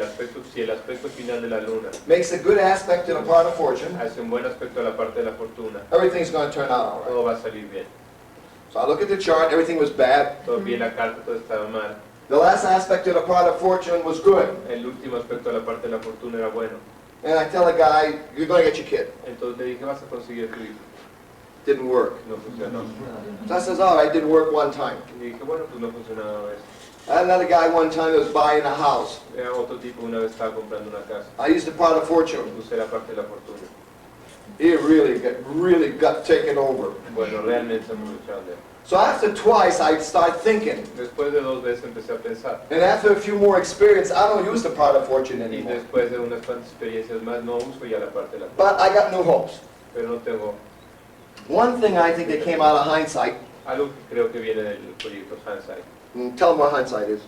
si el aspecto final de la luna makes a good aspect to the part of fortune, hace un buen aspecto a la parte de la fortuna, everything's going to turn out all right. todo va a salir bien. So I look at the chart, everything was bad. Todo vi la carta, todo estaba mal. The last aspect of the part of fortune was good. El último aspecto de la parte de la fortuna era bueno. And I tell the guy, you're going to get your kid. Entonces le dije, vas a conseguir tu hijo. Didn't work. No funcionó. So I says, all right, didn't work one time. Y dije, bueno, pues no funcionaba una vez. I had another guy one time that was buying a house. Era otro tipo, una vez estaba comprando una casa. I used the part of fortune. Usé la parte de la fortuna. He really got taken over. Bueno, realmente se aprovecharon de él. So after twice, I start thinking. Después de 2 veces empecé a pensar. And after a few more experience, I don't use the part of fortune Y anymore. después de unas cuantas experiencias más, no uso ya la parte de la fortuna. But I got new hopes. Pero no tengo One thing I think that came out of hindsight, algo que creo que viene del proyecto Hindsight. tell them what hindsight is.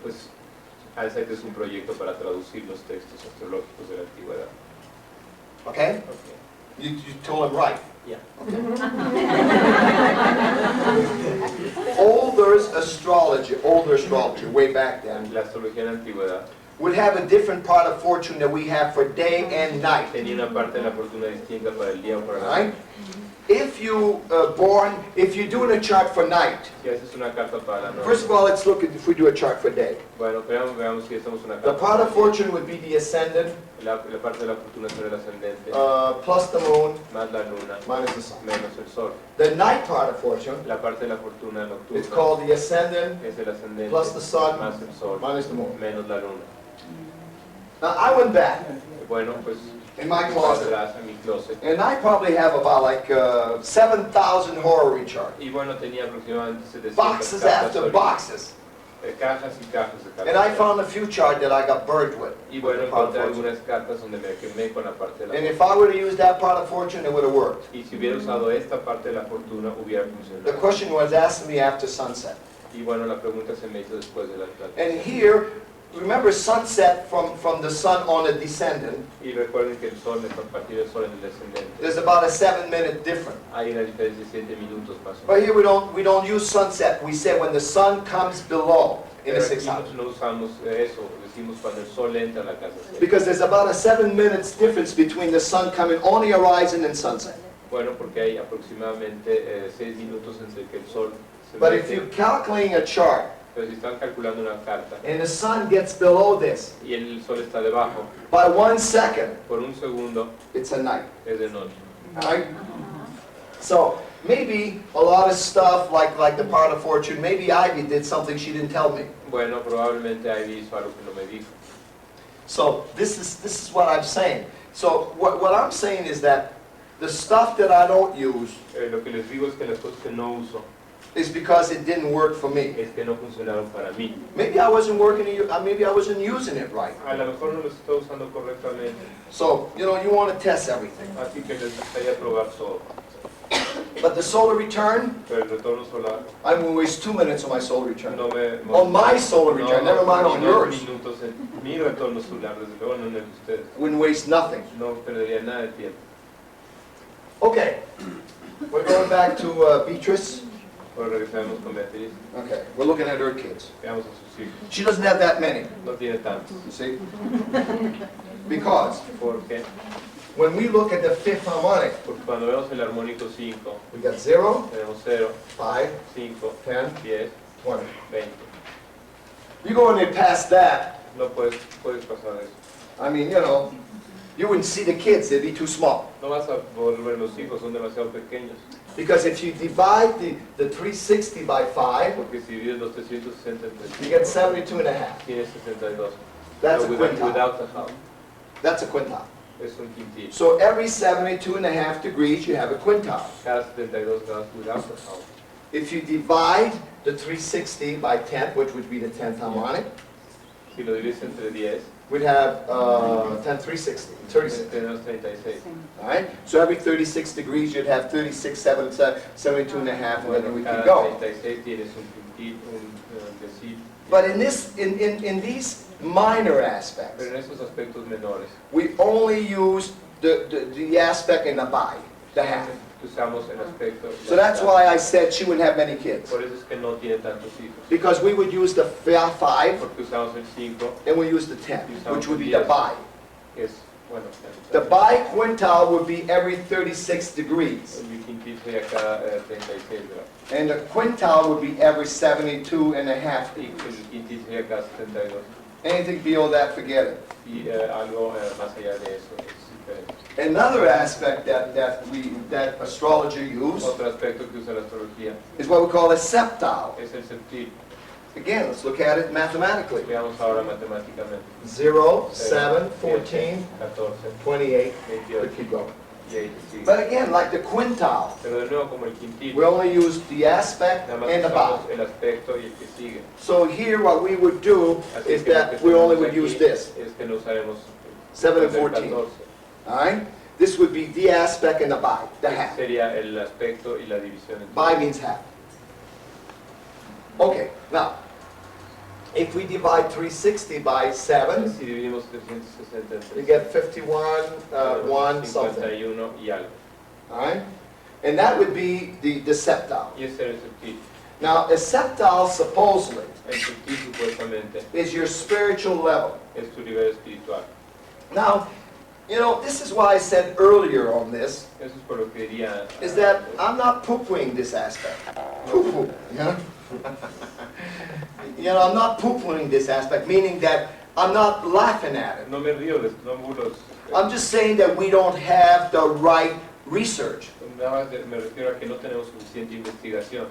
Pues Hindsight es un proyecto para traducir los textos astrológicos de la antigüedad. Okay? Okay. You told him right. Yeah. Older astrology, way back then, La astrología en la antigüedad would have a different part of fortune that we have for day and night. tenía una parte de la fortuna distinta para el día o para la Right? noche. If you're doing a chart for night, Si haces una carta para la noche, first of all, let's look at if we do a chart for day. bueno, veamos si hacemos una The carta. part para of el día. fortune would be the ascendant La parte de la fortuna será el ascendente, plus the moon más la luna, minus the sun. menos el sol. The night part of fortune La parte de la fortuna is nocturna called the ascendant es el ascendente, plus the sun más el sol, minus the moon. menos la luna. Now I went back Bueno, pues in my closet, atrás en mi closet. and I probably have about 7,000 horary charts. Y bueno, tenía aproximadamente 700 Boxes cartas after horarias. boxes. Cajas y cajas de cartas. And I found a few charts that I got burned with. Y bueno, the part of encontré fortune. algunas cartas donde me quemé con la parte de la And if fortuna. I would have used that part of fortune, it would have worked. Y si hubiera usado esta parte de la fortuna, hubiera The funcionado. question was asked me after sunset. Y bueno, la pregunta se me hizo después de la And here, remember sunset from the sun on a descendant, Y recuerden que el sol, a partir del sol en el descendente, there's about a 7-minute difference. hay una diferencia de 7 minutos más o But menos. here we don't use sunset. We say when the sun comes below in Pero the aquí 6th house. no usamos eso, decimos cuando el sol entra a la casa. Because there's about a 7 minutes difference between the sun coming on the horizon and sunset. Bueno, porque hay aproximadamente 6 minutos entre que el sol se But if mete. you're calculating a chart Pero si están calculando una carta and the sun gets below this y el sol está debajo, by 1 second, por un segundo it's a night. es de noche. Alright? So maybe a lot of stuff like the part of fortune, maybe Ivy did something she didn't tell me. Bueno, probablemente ahí hizo algo que no me dijo. So this is what I'm saying. So what I'm saying is that the stuff that I don't use, Lo que les digo es que las cosas que no uso, is because it didn't work for me. es que no funcionaron para mí. Maybe I wasn't maybe I wasn't using it right. A lo mejor no lo estoy usando correctamente, So, you know, you want to test everything. así que les gustaría probar todo. But the solar return, Pero el retorno solar I'm going to waste 2 minutes on my solar return. no me... On my solar return, never mind on no yours. minutos en mi retorno solar, desde luego no en el de ustedes. Wouldn't waste nothing. No perdería nada de tiempo. Okay, we're going back to Beatrice. Ahora regresamos con Beatriz, Okay, we're looking at her kids. veamos a sus hijos. She doesn't have that many, No tiene tantos. you see? Because ¿Por qué? when we look at the fifth harmonic, Porque cuando vemos el armónico 5, we got 0, tenemos 0, 5, 5, 10, 10, 20. 20. You go in there past that, No puedes pasar eso. I mean, you know, you wouldn't see the kids, they'd be too small. No vas a volver los hijos, son demasiado pequeños. Because if you divide the 360 by 5, Porque si divides los 360 you entre get 72 and a half. tienes 62. That's a No, quintile. without a half. That's a quintile. Es un quintil. So every 72 and a half degrees, you have a quintile. Cada 72 grados without a half. If you divide the 360 by 10, which would be the 10th harmonic, Si lo divides entre 10, we'd have 10, 360, 36. tenemos 36. All right? So every 36 degrees, you'd have 36, 72 and a half, and then we could Cada go. 36 tienes un quintil, un decil. But in these minor aspects, Pero en esos aspectos menores, we only use the aspect in the by, the half. usamos el aspecto. So that's why I said she wouldn't have many kids. Por eso es que no tiene tantos hijos. Because we would use the 5, Porque usamos el 5, and we use the 10, which would be the bi. que es, bueno, The biquintile would be every 36 degrees, el quintil sería cada 36 grados. and the quintile would be every 72 and a half Y degrees. el quintil sería cada 72. Anything below that, forget it. Y algo más allá de eso es diferente. Another aspect that astrology use Otro aspecto que usa la astrología is what we call a septile. es el septil. Again, let's look at it mathematically. Veamos ahora matemáticamente. 0, 7, 14, 14, 28. 28 Could keep going. y ahí sigue. But again, like the quintile, Pero de nuevo como el quintil, we only use the aspect nada más and the usamos bi. el aspecto y el que sigue. So here what we would do Así is que lo that que we only tenemos would aquí use this. Es que no usaremos 7 and el 14. 14. All right? This would be the aspect and the bi, the half. Sería el aspecto y la división entre Bi means half. Okay, now, if we divide 360 by 7, Si dividimos 360 entre you get 51, 1 something. 51 y algo. All right? And that would be the septile. Y ese era el septil. Now, a septile supposedly El septil supuestamente is your spiritual level. es tu nivel espiritual. Now, you know, this is why I said earlier on this, Eso es por lo que diría. is that I'm not poo-pooing this aspect. Poo-poo, you know? You know, I'm not poo-pooing this aspect, meaning that I'm not laughing at it. No me río de esto, no burlo. I'm just saying that we don't have the right research. Nada más me refiero a que no tenemos suficiente investigación.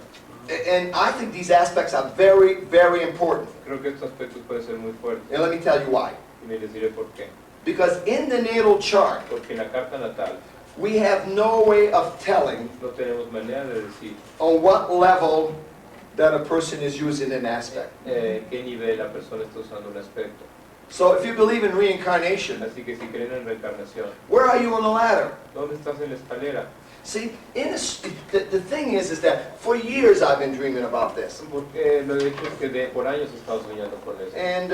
And I think these aspects are very, very important. Creo que estos aspectos pueden ser muy fuertes. And let me tell you why. Y me les diré por qué. Because in the natal chart, Porque en la carta natal we have no way of telling no tenemos manera de decir on what level that a person is using an aspect. qué nivel la persona está usando un aspecto. So if you believe in reincarnation, Así que si creen en reencarnación, where are you on the ladder? ¿dónde estás en la escalera? See, the thing is that for years I've been dreaming about this. Porque lo hecho es que por años he estado soñando con eso. And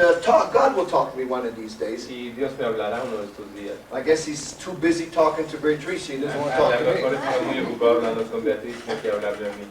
God will talk to me one of these days. Y Dios me hablará uno de estos días. I guess he's too busy talking to Beatrice, he doesn't want to A talk lo to mejor me. está muy ocupado hablando con Beatriz, no quiere hablarme a mí.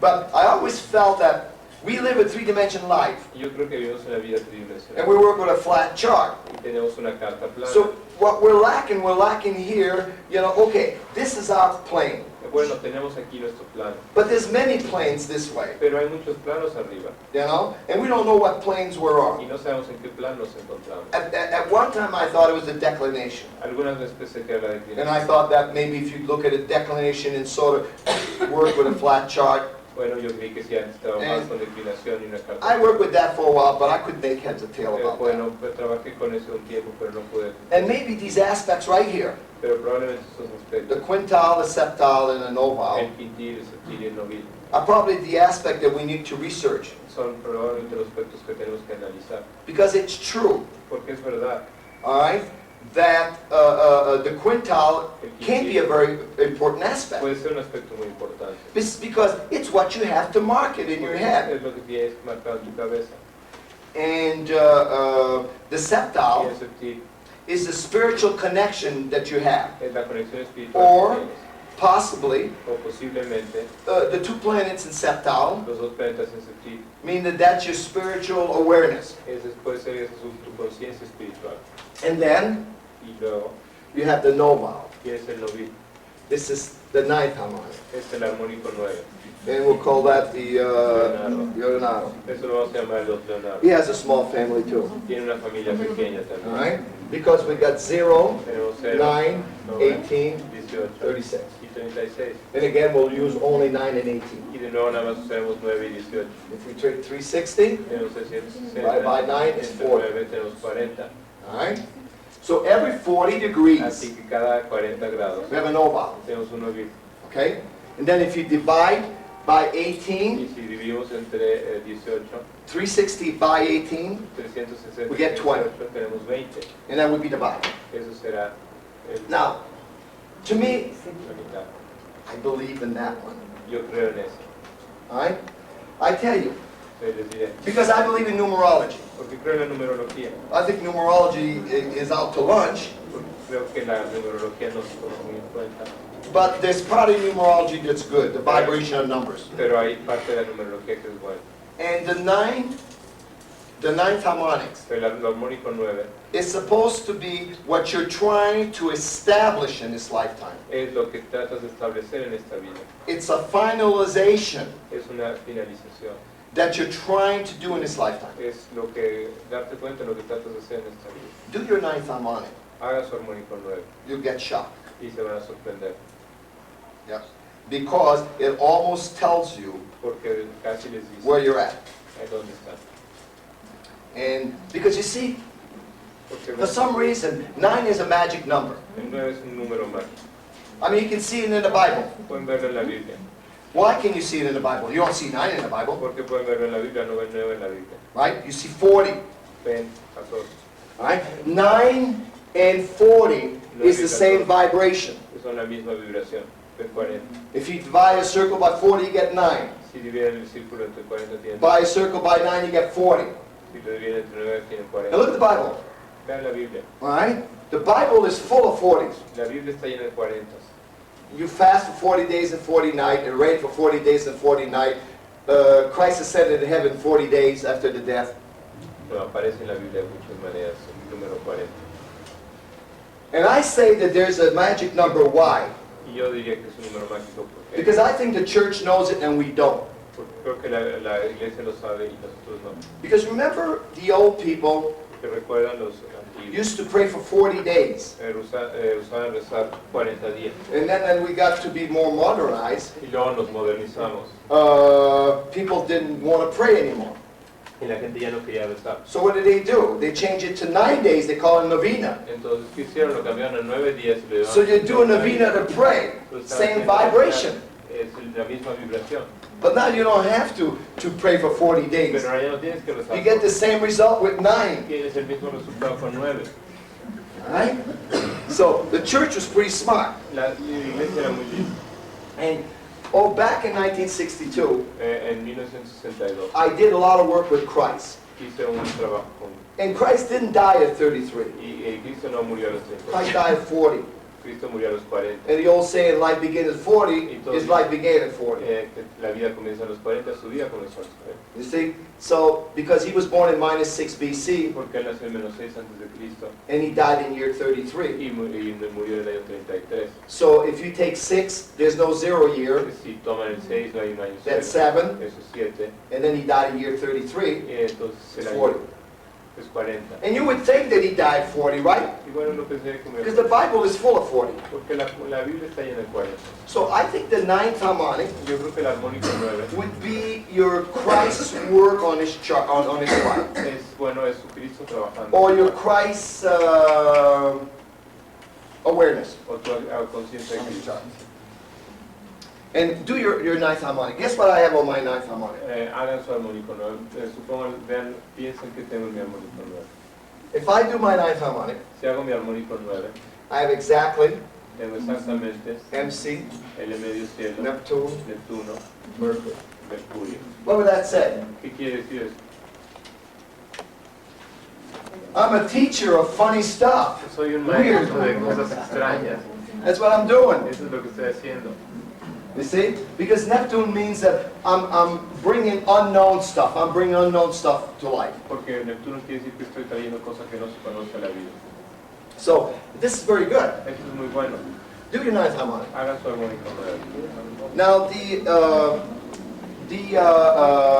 But I always felt that we live a three-dimensional life, Y yo creo que vivimos una vida and tridimensional. we work with a flat chart. Y tenemos una carta plana. So what we're lacking here, you know, okay, this is our plane. Bueno, tenemos aquí nuestro plano. But there's many planes this way, Pero hay muchos planos arriba. you know, and we don't know what planes we're Y on. no sabemos en qué plano nos encontramos. At one time I thought it was a declination. Algunas veces pensé que era la And declinación. I thought that maybe if you look at a declination and sort of work with a flat chart. Bueno, yo creí que sí, antes estaba más con declinación y una carta. I worked with that for a while, but I couldn't make heads or tail about that. Bueno, trabajé con eso un tiempo, pero no pude. And maybe these aspects right here, Pero probablemente esos the aspectos, quintile, the septile, and the novile, el quintil, el septil y el novil, are probably the aspect that we need to research. son probablemente los aspectos que tenemos que analizar. Because it's true, Porque es verdad, all right, that the quintile can be a very important aspect. puede ser un aspecto muy importante. This is because it's what you have to market in your head. Es lo que tienes marcado en tu cabeza. And the Y septile el septil is the spiritual connection that you have. es la conexión espiritual Or- que tienes. Possibly, O posiblemente the two planets in septile los dos planetas en septil. mean that that's your spiritual awareness. Puede ser esa tu conciencia espiritual. And then Y luego you have the novile. tienes el novil. This is the ninth harmonic. Es el armónico 9. And we'll call that the Leonardo. Eso lo vamos a llamar los Leonardo. He has a small family too. Tiene una familia pequeña All también. right? Because we got 0, Tenemos 0, 9, 9, 18, 18, 36. y 36. And again, we'll use only 9 and 18. Y de nuevo nada más usaremos 9 y 18. If we take 360, Tenemos 660. Divided by 9 is Entre 40. 9 tenemos 40. all right? So every 40 degrees, Así que cada 40 grados we have a novile, tenemos un novil. okay? And then if you divide by Y 18, si dividimos entre 18, 360 by 18, 360 We get 20. 18, tenemos 20. and that would be divided. Eso será Now, to me, la mitad. I believe in that one, Yo creo en eso. all right? I tell you, Les diré. because I believe in numerology. Porque creo en la numerología. I think numerology is out to lunch, Porque creo que la numerología no se toma muy en cuenta. but there's part of numerology that's good, the vibration of numbers. Pero hay parte de la numerología que es buena. And the ninth harmonics El armónico 9 is supposed to be what you're trying to establish in this lifetime. es lo que tratas de establecer en esta vida. It's a finalization Es una finalización. that you're trying to do in this lifetime. Es lo que, darte cuenta de lo que tratas de hacer en esta vida. Do your ninth harmonic. Haga su armónico 9 You'll get shocked. y se van a sorprender. Yes. Because it almost tells you Porque casi les dice where you're at. ahí dónde están. And because you see, Porque for some reason, 9 is a magic number. el 9 es un número mágico. I mean, you can see it in the Bible. Pueden verlo en la Biblia. Why can you see it in the Bible? You don't see 9 in the Bible, Porque pueden verlo en la Biblia, no ven 9 en la Biblia. right? You see 40, Ven 14. right? 9 and 40 is the same vibration. Que son la misma vibración. Ven 40. If you divide a circle by 40, you get 9. Si dividen el círculo entre 40 tienen. By a circle by 9, you get 40. Si lo dividen entre 9 tienen 40. Now look at the Bible, Vean la Biblia. all right? The Bible is full of 40s. La Biblia está llena de 40. You fast for 40 days and 40 nights, and reign for 40 days and 40 nights. Christ ascended to heaven 40 days after the death. No, aparece en la Biblia de muchas maneras. El número 40. And I say that there's a magic number. Why? Y yo diría que es un número mágico porque, Because I think the church knows it and we don't. porque creo que la iglesia lo sabe y nosotros no. Because remember, the old people Porque recuerdan los antiguos. used to pray for 40 days. Usaban rezar 40 días. And then we got to be more modernized. Y luego nos modernizamos. People didn't want to pray anymore. Y la gente ya no quería rezar. So what did they do? They changed it to 9 days. They call it novena. Entonces, ¿qué hicieron? Lo cambiaron a 9 días y le So you do a novena to pray. Same vibration. Es la misma vibración. But now you don't have to pray for 40 days. Pero ahora ya no tienes que rezar. You get the same result with 9. Tienes el mismo resultado con 9. Right? So the church was pretty smart. La iglesia era muy lista. And back in 1962, En 1962 I did a lot of work with Christ. hice un trabajo con... And Christ didn't die at 33. Y Cristo no murió a los 30. Christ died at 40. Cristo murió a los 40. And the old saying, life begins at 40, his life began at 40. Que la vida comienza a los 40, su vida comenzó a los 40. You see? So, because he was born in -6 BC, Porque él nació en menos 6 antes de Cristo and he died in year 33. y murió en el año 33. So if you take 6, there's no 0 year, Si toman el 6, no hay un año that's 0. 7, Eso es 7. and then he died in year 33, Y entonces el it's año 40. es 40. And you would think that he died 40, right? Y bueno, no pensé que Because the Bible is full of 40. Porque la Biblia está llena de 40. So I think the ninth harmonic Yo creo que el armónico 9 would be your Christ's work on his chart, on his life, es, bueno, es Cristo trabajando. or your Christ's awareness O tu conciencia de on his Cristo. chart. And do your ninth harmonic. Guess what I have on my ninth harmonic? Hagan su armónico 9. Supongan, vean, piensen que tengo mi armónico 9. If I do my ninth harmonic, Si hago mi armónico 9, I have exactly tengo exactamente MC, el medio cielo, Neptune, Neptuno, Mercury. Mercurio. What would that say? ¿Qué quiere decir eso? I'm a teacher of funny stuff. Soy un maestro de cosas extrañas. That's what I'm doing. Eso es lo que estoy haciendo. You see? Because Neptune means that I'm bringing unknown stuff. I'm bringing unknown stuff to light. Porque Neptuno quiere decir que estoy trayendo cosas que no se conoce a la vida. So this is very good. Esto es muy bueno. Do your ninth harmonic. Hagan su armónico 9. Now the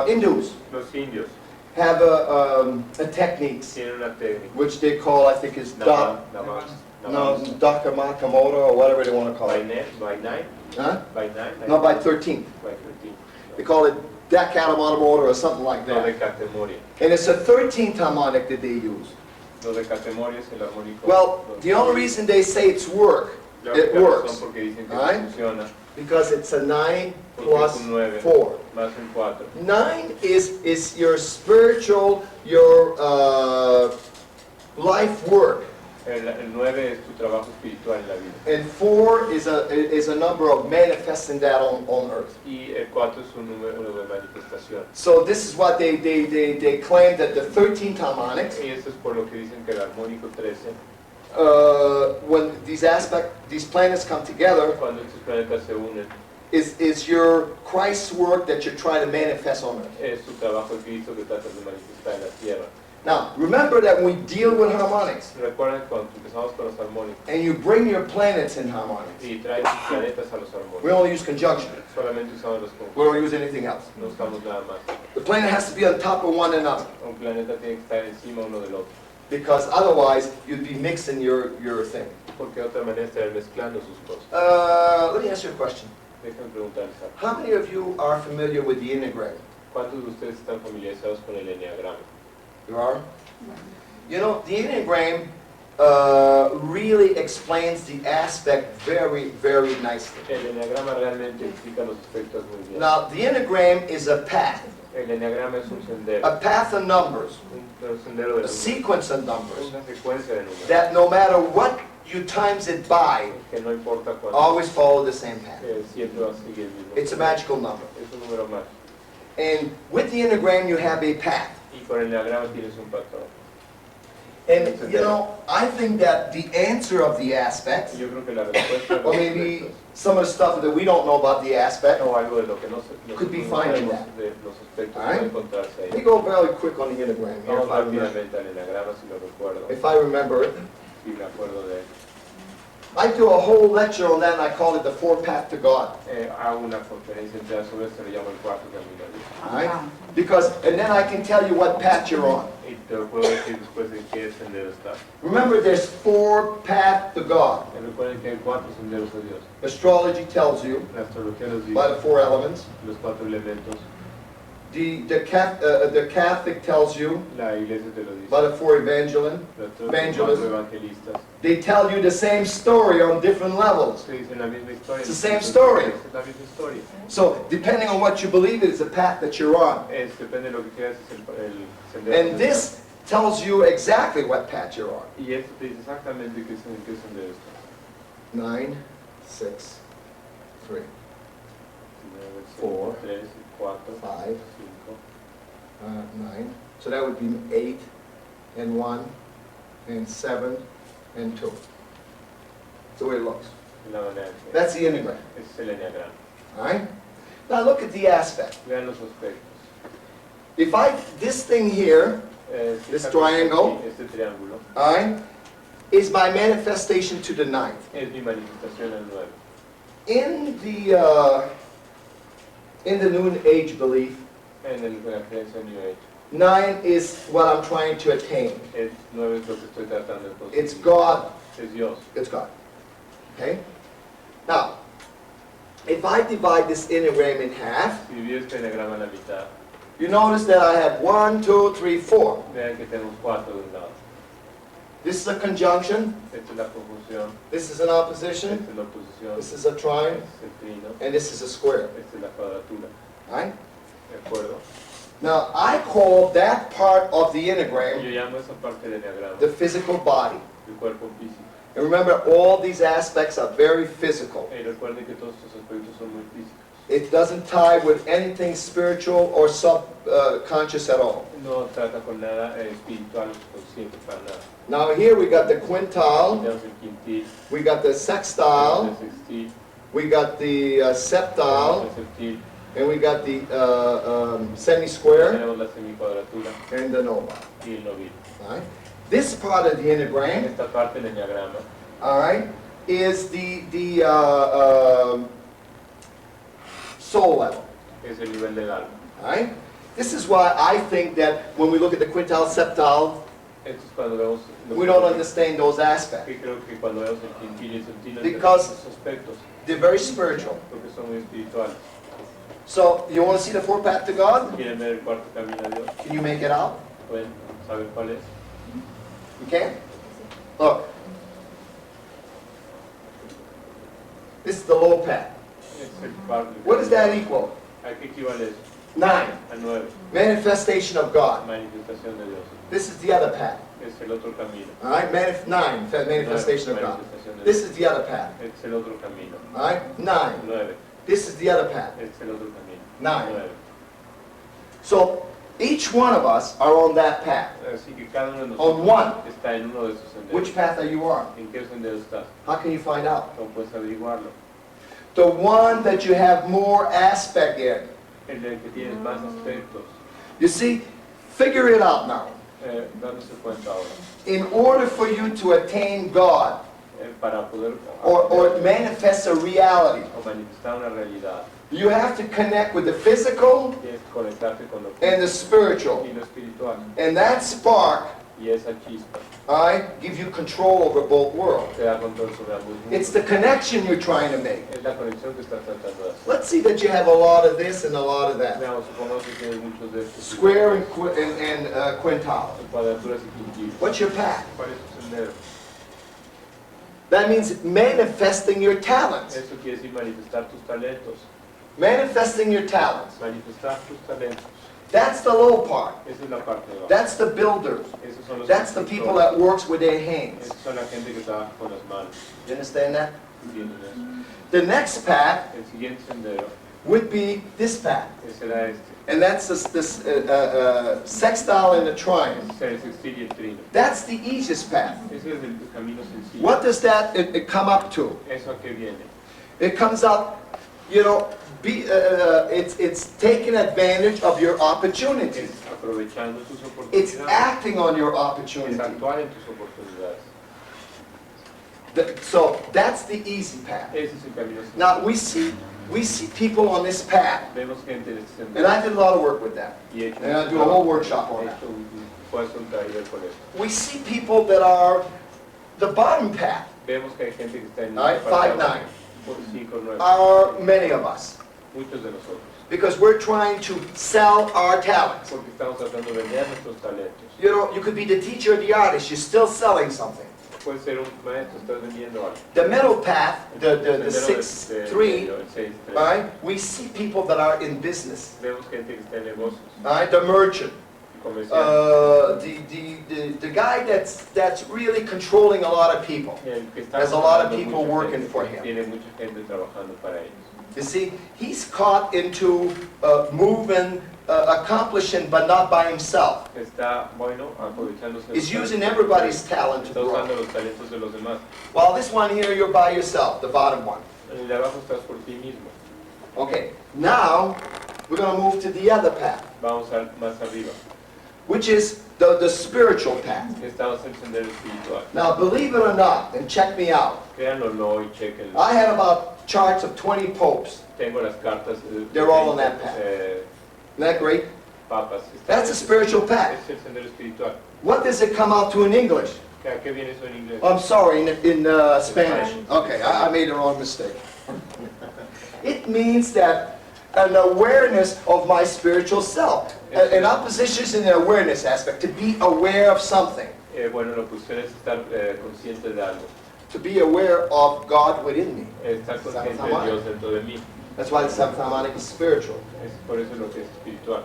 Hindus Los indios have a techniques tienen una técnica. which they call, I think, is Dakamakamoto or whatever they want to call By it. night, Huh? by night, No, by 13. by 13. They call it Decatamamoto or something like Lo de that. Catemoria. And it's a 13th harmonic that they use. Lo de Catemoria es el armónico. Well, the only reason they say it's it works, Porque dicen que Alright. funciona. because it's a 9 Porque plus es un 9 4. más un 4. 9 is your spiritual, your life work. El 9 es tu trabajo espiritual en la vida. And 4 is a number of manifesting that on earth. Y el 4 es un número de manifestación. So this is what they claim that the 13th harmonics, Y esto es por lo que dicen que el armónico 13, when these planets come together, cuando estos planetas se unen, is your Christ's work that you're trying to manifest on earth. es tu trabajo de Cristo que tratas de manifestar en la tierra. Now, remember that when we deal with harmonics, Recuerden cuando empezamos con los armónicos and you bring your planets in harmonics, y traes tus planetas a los we armónicos, only use conjunction. solamente usamos los We don't conjuntos, use anything else. no usamos nada más. The planet has to be on top of one another, Un planeta tiene que estar encima uno del otro, because otherwise you'd be mixing your thing. porque de otra manera estarían mezclando sus cosas. Let me ask you a question. Déjenme preguntarles algo. How many of you are familiar with the Enneagram? ¿Cuántos de ustedes están familiarizados con el enneagrama? You are? You know, the Enneagram really explains the aspect very, very nicely. El enneagrama realmente explica los aspectos muy bien. Now, the Enneagram is a path El enneagrama es un sendero, of numbers, un sendero de a números, sequence of numbers, una secuencia de números, that no matter what you times it by, que no importa cuánto, always follow the same path. siempre va a seguir el mismo. It's a magical number. Es un número mágico. And with the Enneagram, you have a path. Y con el enneagrama tienes un patrón. And, you know, I think that the answer of the aspects, Y yo creo que la respuesta de or los maybe aspectos, some of the stuff that we don't know about the aspect, o algo de lo que no se Could be no fine in sabemos that. de los aspectos Alright. puede encontrarse let me ahí. go very quick on the Enneagram here, Vamos if I remember. rápidamente al enneagrama si lo recuerdo, If I remember it. si me acuerdo de él. I do a whole lecture on that and I call it the four path to God. Hago una conferencia entera sobre esto, le llamo el cuarto camino a Dios. Alright? Because, and then I can tell you what path you're on. Y te lo puedo decir después de qué sendero está. Remember, there's four paths to God. Y recuerden que hay 4 senderos de Dios. Astrology tells you La astrología nos dice by the four elements. los 4 elementos. The Catholic tells you La iglesia te lo dice. by the four evangelists. Los 4 Evangelism. evangelistas They tell you the same story on different levels. te dicen la misma historia. It's the same story. Es la misma historia. So, depending on what you believe, it's the path that you're on. Depende de lo que quieras, es el sendero. And this tells you exactly what path you're on. Y esto te dice exactamente en qué sendero estás. 9, 6, 3, 4, 3, 4, 5, 5, 9. So that would be 8, and 1, and 7, and 2. That's the way it looks. la manera que That's the Enneagram. es el enneagrama. All right? Now look at the aspect. Vean los aspectos. If this thing here, This triangle. Este triángulo all right, is my manifestation to the 9th. es mi manifestación al 9. In the New Age belief, En la creencia New Age, 9 is what I'm trying to attain. 9 es lo que estoy tratando de conseguir. It's God. Es Dios. It's God. Okay? Now, if I divide this Enneagram in half, Si divido este enneagrama a la mitad, you notice that I have 1, 2, 3, 4. vean que tenemos 4 de un lado. This is a conjunction. esta es la conjunción, This is an opposition. esta es la oposición, This is a trine. este es el trino, And this is a square. esta es la cuadratura. Right? ¿De acuerdo? Now, I call that part of the Yo enneagram llamo esa parte del enneagrama the physical body. el cuerpo físico. And remember, all these aspects are very physical. Y recuerden que todos estos aspectos son muy físicos. It doesn't tie with anything spiritual or subconscious at all. No trata con nada espiritual o consciente para nada. Now here we got the quintile, Tenemos el quintil, we got the el sextile, sextil, we got the septile, el septil, and we got the semi-square tenemos la semicuadratura and the nova. y el novillo. Right? This part of the enneagram, Esta parte del enneagrama all right, is the soul level. es el nivel del alma. All right? This is why I think that when we look at the quintile, septile, Esto es cuando vemos we don't understand those aspects. que creo que cuando vemos el quintil y el septil no Because- entendemos esos aspectos They're very spiritual. porque son muy espirituales. So, you want to see the fourth path to God? ¿Quieren ver el cuarto camino a Dios? Can you make it out? ¿Pueden saber cuál es? You can? Look. This is the low path. Es el cuarto. What does that equal? ¿A qué equivale eso? 9. A 9. Manifestation of God. Manifestación de Dios. This is the other path. Es el otro camino. All right? 9. Manifestation of God. Manifestación de This Dios. is the other path. Es el otro camino. All right? 9. 9. This is the other path. Es el otro camino. 9. 9. So, each one of us are on that path. Así que cada uno de On nosotros one. está en uno de esos senderos. Which path are you on? ¿En qué sendero estás? How can you find out? ¿Cómo puedes averiguarlo? The one that you have more aspect in. En el que tienes más aspectos. You see, figure it out now. Dándose cuenta ahora. In order for you to attain God Para poder or manifest a reality, o manifestar una realidad, you have to connect with the physical tienes que conectarte con lo and the spiritual. y lo espiritual. And that spark, Y esa chispa all right, gives you control over both worlds. te da control sobre ambos mundos. It's the connection you're trying to make. Es la conexión que estás tratando de hacer. Let's see that you have a lot of this and a lot of that. Veamos, supongamos que tienes muchos de estos. Square and quintile. Cuadraturas y quintiles. What's your path? ¿Cuál es tu sendero? That means manifesting your talents. Eso quiere decir manifestar tus talentos. Manifesting your talents. Manifestar tus talentos. That's the low part. Esa es la parte de abajo. That's the builders. Esos son los That's the people that works with their hands. Esas son la gente que trabaja con las manos. You understand that? ¿Entienden eso? The next path El siguiente sendero would be this path. será este. And that's this sextile and the triangle. Será el sextil y el trino. That's the easiest path. Ese es el camino sencillo. What does that it come up to? ¿Eso a qué viene? It comes up, you know, it's taking advantage of your opportunities. Es aprovechando tus It's oportunidades. acting on your Es opportunity. actuar en tus oportunidades. So that's the easy path. Ese es el camino sencillo. Now we see people on this path, Vemos gente en este and sendero. I did a lot of work with that. Y he hecho And I mucho do a whole trabajo. workshop on He that. hecho puedo hacer un taller con eso. We see people that are the bottom path, Vemos que hay gente que está en all right, 5'9", 5'9". are many of us, Muchos de nosotros. because we're trying to sell our talents. Porque estamos tratando de vender nuestros talentos. You know, you could be the teacher or the artist, you're still selling something. Puede ser un maestro, estás vendiendo algo. The middle path, the El sendero 6'3", el 6'3". all right, we see people that are in business, Vemos gente que está en negocios, all right, the merchant, comerciantes. the guy that's really controlling a lot of people. El que está There's a lot of controlando people mucha working gente, for him. Tiene mucha gente trabajando para ellos. You see, he's caught into moving, accomplishing, but not by himself. Está, bueno, aprovechándose de He's los using talentos. everybody's talent to Está usando grow. los talentos de los demás. While this one here, you're by yourself, the bottom one. En el de abajo estás por ti mismo. Okay, now we're going to move to the other path, Vamos más arriba. which is the spiritual path. Estamos en el sendero espiritual. Now, believe it or not, and check me out, Créanlo o no y chequenlo. I had about charts of 20 popes. Tengo las cartas de They're all on that path. Isn't that great? Papas. That's a spiritual path. Es el sendero espiritual. What does it come out to in English? ¿A qué viene eso en inglés? I'm sorry, in Spanish. Okay, I made a wrong mistake. It means that an awareness of my spiritual self. An opposition is an awareness aspect, to be aware of something. Bueno, la oposición es estar consciente de algo. To be aware of God within me. Estar consciente de Dios dentro de mí. That's why the seventh harmonic is spiritual. Es por eso lo que es espiritual.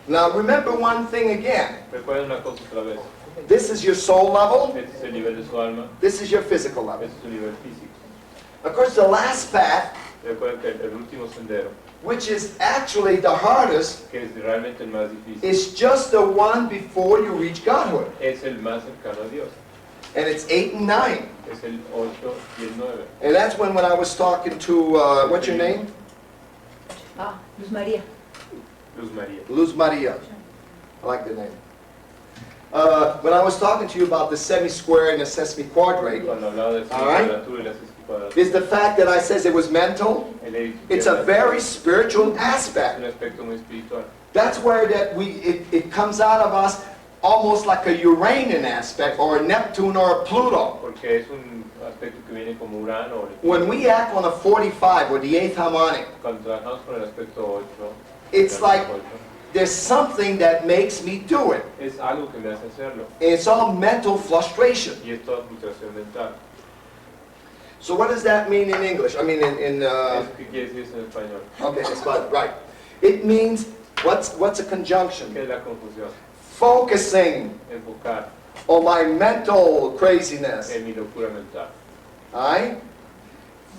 Now remember one thing again. Recuerden una cosa otra vez. This is your soul level. Este es el nivel de su alma. This is your physical level. Este es su nivel físico. Of course, the last path, Recuerden que el último sendero, which is actually the hardest, que es realmente el más difícil, is just the one before you reach Godhood. es el más cercano a Dios. And it's 8 and 9. Es el 8 y el 9. And that's when I was talking to, what's your name? Ah, Luz María. Luz María. Luz Maria. I like the name. When I was talking to you about the semi-square and the sesame quadrate, Cuando hablaba del All right. cuadratura y las cuadraturas, is the fact that I says it was mental. It's a very spiritual Es aspect. un aspecto muy espiritual. That's where that it comes out of us almost like a Uranian aspect or a Neptune or a Pluto. Porque es un aspecto que viene como Urano. O When we act on a 45 or the 8th harmonic, Cuando trabajamos con el aspecto 8, it's like there's something that makes me do it. es algo que me hace hacerlo. And it's all mental frustration. Y es toda frustración mental. So what does that mean in English? I mean ¿Eso qué quiere decir eso en español? okay, it's fine, right. It means, what's a conjunction? ¿Qué es la confusión? Focusing Enfocar on my mental craziness. en mi locura mental. Alright?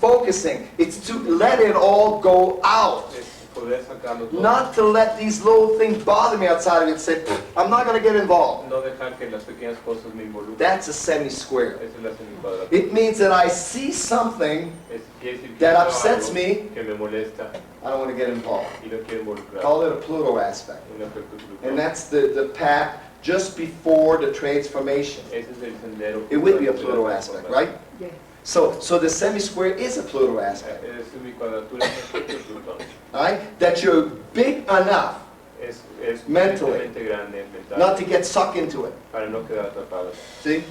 Focusing. It's to let it all go out. Es poder sacarlo todo. Not to let these little things bother me outside of it and say, I'm not going to get involved. No dejar que las pequeñas cosas me involucren. That's a semi-square. Esa es la semicuadratura. It means that I see something, Quiere decir que that veo upsets algo me. que me molesta I don't want to get involved. y no quiero involucrar. Call it a Pluto aspect. Un aspecto And frustrante. that's the path just before the transformation. Ese es el sendero. It will be a Pluto aspect, right? Yes. So the semi-square is a Pluto aspect. Es semicuadratura, es un aspecto de Plutón. Alright? That you're big enough Es Mentally. suficientemente grande mental not to get sucked into it. para no quedar atrapado. See?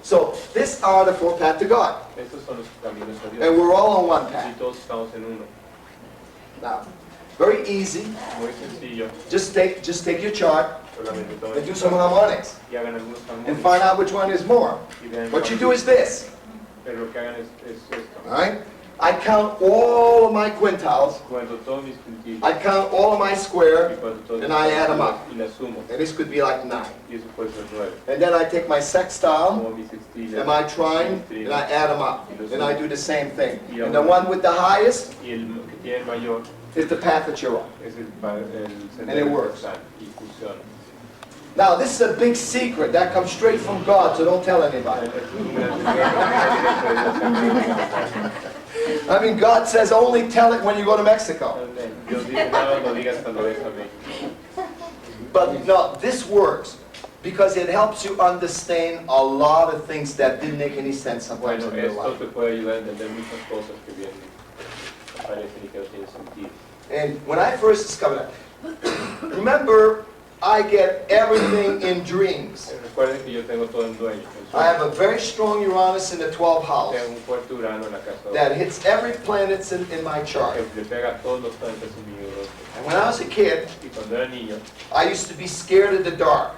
So these are the four paths to God. Estos son los caminos a And Dios. we're all on one Y path. todos estamos en uno. Now, very easy. Muy sencillo. Just take your chart Solamente and tomen do some harmonics y hagan algunos and cambios. find out which one is more. Y vean What you cuál- do is this. Pero lo que hagan es esto. Alright? I count all of my quintiles. Cuento todos mis puntillos. I count all of my Y square. cuento todos and mis I add 'em puntillos up. Y las sumo. And this could be like 9. Y eso puede ser 9. And then I take my sextile Como mis sextiles. and my trine mis and I trinos, add them up. And I do the same thing. Y And the one with the highest Y el que tiene el mayor is the path that you're on. es el And it sendero works. universal y funciona. Now, this is a big secret that comes straight from God, so don't tell anybody. I mean, God says only tell it when you go to Mexico. Dios dice, no, no digas cuando ves a México. But no, this works because it helps you understand a lot of things that didn't make any sense sometimes Bueno, in your esto life. te puede ayudar a entender muchas cosas que bien parecen y que no tienen sentido. And when I first discovered that, remember, I get everything in dreams. Recuerden que yo tengo todo en dueño. I have a very strong Uranus in the 12th house Tengo un fuerte Urano en la casa that hits every planet in my chart. que le pega a todos los planetas en mi horóscopo. And when I was a kid, Y cuando era niño, I used to be scared of the dark,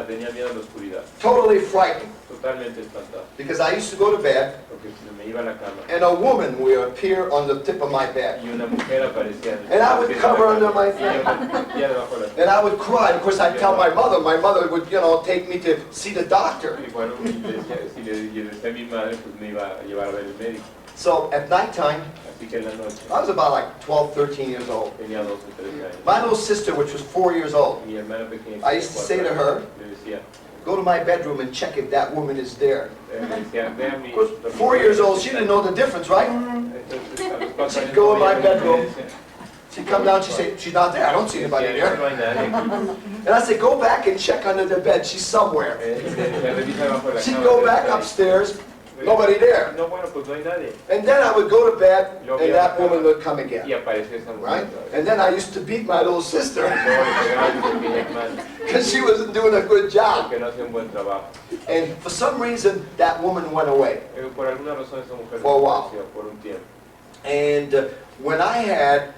tenía miedo a la oscuridad, totally frightened, totalmente espantado, because I used to go to bed porque se me iba a la cama and a woman would appear on the tip of my bed. y una mujer aparecía en And I would cover under my y yo me metía debajo de la And I would cry. Of course, I'd tell my mother would, take me to see the doctor. Y bueno, y le decía, si le decía a mi madre, pues me iba a llevar a ver el médico. So at nighttime, Así que en la noche I was about like 12, 13 years old. tenía 12 o 13 años. My little sister, which was 4 years old, Mi hermana pequeña, I used to say to her, le decía, go to my bedroom and check if that woman is there. le decía, ve a mi... Of course, 4 years old, she didn't know the difference, right? Entonces, a los 4 She'd años go in my todavía bedroom. me decía, She'd come down, she'd say, she's not there, I don't see anybody decía, there. no hay nadie aquí. And I said, go back and check under the bed, she's somewhere. Le revisa debajo de la She'd cama, go pero back está ahí. upstairs, nobody there. No, bueno, pues no hay nadie. And then I would go to bed, and that woman would come again, Y apareció esa mujer right? otra vez. And then I used to beat my little sister, Luego le pegaba a mi pequeña hermana, because she wasn't doing a good job. porque no hacía un buen trabajo. And for some reason, that woman went away. Por alguna razón esa mujer For a while. desapareció por un tiempo. And when I had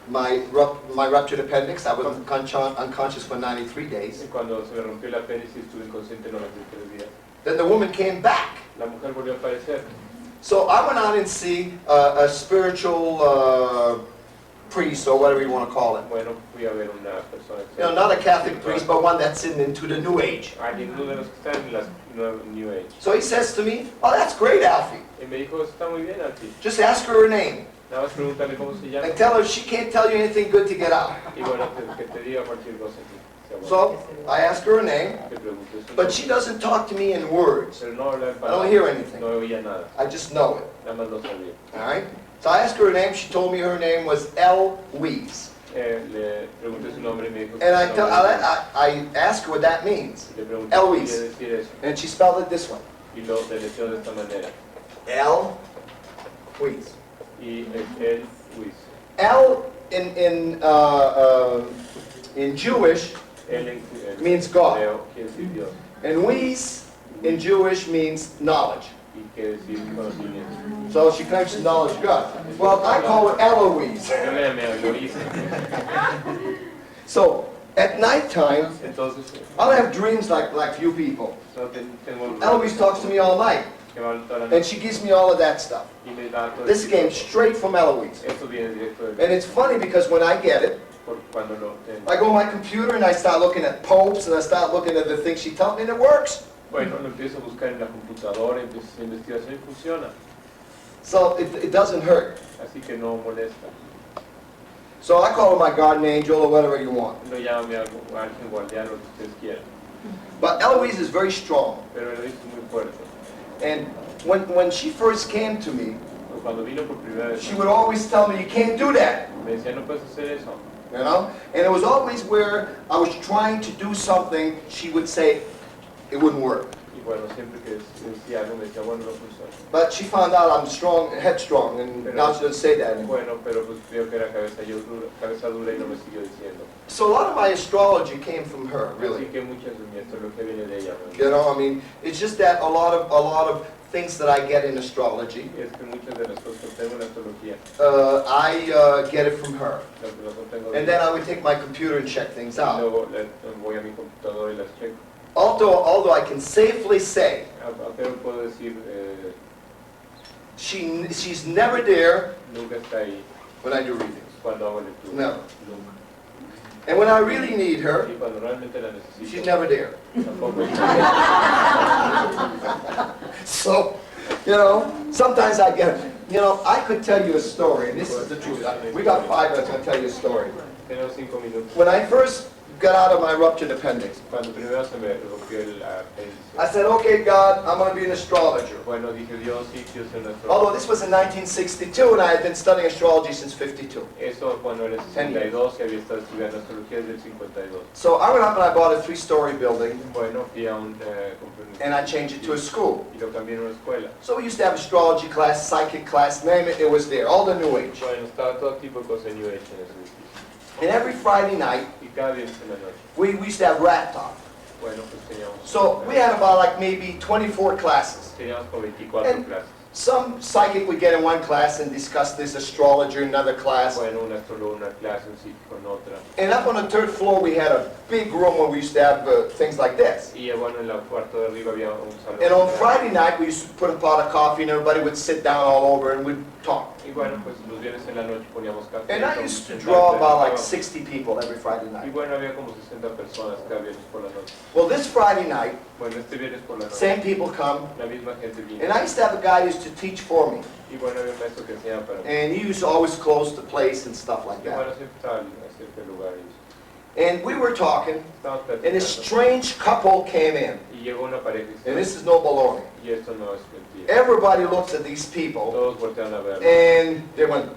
my ruptured appendix. I was unconscious for 93 days. Y cuando se me rompió el apéndice estuve inconsciente 93 días. Then the woman came back. La mujer volvió a aparecer. So I went out and see a spiritual priest, or whatever you want to call it. Bueno, fui a ver una persona. You know, not a Catholic priest, but one that's into the New Age. Alguien de los que están en la New Age. So he says to me, "Oh, that's great, Alphee. Y me dijo, está muy bien, Alphee. Just ask her her name Nada más pregúntale cómo se llama. and tell her she can't tell you anything good to get out." Y bueno, que te diga cualquier cosa que sea So I ask her her name, que pregunte su but nombre. she doesn't talk to me in words. Pero no habla en I don't hear anything. No oía nada. I just know it. Nada más lo sabía. All right. So I asked her her name. She told me her name was Eloise. Le pregunté su nombre y me dijo. And I asked her what that means. Le pregunté Eloise. qué quiere decir eso. And she spelled it this way. Y lo deletreó de esta manera. Eloise. Y el Luis. El in Jewish El en means God. hebreo quiere decir Dios. And Luis in Jewish means knowledge. Y quiere decir conocimiento. So she claims knowledge of God. Well, I call it Eloise. Yo le llamé a Eloise. So at nighttime, Entonces, I'll have dreams like you people. no tengo. Eloise talks to me all night, Que va toda la and noche she gives me all of that stuff. y me da todo. This came straight from Eloise. Esto viene directo de And it's funny because when I get it, por cuando lo tengo. I go on my computer and I start looking at popes and I start looking at the things she tells me, and it works. Bueno, lo empiezo a buscar en la computadora, empiezo a investigación y funciona. So it doesn't hurt. Así que no molesta. So I call her my guardian angel or whatever you want. No llame a ángel guardián lo que ustedes quieran. But Eloise is very strong. Pero Eloise es muy fuerte. And when she first came to me, Pero cuando vino por primera vez, she would always tell me, "You can't do that." me decía, no puedes hacer eso. You know? And it was always where I was trying to do something, she would say it wouldn't work. Y bueno, siempre que decía algo me decía, bueno, no funciona. But she found out I'm strong, headstrong, and now she doesn't say that anymore. Bueno, pero pues veo que era cabeza dura y no me siguió diciendo. So a lot of my astrology came from her, Así really. que muchas de mi astrología viene de ella. ¿no? You know, I mean, it's just that a lot of things that I get in astrology, Y es que muchas de las cosas que tengo en la astrología, I get it from her. las que no tengo And then I would take my computer and check things y out. luego voy a mi computadora y las checo. Although I can safely say Pero puedo decir, she's never there nunca está ahí when I do readings. cuando hago lectura. No. Nunca. And when I really need her, Y cuando realmente la necesito, she's never there. tampoco está. So, you know, sometimes I get, you know, I could tell you a story, and this is the truth. We got 5 minutes, I'm going to tell you a story. Tenemos 5 minutos. When I first got out of my ruptured appendix, Cuando primero se me rompió el apéndice. I said, "Okay, God, I'm going to be an astrologer." Bueno, dije, Dios, sí, quiero ser un astrólogo. Although this was in 1962, and I had been studying astrology since 52. Eso cuando era 62 y había estado estudiando astrología desde el 52. So I went up and I bought a 3-story building, Bueno, fui a compré un and I changed it to a school. y lo cambié en una escuela. So we used to have astrology class, psychic class, name it, it was there, all the New Age. Bueno, estaba todo tipo de cosas New Age en ese edificio. And every Friday night, Y cada viernes en la noche, we used to have rat talk. bueno, pues teníamos... So we had about like maybe 24 classes. Teníamos como 24 And- clases. Some psychic would get in one class and discuss this astrologer in another class. Bueno, un astrólogo, una clase, un psíquico en otra. And up on the 3rd floor, we had a big room where we used to have things like this. Y bueno, en la cuarto de arriba había un salón. And on Friday night, we used to put a pot of coffee and everybody would sit down all over and we'd talk. Y bueno, pues los viernes en la noche poníamos café. And I todos used to sentarse, draw about like estábamos- 60 people every Friday Y night. bueno, había como 60 personas cada viernes por la noche. Well, this Friday night, Bueno, este viernes por la noche, same people come, la misma gente vino. and I used to have a guy who used to teach for me. Y bueno, había un maestro que enseñaba para mí. And he used to always close the place and stuff like Y bueno, that. siempre estaba cerca del lugar. And we were talking, Estábamos and a platicando. strange couple came in. Y llegó una pareja And this is no baloney. y esto no es mentira. Everybody looks at these people, Todos voltearon a ver. and they went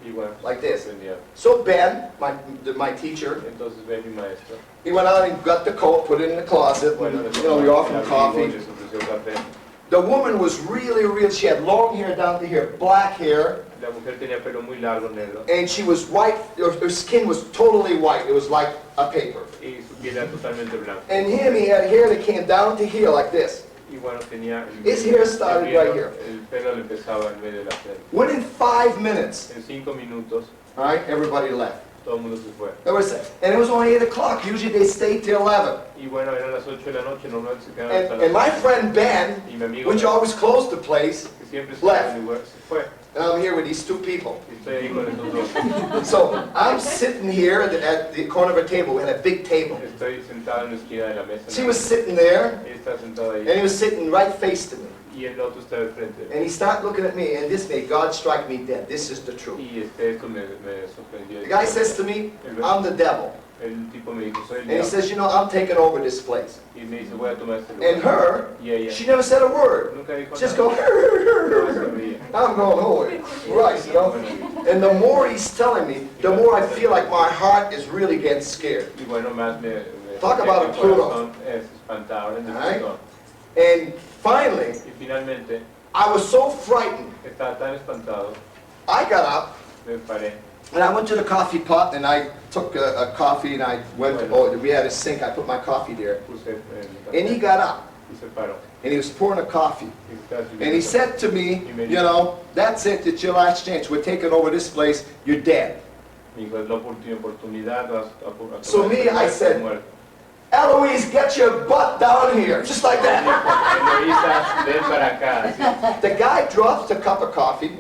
Y bueno, like this. entendía. So Ben, my teacher, Entonces ve mi maestro. he went out and got the coat, put it in the closet, Bueno, and, you know, we offered him coffee. les ofreció café. The woman was really, she had long hair down to here, black hair, La mujer tenía pelo muy largo, negro. and she was white, her skin was totally white, it was like a paper. Y su piel era totalmente blanca. And him, he had hair that came down to here like this. Y bueno, tenía... His hair started right here. El pelo le empezaba en medio de la cena. Within 5 minutes, En 5 minutos, all right, everybody left. todo el mundo se fue. And it was only 8 o'clock. Usually they stayed till 11. Y bueno, eran las 8 de la noche, normalmente se quedaban hasta And my las 8. friend Ben, Y mi amigo, which always closed the place, que siempre estaba en el lugar, se fue. and I'm here with these 2 people. Y estoy ahí con estos dos. So I'm sitting here at the corner of a table. We had a big table. Estoy sentado en la esquina de la mesa. She was sitting there, Él está sentado and he ahí. was sitting right face to me. Y el otro está de frente. And he started looking at me, and this made God strike me dead. This is the truth. Y esto me sorprendió. The guy says to me, I'm the devil. El tipo me dijo, soy el And he diablo. says, you know, I'm taking over this place. Y me dice, voy a tomar este lugar. And her, Y ella, she never said a word. nunca dijo Just nada. go, No se ría. I'm going, oh, right, you know. And the more he's telling me, the more I feel like my heart is really getting scared. Y bueno, más me Talk about a el Pluto. corazón es espantado en el Alright. corazón. And finally, Y finalmente, I was so frightened, estaba tan espantado, I got up, me paré. and I went to the coffee pot, and I took a coffee, and I went to, oh, we had a sink, I put my coffee there. Puse And he got up, y se paró. and he was pouring a coffee. Y estaba subiendo. And he said to me, you know, that's it, it's your last chance, we're taking over this place, you're dead. Me dijo, es la oportunidad, vas a So me, I said, muerto. Eloise, get your butt down here, just like that. Eloísa, ven para acá. Así. The guy dropped a cup of coffee,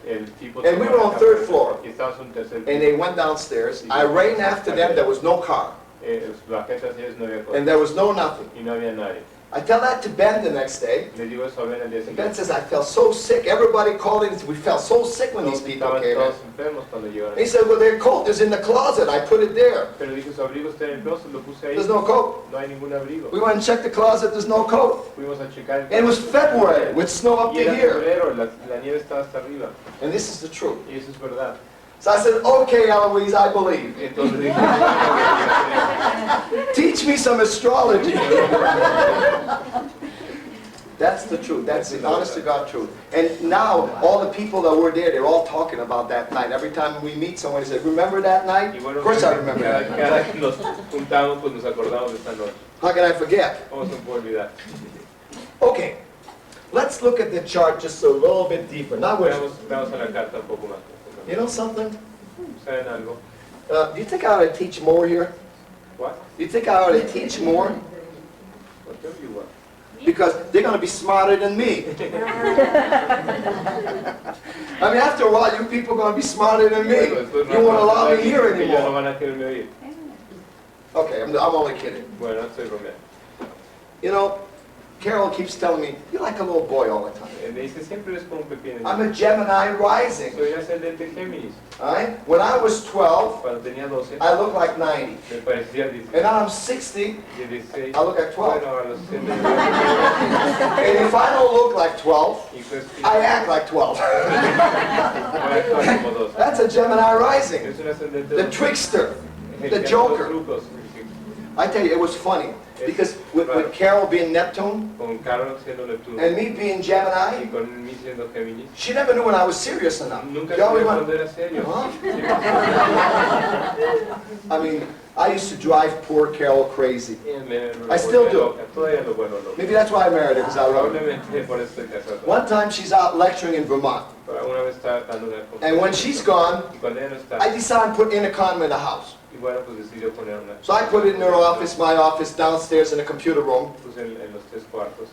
El tipo And we were on third floor. Y estábamos en un tercer and piso. they went downstairs. I ran after them, there was no car, Bajé hacia ellos, no había and coche. there was no nothing. Y no había nadie. I tell that to Ben the next day, Le digo eso a Ben al día and Ben siguiente. says, I felt so sick. Everybody called in, we felt so sick when these Todos people estaban came in. todos enfermos cuando llegaron. He said, well, their coat is in the closet, I put it there. Pero dijo, su abrigo está en el closet, lo puse ahí. There's no coat. No hay ningún abrigo. We went and checked the closet, there's no coat. Fuimos a checar And it was February, with snow up Y to era here. febrero, la nieve estaba hasta arriba. And this is the truth. Y eso es verdad. So I said, okay, Eloise, I believe. Entonces dije, Teach me some astrology. That's the truth. That's the honest to God truth. And now, all the people that were there, they're all talking about that night. Every time we meet someone, they say, remember that night? y bueno, Of course I remember that night. cada que nos juntamos, pues nos acordamos de esta noche. How can I forget? ¿Cómo se me puede olvidar? Okay, let's look at the chart just a little bit deeper. Now, Veamos a la carta un poco más. you know something? ¿Saben algo? Do you think I ought to teach more here? What? Do you think I ought to teach more? Whatever you want. Because they're going to be smarter than me. I mean, after a while, you people are going to be smarter than me. You won't allow me here Que ya no anymore. van a quererme oír. Okay, I'm only kidding. Bueno, estoy bromeando. You know, Carol keeps telling me, you're like a little boy all the time. Me dice, siempre eres como un pepino. I'm a Gemini rising. Soy ascendente Géminis. All right? When I was 12, Cuando tenía 12, I looked like 90. me parecía 16. And now I'm 60, 16. I look like 12. Bueno, a los 60. And if I don't look like 12, Y pues, I act like 12. voy a actuar como 12. That's a Gemini rising. Es un ascendente. The trickster. El the que hace joker. los trucos. I tell you, it was funny. Because with Carol being Neptune, Con Carol siendo Neptuno. and me being Y Gemini, con mí siendo Géminis. she never knew when I was serious enough. Nunca She always sabía went, cuando era serio. Huh? Siempre- I mean, I used to drive poor Carol crazy. I still do. Todavía lo vuelvo loco. Maybe that's why I married her, because I wrote her. Probablemente por eso estoy casado. One time she's out lecturing in Vermont. Pero una vez estaba dando una conferencia. And when she's gone, Y cuando ella no está, I decided to put intercom in the house. y bueno, pues decidió poner una. So I put it in her office, my office, downstairs in the computer room. Puse en los 3 cuartos.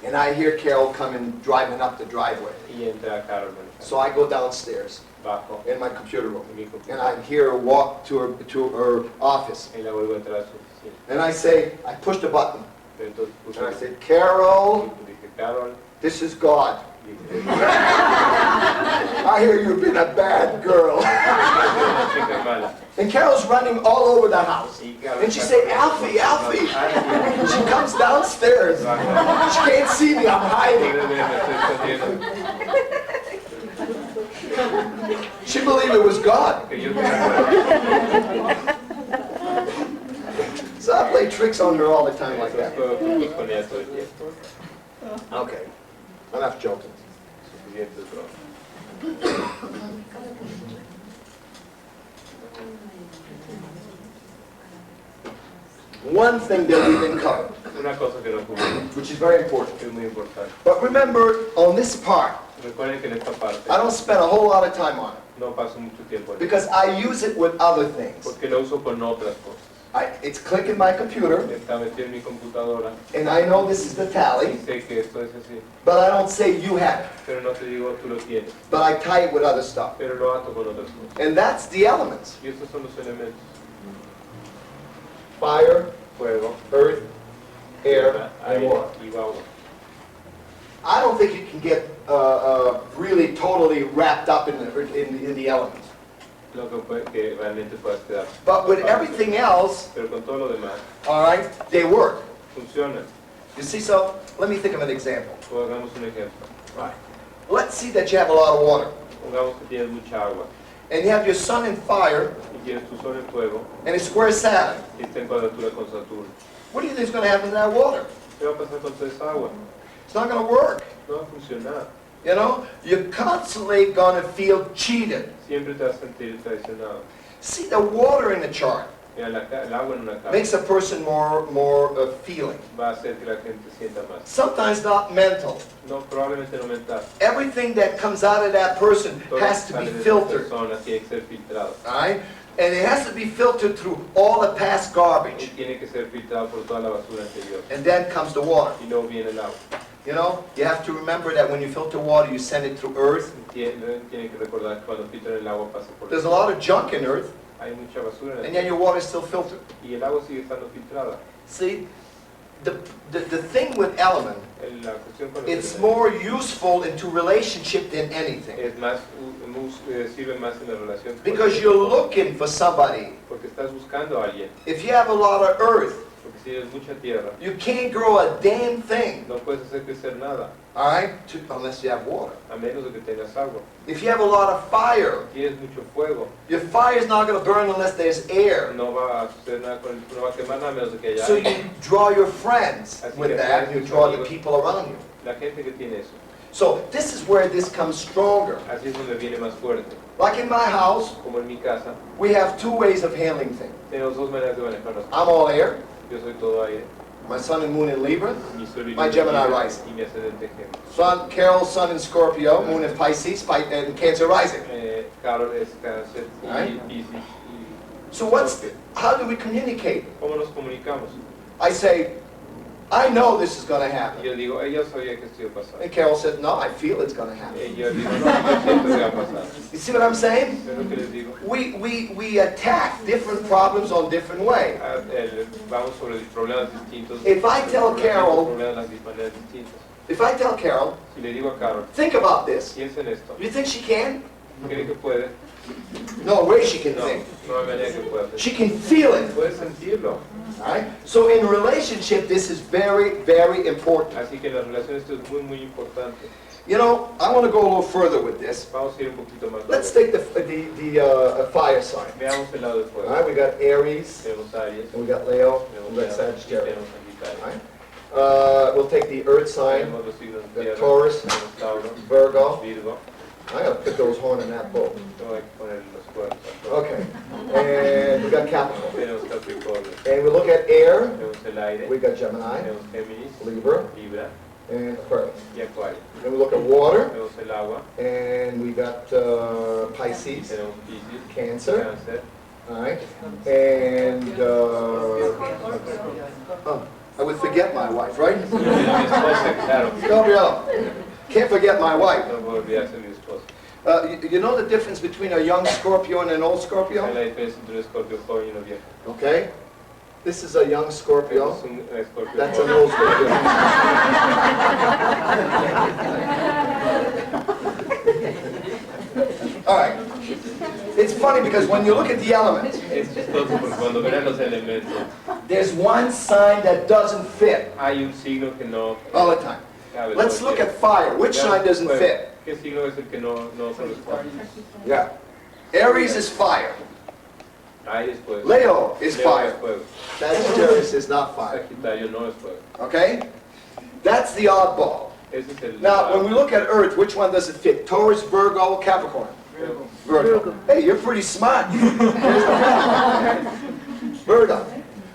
And I hear Carol coming driving up the driveway. Y entra Carol manejando. So I go downstairs Bajo in my computer room. en mi And computadora. I hear her walk to her office. Y la vuelvo a entrar a su oficina. And I say, I push the button. Entonces puse. And I said, Carol, y dije, Carol. this is God. Y dije, I hear you've been a bad girl. una chica mala. And Carol's running all over the house. Y Carol And she está- say, Alphee, Alphee. Alphee. She comes downstairs. She can't see me, I'm hiding. Puede ver, me estoy escondiendo. She believed it was God. Que yo tenía So I play tricks on her all the time like that. juego trucos con ella todo el tiempo. Okay, enough joking. Suficientes bromas. One thing that we didn't cover, Una cosa que no cubrimos, which is very important. que es muy importante. But remember, on this part, Recuerden que en esta parte I don't spend a whole lot of time on it no paso mucho tiempo en because I use it with other things. porque lo uso con otras cosas. It's click in my computer, Está metido en mi computadora and I know this is the y tally, sé que esto es así, but I don't say you have it. pero no te digo tú lo tienes, But I tie it with other stuff. pero lo ato con otras cosas. And that's the elements. Y estos son los elementos: Fire, fuego, earth, air, tierra, and aire water. y agua. I don't think you can get really totally wrapped up in the elements. Lo que realmente puedas quedar. But with everything else, Pero con todo lo demás, all right, they work. funciona. You see, so let me think of an example. O hagamos un ejemplo. Right. Let's see that you have a lot of water. Pongamos que tienes mucha agua And you have your sun in fire, y tienes tu sol en fuego and it squares Saturn. y está en cuadratura con Saturno. What do you think is going to happen to that water? ¿Qué va a pasar con toda esa agua? It's not going to work. No va a funcionar. You know, you're constantly going to feel cheated. Siempre te vas a sentir traicionado. See, the water in the chart Mira, el agua en una casa makes a person more feeling. va a hacer que la gente sienta más. Sometimes not mental. No, probablemente no mental. Everything that comes out of that person Todo has to sale be de esa filtered. persona tiene que ser filtrado. All right? And it has to be filtered through all the past Y garbage. tiene que ser filtrado por toda la basura anterior. And then comes the water. Y luego viene el agua. You know, you have to remember that when you filter water, you send it through earth. Tiene que recordar que cuando filtran el agua pasa por There's a lot of junk in earth, hay mucha basura en el and yet your water is still filtered. y el agua sigue estando filtrada. See, the thing with element, La cuestión con los it's elementos more useful into relationship than anything. es más, sirve más en la relación Because you're looking for somebody. porque estás buscando a alguien. If you have a lot of earth, Porque si tienes mucha tierra, you can't grow a damn thing, no puedes hacer crecer nada, all right, unless you have water. a menos de que tengas agua. If you have a lot of fire, Tienes mucho fuego, your fire's not going to burn unless there's air. no va a suceder nada con no va a quemar nada a menos de que haya So aire. you draw your friends with that, you draw the people around you. La gente que tiene eso, So this is where this comes stronger. así es donde viene más fuerte. Like in my house, Como en mi casa, we have two ways of handling things. tenemos dos maneras de manejar las cosas. I'm all air, Yo soy todo aire, my sun and moon in Libra, mi sol y My luna Gemini y rising. mi ascendente Géminis. sun, Carol's sun in Scorpio, moon in Pisces, and Cancer rising. Carol es Cáncer Right. y Piscis. y So what's, Scorpio. how do we communicate? ¿Cómo nos comunicamos? I say, I know this is going to Y happen. yo digo, ella sabía que esto iba a pasar. And Carol said, no, I feel it's going to happen. Y yo digo, no, yo siento que va a pasar. You see what I'm saying? Es lo que les digo. We attack different problems on different ways. Vamos sobre problemas distintos. If I tell Carol- Problemas de maneras distintas. If I tell Carol, Si le digo a Carol, think about this, piensa en esto, you think she can? ¿cree que puede? No way she can No, think. no hay manera que pueda hacer. She can feel it. Puede sentirlo. Right? So in relationship, this is very, very important. Así que en las relaciones esto es muy, muy importante. You know, I want to go a little further with this. Vamos a ir un poquito más. Let's lejos. take the fire sign. Veamos el lado del All fuego. right, we got Aries, Tenemos Aries, and we got Leo, tenemos and we got Leo, Sagittarius. tenemos Sagitario. All right? We'll take the Earth sign, Tenemos los signos de the tierra, Taurus, tenemos Tauro, Virgo. Virgo. I gotta put those horns in that bowl. No hay que poner los cuernos. Okay. And we got Capricorn. Tenemos Capricornio, And we look at air, tenemos el aire, we got Gemini, tenemos Géminis, Libra, Libra and Aquarius. y Acuario. Then we look at water, Tenemos el agua, and we got Pisces, tenemos Piscis, Cancer, Cáncer, all right? And I would forget my wife, right? mi esposa, claro. Gabriel, can't forget my wife. No puedo olvidarse de mi esposa. You know the difference between a young Scorpio and an old ¿Cuál es Scorpio? la diferencia entre un escorpio joven y uno viejo? Okay? This is a young Scorpio. Es un escorpio That's an joven. old Scorpio. All right. It's funny because when you look at the elements, Es chistoso porque cuando verán los elementos, there's one sign that doesn't fit hay un signo que no all the time. cabe. Let's look at fire. Which sign doesn't fit? ¿Qué signo es el que no corresponde? Yeah. Aries is fire. Aries pues. Leo is Leo es fire. fuego. Sagittarius is not fire. Sagitario no es fuego. Okay? That's the oddball. Ese es el. Now, when we look at Earth, which one does it fit? Taurus, Virgo, Capricorn? Virgo. Hey, you're pretty smart. Virgo.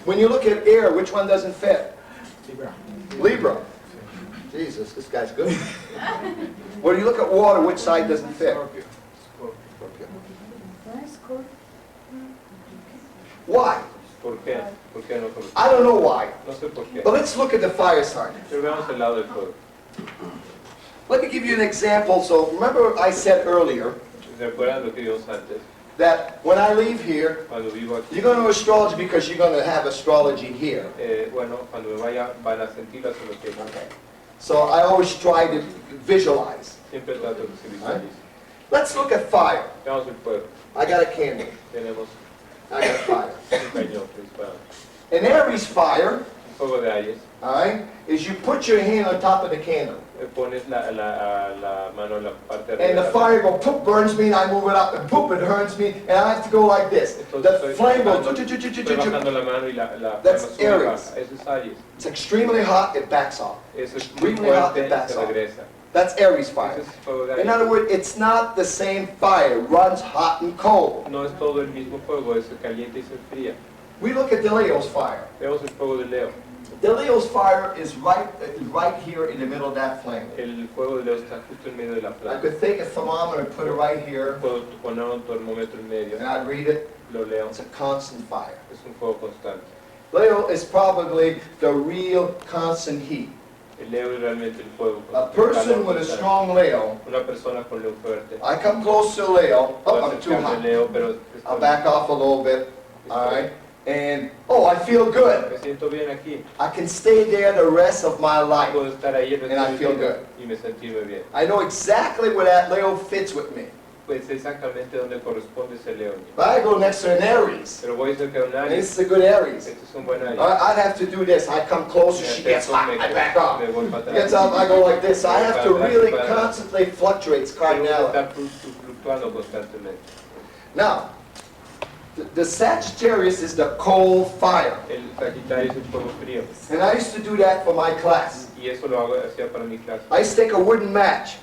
When you look at air, which one doesn't fit? Libra. Jesus, this guy's good. When you look at water, which side doesn't fit? Scorpio. Why? ¿Por qué? ¿Por qué no? I don't know why. No sé por qué. But let's look at the fire sign. Pero veamos el lado del fuego. Let me give you an example. So remember I said earlier ¿Se acuerdan lo que vimos antes? that when I leave here, Cuando vivo aquí, you're going to astrology because you're going to have astrology here. bueno, cuando me vaya van a sentir la astrología. Okay. So I always try to visualize. Siempre trato de se visualice. Let's look at fire. Veamos el fuego. I got a candle. Tenemos I got fire. un cañón principal. An Aries fire, Un fuego de Aries. all right, is you put your hand on top of the candle. Pones la mano en la parte de And the arriba. fire go poop, burns me, and I move it up, and poop, it burns me, and I have to go like this. The flame goes, Estoy bajando la mano y la That's flama sube y Aries. baja. Eso es Aries. It's extremely hot, it backs off. Eso es muy Extremely hot, fuerte it y backs se off. regresa. That's Aries Eso fire. es fuego de In Aries. other words, it's not the same fire. It runs hot and cold. No es todo el mismo fuego, es caliente y se enfría. We look at the Leo's fire. Vemos el fuego de Leo. The Leo's fire is right here in the middle of that flame. El fuego de Leo está justo en medio de la I planta. could take a thermometer and put it right here, Puedo poner un termómetro en medio, and I'd read it. lo leo. It's a constant fire. Es un fuego constante. Leo is probably the real constant heat. El Leo es realmente el fuego A constante. person with a Constante. strong Leo, Una persona con Leo fuerte. I come close to Leo, oh, Puedo I'm too acercarme a hot. Leo, pero I'll back off a little bit, all right? And, oh, I feel good. me siento bien aquí. I can stay there the rest of my life. Puedo estar ahí el resto And I de mi feel vida good. y me sentirme bien. I know exactly where that Leo fits with me. Pues exactamente donde corresponde ese Leo. But I go next to an Aries, Pero voy cerca de un and Aries. this is a good Aries. Este es un buen Aries. I'd have to do this. I come closer, she gets hot, I back off. Me voy para atrás. Gets up, I go like this. I have to really constantly fluctuate Tengo que cardinality. estar fluctuando constantemente. Now, the Sagittarius is the cold fire. El Sagitario es el fuego frío. And I used to do that for my class. Y eso lo hacía para mi clase. I used to take a wooden match.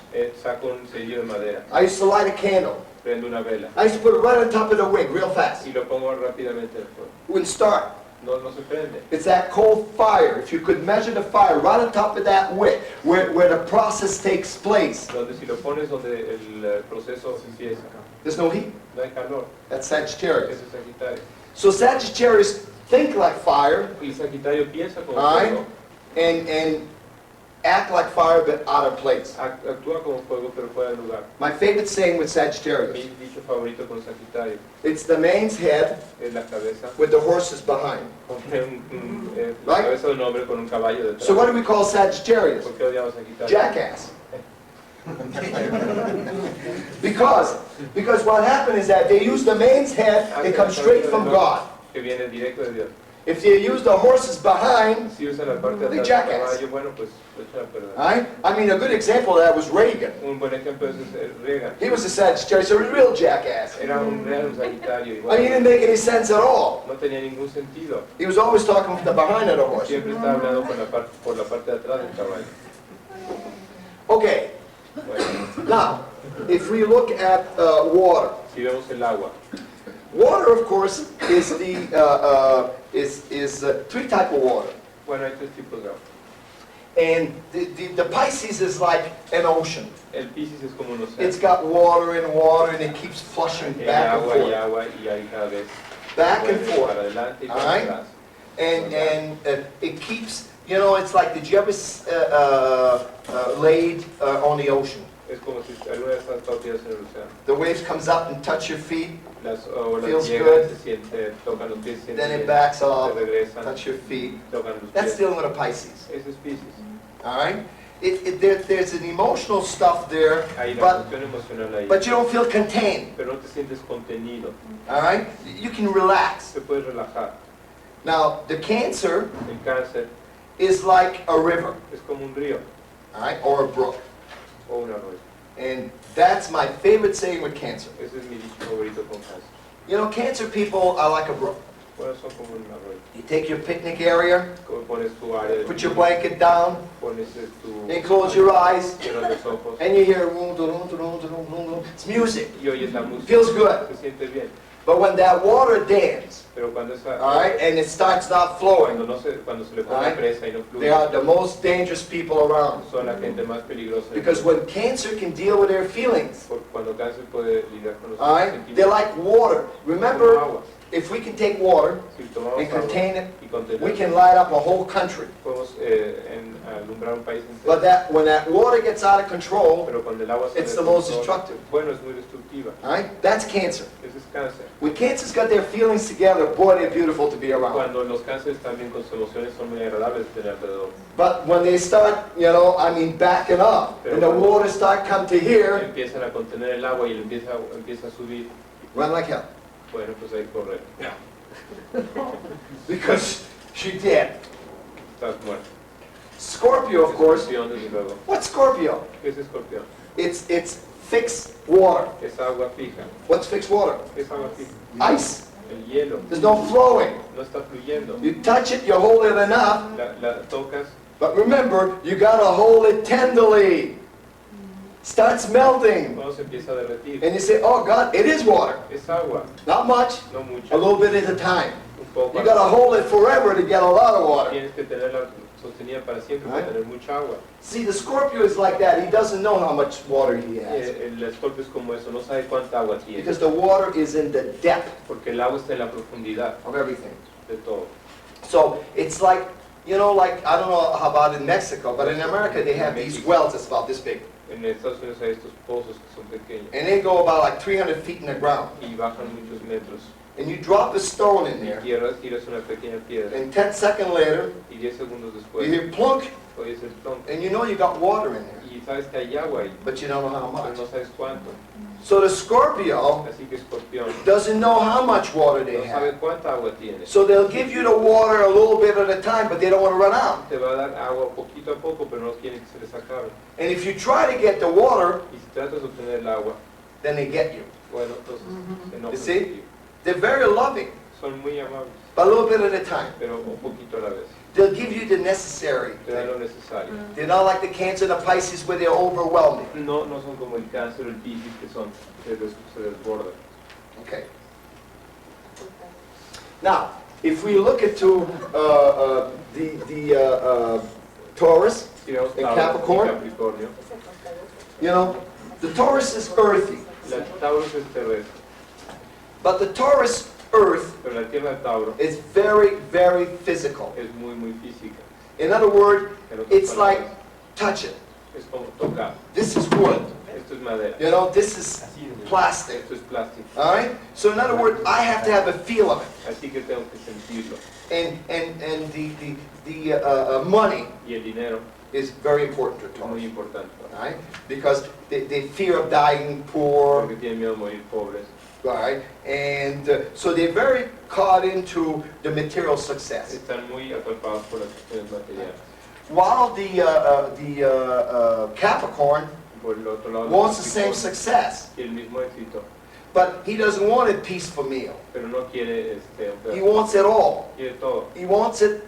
Saco un cerillo de madera, I used to light a candle. prendo una vela I used to put it right on top of the wig real fast. y lo pongo rápidamente en el fuego. It wouldn't start. No se prende. It's that cold fire. If you could measure the fire right on top of that wick, where the process takes place, Donde si lo pones donde el proceso empieza. there's no heat. No hay calor. That's Sagittarius. Ese es Sagitario. So Sagittarius think like fire El Sagitario piensa como Alright. fuego, and act like fire but out of place. actúa como fuego pero fuera de lugar. My favorite saying with Mi Sagittarius, dicho favorito con Sagitario it's the man's head es la cabeza. with the horses behind. Pone la Right. cabeza de un hombre con un caballo detrás. So what do we call Sagittarius? ¿Por qué odiamos a Sagitario? Jackass. Because what happened is that they use the man's head, it comes straight from God. Que viene directo de Dios. If they use the horses behind, Si usan la parte de The atrás del jackass. caballo, bueno, pues lo echan a perder. right? I mean, a good example of that was Reagan. Un buen ejemplo es Reagan. He was a Sagittarius, a real jackass. Era un real Sagitario I igual. mean, he didn't make any sense at all. No tenía ningún sentido. He was always talking from the behind of the horse. Siempre estaba hablando por la parte de atrás del caballo. Okay, Bueno, now, if we look at water, si vemos el agua, water, of course, is three type of water. bueno, hay tres tipos de agua. And the Pisces is like an ocean. El Piscis es como un It's océano. got water and it keeps flushing Hay back and agua y forth. agua y hay cada vez Back and vuelve forth. para adelante y para Alright. atrás. And it keeps, you know, it's like, did you ever laid on the ocean? Es como si alguna vez estás partidas en el océano. The waves comes up and touch your feet, Las olas Feels llegan, good. se siente, tocan los pies, se then sienten it backs bien, off, se regresan, touch your feet. tocan los That's pies. dealing with a Pisces, Ese es Piscis. all right? There's an emotional stuff there, Hay la but, cuestión emocional ahí. but you don't feel contained, Pero no te sientes contenido. all right? You can relax. Te puedes relajar. Now, the Cancer El cáncer is like a river, es como un río all right, or a brook. o un arroyo. And that's my favorite saying with Cancer. Ese es mi dicho favorito con cáncer. You know, Cancer people are like a brook. Bueno, son como un arroyo. You take your picnic area, Como pones tu área de put your blanket down, pones tu... and close your eyes, Cierras los ojos and you hear, it's music. y oyes la música. Feels good. Se siente bien. But when that water dams, Pero cuando esa, all right, and it starts not flowing, cuando se le pone Alright. presa y no they fluye, are the most dangerous people around. son la gente más peligrosa. del Because mundo. when cancer can deal with their feelings, Porque cuando cáncer puede lidiar con los all right, they're sentimientos, like water. como Remember, agua. if we can take water Si tomamos and agua contain it, y contener, we can light up a whole country. podemos alumbrar un país entero. But that when that water gets out of control, Pero cuando el agua sale it's de the most control, destructive. bueno, es muy destructiva. All right, that's cancer. Ese es cáncer. When cancer's got their feelings together, boy, they're beautiful to be around. Cuando los cánceres también con sus emociones son muy agradables de tener alrededor. But when they start, backing up, and the water start come to here, Empiezan a contener el agua y él empieza a subir. run like hell. Bueno, pues hay que correr. Because she did. Estás muerto. Scorpio, of course. Escorpión, desde luego. What's Scorpio? ¿Qué es escorpión? It's fixed water. Es agua fija. What's fixed water? Es agua fija. Ice. El hielo There's no flowing. no está fluyendo. You touch it, you hold it enough, La tocas, but remember, you gotta hold it tenderly. Starts melting. cuando se empieza a derretir. And you say, oh God, it is water. Es agua, Not much, no mucho. a little bit at a time. Un poco. You gotta hold it forever to get a lot of water. Tienes que tenerla sostenida para siempre, para tener mucha agua. See, the Scorpio is like that. He doesn't know how much water he has. El escorpio es como eso, no sabe cuánta agua tiene. Because the water is in the depth Porque el agua está en la profundidad of everything. de todo. So it's like, I don't know how about in Mexico, but in America they have these wells that's about this big. En Estados Unidos hay estos pozos que son pequeños And they go about like 300 feet in the ground. y bajan muchos metros. And you drop a stone in Y there, tiras una pequeña piedra and 10 seconds later, y 10 segundos you después hear plunk, oyes el tronco and you know you got water in there, y sabes que hay agua ahí, but you don't know how pero much. no sabes cuánto. So the Scorpio Así que escorpión doesn't know how much water they no sabe have. cuánta agua tiene. So they'll give you the water a little bit at a time, but they don't want to run out. Te va a dar agua poquito a poco, pero no quiere que se les acabe. And if you try to get the water, Y si tratas de obtener el agua, then they get you. bueno, entonces se enojan You see? contigo. They're very loving, Son muy amables, but a little bit at a time. pero un poquito a la vez. They'll give you the necessary Te dan thing. lo necesario. They're not like the Cancer and the Pisces where they're overwhelming. No son como el cáncer o el piscis que se desbordan. Okay. Now, if we look into Taurus, Si vemos En Tauro Capricorn. y Capricornio, the Taurus is earthy, la Taurus es terrestre, but the Taurus earth pero la tierra de Tauro is very, very physical. es muy física. In other words, En otras it's like, palabras, touch it. es como tocar. This is wood. Esto es madera, This is plastic. esto es plástico. All right? So in other words, I have to have a feel of it. Así que tengo que sentirlo. And the money Y el dinero is very important to es muy Taurus. importante, All right? Because they fear of dying poor. porque tienen miedo a morir pobres. Right, and so they're very caught into the material success. Están muy atrapados por las cuestiones materiales. While the Capricorn Por el otro lado, wants the same Capricornio success, tiene el mismo éxito, but he doesn't want a peaceful meal. pero no quiere un He pedazo. wants it all. Quiere todo. He wants it,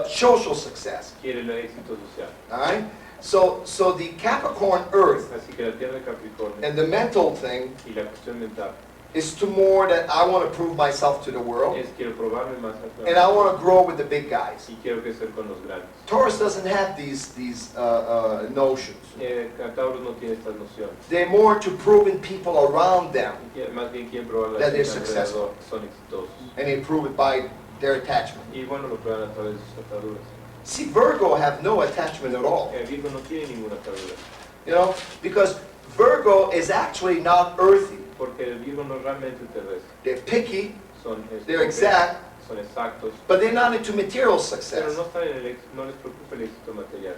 social success. Quiere el éxito social. All right. So the Capricorn Earth Así que la tierra de Capricornio and the mental thing y la cuestión mental is to more that I want to prove myself to the world, es quiero probarme más and I want to grow with the big guys. y quiero crecer con los grandes. Taurus doesn't have these notions. Taurus no tiene estas nociones. They're more to proving people around them, Más bien quieren probar That la they're gente successful. alrededor que son exitosos. and they prove it by their attachment. Y bueno, lo prueban a través de sus ataduras. See, Virgo have no attachment at all, Virgo no tiene ninguna atadura, because Virgo is actually not earthy. porque el Virgo no es realmente terrestre. They're picky, Son, they're exact, son exactos, but they're not into material pero success. no están en el éxito, no les preocupa el éxito material.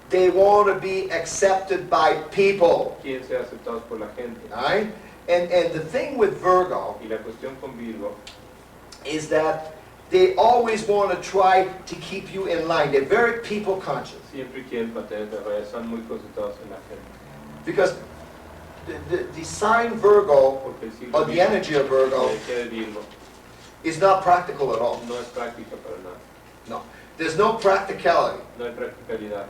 They want to be accepted by people, Quieren ser aceptados por la gente. all right? And the thing with Virgo Y la cuestión con Virgo is that they always want to try to keep you in line. They're very people conscious. siempre quieren mantener la raya, están muy concentrados en la gente. Because the sign Virgo, Porque el signo or the energy of la Virgo, energía de Virgo is not practical at all. no es práctica para nada. No. There's no practicality. No hay practicalidad.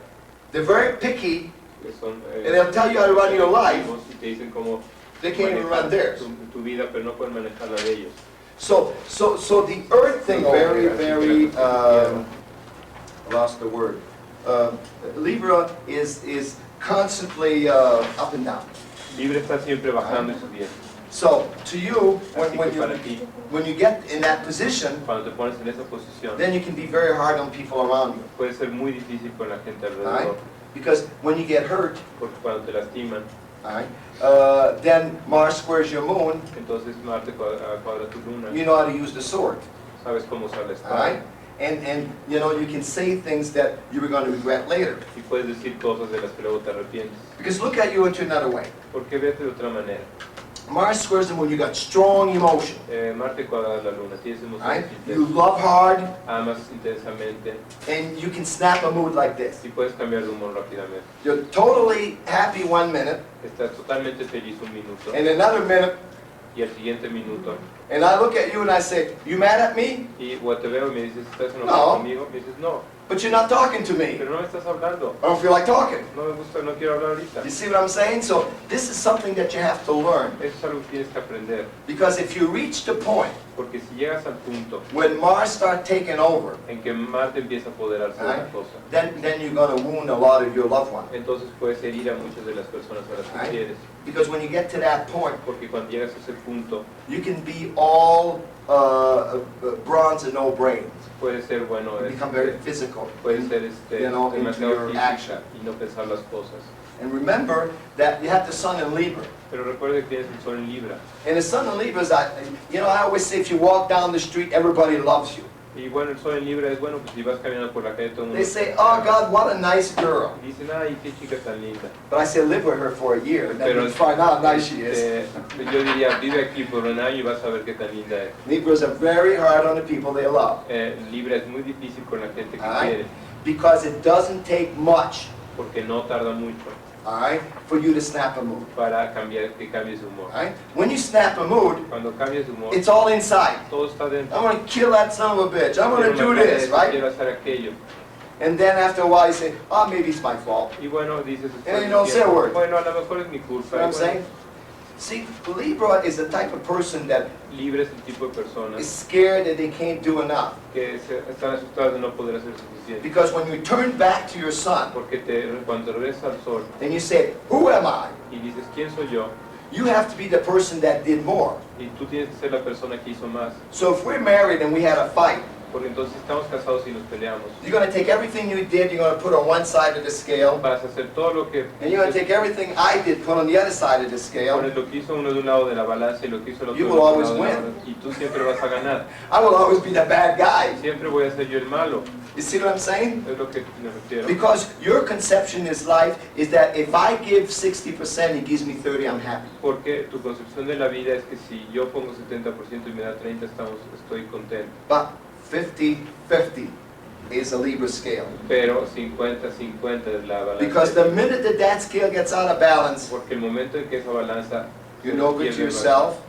They're very picky, Que son, and they'll tell you how to run your life, y te dicen cómo They can't even manejar run theirs. tu vida, pero no pueden manejar la de ellos. So the earth thing, very, I lost the word. Libra is constantly up and down. Libra está siempre bajando y subiendo. So to you, Así que para ti, when you get in that position, cuando te pones en esa posición, then you can be very hard on people around you. puede ser muy difícil con la gente Right? alrededor. Because when you get hurt, Porque cuando te lastiman, then Mars squares your moon, entonces Marte cuadra tu luna. you know how to use the sword. Sabes cómo usar la espada. Alright? And you know, you can say things that you were going to regret later. Y puedes decir cosas de las que luego te arrepientes. Because look at you into another way. Porque vete de otra manera. Mars squares the moon, you got strong emotion. Marte cuadra la luna, tienes Right? emociones You intensas, love hard, amas intensamente and you can snap a mood like this. y puedes cambiar de humor rápidamente. You're totally happy 1 minute, Estás totalmente feliz un minuto and another minute, y al siguiente minuto, and I look at you and I say, you mad at me? y o te veo y me dices, ¿estás No. enojado conmigo? Me dices, no, But you're not talking to me. pero no me estás hablando. I don't feel like talking. No me gusta, no quiero hablar ahorita. You see what I'm saying? So this is something that you have to learn. Eso es algo que tienes que aprender. Because if you reach the point Porque si llegas al punto when Mars starts taking over, en que Marte empieza a apoderarse de Right. la cosa, then you're going to wound a lot of your loved ones. entonces puedes herir a muchas de las personas a las que Right. quieres. Because when you get to that point, Porque cuando llegas a ese punto, you can be all bronze and no brains. puede ser bueno, You become very physical. puede ser You know, into demasiado your física action. y no pensar las cosas. And remember that you have the sun in Libra. Pero recuerde que tienes el sol en Libra. And the sun in Libra is, I always say if you walk down the street, everybody loves you. Y bueno, el sol en Libra es bueno, pues si vas caminando por la calle todo el mundo. They say, oh God, what a nice girl. Y dicen, ay, qué chica tan linda. But I say, live with her for a year, and then Pero you find out how nice she is. yo diría, vive aquí por un año y vas a ver qué tan linda es. Libras are very hard on the people they love. Libra es muy difícil con la gente que Alright. quiere, Because it doesn't take much, porque no tarda mucho for you to snap a mood. para cambiar, que cambies de humor. When you snap a mood, Cuando cambias de humor, it's all inside. todo está dentro. I'm going to kill that son of a bitch. I'm going to do this, right? Quiero hacer aquello. And then after a while you say, oh, maybe it's my fault. Y bueno, dices, And you don't say a word. bueno, a lo mejor es mi You culpa. know what I'm Y bueno, saying? See, Libra is the type of person that Libra es el tipo de persona is scared that they can't do enough. que están asustadas de no poder hacer suficiente. Because when you turn back to your sun Porque cuando regresas al sol and you say, who am I? y dices, ¿quién soy yo? You have to be the person that did more. Y tú tienes que ser la persona que hizo más. So if we're married and we had a fight, Porque entonces estamos casados y nos peleamos. you're going to take everything you did, you're going to put on one side of the scale, Vas a hacer todo lo que and you're going to take everything I did, put on the other side of the scale. pones lo que hizo uno de un lado de la balanza y lo que hizo el otro You del will otro always lado de la win. balanza. Y tú siempre vas a ganar. I will always be the bad guy. Siempre voy a ser yo el malo. You see what I'm saying? Es lo que me refiero. Because your conception is life is that if I give 60%, he gives me 30, I'm happy. Porque tu concepción de la vida es que si yo pongo 70% y me da 30, estoy contento. But 50-50 is a Libra scale. Pero 50-50 es la balanza. Because the minute that that scale gets out of balance, Porque el momento en que esa balanza you're no good to pierde yourself,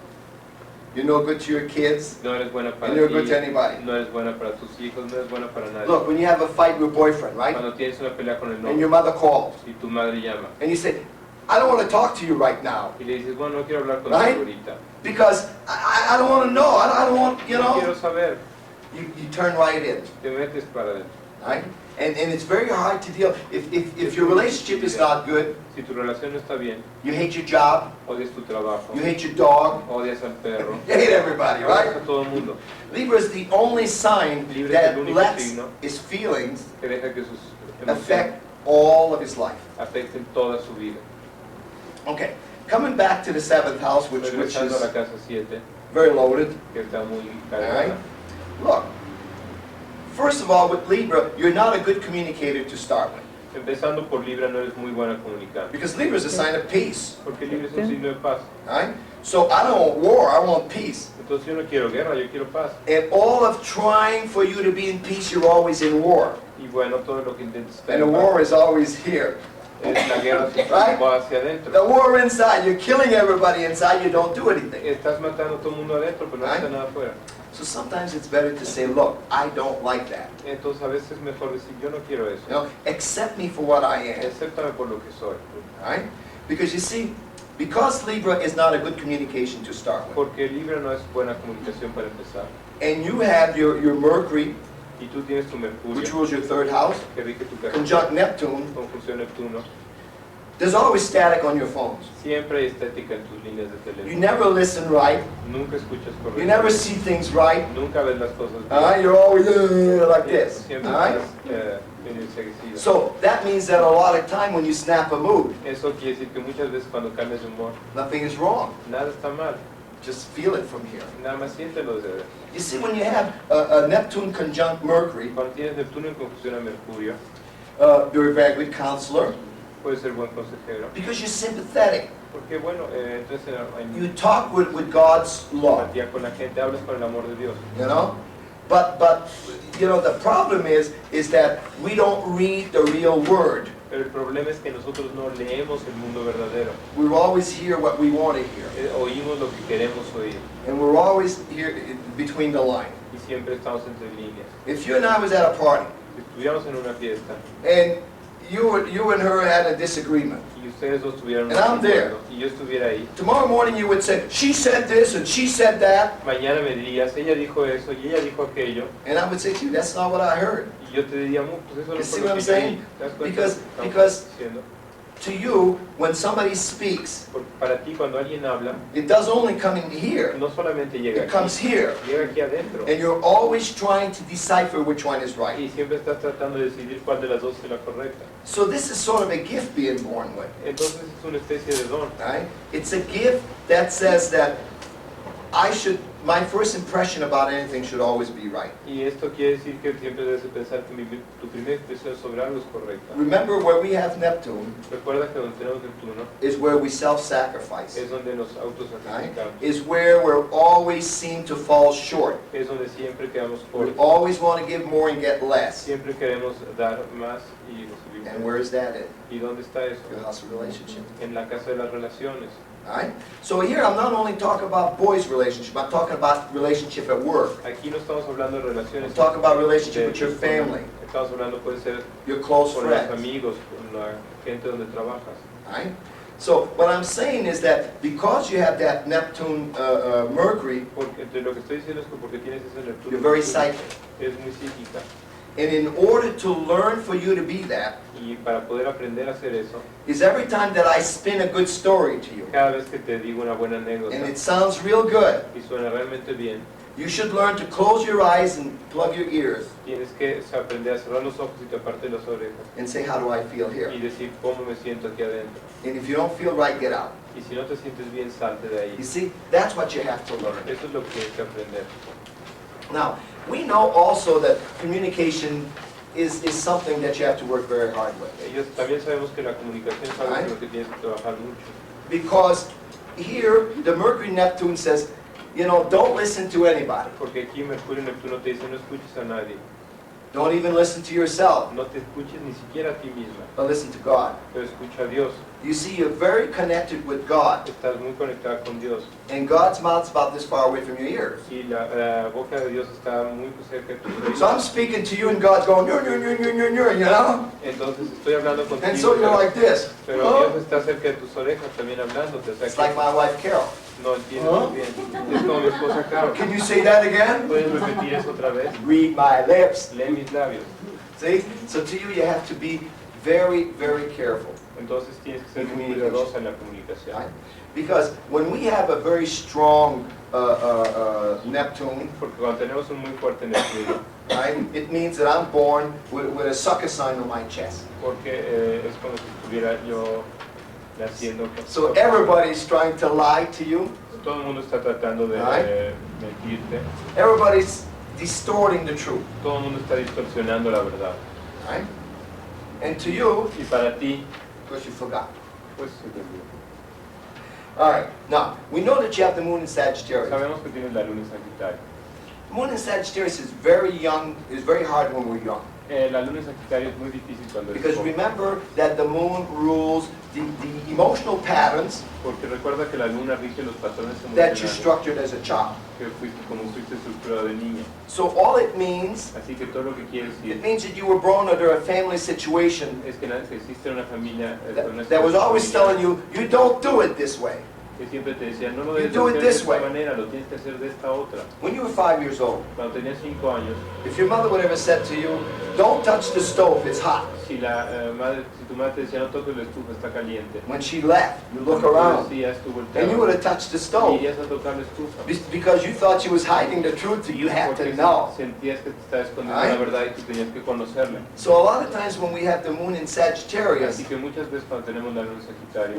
you're no good to your kids, no eres buena para and you're ti, good to anybody. no eres buena para tus hijos, no eres buena para nadie. Look, when you have a fight with your boyfriend, right? Cuando tienes una pelea con el And your novio mother calls, y tu madre llama and you say, I don't want to talk to you right now, y le dices, bueno, no quiero hablar Right? contigo ahorita. because I don't want to know, I don't want, you No quiero know. saber, You turn right in, te metes para adentro. right? And it's very hard to deal, if your relationship is not good, Si tu relación no está bien, you hate your job, odias tu trabajo, you hate your dog, odias al perro, you hate everybody, odias right? a todo el mundo, Libra is the only sign Libra es el that único lets signo his feelings que deja que sus affect emociones all of his life. afecten toda su vida. Okay, coming back to the seventh house, which Regresando a la is casa 7, very loaded. que está muy All cargada. right. Look, first of all, with Libra, you're not a good communicator to start with. Empezando por Libra, no eres muy buena comunicando. Because Libra is a sign of peace. Porque Libra es un signo de paz. All right? So I don't want war, I want peace. Entonces yo no quiero guerra, yo quiero paz. And all of trying for you to be in peace, you're always in war. Y bueno, todo lo que intentes estar And the en paz, war is always here. es la guerra Right? va hacia adentro. The war inside, you're killing everybody inside, you don't do anything. Estás matando a todo el mundo adentro, pero no Right? está nada afuera. So sometimes it's better to say, look, I don't like that. Entonces a veces es mejor decir, yo no quiero eso. You know, accept me for what I am. Acéptame por lo que soy. Right? Because you see, Because Libra is not a good communication to start with. Porque Libra no es buena comunicación para empezar. And you have your Mercury, Y tú tienes tu Mercurio, which rules your third house, que rige tu casa, conjunct Neptune. conjunción Neptuno. There's always static on your phones. Siempre hay estética en tus líneas de You teléfono. never listen right. Nunca escuchas You never correctamente. see things right. Nunca ves las cosas bien. You're always like this. Siempre All right? estás bien enseguecido. So that means that a lot of time when you snap a mood, Eso quiere decir que muchas veces cuando cambias de humor, nothing is wrong. nada está mal. Just feel it from here. Nada más siéntelo desde dentro. You see, when you have a Neptune conjunct Mercury, Cuando tienes Neptuno en conjunción a Mercurio, you're a very good counselor puedes ser buen consejero. because you're sympathetic. Porque bueno, entonces You en talk with God's love, empatía con la gente, hablas con el amor de Dios. you know? But you know, the problem is that we don't read the real word. Pero el problema es que nosotros no leemos el mundo verdadero. We always hear what we want to hear. Oímos lo que queremos oír And we're always here between the line. y siempre estamos entre líneas. If you and I was at a party, Si estuviéramos en una fiesta and you and her had a disagreement, y ustedes dos tuvieran un And I'm there. y yo estuviera ahí, tomorrow morning you would say, she said this and she said that, mañana me dirías, ella dijo eso y ella dijo aquello, and I would say to you, that's not what I heard. y yo te diría, pues eso no You fue see lo what que I'm yo saying? oí". ¿Te das cuenta Because- de lo que because- estamos diciendo? To you, when somebody speaks, Porque para ti cuando alguien habla, it does only come in here. no solamente llega It comes aquí, here. llega aquí adentro. And you're always trying to decipher which one is right. Y siempre estás tratando de decidir cuál de las dos es la correcta. So this is sort of a gift being born with, Entonces es una especie de don. right? It's a gift that says that my first impression about anything should always be right. Y esto quiere decir que siempre debes de pensar que tu primera impresión sobre algo es correcta. Remember, where we have Neptune Recuerda que donde tenemos Neptuno is where we self-sacrifice. es donde nos Right? autosacrificamos. Is where we always seem to fall short. Es donde siempre quedamos We cortos. always want to give more and get less. Siempre queremos dar más y recibir And where menos. is that in? ¿Y dónde está eso? Your house of relationship. En la casa de las relaciones. Alright? So here I'm not only talking about boys' relationship, I'm talking about relationship at work. Aquí no estamos hablando de relaciones. I'm talking about relationship de- with your family, Estamos hablando, puede ser your close con los friends. amigos, con la gente donde trabajas. Alright? So what I'm saying is that because you have that Neptune Mercury, Porque lo que estoy diciendo es que porque tienes ese Neptuno, you're very psychic. es muy psíquica. And in order to learn for you to be that, Y para poder aprender a hacer eso, is every time that I spin a good story to you, cada vez que te digo una buena anécdota and it sounds real good, y suena realmente bien, you should learn to close your eyes and plug your ears tienes que aprender a cerrar los ojos y taparte las orejas and say, how do I feel y here? decir cómo me siento aquí adentro. And if you don't feel right, get out. Y si no te sientes bien, salte de ahí. You see, that's what you have to learn. Eso es lo que tienes que aprender. Now, we know also that communication is something that you have to work very hard with. Ellos también sabemos que la comunicación es algo con lo que tienes que trabajar mucho. Because here, the Mercury-Neptune says, you know, don't listen to anybody. Porque aquí Mercurio y Neptuno te dicen no escuches a nadie, Don't even listen to yourself, no te escuches ni siquiera a ti misma, but listen to God. pero escucha a Dios. You see, you're very connected with God, Estás muy conectada con Dios and God's mouth's about this far away from your ears. y la boca de Dios está muy cerca de tus oídos. So I'm speaking to you, and God's going, you know? Entonces estoy hablando contigo, And so you're like this. pero Huh? Dios está cerca de tus orejas también hablándote. O sea It's like que my wife, Carol. no entiendes muy bien. Es como mi esposa Carol. Can you say that again? ¿Puedes repetir eso otra vez? Read my lips. Lee mis labios. See? So to you have to be very, very careful. Entonces tienes que ser muy cuidadosa en la comunicación. Right? Because when we have a very strong Neptune, Porque cuando tenemos un muy fuerte Neptuno, right, it means that I'm born with a sucker sign on my chest. porque es como si estuviera yo naciendo. So everybody's trying to lie to you. Todo el mundo está tratando de Right. mentirte. Everybody's distorting the truth. Todo el mundo está distorsionando la verdad. Right? And to you, Y para ti, because you forgot. pues All right. Now, we know that you have the moon in Sagittarius. sabemos que tienes la luna en Sagitario. The moon in Sagittarius is very young, is very hard when we're young. La luna en Sagitario es muy difícil cuando Because joven, remember that the moon rules the emotional patterns porque recuerda que la luna rige los patrones that you emocionales structured as a child. que como fuiste estructurado de niña. So all it means, Así que todo lo que quiere it decir means that you were born under a family situation es que existe una familia that was always telling you, you don't do it this way. que siempre te decía, no lo You debes do it hacer de this esta way. manera, lo tienes que hacer de esta otra. When you were 5 years old, Cuando tenías 5 años, if your mother would ever said to you, don't touch the stove, it's hot. si tu madre te decía, no toques la estufa, está caliente, When she left, you look cuando tú around decías, tú and you would volteabas have touched the y stove. irías a tocar la estufa. Because you thought she was hiding the truth, so you had Porque to know. sentías que te estaba escondiendo Ay. la verdad y tú tenías que conocerla. So a lot of times when we have the moon in Sagittarius, Así que muchas veces cuando tenemos la luna en Sagitario,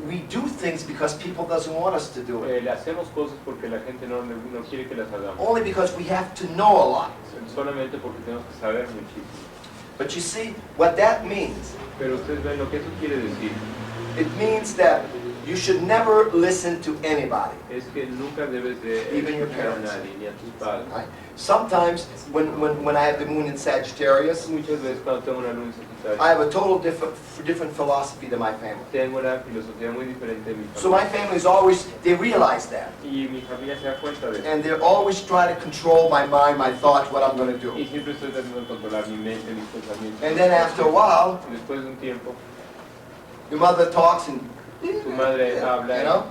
we do things because people doesn't want us to do it. le hacemos cosas porque la gente no quiere que las hagamos, Only because we have to know a lot. solamente porque tenemos que saber muchísimo. But you see, what that means, Pero ustedes ven lo que eso quiere decir, it means that you should never listen to anybody. es que nunca debes de Even your escuchar a parents. nadie, ni a tus padres. Right? Sometimes when I have the moon in Sagittarius, Muchas veces cuando tengo una luna en Sagitario, I have a total different philosophy than my family. tengo una filosofía muy diferente de mi So my familia. family is always, they realize that. Y mi familia se da cuenta de eso. And they're always trying to control my mind, my thoughts, what I'm going to do. Y siempre estoy tratando de controlar mi mente, mis pensamientos. And then after a while, Y después de un tiempo, your mother talks and, tu madre habla. you know?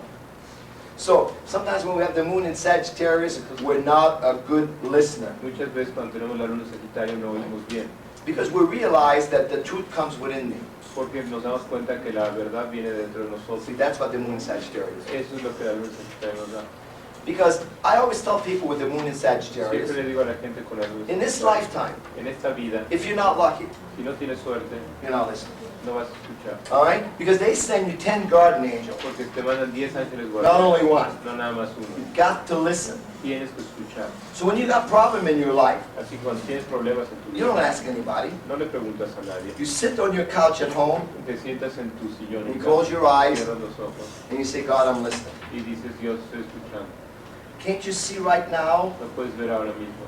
So sometimes when we have the moon in Sagittarius, we're not a good listener. Muchas veces cuando tenemos la luna en Sagitario no oímos bien, Because we realize that the truth comes within me. porque nos damos cuenta que la verdad viene dentro de nosotros. See, that's what the moon in Sagittarius is. Eso es lo que la luna en Sagitario nos da. Because I always tell people with the moon in Sagittarius, Siempre le digo a la gente con la luna in en this Sagitario, lifetime, en esta vida, if you're not lucky, si no tienes suerte, you're not listening. no vas a escuchar. All right? Because they send you 10 guardian angels. Porque te mandan 10 ángeles Not guardianes, only one. no nada más uno. You've got to listen. Tienes que escuchar. So when you got problem in your life, Así que cuando tienes problemas en tu you don't vida, ask anybody. no le preguntas a nadie. You sit on your couch at home Te sientas en tu sillón and en you close casa, your eyes cierras los ojos and you say, God, I'm listening. y dices, Dios, estoy escuchando. Can't you see right now No puedes ver ahora mismo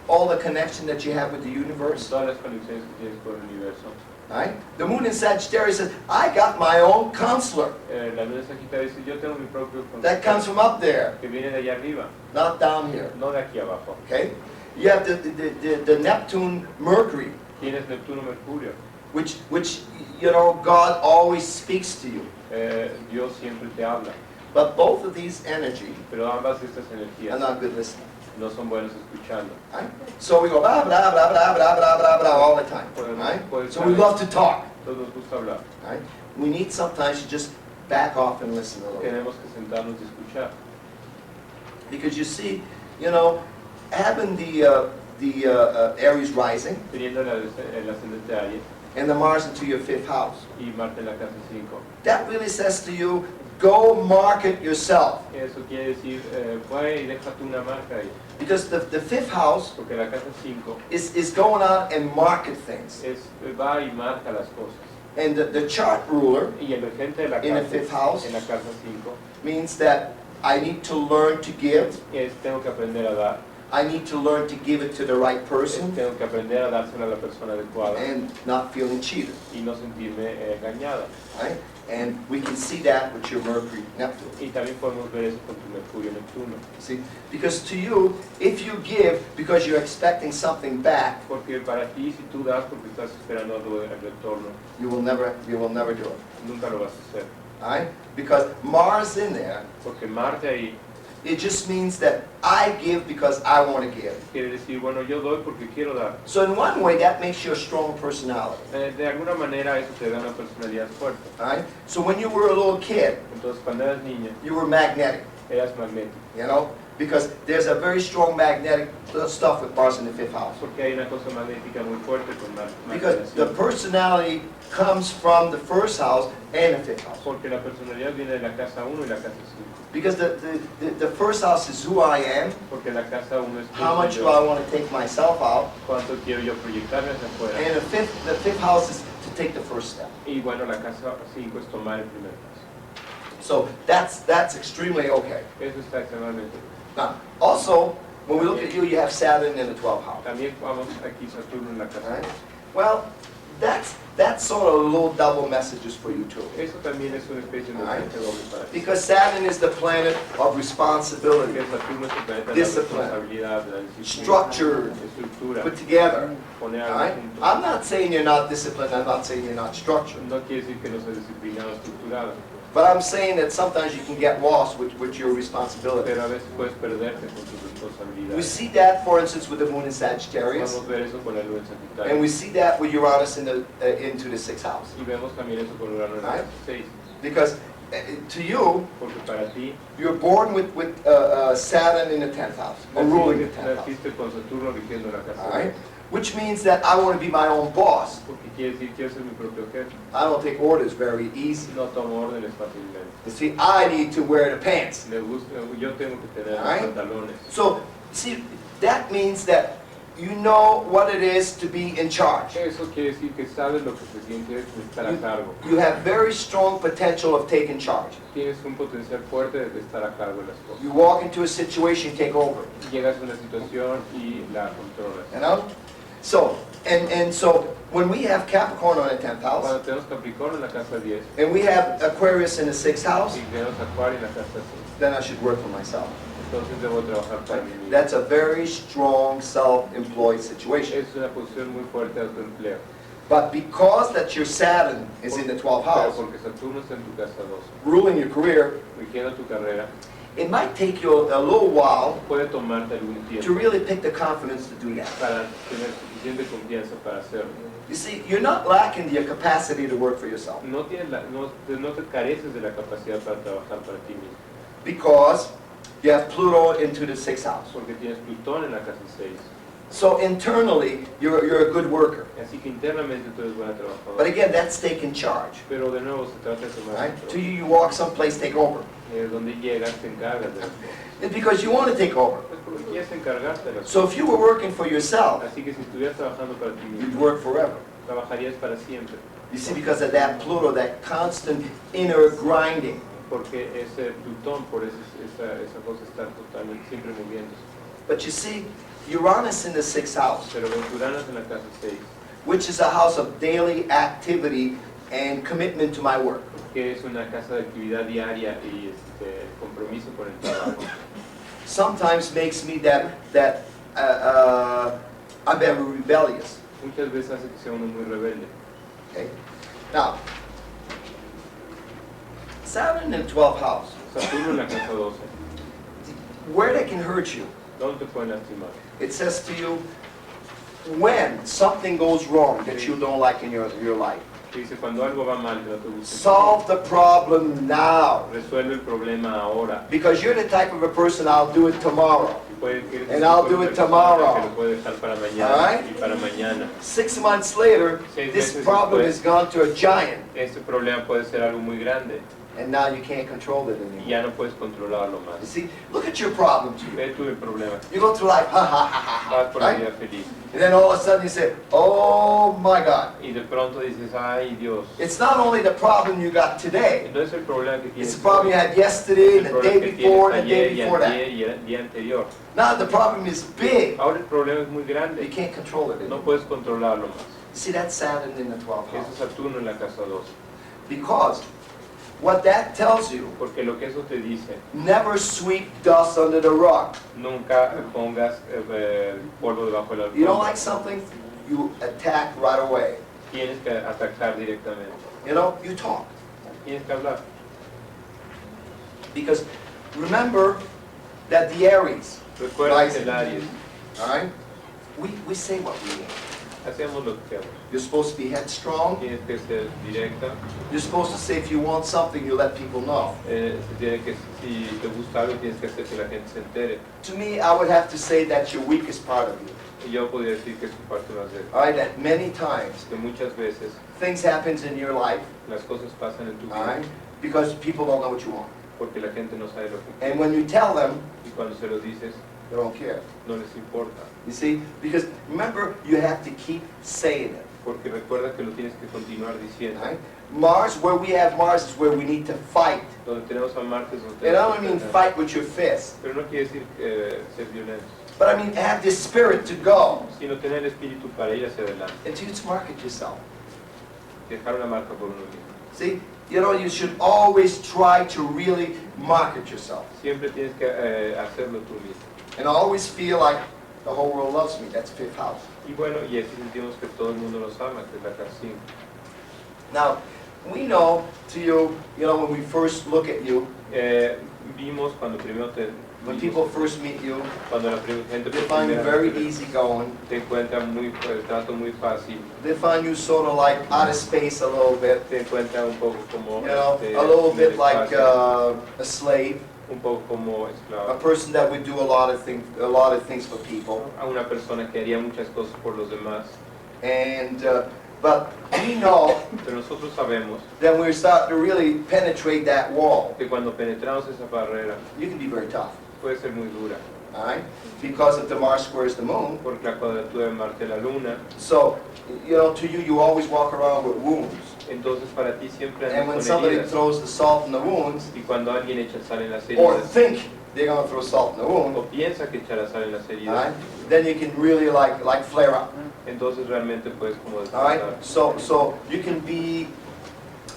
all the connection that you have with the universe? todas las conexiones que tienes con el universo. Right? The moon in Sagittarius says, I got my own counselor. La luna de Sagitario dice, yo tengo mi propio That comes from up there, que viene de allá arriba, not down here. no de aquí abajo. Okay? You have the Neptune Mercury, Tienes Neptuno, Mercurio. which you know, God always speaks to you. Dios siempre te habla, But both of these energies pero ambas estas are energías not good listening. no son buenas escuchando. Right? So we go blah, blah, blah, blah, blah, blah, blah, blah all the time. Right? So we love to talk. Todos nos gusta hablar. Right? We need sometimes to just back off and listen a little bit. Tenemos que sentarnos y escuchar. Because you see, you know, having the Aries rising Teniendo el ascendente Aries and the Mars into your 5th house, y Marte en la casa 5. that really says to you, go market yourself. Eso quiere decir, fue y déjate una marca ahí. Because the 5th house Porque la casa 5 is going out and market things. va y marca las cosas. And the chart ruler Y el regente de la In the casa, fifth house. en la casa 5, means that I need to learn to give. tengo que aprender a dar. I need to learn to give it to the right person Tengo que aprender a dársela a la persona adecuada and not feeling cheated. y no sentirme engañada. Right? And we can see that with your Mercury, Neptune. Y también podemos ver eso con tu Mercurio, Neptuno. See? Because to you, if you give because you're expecting something back, Porque para ti, si tú das porque estás esperando algo de retorno, you will never do it. nunca lo vas a hacer. Right? Because Mars in there, Porque Marte ahí it just means that I give because I want to give. quiere decir, bueno, yo doy porque quiero dar. So in one way, that makes you a strong personality. De alguna manera eso te da una personalidad fuerte. Right? So when you were a little kid, Entonces, cuando eras niña, you were magnetic, eras magnético. you know? Because there's a very strong magnetic stuff with Mars in the 5th house. Porque hay una cosa magnética muy fuerte con Marte. Because the personality comes from the 1st house and the 5th house. Porque la personalidad viene de la casa 1 y la casa 5. Because the 1st house is who I am, Porque la casa 1 es how much do I want to take myself out, cuánto quiero yo proyectarme hacia afuera. and the fifth house is to take the first step. Y bueno, la casa 5 es tomar el primer paso. So that's extremely okay. Eso está extremadamente bien. Now, also, When we look at you, you have Saturn in the 12th house. También vamos aquí Saturno en la casa. Right? Well, that's sort of a little double messages for you too. Eso también es una especie de Right. mensaje doble para ti. Because Saturn is the planet of responsibility, Porque Saturno es el planeta de la Discipline. responsabilidad, de la disciplina, structure, estructura, put together. poner All algo right? junto. I'm not saying you're not disciplined, I'm not saying you're not structured. No quiere decir que no sea disciplinado, estructurado, But I'm saying that sometimes you can get lost with your responsibility. pero a veces puedes perderte con tus responsabilidades. We see that, for instance, with the moon in Sagittarius, Podemos ver eso con la luna en Sagitario. and we see that with Uranus into the 6th house. Y vemos también eso con Urano en la Right. 6. Because to you, Porque para ti, you're born with Saturn in the 10th house, or ruling the 10th house. naciste con Saturno rigiendo la casa. All right? Which means that I want to be my own boss. Porque quiere decir quiero ser mi propio jefe. I don't take orders very easy. No tomo órdenes fácilmente. You see, I need to wear the pants. Me gusta, yo tengo que tener All right. los pantalones. So, see, that means that you know what it is to be in charge. Eso quiere decir que sabes lo que se siente estar a cargo. You have very strong potential of taking charge. Tienes un potencial fuerte de estar a cargo de las cosas. You walk into a situation, you take over. Llegas a una situación y la controlas. You know? So, and so, when we have Capricorn on the 10th house, Cuando tenemos Capricornio en la casa 10 and we have Aquarius in the 6th house, y tenemos Acuario en la casa 6, then I should work for myself. entonces debo trabajar para mí mismo. That's a very strong self-employed situation. Es una posición muy fuerte de autoempleo. But because that your Saturn is in the 12th Pero house, porque Saturno está en tu casa 12, ruling your career, rigiendo tu carrera, it might take you a little while puede tomarte algún to tiempo really pick the confidence to do that. para tener suficiente confianza para hacerlo. You see, you're not lacking the capacity to work for yourself No te careces de la capacidad para trabajar para ti mismo, because you have Pluto into the 6th house. porque tienes Plutón en la casa 6. So internally, you're a good worker. Así que internamente tú eres buena But trabajadora. again, that's taking charge. Pero de nuevo se trata de tomar Right? control. To you, you walk someplace, take over. Donde llegas te encargas de las cosas. It's because you want to take over. Pues porque quieres encargarte de las cosas. So if you were working for yourself, Así que si estuvieras trabajando para ti you'd mismo, work forever. trabajarías para siempre. You see, because of that Pluto, that constant inner grinding. Porque ese Plutón, por eso esa cosa está totalmente siempre moviéndose. But you see, Uranus in the 6th house, Pero Urano en la casa 6, which is a house of daily activity and commitment to my work. que es una casa de actividad diaria y compromiso con el trabajo. Sometimes makes me I'm very rebellious. Muchas veces hace que sea uno muy rebelde. Okay? Now, Saturn in the 12th house, Saturno en la casa 12, where they can hurt you, ¿dónde te pueden lastimar? it says to you, when something goes wrong that you don't like in your life, Que dice, cuando algo va mal, que no te gusta, solve the problem now. resuelve el problema ahora. Because you're the type of a person, I'll do it tomorrow. Puede que eres And ese I'll tipo do de it persona tomorrow. que lo puede dejar para mañana Alright? y para mañana. 6 months later, 6 this meses problem después, has gone to a giant, este problema puede ser algo muy grande and now you can't control it y anymore. ya no puedes controlarlo You más. see, look at your problem too. Ve tú el problema. You go through life, ha ha ha ha Vas ha, por la right? vida feliz And then all of a sudden you say, oh my God. y de pronto dices, ay Dios. It's not only the problem you got today, No es el problema que tienes it's the problem you had yesterday, es and el the problema day que before, tienes and the day ayer y before that. antier y el día anterior. Now the problem is big. Ahora el problema es muy You grande, can't control it no anymore. puedes controlarlo más. See, that's Saturn in the 12th Eso house. es Saturno en la casa 2. Because what that tells you, Porque lo que eso te dice, never sweep dust under the rug. nunca pongas polvo debajo de la You don't alfombra. like something, you attack right away. Tienes que atacar directamente. You know, you talk. Tienes que hablar. Because remember that the Aries, Recuerda que el Aries, all right, we say what we mean. hacemos lo que queremos. You're supposed to be headstrong. Tienes que ser directa. You're supposed to say if you want something, you let people know. Si te gusta algo, tienes que hacer que la gente se entere. To me, I would have to say that's your weakest part of you. Y yo podría decir que es tu parte más débil. All right, that many times Que muchas veces things happens in your life, las cosas pasan en tu all vida right, because people don't know what you want. porque la gente no sabe lo que And quiere. when you tell them, Y cuando se lo dices, they don't care. no les importa. You see, because remember, you have to keep saying it. Porque recuerda que lo tienes que continuar diciendo. All right? Mars, where we have Mars, is where we need to fight. Donde tenemos a Marte es donde And I tenemos don't que mean pelear. fight with your fist. Pero no quiere decir ser violentos. but I mean have this spirit to go. sino tener el espíritu para ir hacia adelante, And to market yourself. dejar una marca por uno mismo. See, you know, you should always try to really market yourself. Siempre tienes que hacerlo tú mismo. And always feel like the whole world loves me. That's fifth house. Y bueno, y así sentimos que todo el mundo nos ama, que es la casa 5. Now, we know to you, you know, when we first look at you, Vimos cuando primero when people first meet you, cuando la gente they por find you primera very vez easygoing. te encuentran el trato muy fácil, They find you sort of like out of space a little bit, te encuentran un poco como you know, este, a little sin bit like espacio, a slave, un poco como a esclavo, person that would do a lot of things for people. a una persona que haría muchas cosas por los demás. And but we know Pero nosotros sabemos that when we start to really penetrate that wall, que cuando penetramos esa barrera you can be very tough, puede ser muy dura, all right? Because if the Mars squares the moon, porque la cuadratura de Marte y la Luna, so you know, to you always walk around with wounds. entonces para ti siempre And andas when con somebody heridas. throws the salt in the wounds, Y cuando alguien echa sal en las or heridas, think they're gonna throw salt in the wound, o piensa que echará sal en las all heridas, right? Then you can really like flare up. entonces realmente puedes como All right, despertar. so you can be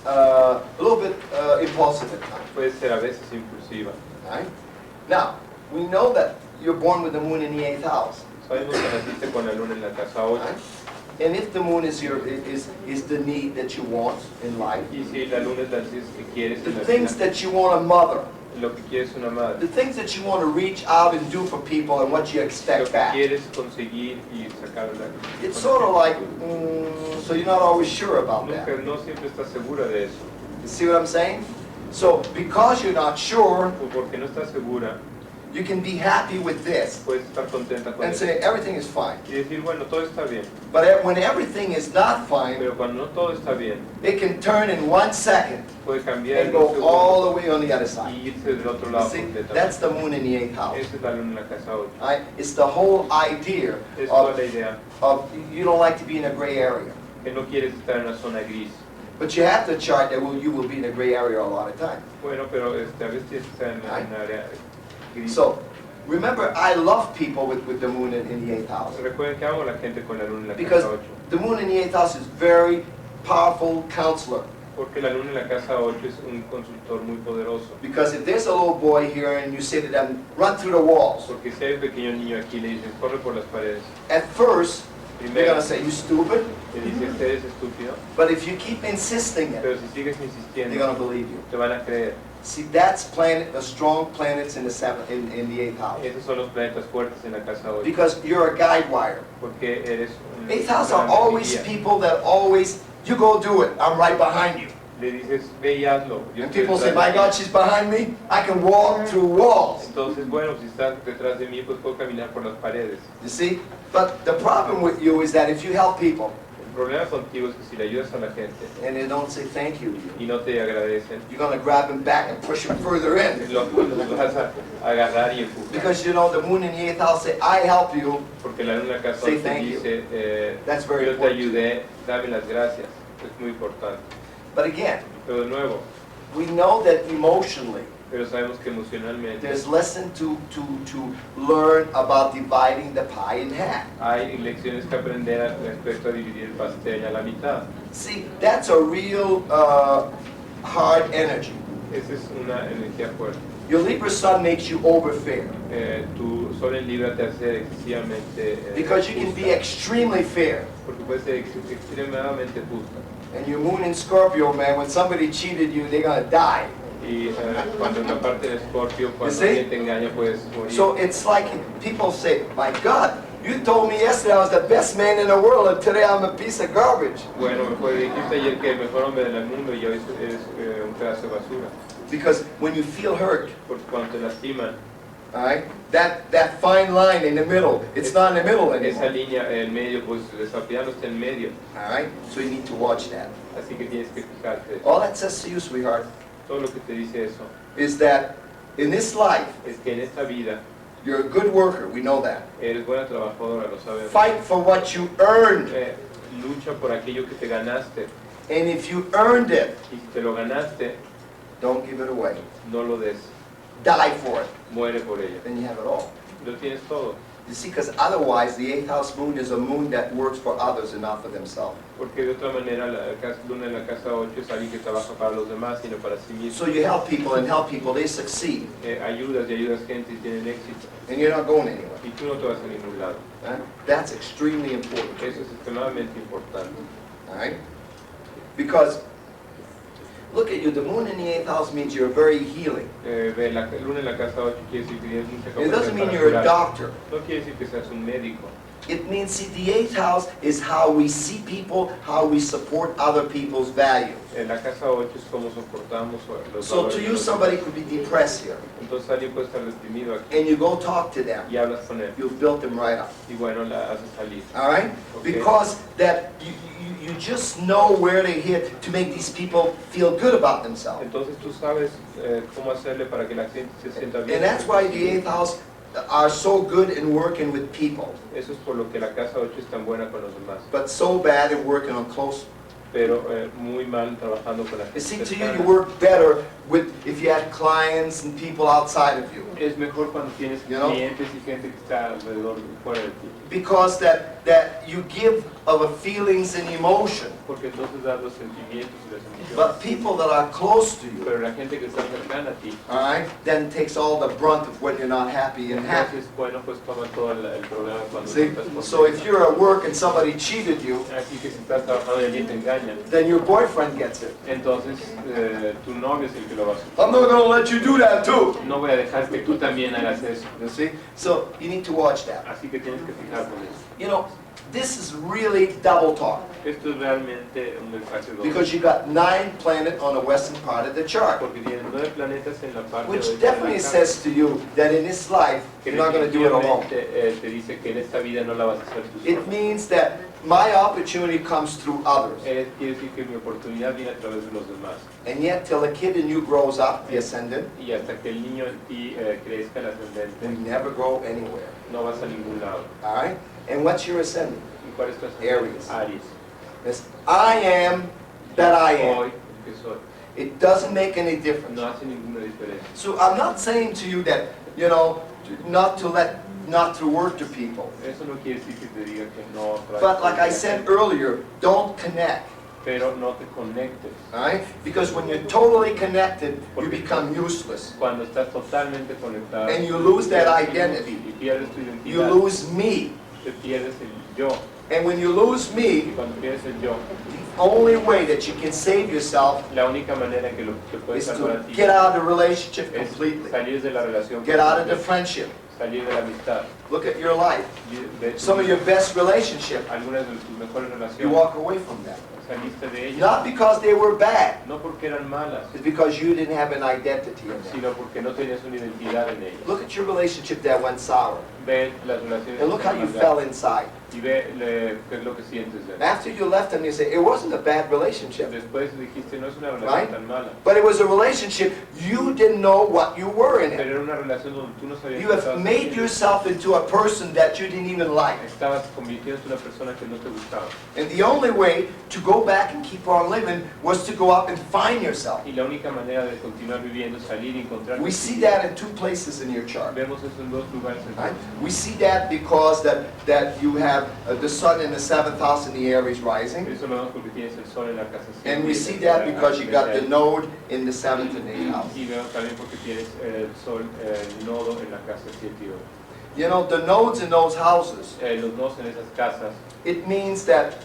a little bit impulsive at times. Puede ser a veces impulsiva. All right. Now we know that you're born with the moon in the 8th house. Sabemos que naciste con la luna en la casa All 8, right? And if the moon is is the need that you want in life, y si la luna es la que quieres the en la things vida, that you want to mother, lo que quieres una madre, the things that you want to reach out and do for people, and what you lo expect que back. quieres conseguir y sacar la It's sort of like, so you're not always sure about Nunca, that. no siempre estás segura de eso, You see what I'm saying? So because you're not sure, o porque no estás segura, you can be happy with this puedes estar contenta con and eso say everything is fine. y decir, bueno, todo está bien, But when everything is not fine, pero cuando no todo está bien, it can turn in 1 second puede cambiar and en un go segundo all the way on the other side. y irse del otro You lado see, completamente. that's the moon in the 8th house. Esa es la luna en la casa 8. Right? It's the whole idea Es toda of, la idea, you don't like to be in a gray area. que no quieres estar en una zona gris. But you have to chart that you will be in a gray area a lot of time. Bueno, pero a veces tienes que estar en una área gris. So, remember, I love people with the moon in the 8th house. Recuerden que amo a la gente con la luna en la Because casa 8. the moon in the 8th house is very powerful counselor. Porque la luna en la casa 8 es un consultor muy poderoso. Because if there's a little boy here and you say to them, run through the walls, Porque si hay un pequeño niño aquí le dicen, corre por las paredes. at first, they're Primero going to say, you stupid. le dices, eres estúpido. But if you keep insisting it, Pero si sigues they're insistiendo, going to believe you. te van a creer. See, that's the strong planets in the in the 8th house. Esos son los planetas fuertes en la casa 8. Because you're a guide wire. Porque eres un 8th house are gran always guía. people that always, you go do it, I'm right behind you. Le dices, ve y hazlo. Yo And estoy people say, detrás my de ti. God, she's behind me, I can walk through walls. Entonces, bueno, si estás detrás de mí, pues puedo caminar por las paredes. You see? But the problem with you is that if you help people, El problema contigo es que si le ayudas a la gente and they don't say thank you to you, y no te agradecen, you're going to grab them back and push them further in. los vas a agarrar y empujar. Because you know, the moon in the 8th house say, I help you. Porque la luna en la casa Say te thank you. dice, That's very yo te important. ayudé, dame las gracias. Es muy importante. But again, Pero de nuevo, we know that emotionally, pero sabemos que emocionalmente there's lesson to learn about dividing the pie in half. hay lecciones que aprender respecto a dividir el pastel a la mitad. See, that's a real hard energy. Esa es una energía fuerte. Your Libra sun makes you overfair Tu sol en Libra te hace excesivamente because you can be justa, extremely fair. porque puede ser extremadamente justa. And your moon in Scorpio, man, when somebody cheated you, they're gonna die. Y cuando en la parte de Scorpio, cuando see? alguien te engaña, puedes morir. So it's like people say, my God, you told me yesterday I was the best man in the world and today I'm a piece of garbage. Bueno, me dijiste ayer que el mejor hombre del mundo y hoy eres un pedazo de basura. Because when you feel hurt, Porque cuando te lastiman, all right, that fine line in the middle, it's not in the middle esa anymore. línea, el medio, pues ya no está en medio. All right, so you need to watch that. Así que tienes que fijarte. All that says to you, sweetheart, Todo lo que te dice eso is that in this life, es que en esta vida you're a good worker, we know that. eres buena trabajadora, lo sabemos. Fight for what you earned, Lucha por aquello que te ganaste. and if you earned it, Y si te lo ganaste, don't give it away. no lo des. Die for it, Muere por ello. then you have it all. Lo tienes todo. You see, because otherwise the 8th house moon is a moon that works for others and not for themselves. Porque de otra manera la luna en la casa 8 es alguien que trabaja para los demás, sino para sí mismo. So you help people and help people, they succeed. Ayudas y ayudas gente y tienen éxito. And you're not going anywhere. Y tú no te vas a ningún lado. That's extremely important. Eso es extremadamente importante. All right? Because, look at you, the moon in the 8th house means you're very healing. La luna en la casa 8 quiere decir que tienes mucha It capacidad doesn't mean para you're a curar. doctor. No quiere decir que seas un médico. It means, see, the 8th house is how we see people, how we support other people's values. En la casa 8 es como soportamos los So valores to de you, los somebody demás. could be depressed here, Entonces alguien puede estar deprimido aquí and you go talk to them. y hablas con él. You've built them right up. Y bueno, la haces salir. All right? Okay. Because that you just know where to hit to make these people feel good about themselves. Entonces tú sabes cómo hacerle para que la gente se sienta bien. And that's why the 8th house are so good in working with people, Eso es por lo que la casa 8 es tan buena con los demás. but so bad in working on close. Pero muy mal trabajando con la You see, gente to you, cercana. you work better with if you had clients and people outside of you. Es mejor cuando tienes You know? clientes y gente que está alrededor, fuera de ti. Because that you give of a feelings and emotion. Porque entonces das los sentimientos y las But emociones. people that are close to you, Pero la gente que está cercana a ti, all right, then takes all the brunt of when you're not happy and happy. entonces, bueno, pues toma todo el problema cuando See, no estás so if contento. you're at work and somebody cheated you, Así que si estás trabajando y alguien te engaña, then your boyfriend gets it. entonces tu novio es el que lo va a sufrir. I'm not going to let you do that too. No voy a dejar que tú también hagas eso. You see? So you need to watch that. Así que tienes que fijarte en eso. You know, this is really double talk Esto es realmente un mensaje doble. because you got 9 planets on the western part of the chart, Porque tienes 9 planetas en la parte which oeste de la definitely carta, says to you that in this life que you're not going to do it alone. definitivamente, te dice que en esta vida no la vas a hacer tú It solo. means that my opportunity comes through others, Quiere decir que mi oportunidad viene a través de los demás. and yet till a kid in you grows up, the ascendant, Y hasta que el niño en ti crezca el we ascendente, never go anywhere. no vas a ningún lado. All right? And what's your ascendant? ¿Y cuál es tu ascendente? Aries. Aries. It's I am that I am. Soy el que soy. It doesn't make any difference. No hace ninguna diferencia. So I'm not saying to you that, you know, not to work to people. Eso no quiere decir que te diga que no trates But like con I la said gente, earlier, don't connect. pero no te conectes. All right? Because when you're totally connected, you become useless. Cuando estás totalmente conectado, And you lose that pierdes tu identity. y pierdes tu You identidad, lose me. te pierdes el yo. And when you lose Y me, cuando pierdes el yo, the only way that you can save yourself la única manera en que lo que puedes is salvar to a ti get out of the relationship es completely. salir de la relación, Get out of the friendship. salir de la amistad. Look at your life. De Some of your best relationships, algunas de tus mejores you relaciones, walk away from them. saliste de ellas, Not because they were bad, no porque eran malas, it's because you didn't have an identity in them. sino porque no tenías una identidad en ellas. Look at your relationship that went sour. Ve las relaciones And look how que you amargaron fell inside. y ve qué es lo que sientes de él. After you left them, you say, it wasn't a bad relationship. Después dijiste, no es una relación Right? tan mala, But it was a relationship you didn't know what you were in pero it. era una relación donde tú no sabías You que have estabas made haciendo. yourself into a person that you didn't even like. Estabas convirtiéndote en una persona que no te gustaba. And the only way to go back and keep on living was to go up and find yourself. Y la única manera de continuar viviendo, salir y encontrar. We see that in 2 places in your chart. Vemos eso en 2 lugares. Right? We see that because that you have the sun in the 7th house in the Aries rising. Eso lo vemos porque tienes el sol en la casa 7. And we see that because you got the node in the 7th and 8th house. Y vemos también porque tienes el sol, el nodo en la casa 7 y 8. You know, the nodes in those houses, Los nodos en esas casas, it means that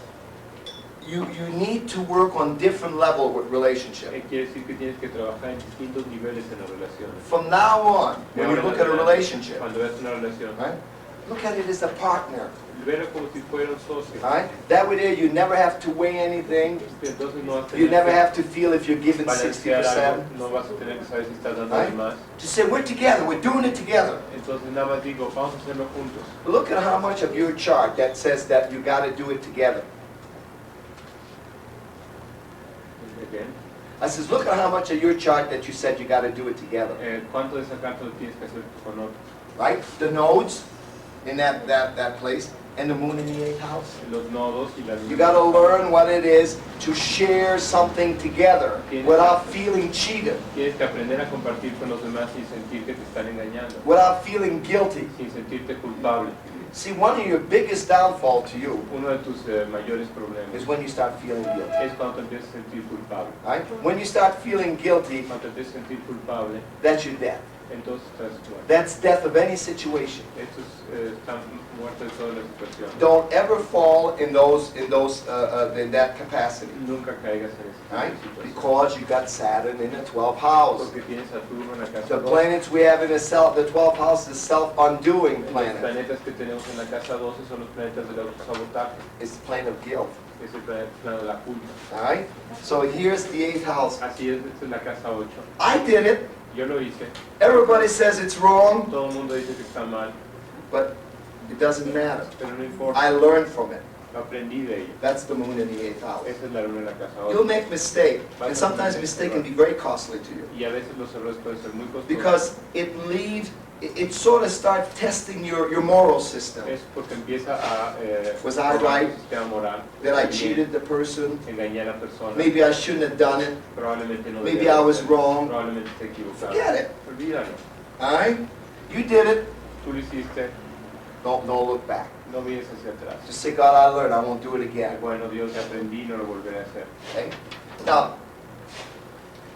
you need to work on different level with relationship. quiere decir que tienes que trabajar en distintos niveles en las relaciones. From now on, when you look at a relationship, Cuando ves una relación, right? Look at it as a partner. verlo como si fuera un socio. Right? That way there you never have to weigh anything. Entonces no vas a You tener never que have to feel if you're giving balancear 60%. algo, no vas a tener que saber si estás dando Right? más. Just say, we're together, we're doing it together. Entonces nada más digo, vamos a hacerlo juntos. Look at how much of your chart that says that you got to do it together. Again. I says, look at how much of your chart that you said you got to do it together. ¿Cuánto de esa carta lo tienes que hacer con otro? Right? The nodes in that place, and the moon in the 8th house. los nodos y la luna. You got to learn what it is to share something together without feeling cheated, Tienes que aprender a compartir con los demás sin sentir que te están engañando, without feeling guilty. sin sentirte culpable. See, one of your biggest downfall to you Uno de tus mayores problemas is when you start feeling guilty. es cuando te empiezas a sentir culpable. Right? When you start feeling guilty, Cuando te empiezas a sentir culpable, that's your death. entonces estás muerto. That's death of any situation. Estos están muertos de todas las situaciones. Don't ever fall in in that capacity, Nunca caigas en esa right? situación. Because you got Saturn in the 12th house. Porque tienes a Saturno en la casa The 2. planets we have in the 12th house is self-undoing Los planet. planetas que tenemos en la casa 12 son los planetas del autosabotaje. It's the plane of guilt. Es el plano de la culpa. All right? So here's the 8th house. Así es, esta es la casa 8. I did it. Yo lo hice. Everybody says it's wrong, Todo el mundo dice que está mal, but it doesn't matter. pero no importa. I learned from it. Aprendí de ello. That's the moon in the 8th house. Esa es la luna en la casa You'll 8. make mistake, and sometimes mistake can be very costly to you, Y a veces los errores pueden ser muy costosos. because it sort of starts testing your moral system. Es porque empieza a Was I right? tu sistema moral. That I cheated the person. Engañé a la persona. Maybe I shouldn't have done it. Probablemente no Maybe debía I was hacerlo. wrong. Probablemente te equivocaste. Forget it. Olvídalo. All right? You did it. Tú lo hiciste. Don't look back. No mires hacia atrás. Just say, God, I learned. I won't do it again. Bueno, Dios, ya aprendí, no lo volveré a hacer. Okay? Now,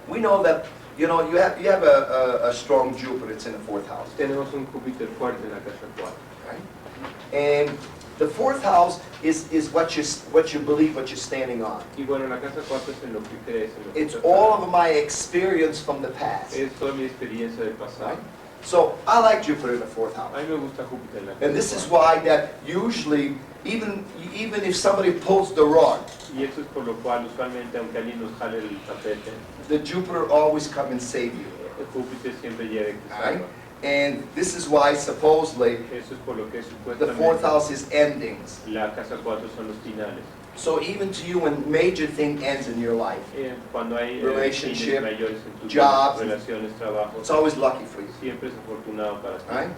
we know that, you have a strong Jupiter. It's in the 4th house. Tenemos un Júpiter fuerte en la casa 4. Right? And the 4th house is what you believe, what you're standing on. Y bueno, la casa 4 es en lo que crees, en lo que It's estás all parado. of my experience from the past. Es toda mi experiencia del pasado. Right? So I like Jupiter in the 4th house. A mí me gusta Júpiter en la casa And this is 4. why that usually, even if somebody pulls the rug, Y eso es por lo cual, usualmente, aunque alguien nos jale el tapete, the Jupiter always come and save you. el Júpiter siempre llega y te Right? salva. And this is why supposedly Eso es por lo que the 4th supuestamente house is endings. la casa 4 son los finales. So even to you, when major thing ends in your life, Cuando hay Relationship, fines mayores en tus jobs, relaciones, trabajo, it's always lucky for you. siempre es afortunado para ti. Right?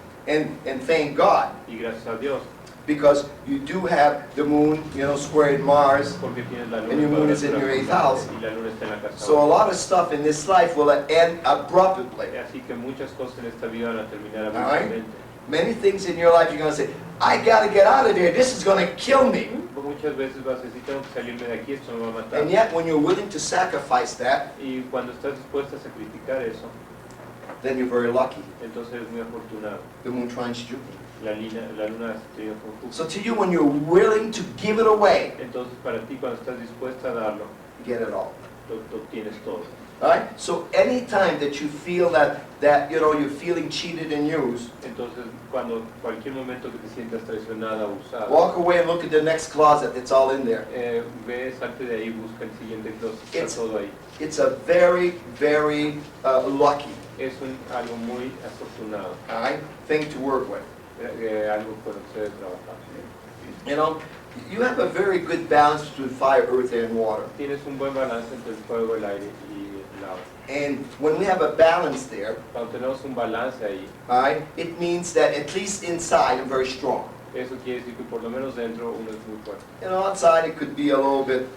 And thank God, Y gracias a Dios, because you do have the moon, squaring Mars. porque tienes la luna And your moon is in your 8th house. y la luna está en la casa So a 8. lot of stuff in this life will end abruptly. Así que muchas cosas en esta vida van a terminar right. abruptamente. Many things in your life you're going to say, I got to get out of there. This is going to kill me. Muchas veces vas a decir, tengo que salirme de aquí, esto me va a matar. And yet when you're willing to sacrifice that, Y cuando estás dispuesto a sacrificar eso, then you're very lucky. entonces eres muy afortunado. The moon trines Jupiter. La luna se tiene con Júpiter. So to you, when you're willing to give it away, Entonces para ti, cuando estás dispuesta a darlo, you get it all. lo obtienes todo. Right? So anytime that you feel that you're feeling cheated and used, Entonces, cualquier momento que te sientas traicionada o usada, walk away and look at the next closet. It's all in there. ve, salte de ahí, busca el siguiente closet, It's- está todo ahí. It's a very, very lucky, Es algo muy afortunado, all right, thing to work with. algo con lo que se debe trabajar. You have a very good balance between fire, earth, and water. Tienes un buen balance entre el fuego, el aire y el agua. And when we have a balance there, Cuando tenemos un balance ahí, all right, it means that at least inside I'm very strong. eso quiere decir que por lo menos dentro uno es muy fuerte. Outside it could be a little bit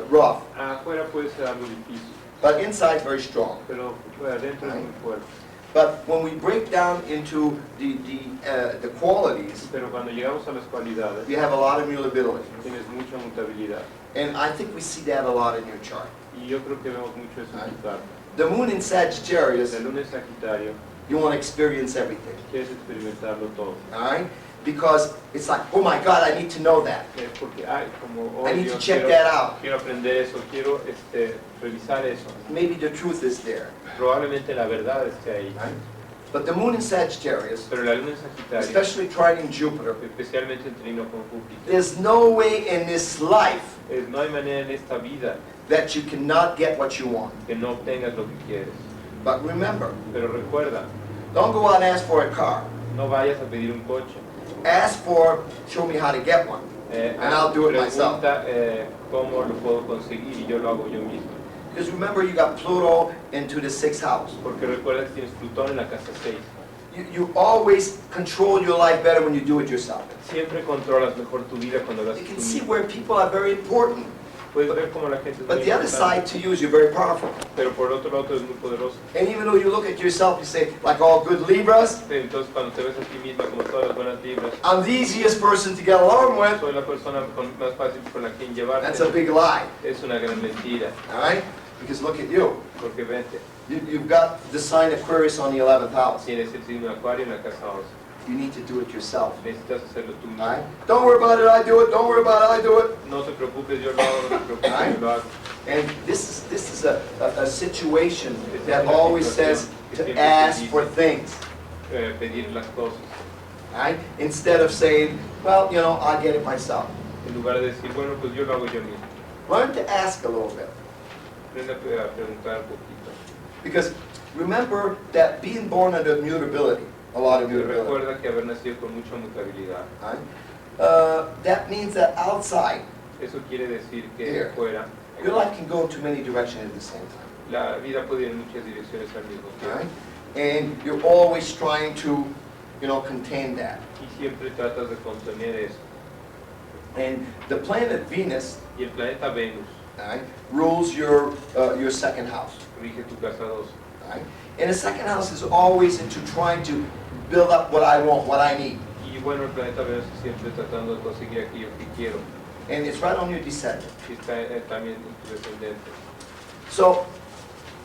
rough, Afuera puede ser algo difícil, but inside very strong. pero adentro es muy fuerte. But when we break down into the qualities, Pero cuando llegamos a las cualidades, you have a lot of mutability. tienes mucha mutabilidad. And I think we see that a lot in your chart. Y yo creo que vemos mucho eso en tu carta. The moon in Sagittarius, La luna en Sagitario, you want to experience everything, quieres experimentarlo todo. all right? Because it's like, oh my God, I need to know that. Es porque, como, I need to yo check that out. quiero aprender eso, quiero revisar eso. Maybe the truth is there, Probablemente la verdad esté ahí. right? But the moon in Sagittarius, Pero la luna en Sagitario, especially trining Jupiter, especialmente en trino con Júpiter, there's no way in this life no hay manera en esta vida that you cannot get what you want. que no obtengas lo que quieres. But remember, Pero recuerda, don't go out and ask for a car. no vayas a pedir un coche. Ask for, show me how to get one. And I'll do it myself. Pregunta cómo lo puedo conseguir y yo lo hago yo mismo. Because remember, you got Pluto into the 6th house. Porque recuerda que tienes Plutón en la casa 6. you always control your life better when you do it yourself. Siempre controlas mejor tu vida cuando lo You haces can tú see mismo. where people are very important. Puedes ver cómo la gente es But muy the other side importante, to you is you're very powerful. pero por otro lado tú eres muy poderoso. And even though you look at yourself, you say, like all good Libras, Entonces cuando te ves a ti misma como todas las buenas libras, I'm the easiest person to get along with. soy la persona más fácil con la quien llevarte. That's a big lie, Es una gran mentira, all right? Because look at you. porque vente, You've got the sign Aquarius on the 11th house. tienes el signo de Acuario en la casa 11. You need to do it yourself, Necesitas hacerlo tú all mismo. right? Don't worry about it, I do it. Don't worry about it, I do it. No te preocupes, yo lo hago, no te preocupes, yo lo hago. And this is a situation that always says to ask for things, Pedir las cosas. all right? Instead of saying, well, you know, I'll get it myself. En lugar de decir, bueno, pues yo lo hago yo mismo. Learn to ask a little bit. Aprende a preguntar un poquito. Because remember that being born under mutability, a lot of Pero mutability, recuerda que haber nacido con mucha mutabilidad. right? That means that outside, Eso quiere decir que Here. fuera, your life can go in too many directions at the same time, la vida puede ir en muchas direcciones al mismo all right? tiempo. And you're always trying to, you know, contain that. Y siempre tratas de contener eso. And the planet Venus, Y el planeta Venus all right, rules your second house, rige tu casa 2. all right? And the second house is always into trying to build up what I want, what I need. Y bueno, el planeta Venus es siempre tratando de conseguir aquello que quiero. And it's right on your descendant. Y está también en tu descendente. So,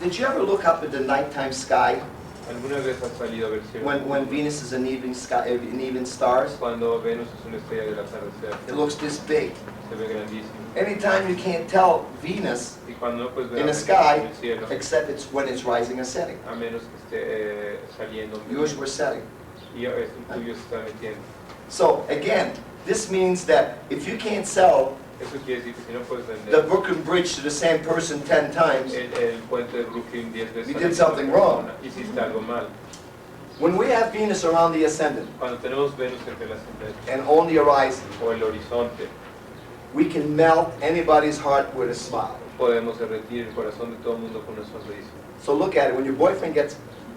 did you ever look up at the nighttime sky ¿Alguna vez has salido a ver cielo? when Venus is an even sky, in even stars? Cuando Venus es una estrella del atardecer, It looks this big. se ve grandísimo. Anytime you can't tell Venus Y cuando no puedes ver in a the Venus sky, en el cielo, except it's when it's rising or setting. a menos que esté saliendo. Yours were setting. Y el tuyo se está metiendo. So again, this means that if you can't sell Eso quiere decir que si no puedes the vender Brooklyn Bridge to the same person 10 times, el puente de Brooklyn 10 veces, You a did la something misma wrong. persona, hiciste algo mal. when we have Venus around the ascendant Cuando tenemos Venus entre el ascendente and on the horizon, o el horizonte, we can melt anybody's heart with a smile. podemos derretir el corazón de todo el mundo con una sonrisa. So look at it, when your boyfriend gets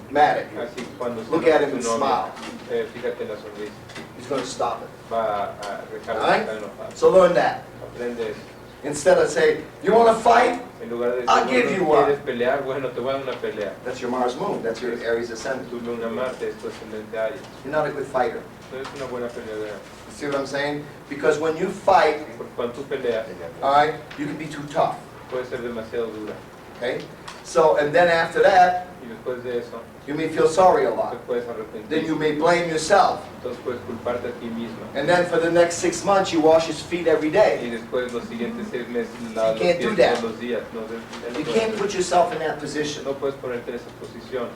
mad at you, Así que cuando se Look enoja at him tu and novia, smile. Fíjate en la sonrisa, he's going to stop it. va a dejar de Alright? estar enojado. So learn that. Aprende eso. Instead of saying, you want to fight? En lugar de I'll decir, give you ¿no one. quieres pelear? Bueno, te voy a dar una pelea. That's your Mars moon, that's your Aries ascendant. Tu luna Marte es tu ascendente Aries. You're not a good fighter. No eres una buena peleadora. You see what I'm saying? Because when you fight, Porque cuando tú peleas, all right, you can be too tough, puede ser demasiado dura. okay? So, and then after that, Y después de eso, you may feel sorry a te lot. puedes Then you arrepentir. may blame yourself. Entonces puedes culparte a ti misma. And then for the next 6 months, you wash his feet every Y day. después los siguientes 6 meses lavas You los can't do pies that. todos los días. No, You can't put yourself in that position. no puedes ponerte en esa posición.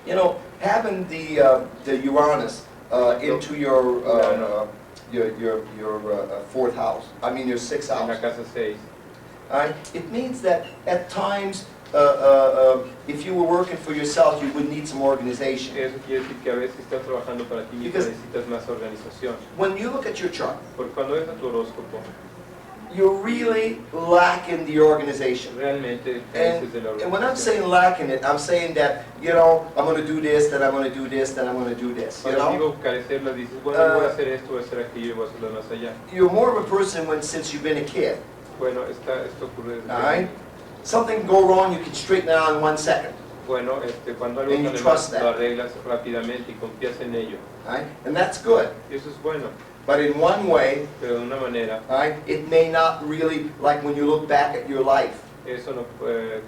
You know, having the Uranus into your fourth house, I mean your sixth En house. la casa 6. All right? It means that at times, if you were working for yourself, you would need some organization. Eso quiere decir que a veces estás trabajando para ti mismo, Because- necesitas más organización. When you look at your chart, Porque cuando ves a tu horóscopo, you're really lacking the organization. realmente careces de la And when I'm organización. saying lacking it, I'm saying that, you know, I'm going to do this, then I'm going to do this, then I'm going to do this, you Cuando know? digo carecerla, dices, bueno, yo voy a hacer esto, voy a hacer aquello, voy a hacerlo más allá. You're more of a person since you've been a kid, Bueno, esto ocurre desde all right? Something go wrong, you can straighten it out in 1 second, Bueno, cuando algo And you sale trust mal, that. lo arreglas rápidamente y confías en ello. all right? And that's good. Y eso es bueno, But in one way, pero de una manera, all right, it may not really, like when you look back at your life, eso no,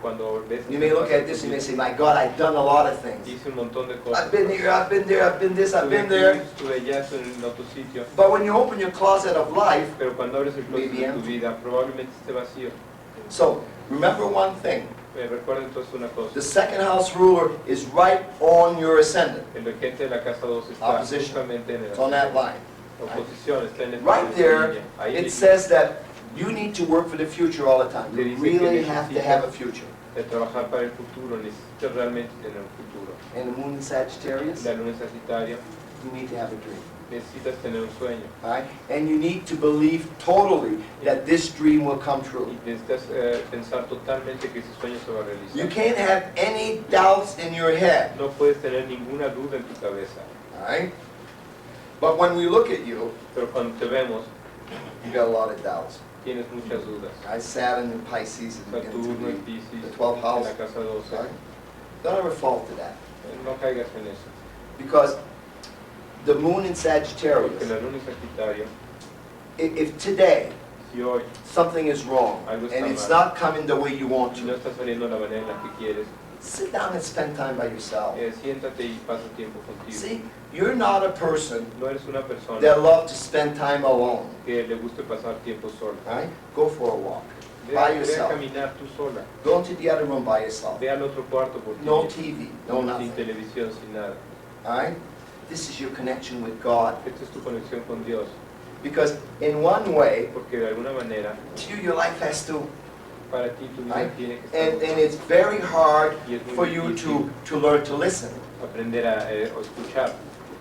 cuando ves... you may look at this and you may say, my God, I've done a lot of things. Hice un montón de cosas. I've been here, I've been there, I've been this, I've been there. Estuve allá, estuve en otro sitio. But when you open your closet of life, Pero cuando abres el closet Maybe de tu empty. vida, probablemente esté vacío. so remember one thing, Recuerda entonces una cosa. the second house ruler is right on your ascendant. El regente de la casa 2 está Opposition. justamente en It's on that line. oposición, está en el Right there, Ahí it says that you need to work for the future all the time. Te You dice que really have to have a future. De trabajar para el futuro, necesitas realmente tener un futuro. And the moon in Sagittarius, La luna en Sagitario, you need to have a dream. necesitas tener un sueño. All right? And you need to believe totally that this dream will come true. Y necesitas pensar totalmente que ese sueño se va a You realizar. can't have any doubts in your head. No puedes tener ninguna duda en tu cabeza. All right? But when we look at you, Pero cuando te vemos, you got a lot of doubts. tienes muchas dudas. I Saturn in Pisces and Saturno en into Piscis, the 12th en house. la casa 12. Right? Don't ever fall to that. No caigas en eso. Because the moon in Porque Sagittarius, la luna en Sagitario, if today si hoy something is wrong Algo está and it's mal. not coming the way you want no to, está saliendo de la manera en la que quieres, sit down and spend time by yourself. siéntate y pasa tiempo contigo. See, you're not a person No eres una persona that loves to spend time alone. que le guste pasar tiempo sola. Right? Go for a walk. Ve By a yourself. caminar tú sola. Go into the other room by yourself. Ve al otro cuarto por ti. No mismo. TV, no Sin nothing. televisión, sin nada. All right? This is your connection with God. Esta es tu conexión con Dios. Because in one way, Porque de alguna manera, to you, your life has to, para ti tu vida right? tiene que estar And it's very hard Y es muy for you to learn to listen. aprender a escuchar.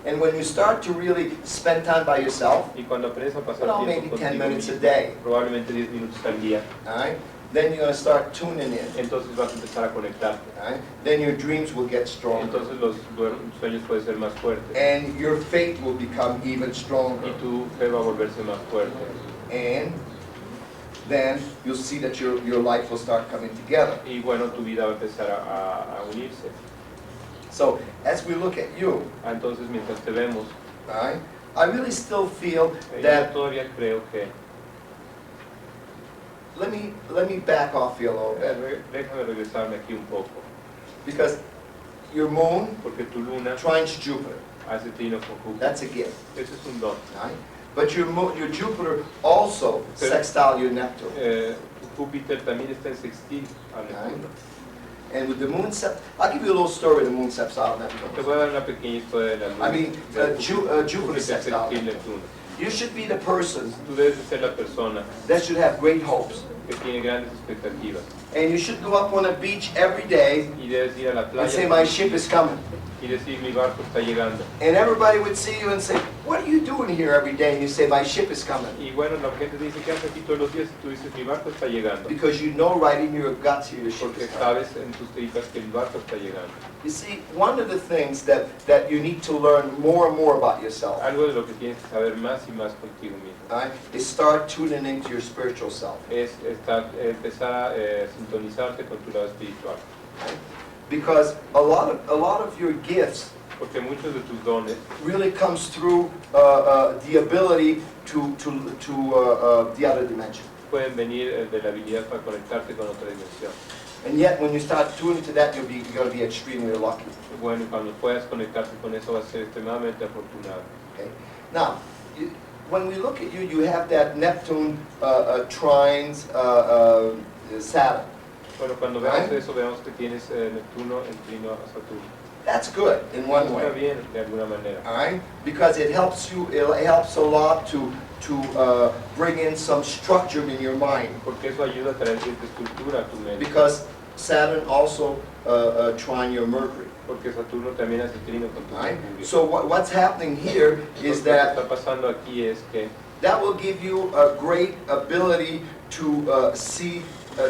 And when you start to really spend time by yourself, Y cuando aprendes a pasar well, tiempo maybe 10 contigo minutes a mismo, day, probablemente 10 minutos al día, all right? Then you're going to start tuning in, entonces vas a empezar a conectarte. all right? Then your dreams will get stronger. Entonces los sueños pueden ser más fuertes. And your faith will become even Y stronger. tu fe va a volverse más fuerte. And then you'll see that your life will start coming together. Y bueno, tu vida va a empezar a unirse. So as we look at you, Entonces mientras te vemos, all right, I really still feel yo that, todavía creo que, let me back off you a little bit. déjame regresarme aquí un poco, Because your moon porque tu luna trines Jupiter. hace trino con Júpiter. That's a gift. Eso es un don. Right? But your Jupiter also sextile your Neptune. Júpiter también está en sextil a Neptuno. And with the moon sept, I'll give you a little story of the moon sextile Te Neptune. voy a dar una pequeña historia de la luna. I mean, Jupiter sextile sextil Neptune. Neptuno. You should be the person Tú debes de ser la persona that should have great hopes. que tiene grandes expectativas And you should go up on a beach every day y debes ir a la and say, playa my ship is coming. y decir mi barco está llegando. And everybody would see you and say, what are you doing here every day? And you say, my ship is coming. Y bueno, la gente te dice que haces aquí todos los días y tú dices mi barco está llegando. Because you know right in your guts your ship Porque is coming. sabes en tus tripas que el barco está llegando. You see, one of the things that you need to learn more and more about yourself, Algo de lo que tienes que saber más y más contigo mismo right, is start tuning into your spiritual self. es empezar a sintonizarte con tu lado espiritual. Right? Because a lot of your gifts Porque muchos de tus dones really comes through the ability to the other dimension. pueden venir de la habilidad para conectarte con otra dimensión. And yet, when you start tuning to that, you're going to be extremely lucky. Bueno, y cuando puedas conectarte con eso vas a ser extremadamente afortunado. Okay. Now, when we look at you, you have that Neptune trines Saturn. Bueno, cuando veamos eso, veamos que tienes Neptuno en trino a Saturno. That's good in one Está way. bien de alguna manera. All right, because it helps you. It helps a lot to bring in some structure in your mind. Porque eso ayuda a traer cierta estructura a tu mente. Because Saturn also trine your Mercury. Porque Saturno también hace trino con tu All right. Mercurio. So what's happening here is Entonces, lo que that está pasando aquí es que that will give you a great ability to see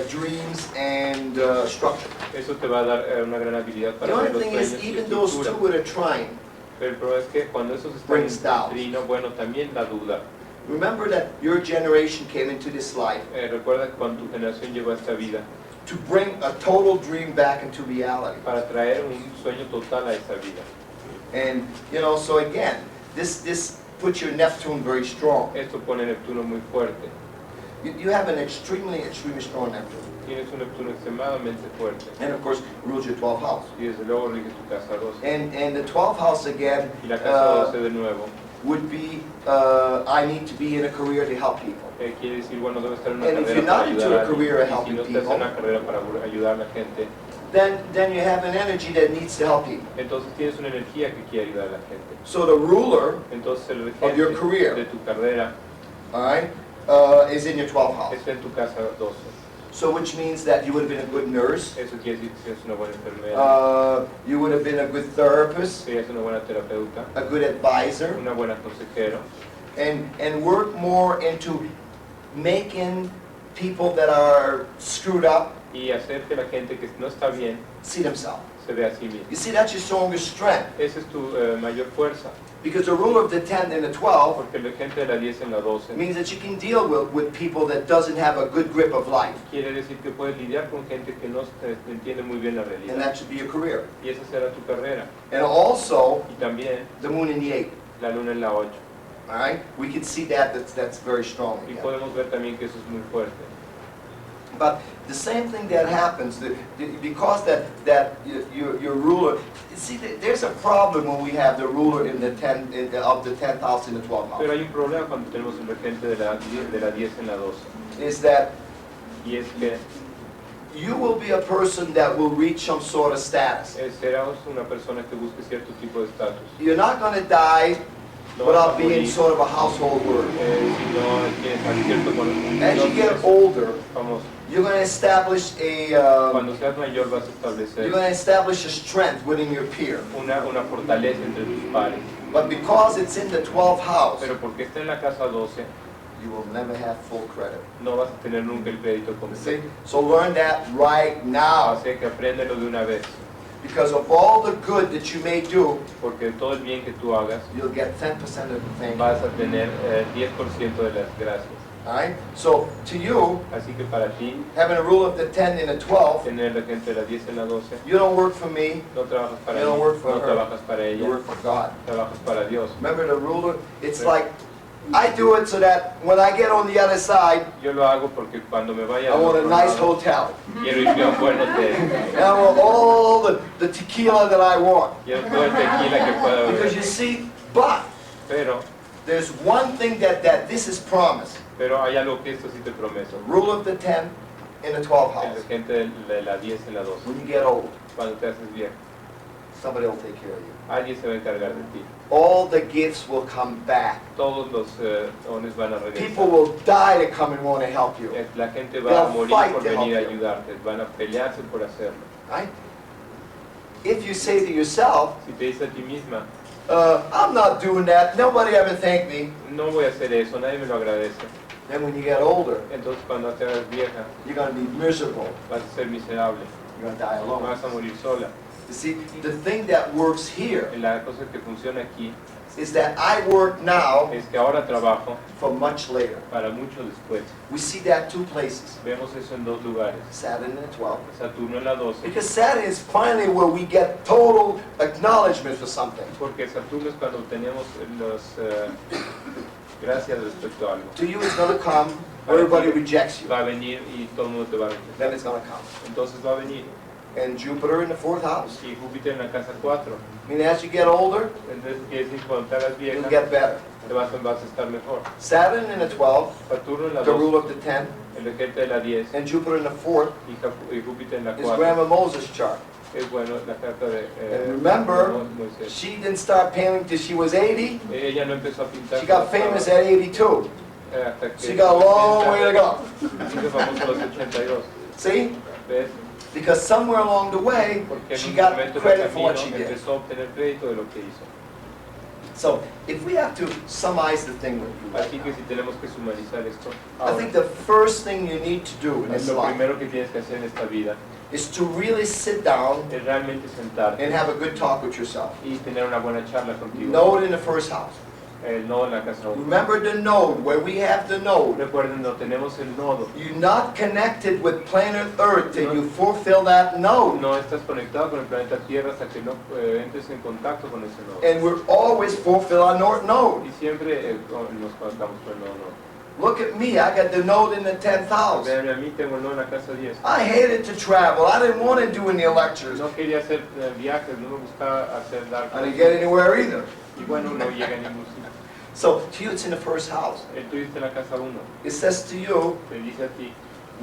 dreams and structure. eso te va a dar una gran habilidad The para ver only los thing is, sueños y even those estructura. two with a trine, Pero el problema es que cuando esos están brings en doubt. trino, bueno, también la duda. remember that your generation came into this life Recuerda que cuando tu generación llegó a esta vida to bring a total dream back into reality. para traer un sueño total a esta vida. And, so again, this puts your Neptune very strong. Esto pone Neptuno muy fuerte. You have an extremely strong Neptune. Tienes un Neptuno extremadamente fuerte. And of course, rules your 12th house. Y desde luego rige tu casa 12. And the 12th house again Y la casa 12 de nuevo would be, I need to be in a career to help people. quiere decir, bueno, debe estar en una And if carrera you're para not into ayudar a a career alguien. helping Y si no estás people, en una carrera para ayudar a la gente, then you have an energy that needs to help people. entonces tienes una energía que quiere ayudar a la gente. So the ruler, Entonces el Of your regente career. de tu carrera all right, is in your 12th house. está en tu casa 12. So which means that you would have been a good nurse, Eso quiere decir que seas una buena enfermera, you would have been a good therapist, serías una buena terapeuta, a good advisor, una buena consejero, and work more into making people that are screwed up y hacer que la gente que no está bien see themselves. se vea a sí misma. You see, that's your strongest strength. Esa es tu mayor fuerza, Because the ruler of the 10 and the 12 porque la gente de la 10 en la 12 means that you can deal with people that doesn't have a good grip of life. quiere decir que puedes lidiar con gente que no entiende muy bien la And realidad. that should be your career. Y esa será tu carrera. And also, Y también the moon in the 8. la luna en la 8. All right? We can see that's very strong. Y Again. podemos ver también que eso es muy fuerte. But the same thing that happens, because your ruler, see, there's a problem when we have the ruler in the 10 of the 10th house in the 12th house. Pero hay un problema cuando tenemos un regente de la 10 en la 12. Is that Y es que you will be a person that will reach some sort of status. serás una persona que busque cierto tipo de estatus. You're not going to die No vas without a being morir, sort of a household word. si no tienes a cierto As you get conocimiento older, famoso. you're going to establish Cuando seas mayor vas a you're establecer going to establish a strength within your peer. una fortaleza entre tus pares. But because it's in the 12th house, Pero porque está en la casa 12, you will never have full credit. no vas a tener nunca el crédito See? completo. So learn that right now. Así que apréndelo de una vez. Because of all the good that you may do, Porque todo el bien que tú hagas, you'll get 10% of the thing. vas a tener 10% de las gracias. Alright? So to you, Así que para ti, having a rule of the 10 and the 12, tener la gente de la 10 en la 12, you don't work for me, no trabajas para You don't mí, work for no her. trabajas para you ella, work for God. trabajas para Dios. Remember the ruler? It's like, I do it so that when I get on the other side, Yo lo hago porque cuando me vaya I want a otro nice lado, hotel. quiero irme a un buen hotel, And I want all the tequila that I want. quiero todo el tequila que pueda Because you beber. see, but Pero there's one thing that this is promised. hay algo que esto sí te prometo. Rule of the 10 in the 12th El house. gente de la 10 en la 12. When you get old, Cuando te haces viejo, somebody will take care of you. alguien se va a encargar de ti. All the gifts will come back. Todos los dones van a People regresar. will die to come and want to help you. La gente va a They'll morir fight por to help venir a you. ayudarte, van a pelearse por hacerlo. Right? If you say to yourself, Si te dices a ti misma, I'm not doing that, nobody ever thanked me, no voy a hacer eso, nadie me lo agradece. then when you get older, Entonces cuando te hagas vieja, you're going to be miserable. vas a ser miserable, You're going to die alone. vas a morir sola. You see, the thing that works here La cosa que funciona aquí is that I work now es que ahora trabajo for much later. para mucho después. We see that two places, Vemos eso en dos lugares. Saturn and the 12th. Saturno en la 12, Because Saturn is finally where we get total acknowledgement for something. porque Saturno es cuando tenemos los gracias respecto a algo. To you it's going to come where everybody rejects you. Va a venir y todo el mundo te va a rechazar. Then it's going to come. Entonces va a venir. And Jupiter in the 4th house. Y Júpiter en la casa 4. I mean, as you get older, Entonces quiere decir cuando te hagas you'll vieja, get better. te vas a estar mejor. Saturn in the 12th, Saturno en la the rule 12, of the 10, el regente de la 10, and Jupiter in the 4th y Júpiter en la is 4. Grandma Moses' chart. Es bueno la carta de And remember, Moisés. she didn't start painting till she was 80. Ella no empezó a pintar. She got famous at 82. Hasta que She got a long way to go. Hizo famoso a los 82. See? ¿Ves? Because somewhere along the way, Porque she en un got momento del credit for camino what she did. empezó a obtener crédito de lo que hizo. So, if we have to summarize the thing with you, Así que si tenemos que sumarizar esto, I ahora, think the first thing you need to do in this lo life primero que tienes que hacer en esta vida is to really sit down es realmente sentarte and have a good talk with yourself. y tener una buena charla contigo. Node in the first house. El nodo en la casa 1. Remember the node, where we have the node. Recuerden, no tenemos el nodo. You're not connected with planet Earth till you fulfill that node. No estás conectado con el planeta Tierra hasta que no entres en contacto con ese nodo. And we're always fulfill our north node. Y siempre nos conectamos con el nodo. Look at me, I got the node in the 10th house. Vean, a mí tengo el nodo en la casa 10. I hated to travel. I didn't want to do any lectures. No quería hacer viajes, no me gustaba hacer dar I didn't get anywhere either. Y bueno, no llega a ningún sitio. So to you, it's in the first house. El tuyo está en la casa 1. It says to you, Te dice a ti,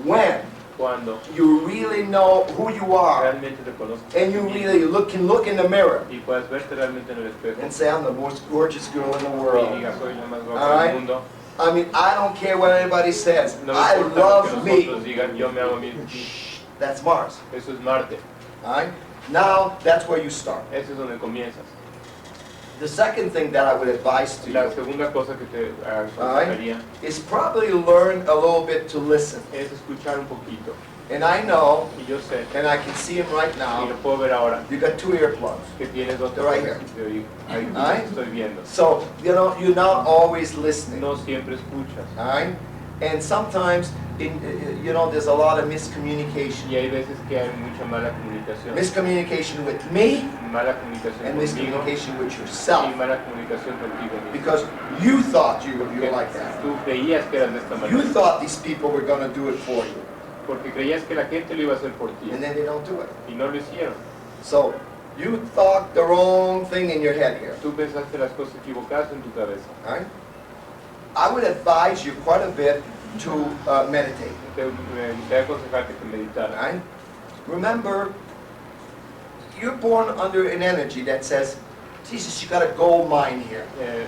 when cuando you really know who you are, realmente te conozcas and you really can look in the mirror y puedas verte realmente en el espejo and say, I'm the most gorgeous girl in the y world. digas, soy la más All guapa right. del mundo. I mean, I don't care what anybody says. No me I importa lo que love me. nosotros digan, yo me amo a mí. That's Mars. Eso es Marte. All right? Now, that's where you start. Eso es donde comienzas. The second thing that I would advise to La you segunda cosa que te aconsejaría is probably learn a little bit to listen. es escuchar un poquito. And I know, Y yo sé, and I can see him right y now, lo puedo ver ahora, you got 2 earplugs. que tienes dos They're right cosas de oír. Ahí Alright. estoy viendo. So, you know, you're not always listening. No siempre escuchas. All right? And sometimes, you know, there's a lot of miscommunication. Y hay veces que hay mucha mala comunicación. Miscommunication with me Mala comunicación and conmigo miscommunication with y yourself. mala comunicación contigo mismo. Because you thought you were like that. Tú creías que eras de esta You manera. thought these people were going to do it for you. Porque creías que la gente lo iba a hacer por ti. And then they don't do it. Y no lo hicieron. So, you thought the wrong thing in your head here. Tú pensaste las cosas equivocadas en tu cabeza. All right? I would advise you quite a bit to meditate. Me gustaría aconsejarte que All meditaras. right? Remember, you're born under an energy that says, Jesus, you got a gold mine here.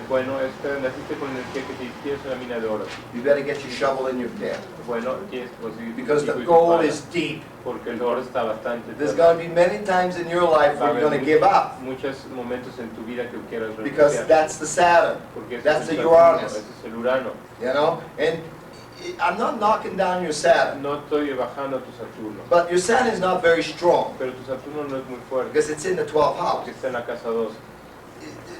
Bueno, naciste con energía que tienes una mina de oro. You better get your shovel in your pit. Bueno, tienes que conseguir tu Because the pico y tu gold pala, is deep. porque el oro está bastante. There's going to be many times in your life Va a where you're haber going to give up. muchos momentos en tu vida que quieras Because renunciar. that's the Saturn, Porque ese that's es the el Saturno, Uranus. ese es el Urano. you know? And I'm not knocking down your Saturn, No estoy bajando tu Saturno, but your Saturn is not very strong pero tu Saturno no es muy fuerte, because it's in the 12th house. porque está en la casa 12.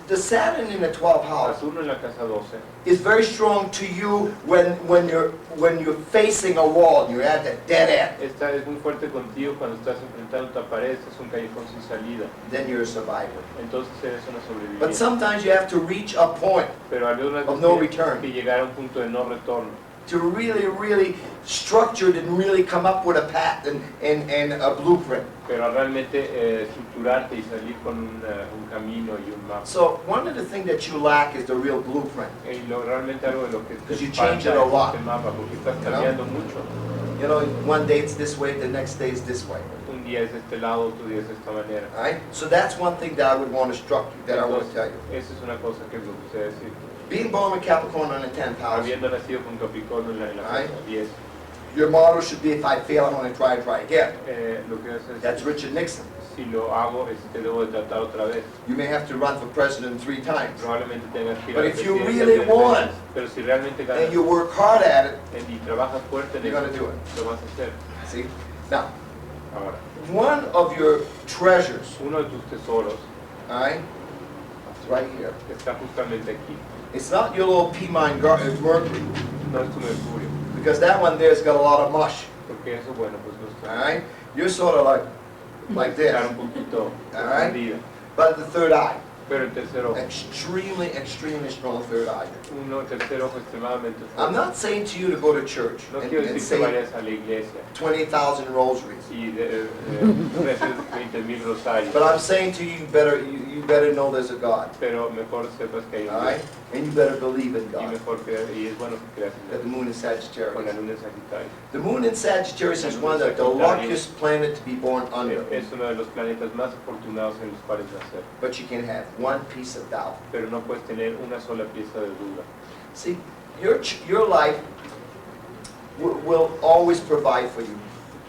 The Saturn in the 12th house Saturno en la casa 12 is very strong to you when you're facing a wall, you're at the dead end. es muy fuerte contigo cuando estás enfrentando a pared, estás un callejón sin salida. Then you're a survivor. Entonces eres una But sobreviviente. sometimes you have to reach a point Pero algunas of no veces return. tienes que llegar a un punto de no retorno. to really structure it and really come up with a pattern and a blueprint. Pero realmente estructurarte y salir con un camino y un mapa. So one of the things that you lack is the real blueprint. Y realmente algo de lo que te Because you change falta it a es lot. este mapa, porque estás You know? cambiando mucho. You know, one day it's this way, the next day is this way. Un día es de este lado, otro día es de esta manera. All right? So that's one thing that I would want to structure, that I want to tell you. Esa es una cosa que me gustaría decir. Being born with Capricorn on the 10th house, Habiendo nacido con Capricornio en la Ay. casa 10, your motto should be, if I fail, I'm going to try again. lo que haces That's Richard Nixon. si lo hago, te debo de tratar otra vez. You may have to run for president 3 times. Probablemente tengas que ir But a la if you presidencia really 3 veces, want, pero si realmente ganas and you work hard at it, y trabajas fuerte en you're eso, going to do it. lo vas a hacer. See? Now, Ahora, one of your treasures, uno de tus tesoros all right, it's right here. está justamente aquí. It's not your little P mine it's Mercury, No es tu Mercurio, because that one there's got a lot of mush. porque eso, bueno, pues no está. All right? You're sort of like this. Estar un poquito Alright. escondida. But the third eye, Pero el tercer ojo, extremely strong third eye. tercer ojo extremadamente I'm fuerte. not saying to you to go to church No and quiero decir que say vayas a la iglesia 20,000 rosaries. y reces 20,000 rosarios, But I'm saying to you, you better know there's a God. pero mejor sepas que hay un All right? Dios And you better believe in y God. mejor creas, y es bueno que creas That the en moon is Dios con la Sagittarius. luna en Sagitario. The moon in Sagittarius is one of the luckiest planet to be born under. Es uno de los planetas más afortunados en los cuales nacer, But you can have one piece of doubt. pero no puedes tener una sola pieza de duda. See, your life will always provide for you.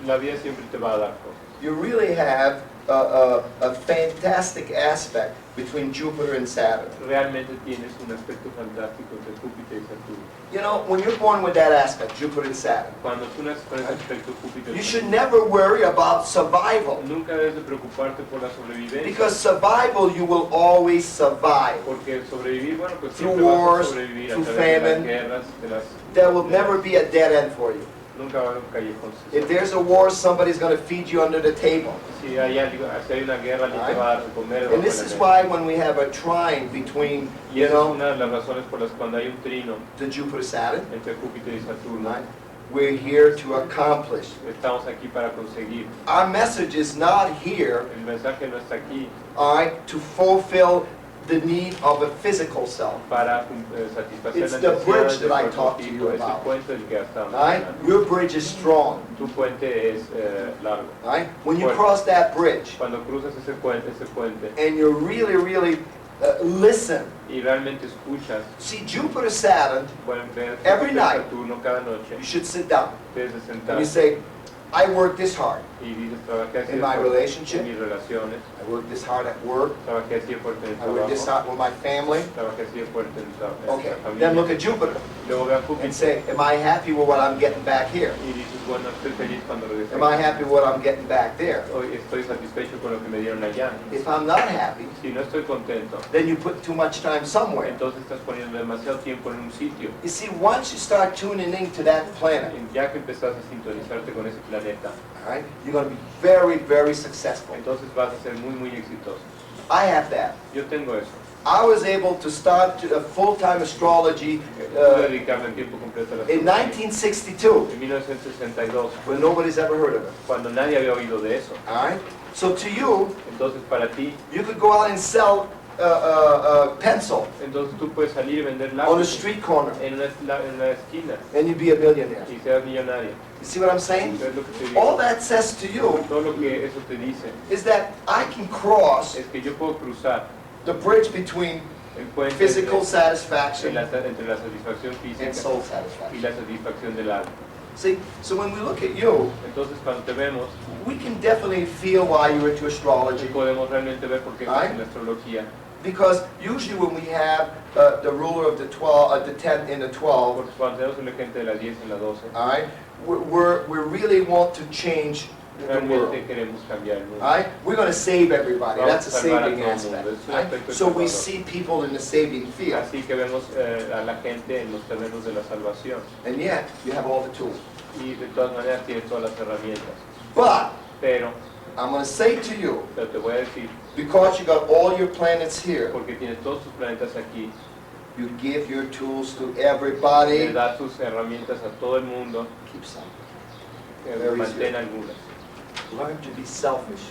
La vida siempre te va a dar cosas. You really have a fantastic aspect between Jupiter and Saturn. Realmente tienes un aspecto fantástico entre Júpiter y Saturno. You know, when you're born with that aspect, Jupiter and Saturn, Cuando tú naces con ese aspecto Júpiter, you should never worry about survival. nunca debes de preocuparte por la sobrevivencia. Because survival, you will always survive. Porque sobrevivir, bueno, pues Through siempre vas a wars, sobrevivir a through través de las famine. guerras, There will never be a dead end for you. nunca va a haber un callejón. If there's a war, somebody's going to feed you under the table. Si hay una guerra, alguien te va a dar de comer. And this is why when we have a trine between, Y you esa es know, una de las razones por las cuando hay un trino the Jupiter-Saturn, entre Júpiter y Saturno, right, we're here to accomplish. estamos aquí para conseguir. Our message is not here, El mensaje no está aquí all right, to fulfill the need of a physical self. para satisfacer It's las the bridge necesidades del that I cuerpo talked to you físico. Es el about. puente del que estamos All right? hablando. Your bridge is strong. Tu puente es largo. All right? When you Fuerte. cross that bridge Cuando cruzas ese puente and you're really listen. y realmente escuchas, See, Jupiter, Saturn, bueno, ver Every night. Saturno cada noche, you should sit down. debes de And you sentarte say, I work this hard. y dices, trabajé así In de my fuerte relationship. en mis relaciones, I work this hard at work. trabajé así de fuerte en el I work this trabajo, hard with my family. trabajé así de fuerte en Okay. la Then look familia. at Jupiter Luego ve a and Júpiter say, am I happy with what I'm getting back here? y dices, bueno, estoy feliz cuando regresé. Am I happy with what I'm getting back there? Hoy estoy satisfecho con lo que me dieron allá. If I'm not happy, Si no estoy contento, then you put too much time somewhere. entonces estás poniendo demasiado tiempo en un sitio. You see, once you start tuning into that planet, Ya que empezás a sintonizarte con ese planeta, all right, you're going to be very, very successful. entonces vas a ser muy, muy exitoso. I have that. Yo tengo eso. I was able to start a full-time astrology Pude dedicarme el tiempo completo a la in astrología. 1962, En 1962, when nobody's ever heard of it. cuando nadie había oído de eso. All right? So to you, Entonces para ti, you could go out and sell pencil entonces tú puedes salir y vender on a lápices street corner, en una esquina and you'd be a millionaire. y seas millonario. You see what I'm saying? ¿Ves lo que te digo? All that says to you Todo lo que eso te dice is that I can cross es que yo puedo cruzar the bridge between el puente physical entre satisfaction la satisfacción and física soul y satisfaction. la satisfacción del alma. See, so when we look at you, Entonces cuando te vemos, we can definitely feel why you're into astrology. podemos realmente ver por qué estás en la astrología. Because usually when we have the ruler of the 12, the 10 and the 12, Porque cuando tenemos el regente de la 10 en la 12, all right, we really want to change the world. realmente queremos cambiar el mundo. All right, we're going to save everybody. Vamos That's a a salvar a saving todo el aspect. mundo. Es un Right? aspecto So we salvador. see people in the saving field, Así que vemos a la gente en los terrenos de la salvación. and yet you have all the tools. Y de todas maneras tienes todas las herramientas. But Pero I'm going to say to you, te voy a decir, because you got all your planets here, porque tienes todos tus planetas aquí, you give your tools to le everybody. das tus herramientas a todo el mundo, Keep some. Very mantén good. algunas. Learn to be selfish.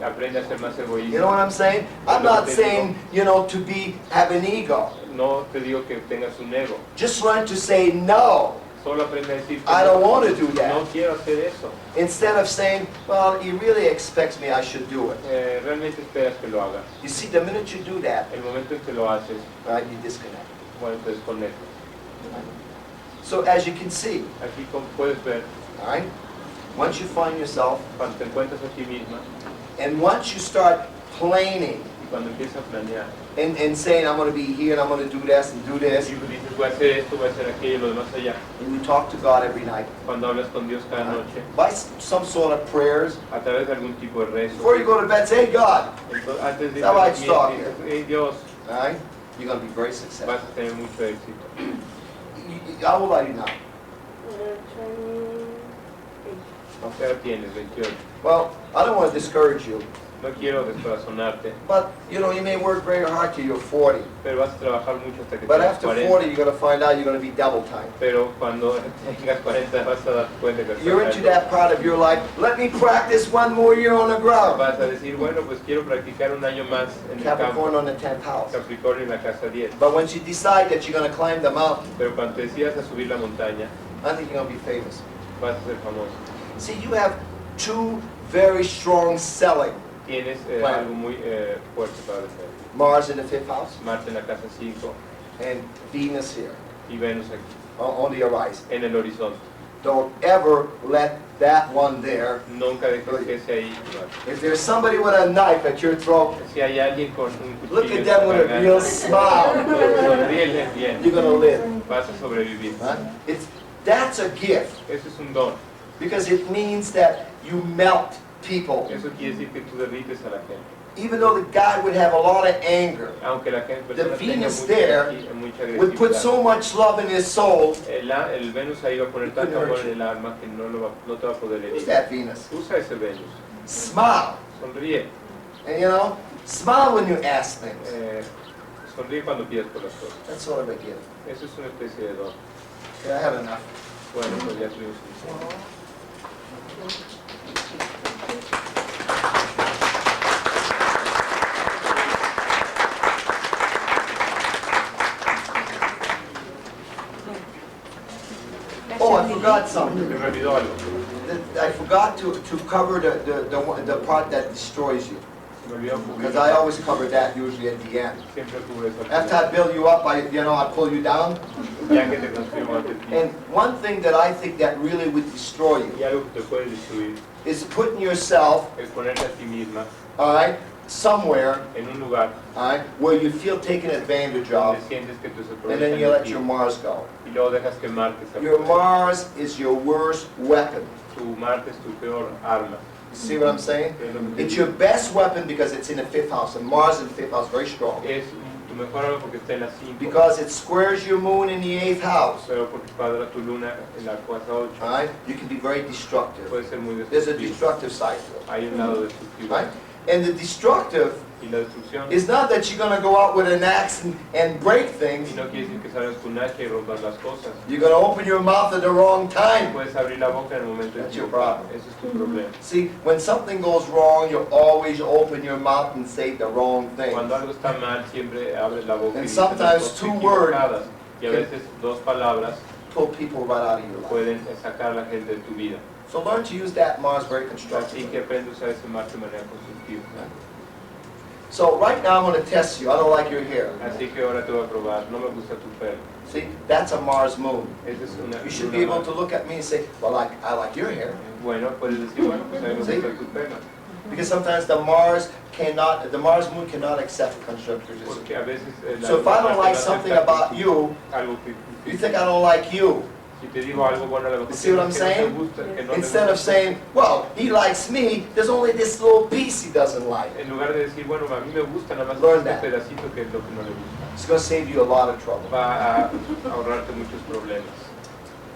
Aprende a ser más You know egoísta. what I'm saying? I'm not saying, to have an ego. No te digo que tengas un ego. Just learn to say no. Solo aprende a decir que I don't want to do no that. quiero hacer eso. Instead of saying, well, he really expects me, I should do it. Realmente esperas que lo haga. You see, the minute you do that, El momento en que lo haces, right, you disconnect. bueno, te desconectas. So as you can see, Aquí como puedes ver, all right, once you find yourself, cuando te encuentras a ti misma and once you start planning y cuando empiezas a planear, and saying, I'm going to be here and I'm going to do this and do y this, dices, voy a hacer esto, voy a hacer aquello, lo demás allá. and you talk to God every night, Cuando hablas con Dios cada noche, by some sort of prayers, a través de algún tipo de rezo, before you go to bed, say, hey, God, entonces, antes de That's how I irte a talk dormir, dices, hey Dios, all right, you're going to be very successful. vas a tener mucho éxito. How old are you now? ¿Qué edad tienes? 28. Well, I don't want to discourage you, No quiero descorazonarte, but you may work very hard till you're 40. pero vas a trabajar mucho hasta que But tengas after 40. 40, you're going to find out you're going to be double time. Pero cuando tengas 40 vas a darte cuenta que You're into that part of your life. Let me practice one more year on the ground. vas a decir, bueno, pues quiero practicar un año más en el Capricorn campo, on the 10th house. Capricornio en la casa 10. But once you decide that you're going to climb the mountain, Pero cuando te decidas a subir la montaña, I think you're going to be famous. vas a ser famoso. See, you have two very strong selling. Tienes Bueno. algo muy fuerte para hacer. Mars in the 5th house Marte en la casa 5 and Venus here y Venus aquí, on the horizon. en el horizonte. Don't ever let that one there. Nunca dejes que ese ahí. If there's somebody with a knife at your throat, Si hay alguien con un look cuchillo at en them su with a garganta, real smile. sonríele bien, You're going to live. vas a sobrevivir. Huh? That's a gift Eso es un don. because it means that you melt people. Eso quiere decir que tú derrites a la gente. Even though the guy would have a lot of anger, Aunque la gente The persona tenga Venus there mucha would put agresividad. so much love in his soul. El Venus ahí va a poner It couldn't tanto amor hurt en el alma que no te va a poder Who's herir. that Venus? Usa ese Venus. Smile. Sonríe. And smile when you ask things. Sonríe cuando pides por las cosas. That's sort of a gift. Eso es una especie de don. Okay, I have enough. Bueno, pues ya tuvimos suficiente. Oh, I forgot something. Se me olvidó algo. I forgot to cover the part that destroys you. Me olvidó cubrir. Because I always cover that usually at the end. Siempre cubre eso. After I build you up, I pull you down. Ya que te confirmo ante ti. And one thing that I think that really would destroy you Y algo que te puede destruir is putting yourself, es ponerte a ti misma all right, somewhere, en un lugar all right, where you feel taken advantage of, donde sientes que tus and then you aprovechan let de your ti Mars go. y luego dejas que Marte se Your aproveche. Mars is your worst weapon. Tu Marte es tu peor arma. You see what I'm saying? Es lo que te It's digo. your best weapon because it's in the 5th house, and Mars in the 5th house is very strong. Es tu mejor arma porque está en la 5. Because it squares your moon in the 8th house, Pero porque cuadra tu luna en la casa 8. all right, you can be very destructive. Puede ser muy There's a destructivo. destructive side to it, Hay un lado destructivo. right? And the destructive Y la destrucción. is not that you're going to go out with an axe and break things. Y no quiere decir que salgas con un hacha y rompas las cosas. You're going to open your mouth at the wrong time. Puedes abrir la boca en el momento That's your equivocado. problem. Ese es tu problema. See, when something goes wrong, you always open your mouth and say the wrong thing. Cuando algo está mal, siempre abres la boca y And dices las sometimes cosas two words equivocadas. Y a veces dos palabras Pull people right out of your life. pueden sacar a la gente de tu vida. So learn to use that Mars very Así constructively. que aprende a usar ese Marte de manera constructiva. So right now I'm going to test you. I don't like your hair. Así que ahora te voy a probar. No me gusta tu pelo. See, that's a Mars moon. Esa es una You should luna be able Marte. to look at me and say, well, I like your hair. Bueno, puedes decir, bueno, pues a mí me Sí. gusta tu pelo. Because sometimes the Mars moon cannot accept constructivism. Porque a veces la So if I don't Marte like no something acepta about you, algo que you think I don't like you. si te digo algo bueno a lo mejor You see what I'm que no te saying? gusta, que no te Instead of gusta. saying, well, he likes me, there's only this little piece he doesn't like. En lugar de decir, bueno, a mí me gusta, nada más Learn este that. pedacito que es lo que no le gusta. It's going to save you a lot of trouble. Va a ahorrarte muchos problemas.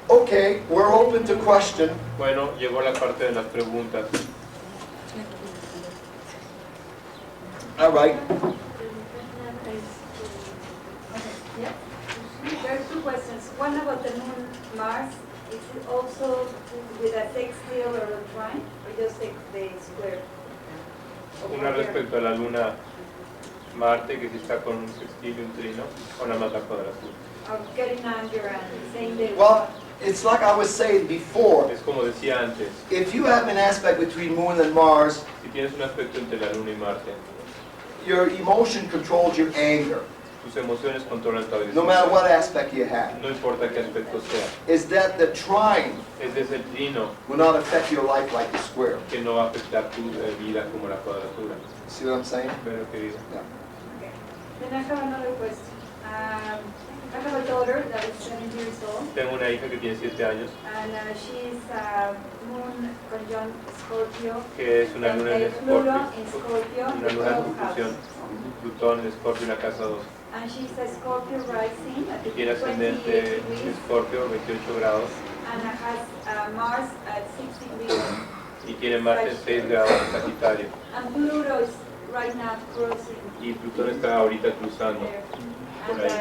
Okay, we're open to question. Bueno, llegó la parte de las preguntas. All right. Yeah. There are two questions. One about the moon Mars. Is it also with a sextile or a trine, or just the square? Una respecto a la luna Marte, que si está con un sextil y un trino, o nada más la cuadratura. Or getting under and saying that. Well, it's like I was saying before. Es como decía antes, If you have an aspect between Moon and Mars, si tienes un aspecto entre la luna y Marte, your emotion controls your anger, tus emociones controlan tu no matter what aspect you have. No importa qué aspecto sea. Is that the trine Es desde el trino will not affect your life like the square. que no va a afectar tu vida como la cuadratura. See what I'm saying? Pero querido, Okay. Then I have another question. I have a daughter that is 7 years old, tengo una hija que tiene 7 años, and she's moon conjunct Scorpio, que es una and luna en Pluto Scorpio, in Scorpio, una the luna en 12th conjunción, house. Plutón en Scorpio en la casa 2. And she's a Scorpio rising at the Tiene 28 ascendente degrees, en Scorpio, 28 grados, and has Mars at 6 degrees. y tiene Marte en 6 grados en Sagitario. And Pluto is right now crossing Y Plutón está ahorita cruzando. there. Por And ahí.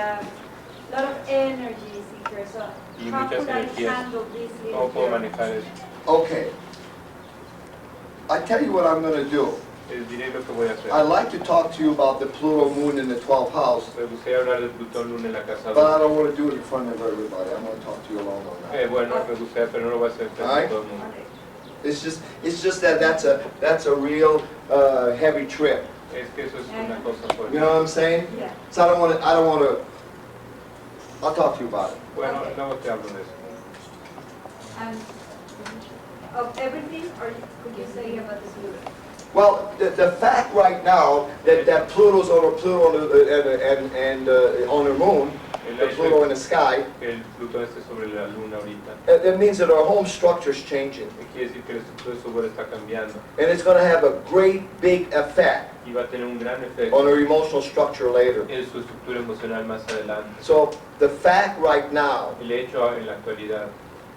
a lot of energies in here. So Y how muchas could I energías. handle this ¿Cómo little puedo girl? manejar eso? Okay. I tell you what I'm going to do. Les diré lo que voy a hacer. I'd like to talk to you about the Pluto moon in the 12th house, Me gustaría hablar de Plutón Luna en la casa but I 2. don't want to do it in front of everybody. I'm going to talk to you alone on that. Bueno, me gustaría, pero no lo voy a hacer frente a todo el mundo. Okay. It's just that that's a real heavy trip. Es que eso es una cosa fuerte. You know what I'm saying? Yeah. So I don't want to. I'll talk to you about it. Bueno, Okay. luego te hablo de eso. And of everything, or could you say about the Pluto? Well, the fact right now that Pluto's on on her moon, El the hecho Pluto in the sky, que el Plutón esté sobre la Luna ahorita, that means that our home structure is changing, quiere decir que la estructura de su vuelo está cambiando and it's going to have a great big effect y va a tener un gran efecto on her emotional structure later. en su estructura emocional más adelante. So the fact right now El hecho en la actualidad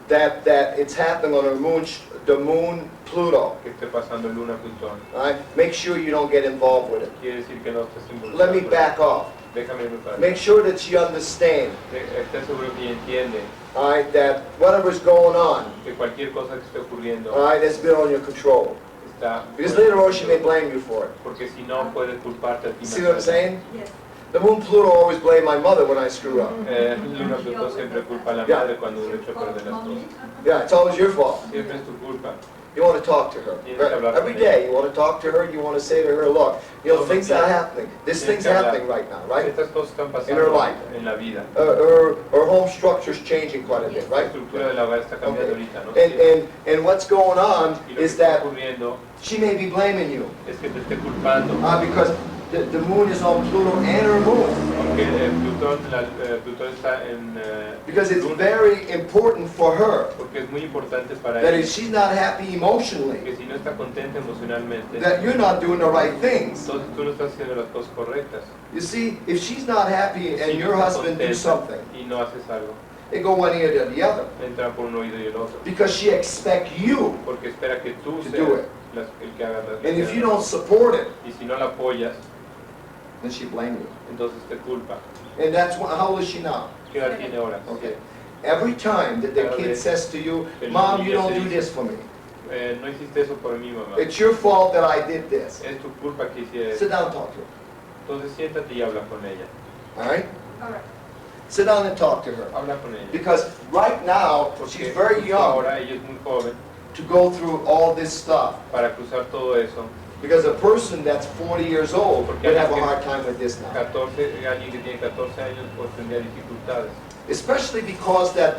that it's happening on her moon, the moon Pluto, que esté pasando Luna Plutón, all right, make sure you don't get involved with it. quiere decir que no estés involucrado. Let me back off. Déjame irme para Make sure that you understand, Esté seguro que ella entiende all right, that whatever's going on, que cualquier cosa que esté ocurriendo all right, has been on your control. está... Because later on she may blame you for it. Porque si no, puede culparte a ti. See más what I'm saying? Yes. The moon Pluto always blamed my mother when I screw up. Luna Plutón siempre culpa a la Yeah. madre cuando uno echa a perder las cosas. Yeah, it's always your fault. Siempre es tu culpa. You want to talk to her. Tienes que hablar Every con ella. day you want to talk to her, you want to say to her, look, things are happening. This thing's happening right now, right? Estas cosas están In her pasando life. en la vida. Her home structure's changing quite a bit, La right? estructura del hogar está cambiando Okay. ahorita, ¿no? And what's going on Y lo que is está that ocurriendo she may be blaming you es que te esté culpando. because the moon is on Pluto and her moon. Porque Plutón está en Because it's Luna, very important for her porque es muy importante para that ella. if she's not happy emotionally, Que si no está contenta emocionalmente, that you're not doing the right things. entonces tú no estás haciendo las cosas correctas. You see, if she's not happy Si and no your estás husband do contenta something, y no haces algo, they go one ear to the other entra por un oído y el otro. because she expects you. Porque espera que tú To seas do it. el que haga las And if you don't support it, Y si no la apoyas, then she blames you. entonces te culpa. And that's how old is she now? ¿Qué edad tiene ahora? Okay. Every time that the kid says to you, Mom, you don't do this for me. No hiciste eso por mí, mamá. It's your fault that I did this. Es tu culpa que hiciste. Sit down and talk to her. Entonces siéntate y habla con ella. All right? All right. Sit down and talk to her. Habla con ella. Because right now, she's Porque very justo young ahora ella es muy joven to go through all this stuff. para cruzar todo eso. Because a person that's 40 years old would Porque have a alguien hard time with this now. 14, alguien que tiene 14 años pues tendría dificultades. Especially because the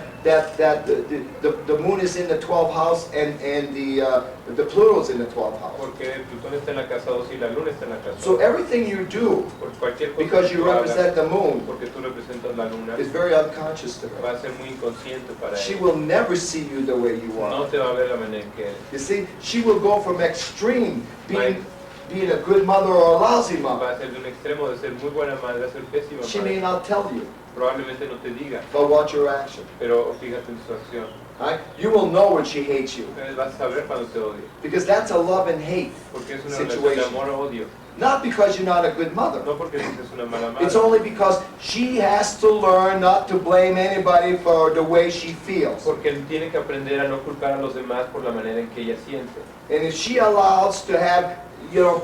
moon is in the 12th house and the Pluto's in the 12th house. Porque Plutón está en la casa 2 y la luna está en la casa So 2. everything you do, Por cualquier cosa because que you tú hagas, represent the moon, porque tú representas la luna, is very unconscious to va her. a ser muy inconsciente para She ella. will never see you the way you No are. te va a ver la manera en que eres. You see, she will go from extreme being a good mother or a lousy Va mother. a ser de un extremo de ser muy buena madre a ser pésima She may madre. not tell you, Probablemente no te diga, but watch your action. pero fíjate en su acción. Right? You will know when she hates you. Vas a saber cuando te odia. Because that's a love and hate. Porque es una relación de Situation. amor o odio. Not because you're not a good mother. No porque eres una mala It's madre. only because she has to learn not to blame anybody for the way she feels. Porque tiene que aprender a no culpar a los demás por la manera en que ella siente. And if she allows to have,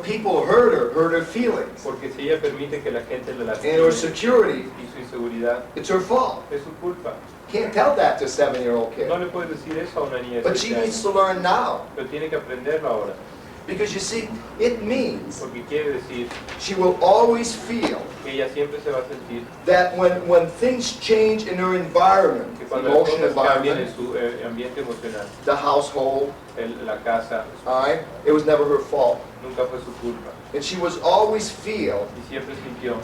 people hurt her feelings Porque si ella permite que la gente le and her lastime security, y su inseguridad, it's her fault. es su culpa. Can't tell that to a 7-year-old kid. No le puedes decir eso a una niña de But she 7 needs años. to learn now. Pero tiene que aprenderlo ahora. Because you see, it means Porque quiere decir she will always feel que ella siempre se va a sentir that when things change in her environment, que cuando las emotional cosas cambian en environment, su ambiente emocional, the household, la casa, all right, it was never her fault. nunca fue su culpa. And she was always feel Y siempre sintió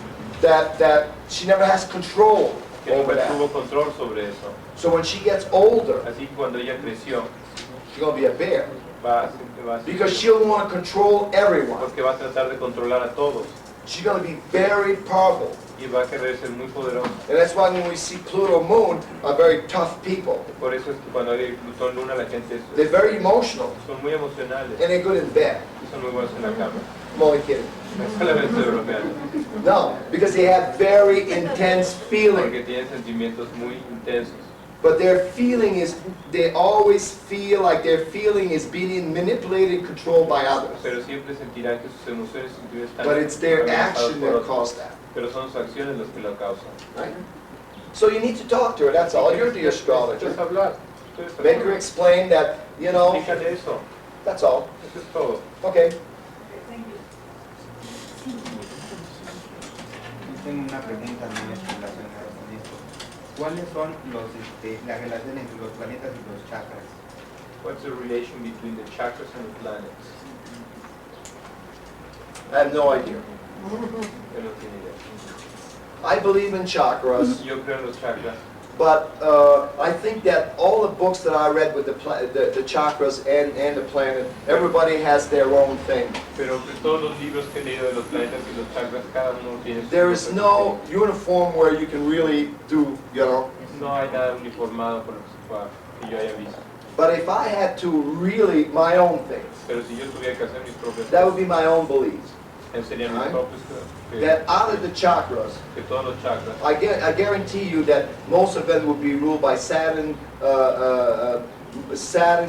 that she never has control que over nunca that. tuvo control sobre eso. So when she gets older, Así que cuando ella creció, she's going to be a bear. va a Because she'll want to control everyone. porque va a tratar de controlar a todos She's going to be very powerful. y va a querer ser muy poderosa. And that's why when we see Pluto Moon are very tough people. Por eso es que cuando hay Plutón Luna la gente They're very emotional son muy emocionales and they're good in bed. y son muy buenos en la cama. I'm only kidding. Solamente europeanos. No, because they have very intense feeling. Porque tienen sentimientos muy intensos. But their feeling is, they always feel like their feeling is being manipulated and controlled by others. Pero siempre sentirán que sus emociones y sentimientos están But it's their amenazados action por that otros. caused that. Pero son sus acciones las que lo causan. Right? So you need to talk to her, that's all. You're the astrologer. Puedes hablar. Puedes Make her hablar. explain that, Explícale eso. that's all. Eso es todo. Okay. Okay, thank you. Tengo una pregunta muy relacionada con esto. ¿Cuáles son la relación entre los planetas y los chakras? What's the relation between the chakras and the planets? I have no idea. Yo no tengo idea. I believe in chakras, Yo creo en los chakras, but I think that all the books that I read with the chakras and the planet, everybody has their own thing. pero que todos los libros que he leído de los planetas y los chakras, cada uno tiene su There is propio no uniform where you can really do, No hay nada uniformado por lo que yo haya visto. But if I had to really, my own things, Pero si yo tuviera que hacer mis propias that would be my own beliefs. serían mis Right. propios That out of the chakras, que todos los chakras, I guarantee you that most of them would be ruled by Saturn,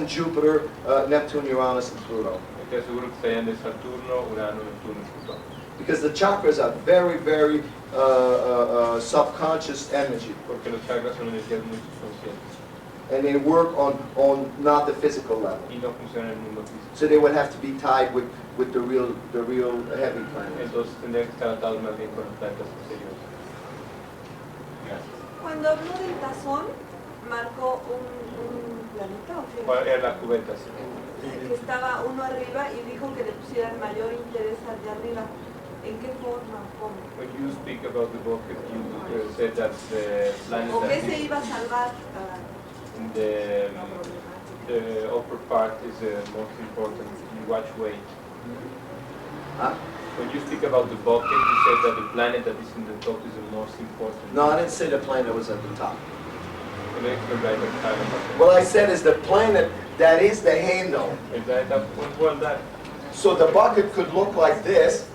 Jupiter, Neptune, Uranus, and Pluto. te aseguro que serían de Saturno, Urano, Neptuno y Plutón. Because the chakras are very, very subconscious energy. Porque los chakras son energías muy subconscientes. and they work on not the physical level. y no funciona en el mundo físico. So they would have to be tied with the real heavy planets. Entonces tendría que estar atados más bien con los planetas exteriores. Gracias. Cuando habló del tazón, marcó un planeta, ¿o qué? ¿Cuál era la cubeta? Sí. Que estaba uno arriba y dijo que le pusieran mayor interés al de arriba. ¿En qué forma? ¿Cómo? When you speak about the book, you said that the planet ¿O qué that se is iba a salvar? in the upper part is most important. In what way? Huh? When you speak about the bucket, you said that the planet that is in the top is the most important. No, I didn't say the planet was at the top. El planeta What I said is the planet that is the handle. well, that. So the bucket could look like this,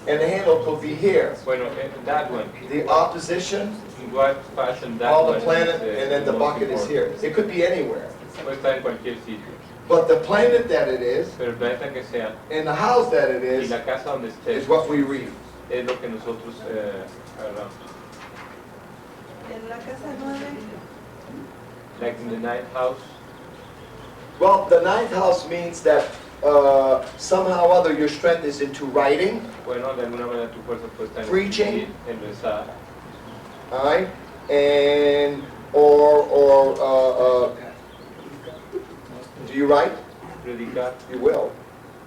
and the handle could be here. Bueno, that one. The opposition, In what fashion that all one the planet, is, and then the most bucket is important. here. It could be anywhere. Puede estar en cualquier sitio. But the planet that it is, Pero el planeta que sea and the house that it y is, la casa donde esté is what we read. es lo que nosotros agarramos. En la casa 9. Like in the ninth house, Well, the ninth house means that somehow or other your strength is into writing, bueno, de alguna manera tu fuerza puede estar en Preaching. escribir, en rezar, all right? And, or do you write? predicar. You will.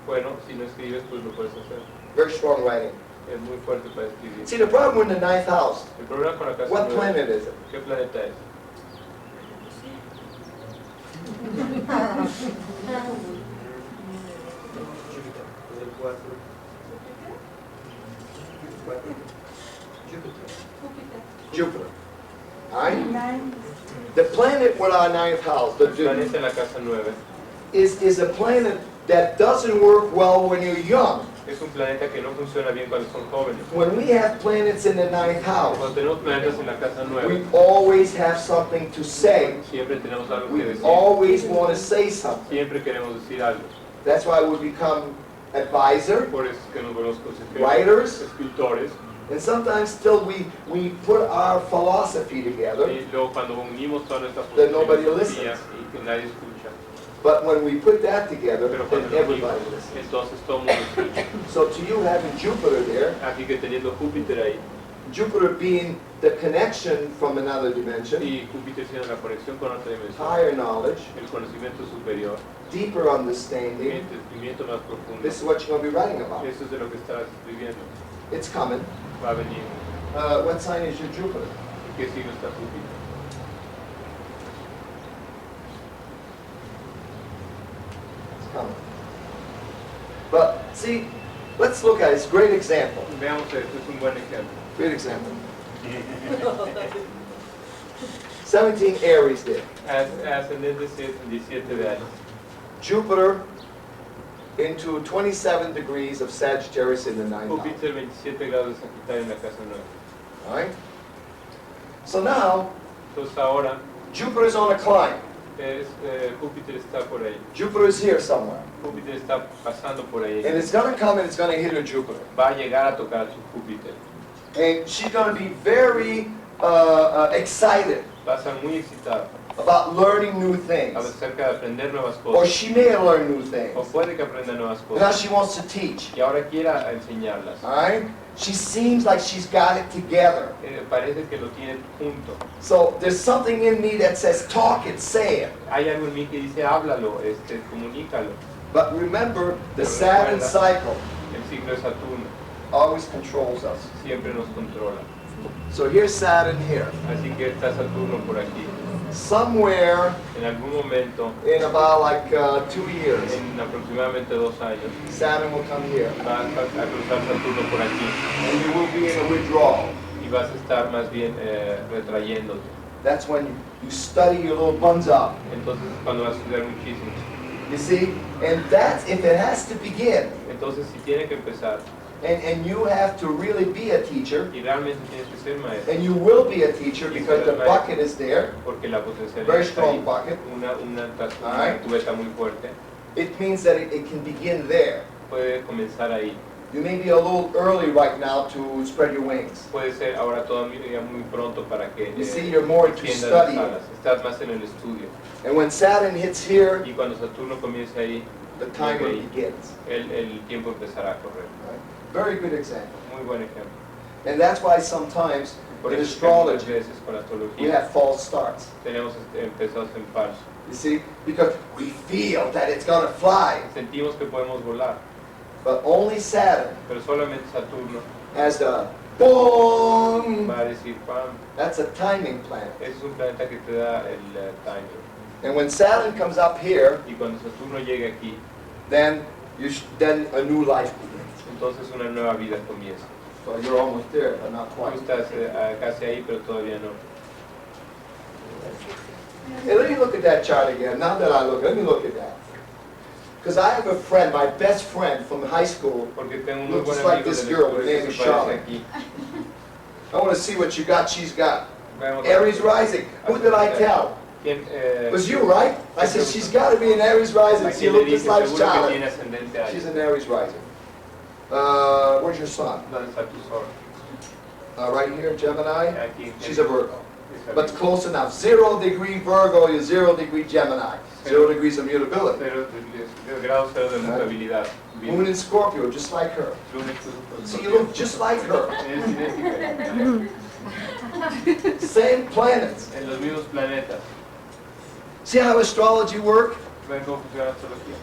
Bueno, si no escribes, pues lo puedes hacer. Very strong writing. Es muy fuerte para escribir. See, the problem with the ninth house, El problema con la casa what nueve, planet is it? ¿qué planeta es? Jupiter. All right? The planet with our ninth house, El planeta en la casa 9 is a planet that doesn't work well when you're young. es un planeta que no funciona bien cuando son jóvenes. When we have planets in the ninth house, Cuando tenemos planetas en la casa 9, we always have something to say. siempre tenemos algo que We decir. always want to say something. Siempre queremos decir algo. That's why we become advisor, Por eso es que nos volvemos consejeros, writers, escritores, and sometimes still we put our philosophy together. y luego cuando unimos toda nuestra That nobody filosofía listens. y que nadie escucha. But when we put that together, Pero then cuando lo unimos, everybody listens. entonces todo el mundo escucha. So to you having Jupiter there, Así que teniendo Júpiter ahí, Jupiter being the connection from another dimension, y Júpiter siendo la conexión con otra dimensión, higher knowledge, el conocimiento superior, deeper el understanding, entendimiento más profundo, this is what you're going to be writing about. eso es de lo que estás escribiendo. It's coming. Va a venir. What sign is your Jupiter? ¿En qué signo está Júpiter? It's coming. But see, let's look at it. It's a great example. Veamos esto, es un buen ejemplo. Great example. 17 Aries there. Ascendente 17 de años. Jupiter into 27 degrees of Sagittarius in the ninth house. Júpiter 27 grados de Sagitario en la casa 9. All right? So now, Entonces ahora Jupiter is on a climb. Júpiter está por ahí. Jupiter is here somewhere. Júpiter está pasando por ahí. And it's going to come and it's going to hit her Jupiter. Va a llegar a tocar su Júpiter. And she's going to be very excited Va a estar muy excitada about learning new things. acerca de aprender nuevas Or cosas. she may learn new things. O puede que aprenda nuevas Now cosas. she wants to teach. Y ahora quiera enseñarlas. All right? She seems like she's got it together. Parece que lo tiene junto. So there's something in me that says, talk it, say it. Hay algo en mí que dice, háblalo, comunícalo. But remember, the Saturn cycle El signo de Saturno always controls us. siempre nos controla. So here's Saturn here. Así que está Saturno por aquí. Somewhere En algún momento, in about like 2 years, en aproximadamente 2 años, Saturn will come here. va a cruzar Saturno por aquí And you will be in a withdrawal. y vas a estar más bien retrayéndote. That's when you study your little buns up. Entonces es cuando vas a estudiar muchísimo. You see? And that's if it has to begin. Entonces si tiene que empezar And you have to really be a teacher. y realmente tienes que ser maestro, And you will be a teacher because the bucket is there. porque la potencialidad Very está ahí, strong bucket. una Alright. cubeta muy fuerte, It means that it can begin there. puede comenzar ahí. You may be a little early right now to spread your wings. Puede ser ahora todavía muy pronto para que You see, you're more into extiendas las studying. alas. Estás más en el estudio. And when Saturn hits here, Y cuando Saturno comience ahí, the timer begins. el tiempo empezará a correr. Right? Very good example. Muy buen ejemplo. And that's why sometimes Por in eso es que muchas astrology veces con la we astrología have false starts. tenemos empezados en falso. You see, because we feel that it's going to fly, Sentimos que podemos volar, but only Saturn pero solamente Saturno has the boom. va a decir, ¡pam! That's a timing planet. Ese es un planeta que te da el timing. And when Saturn comes up here, Y cuando Saturno llega aquí, then then a new life begins. entonces una nueva vida comienza. So you're almost there, but not Tú quite. estás casi ahí, pero todavía no. Hey, let me look at that chart again. Now that I look, let me look at that. Because I have a friend, my best friend from high school. Porque tengo un muy Looks buen like amigo this de girl, la her escuela name que is se Charlotte. parece aquí. I want to see what you got, she's got. Veamos Aries rising. Who did I tell? ¿Quién, It was you, right? I said, she's got to be an Aries rising. ¿A She quién le looked just dije? like Seguro que Charlotte. tiene ascendente Aries. She's an Aries rising. Where's your sun? ¿Dónde está tu sol? Right here, Gemini. Aquí. She's a Virgo. Es But close enough. 0 degree Virgo, you're 0 degree Gemini. 0 degrees of mutability. Grado cero de mutabilidad. Moon in Scorpio, just like her. Lunes, See, you look just like her. Es idéntica. Same planets. En los mismos planetas. See how astrology works? ¿Ven cómo funciona la astrología?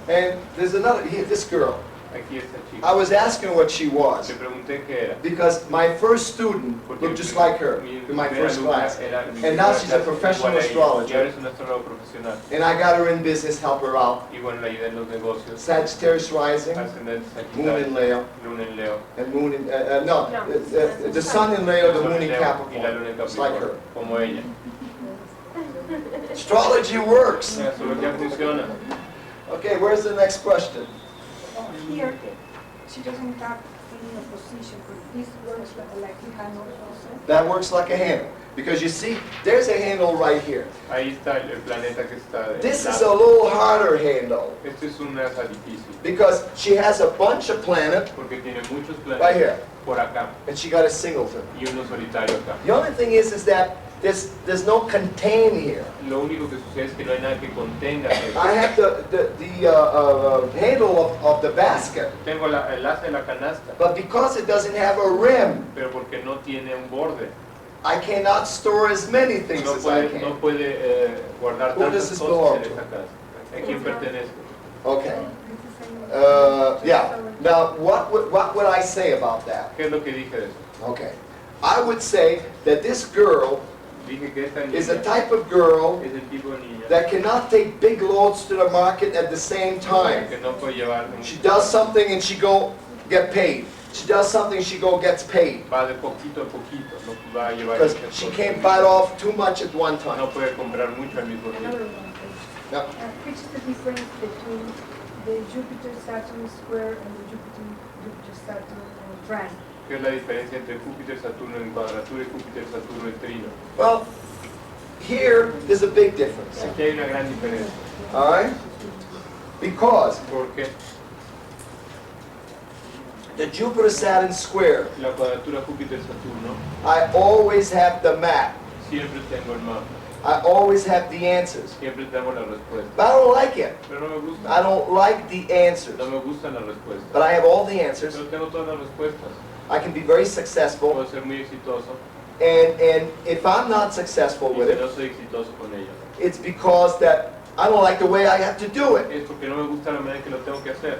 And there's another, here, this girl. Aquí esta chica. I was asking her what she was. Le pregunté qué era. Because my first student looked just like her in my first class. And now she's a professional Y ahora astrologer. es un astrólogo profesional. And I got her in business, help her out. Y bueno, la ayuda en los negocios. Sagittarius rising, Ascendente Moon in Sagitario, Leo, Luna en Leo. and Moon in, the sun in Leo, the Sol moon en in Leo y la luna en Capricorn. Just like her. Capricornio, como ella. Astrology works. La astrología funciona. Okay, where's the next question? Here, she doesn't have any opposition, but this works like a handle also. That works like a handle. Because you see, there's a handle right here. Ahí está el planeta que está de This is lado. a little harder handle. Este es una raza difícil, Because she has a bunch of planets porque tiene muchos right planetas here. por acá And she got a singleton. y uno solitario acá. The only thing is that there's no contain here. Lo único que sucede es que no hay nada que contenga eso. I have the handle of the basket. Tengo el asa de la canasta, But because it doesn't have a rim, pero porque no tiene un borde. I cannot store as many things No as I puede, can. no puede guardar Who does tantas this cosas belong en to? esta casa. ¿A quién pertenece? Okay. Yeah. Now, what would I say about that? ¿Qué es lo que dije de eso? Okay. I would say that this girl Dije que esta is a niña type of girl es el tipo de niña that cannot take big loads to the market at the same time. que no puede llevar, She does something and she go get paid. She does something, she go gets paid. va de poquito a poquito, no va a llevar Because muchas she cosas. can't bite off too much at one No time. puede comprar mucho al mismo tiempo. Another one, please. No. Which is the difference between the Jupiter-Saturn square and the Jupiter-Saturn trine? ¿Qué es la diferencia entre Júpiter-Saturno en cuadratura y Júpiter-Saturno en trino? Well, here there's a big difference. Aquí hay una gran diferencia. All right? Because Porque the Jupiter-Saturn square, la cuadratura Júpiter-Saturno I always have the map. siempre tengo el mapa, I always have the answers. siempre tengo la respuesta. But I don't like it. Pero no me gusta. I don't like the answers. No me gustan las respuestas. But I have all the answers. Pero tengo todas las respuestas. I can be very successful. Puedo ser muy exitoso. And if I'm not successful Y with si it, no soy exitoso con ello, it's because that I don't like the way I have to do it. es porque no me gusta la manera en que lo tengo que hacer.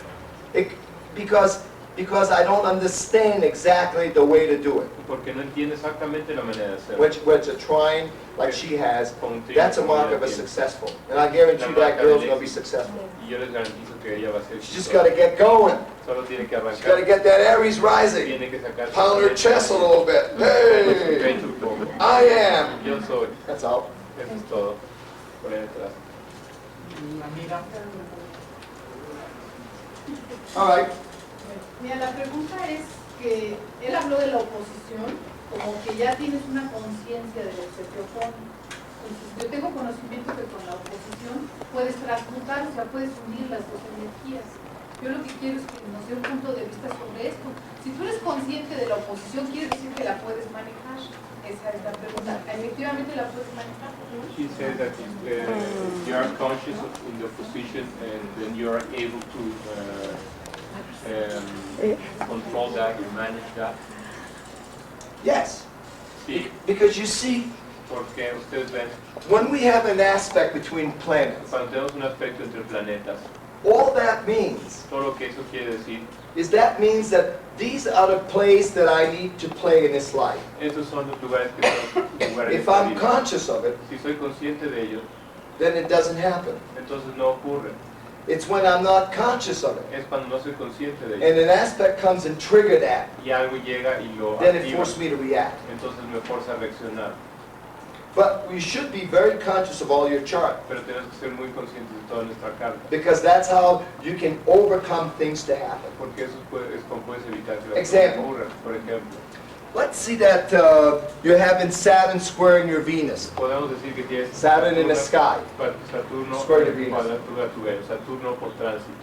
Because I don't understand exactly the way to do it. Porque no entiendo exactamente la manera de hacerlo. Which a trine like she has, Con un trino that's a como mark ella of a tiene. successful. And I guarantee that girl's going to be successful. Y yo les garantizo que ella va a ser She just exitosa. got to get going. Solo tiene que She's got to arrancar. get that Aries rising. Tiene que sacar. Pound her chest a little bit. Hey, Pecho un poco. I am. Yo soy. That's all. Eso es todo. Por ahí detrás. All right. Mira, la pregunta es que él habló de la oposición, como que ya tienes una conciencia de lo que te opone. Entonces, yo tengo conocimiento que con la oposición puedes transmutar, o sea, puedes unir las dos energías. Yo lo que quiero es que nos dé un punto de vista sobre esto. Si tú eres consciente de la oposición, quiere decir que la puedes manejar. Esa es la pregunta. Efectivamente la puedes manejar. She said that if you are conscious of in the opposition and then you are able to control that, you manage that. Yes. Sí, Because you see, porque ustedes ven, when we have an aspect between planets, cuando tenemos un aspecto entre planetas, all that means todo lo que eso quiere decir, is that means that these are the plays that I need to play in this life. esos son los lugares que son lugares If de I'm vida. conscious of it, Si soy consciente de ello, then it doesn't happen. entonces no ocurre. It's when I'm not conscious of it, Es cuando no soy consciente de ello. and an aspect comes and trigger that, Y algo llega y lo then it activa, forces me to react. entonces me forza a reaccionar. But we should be very conscious of all your chart, Pero tenemos que ser muy conscientes de toda nuestra carta, because that's how you can overcome things to happen. porque eso es como puedes evitar que las Example. cosas ocurran. Por ejemplo, Let's see that you're having Saturn squaring your Venus. podemos decir que tienes Saturn in the sky. Saturno Square to Venus. cuadratura a tu Venus, Saturno por tránsito.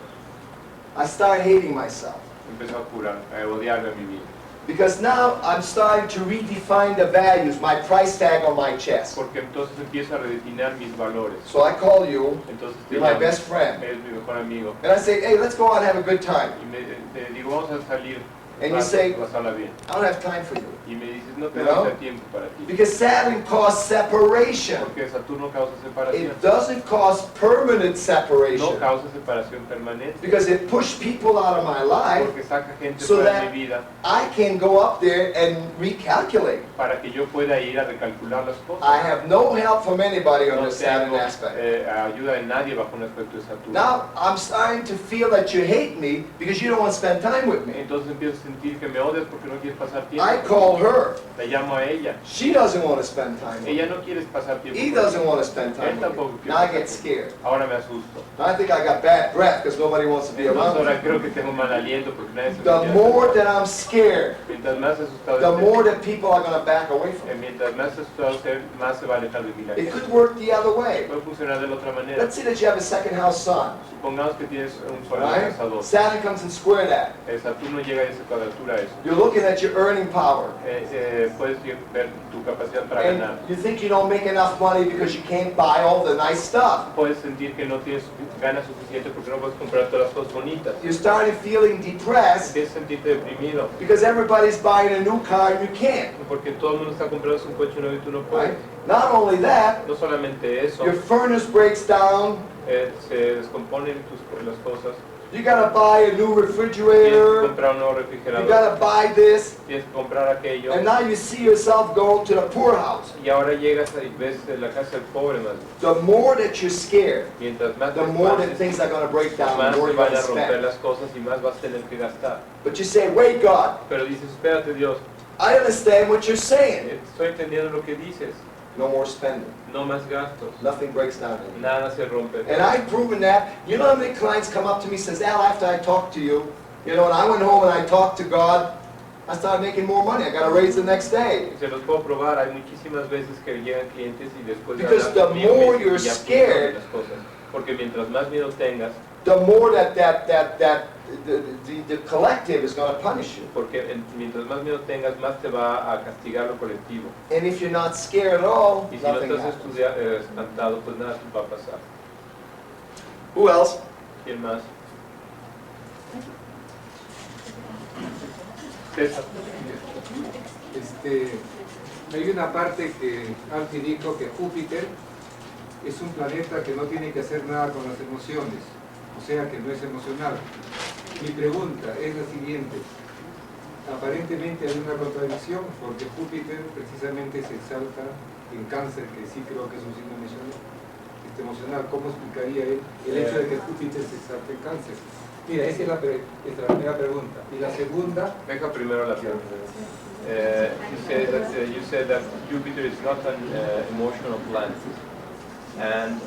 I start hating myself, Empezó a odiarme a mi vida. because now I'm starting to redefine the values, my price tag on my chest. Porque entonces empiezo a redefinir mis valores. So I call you, Entonces te you're my llamo, best friend, eres mi mejor amigo. and I say, hey, let's go out and have a good time. Y te digo, vamos a salir, And you say, pasarla bien. I don't have time for you. Y me dices, no You tengo know? tiempo para ti. Because Saturn causes separation. Porque Saturno causa separación. It doesn't cause permanent No separation, causa separación permanente. because it pushed people out of my life Porque saca gente so fuera that- de mi vida I can go up there and recalculate. para que yo pueda ir a recalcular las cosas. I have no help from anybody on No this Saturn tengo aspect. ayuda de nadie bajo un aspecto de Saturno. Now I'm starting to feel that you hate me because you don't want to spend time with me. Entonces empiezo a sentir que me odias porque no quieres pasar tiempo. I call her. La llamo a ella. She doesn't want to spend time with me. Ella no quiere pasar tiempo. He conmigo. doesn't want to spend time Él with tampoco me. quiere Now I pasar get tiempo. scared. Ahora me asusto. Now I think I got bad breath because nobody wants to be Entonces around ahora me. creo que tengo mal aliento porque nadie se me The quiere more acercar. that I'm scared, Mientras más asustado the esté, more that people are going to back away from me. mientras más asustado esté, más se va a alejar de mí la It gente. could work the other way. Puede funcionar de la otra manera. Let's say that you have a second house sun, Supongamos que tienes un sol en right? casa 2. Saturn comes and square that. Saturno llega a esa cuadratura a eso. You're looking at your earning power. Puedes ver tu capacidad para And ganar. you think you don't make enough money because you can't buy all the nice stuff. Puedes sentir que no tienes ganas suficiente porque no puedes comprar todas las cosas bonitas. You started feeling depressed Empiezas a sentirte deprimido because everybody's buying a new car and you can't. porque todo el mundo está comprando un coche nuevo y tú no puedes. Right? Not only that, No solamente eso, your furnace breaks down. se descomponen las cosas. You gotta buy a new Tienes que refrigerator. comprar un nuevo You refrigerador, gotta buy this. tienes que comprar aquello. And now you see yourself going to the poorhouse. Y ahora llegas y ves la casa del pobre más. The more that you're scared, Mientras más te the more that espantes, things are gonna break down, más the more se you're van gonna a romper spend. las cosas y más vas a tener que gastar. But you say, wait, God, Pero dices, espérate Dios, I understand what you're saying. estoy entendiendo lo que dices. No more spending. No más gastos. Nothing breaks down anymore. Nada se rompe. And I've proven that. You know how many clients come up to me and says, Al, after I talked to you, and I went home and I talked to God, I started making more money. I got a raise the next day. Se los puedo probar, hay muchísimas veces que llegan clientes y después de Because hablar the conmigo more me dicen you're que ya scared, pusieron las cosas. Porque mientras más miedo tengas, The more that the collective is going to punish you. porque mientras más miedo tengas, más te va a castigar lo colectivo. And if you're not scared at all, Y si no nothing estás happens. espantado, pues nada te va a pasar. Who else? ¿Quién más? César. Hay una parte que Alphee dijo que Júpiter es un planeta que no tiene que hacer nada con las emociones, o sea que no es emocional. Mi pregunta es la siguiente: aparentemente hay una contradicción porque Júpiter precisamente se exalta en Cáncer, que sí creo que es un signo emocional. ¿Cómo explicaría él el hecho de que Júpiter se exalte en Cáncer? Mira, esa es la primera pregunta. Y la segunda... Deja primero la pregunta. You said that Jupiter is not an emotional planet, and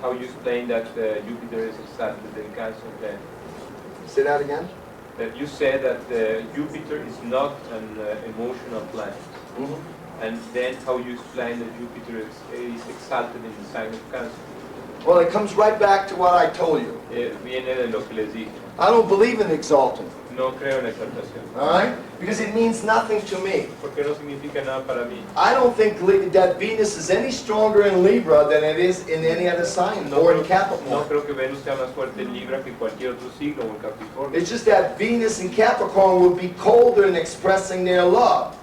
how you explain that Jupiter is exalted in Cancer. Then Say that again. that you said that Jupiter is not an emotional planet, and then how you explain that Jupiter is exalted in the sign of Cancer. Well, it comes right back to what I told you. Viene de lo que les dije. I don't believe in exalting, No creo en exaltación. all right? Because it means nothing to me. Porque no significa nada para mí. I don't think that Venus is any stronger in Libra than it is in any other sign or in No Capricorn. creo que Venus sea más fuerte en Libra que cualquier otro signo o en Capricornio. It's just that Venus in Capricorn will be colder in expressing their love.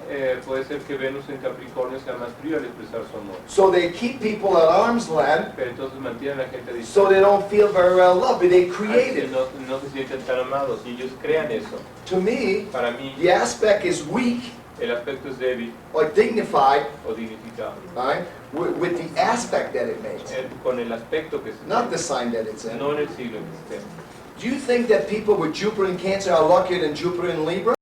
Puede ser que Venus en Capricornio sea más frío al expresar su amor. So they keep people at arm's length Pero entonces mantienen a la gente a so they distancia. don't feel very well loved, but they create Así it. no se sienten tan amados y ellos crean eso. To me, Para mí, the aspect is weak el aspecto es débil or dignified, o dignificado. all right, with the aspect that it makes, Con el aspecto que se not the sign that it's in. no en el siglo que esté. Do you think that people with Jupiter in Cancer are luckier than Jupiter in Libra?